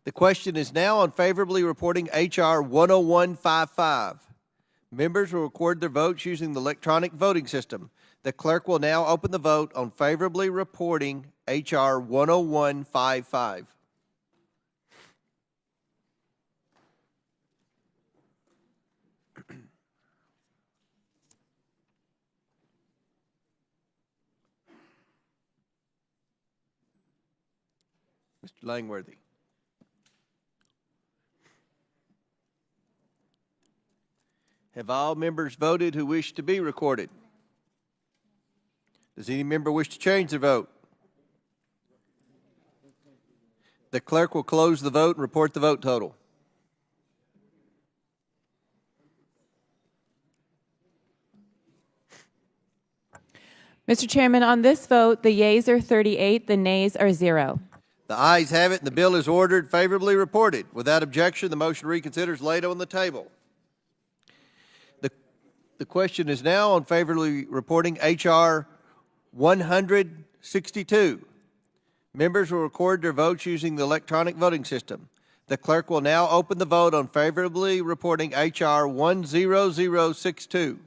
The question is now on favorably reporting H.R. 10155. Members will record their votes using the electronic voting system. The clerk will now open the vote on favorably reporting H.R. 10155. Mr. Langworthy. Have all members voted who wish to be recorded? Does any member wish to change their vote? The clerk will close the vote and report the vote total. Mr. Chairman, on this vote, the yeas are 38, the nays are 0. The ayes have it, and the bill is ordered favorably reported. Without objection, the motion reconsidered is laid on the table. The question is now on favorably reporting H.R. 162. Members will record their votes using the electronic voting system. The clerk will now open the vote on favorably reporting H.R. 10062.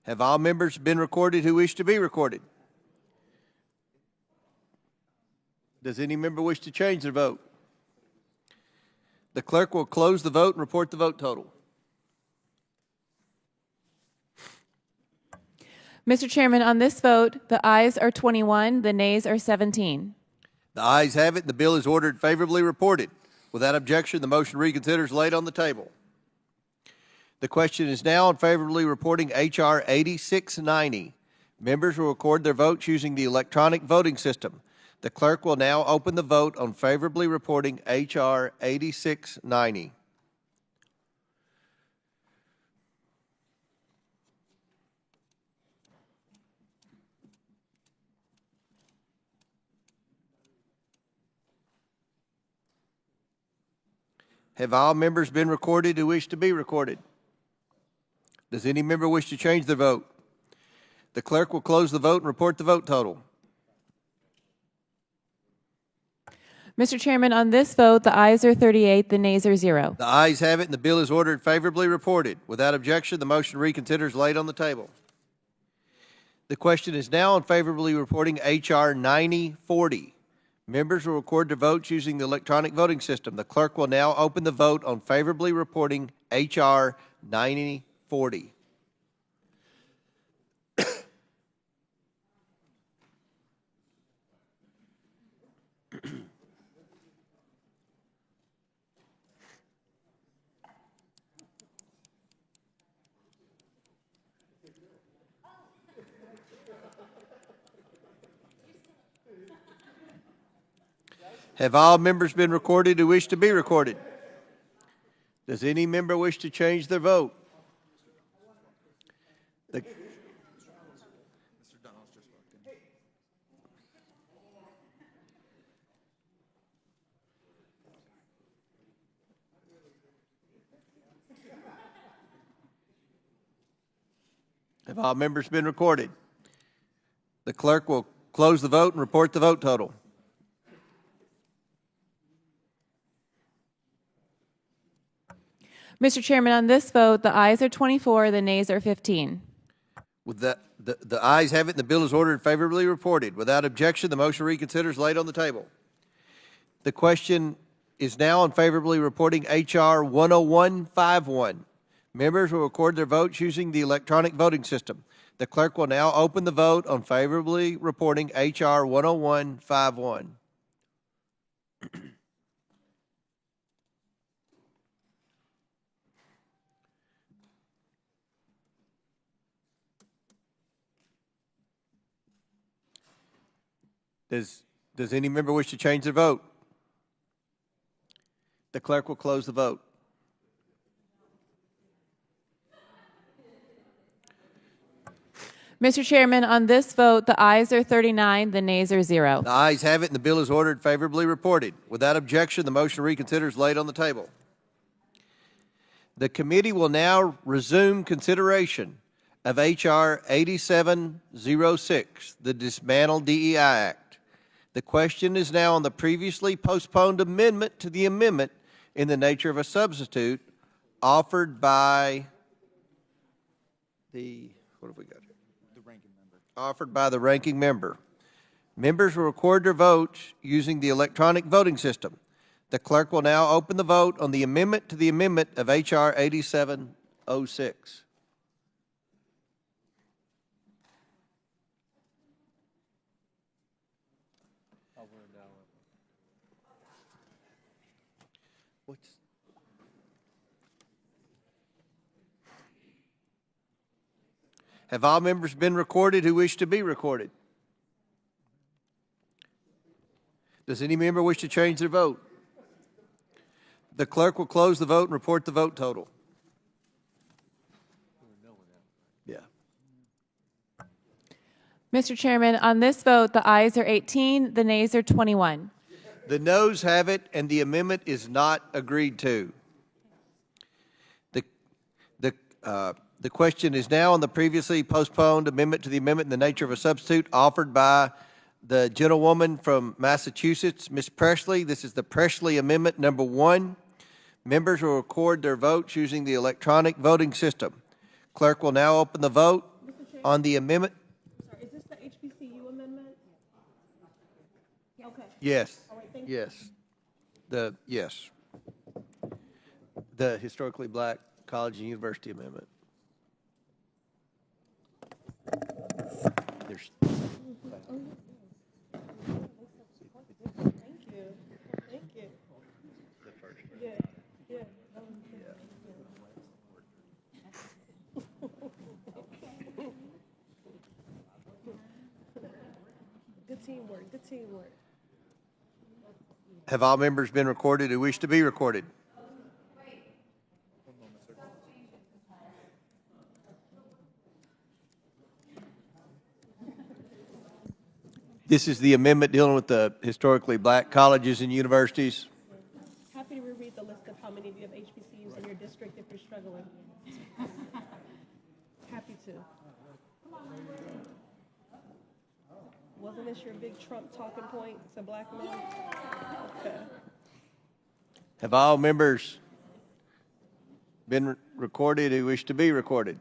Have all members been recorded who wish to be recorded? Does any member wish to change their vote? The clerk will close the vote and report the vote total. Mr. Chairman, on this vote, the ayes are 21, the nays are 17. The ayes have it, and the bill is ordered favorably reported. Without objection, the motion reconsidered is laid on the table. The question is now on favorably reporting H.R. 8690. Members will record their votes using the electronic voting system. The clerk will now open the vote on favorably reporting H.R. 8690. Have all members been recorded who wish to be recorded? Does any member wish to change their vote? The clerk will close the vote and report the vote total. Mr. Chairman, on this vote, the ayes are 38, the nays are 0. The ayes have it, and the bill is ordered favorably reported. Without objection, the motion reconsidered is laid on the table. The question is now on favorably reporting H.R. 9040. Members will record their votes using the electronic voting system. The clerk will now open the vote on favorably reporting H.R. 9040. Have all members been recorded who wish to be recorded? Does any member wish to change their vote? Have all members been recorded? The clerk will close the vote and report the vote total. Mr. Chairman, on this vote, the ayes are 24, the nays are 15. With that, the ayes have it, and the bill is ordered favorably reported. Without objection, the motion reconsidered is laid on the table. The question is now on favorably reporting H.R. 10151. Members will record their votes using the electronic voting system. The clerk will now open the vote on favorably reporting H.R. 10151. Does any member wish to change their vote? The clerk will close the vote. Mr. Chairman, on this vote, the ayes are 39, the nays are 0. The ayes have it, and the bill is ordered favorably reported. Without objection, the motion to reconsider is laid on the table. The committee will now resume consideration of H.R. 8706, the Dismantle DEI Act. The question is now on the previously postponed amendment to the amendment in the nature of a substitute offered by what have we got here? The ranking member. Offered by the ranking member. Members will record their votes using the electronic voting system. The clerk will now open the vote on the amendment to the amendment of H.R. 8706. Have all members been recorded who wish to be recorded? Does any member wish to change their vote? The clerk will close the vote and report the vote total. Yeah. Mr. Chairman, on this vote, the ayes are 18, the nays are 21. The noes have it, and the amendment is not agreed to. The question is now on the previously postponed amendment to the amendment in the nature of a substitute offered by the gentlewoman from Massachusetts, Ms. Presley. This is the Presley Amendment number 1. Members will record their votes using the electronic voting system. Clerk will now open the vote on the amendment. Sorry, is this the HBCU amendment? Okay. Yes. All right, thank you. Yes. The historically black college and university amendment. There's Thank you. Thank you. Yeah. Good teamwork. Good teamwork. Have all members been recorded who wish to be recorded? This is the amendment dealing with the historically black colleges and universities. Happy to reread the list of how many of you have HBCUs in your district if you're struggling. Happy to. Wasn't this your big Trump talking point to black men? Okay. Have all members been recorded who wish to be recorded?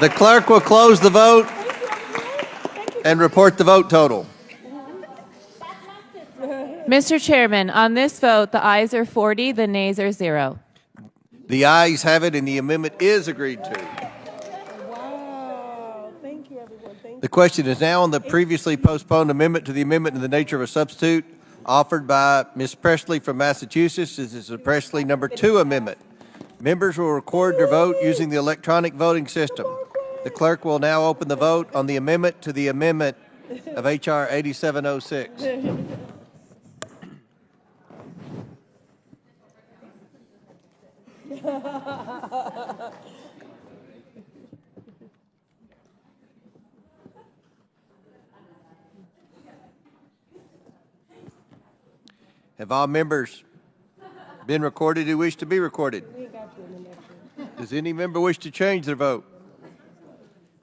The clerk will close the vote and report the vote total. Mr. Chairman, on this vote, the ayes are 40, the nays are 0. The ayes have it, and the amendment is agreed to. Wow. Thank you, everyone. Thank The question is now on the previously postponed amendment to the amendment in the nature of a substitute offered by Ms. Presley from Massachusetts. This is the Presley number 2 amendment. Members will record their vote using the electronic voting system. The clerk will now open the vote on the amendment to the amendment of H.R. 8706. Have all members been recorded who wish to be recorded? Does any member wish to change their vote?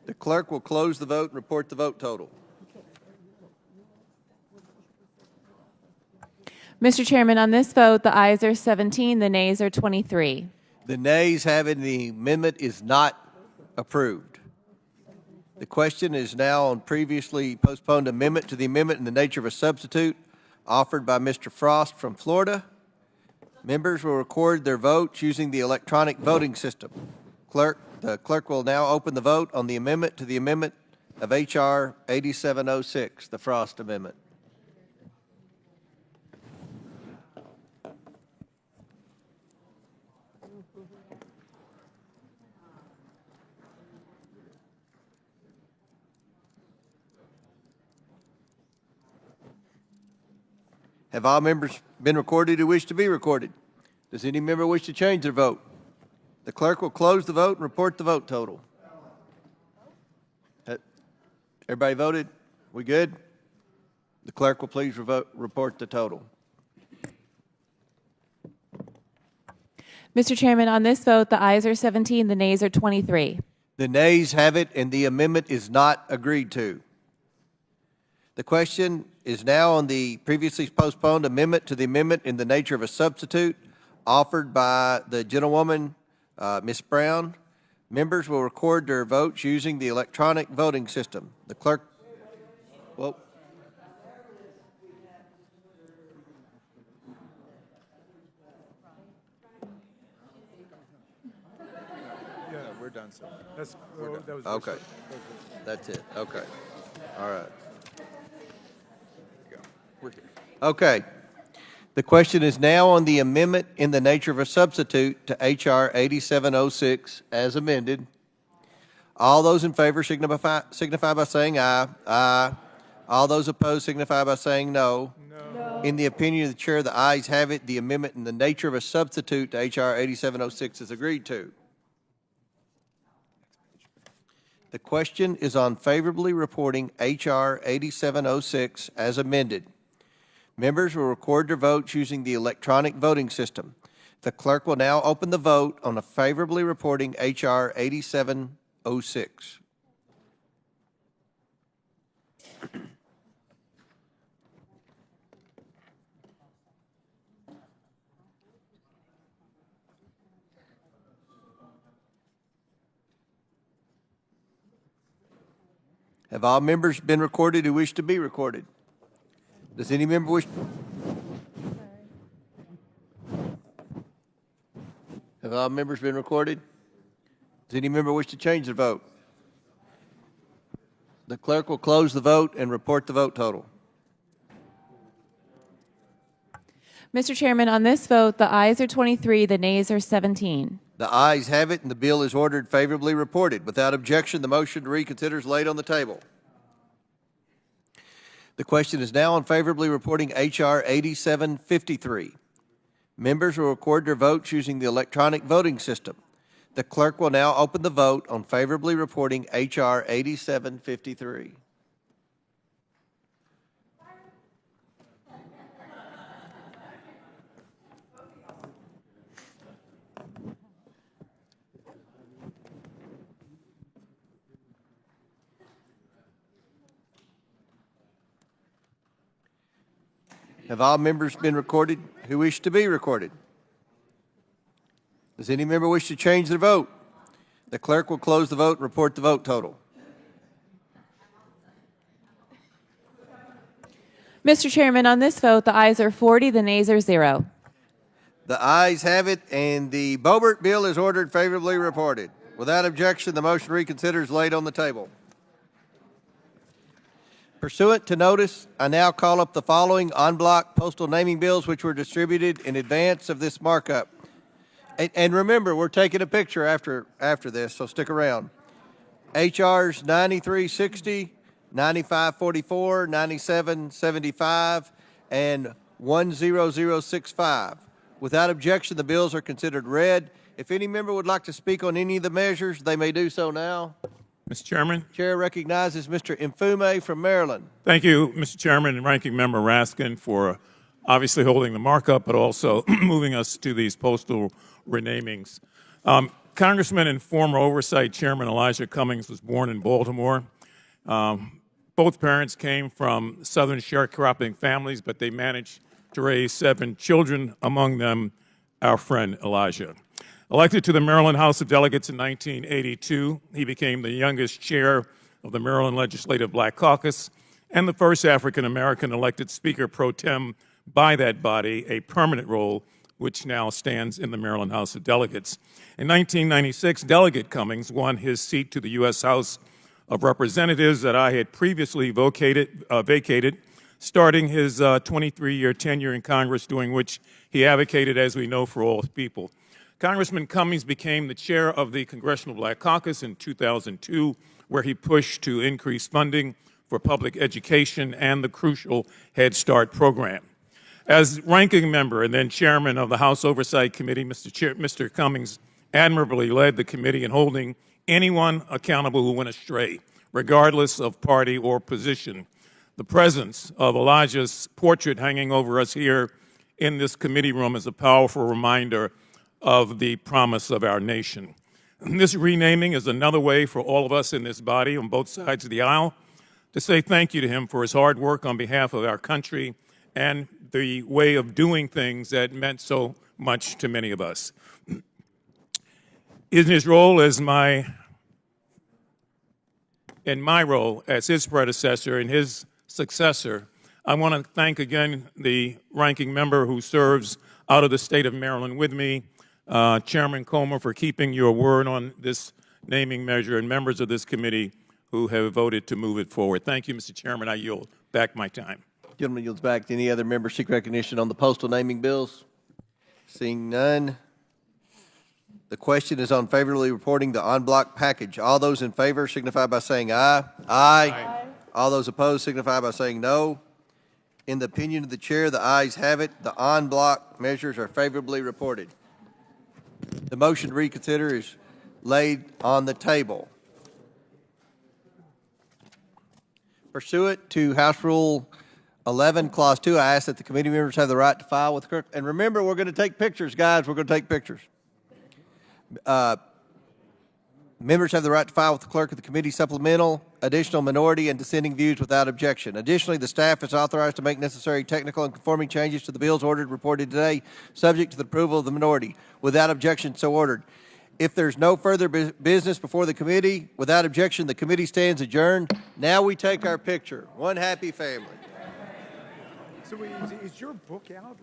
The clerk will close the vote and report the vote total. Mr. Chairman, on this vote, the ayes are 17, the nays are 23. The nays have it, and the amendment is not approved. The question is now on previously postponed amendment to the amendment in the nature of a substitute offered by Mr. Frost from Florida. Members will record their votes using the electronic voting system. The clerk will now open the vote on the amendment to the amendment of H.R. 8706, the Frost Amendment. Have all members been recorded who wish to be recorded? Does any member wish to change their vote? The clerk will close the vote and report the vote total. Everybody voted? We good? The clerk will please report the total. Mr. Chairman, on this vote, the ayes are 17, the nays are 23. The nays have it, and the amendment is not agreed to. The question is now on the previously postponed amendment to the amendment in the nature of a substitute offered by the gentlewoman, Ms. Brown. Members will record their votes using the electronic voting system. The clerk, well, Yeah, we're done, sir. That was okay. That's it. Okay. All right. Okay. The question is now on the amendment in the nature of a substitute to H.R. 8706 as amended. All those in favor signify by saying aye. Aye. All those opposed signify by saying no. No. In the opinion of the chair, the ayes have it. The amendment in the nature of a substitute to H.R. 8706 is agreed to. The question is on favorably reporting H.R. 8706 as amended. Members will record their votes using the electronic voting system. The clerk will now open the vote on a favorably reporting H.R. 8706. Have all members been recorded who wish to be recorded? Does any member wish? Have all members been recorded? Does any member wish to change their vote? The clerk will close the vote and report the vote total. Mr. Chairman, on this vote, the ayes are 23, the nays are 17. The ayes have it, and the bill is ordered favorably reported. Without objection, the motion to reconsider is laid on the table. The question is now on favorably reporting H.R. 8753. Members will record their votes using the electronic voting system. The clerk will now open the vote on favorably reporting H.R. 8753. Have all members been recorded who wish to be recorded? Does any member wish to change their vote? The clerk will close the vote and report the vote total. Mr. Chairman, on this vote, the ayes are 40, the nays are 0. The ayes have it, and the Boebert bill is ordered favorably reported. Without objection, the motion to reconsider is laid on the table. Pursuant to notice, I now call up the following en bloc postal naming bills which were distributed in advance of this markup. And remember, we're taking a picture after this, so stick around. HRs 9360, 9544, 9775, and 10065. Without objection, the bills are considered read. If any member would like to speak on any of the measures, they may do so now. Mr. Chairman. Chair recognizes Mr. Mfume from Maryland. Thank you, Mr. Chairman and Ranking Member Raskin, for obviously holding the markup, but also moving us to these postal renamings. Congressman and former Oversight Chairman Elijah Cummings was born in Baltimore. Both parents came from Southern sharecropping families, but they managed to raise 7 children, among them our friend Elijah. Elected to the Maryland House of Delegates in 1982, he became the youngest chair of the Maryland Legislative Black Caucus and the first African-American elected Speaker pro tem by that body, a permanent role which now stands in the Maryland House of Delegates. In 1996, Delegate Cummings won his seat to the U.S. House of Representatives that I had previously vacated, starting his 23-year tenure in Congress, during which he advocated, as we know, for all people. Congressman Cummings became the chair of the Congressional Black Caucus in 2002, where he pushed to increase funding for public education and the crucial Head Start program. As ranking member and then chairman of the House Oversight Committee, Mr. Cummings admirably led the committee in holding anyone accountable who went astray, regardless of party or position. The presence of Elijah's portrait hanging over us here in this committee room is a powerful reminder of the promise of our nation. This renaming is another way for all of us in this body on both sides of the aisle to say thank you to him for his hard work on behalf of our country and the way of doing things that meant so much to many of us. In his role as in my role as his predecessor and his successor, I want to thank again the ranking member who serves out of the state of Maryland with me, Chairman Comer, for keeping your word on this naming measure, and members of this committee who have voted to move it forward. Thank you, Mr. Chairman. I yield back my time. Gentleman yields back. Any other members seek recognition on the postal naming bills? Seeing none. The question is on favorably reporting the en bloc package. All those in favor signify by saying aye. Aye. All those opposed signify by saying no. In the opinion of the chair, the ayes have it. The en bloc measures are favorably reported. The motion to reconsider is laid on the table. Pursuant to House Rule 11, Clause 2, I ask that the committee members have the right to file with the clerk. And remember, we're going to take pictures, guys. We're going to take pictures. Members have the right to file with the clerk of the committee supplemental, additional, minority, and dissenting views without objection. Additionally, the staff is authorized to make necessary technical and conforming changes to the bills ordered reported today, subject to the approval of the minority. Without objection, so ordered. If there's no further business before the committee, without objection, the committee stands adjourned. Now we take our picture. One happy family. So is your book out?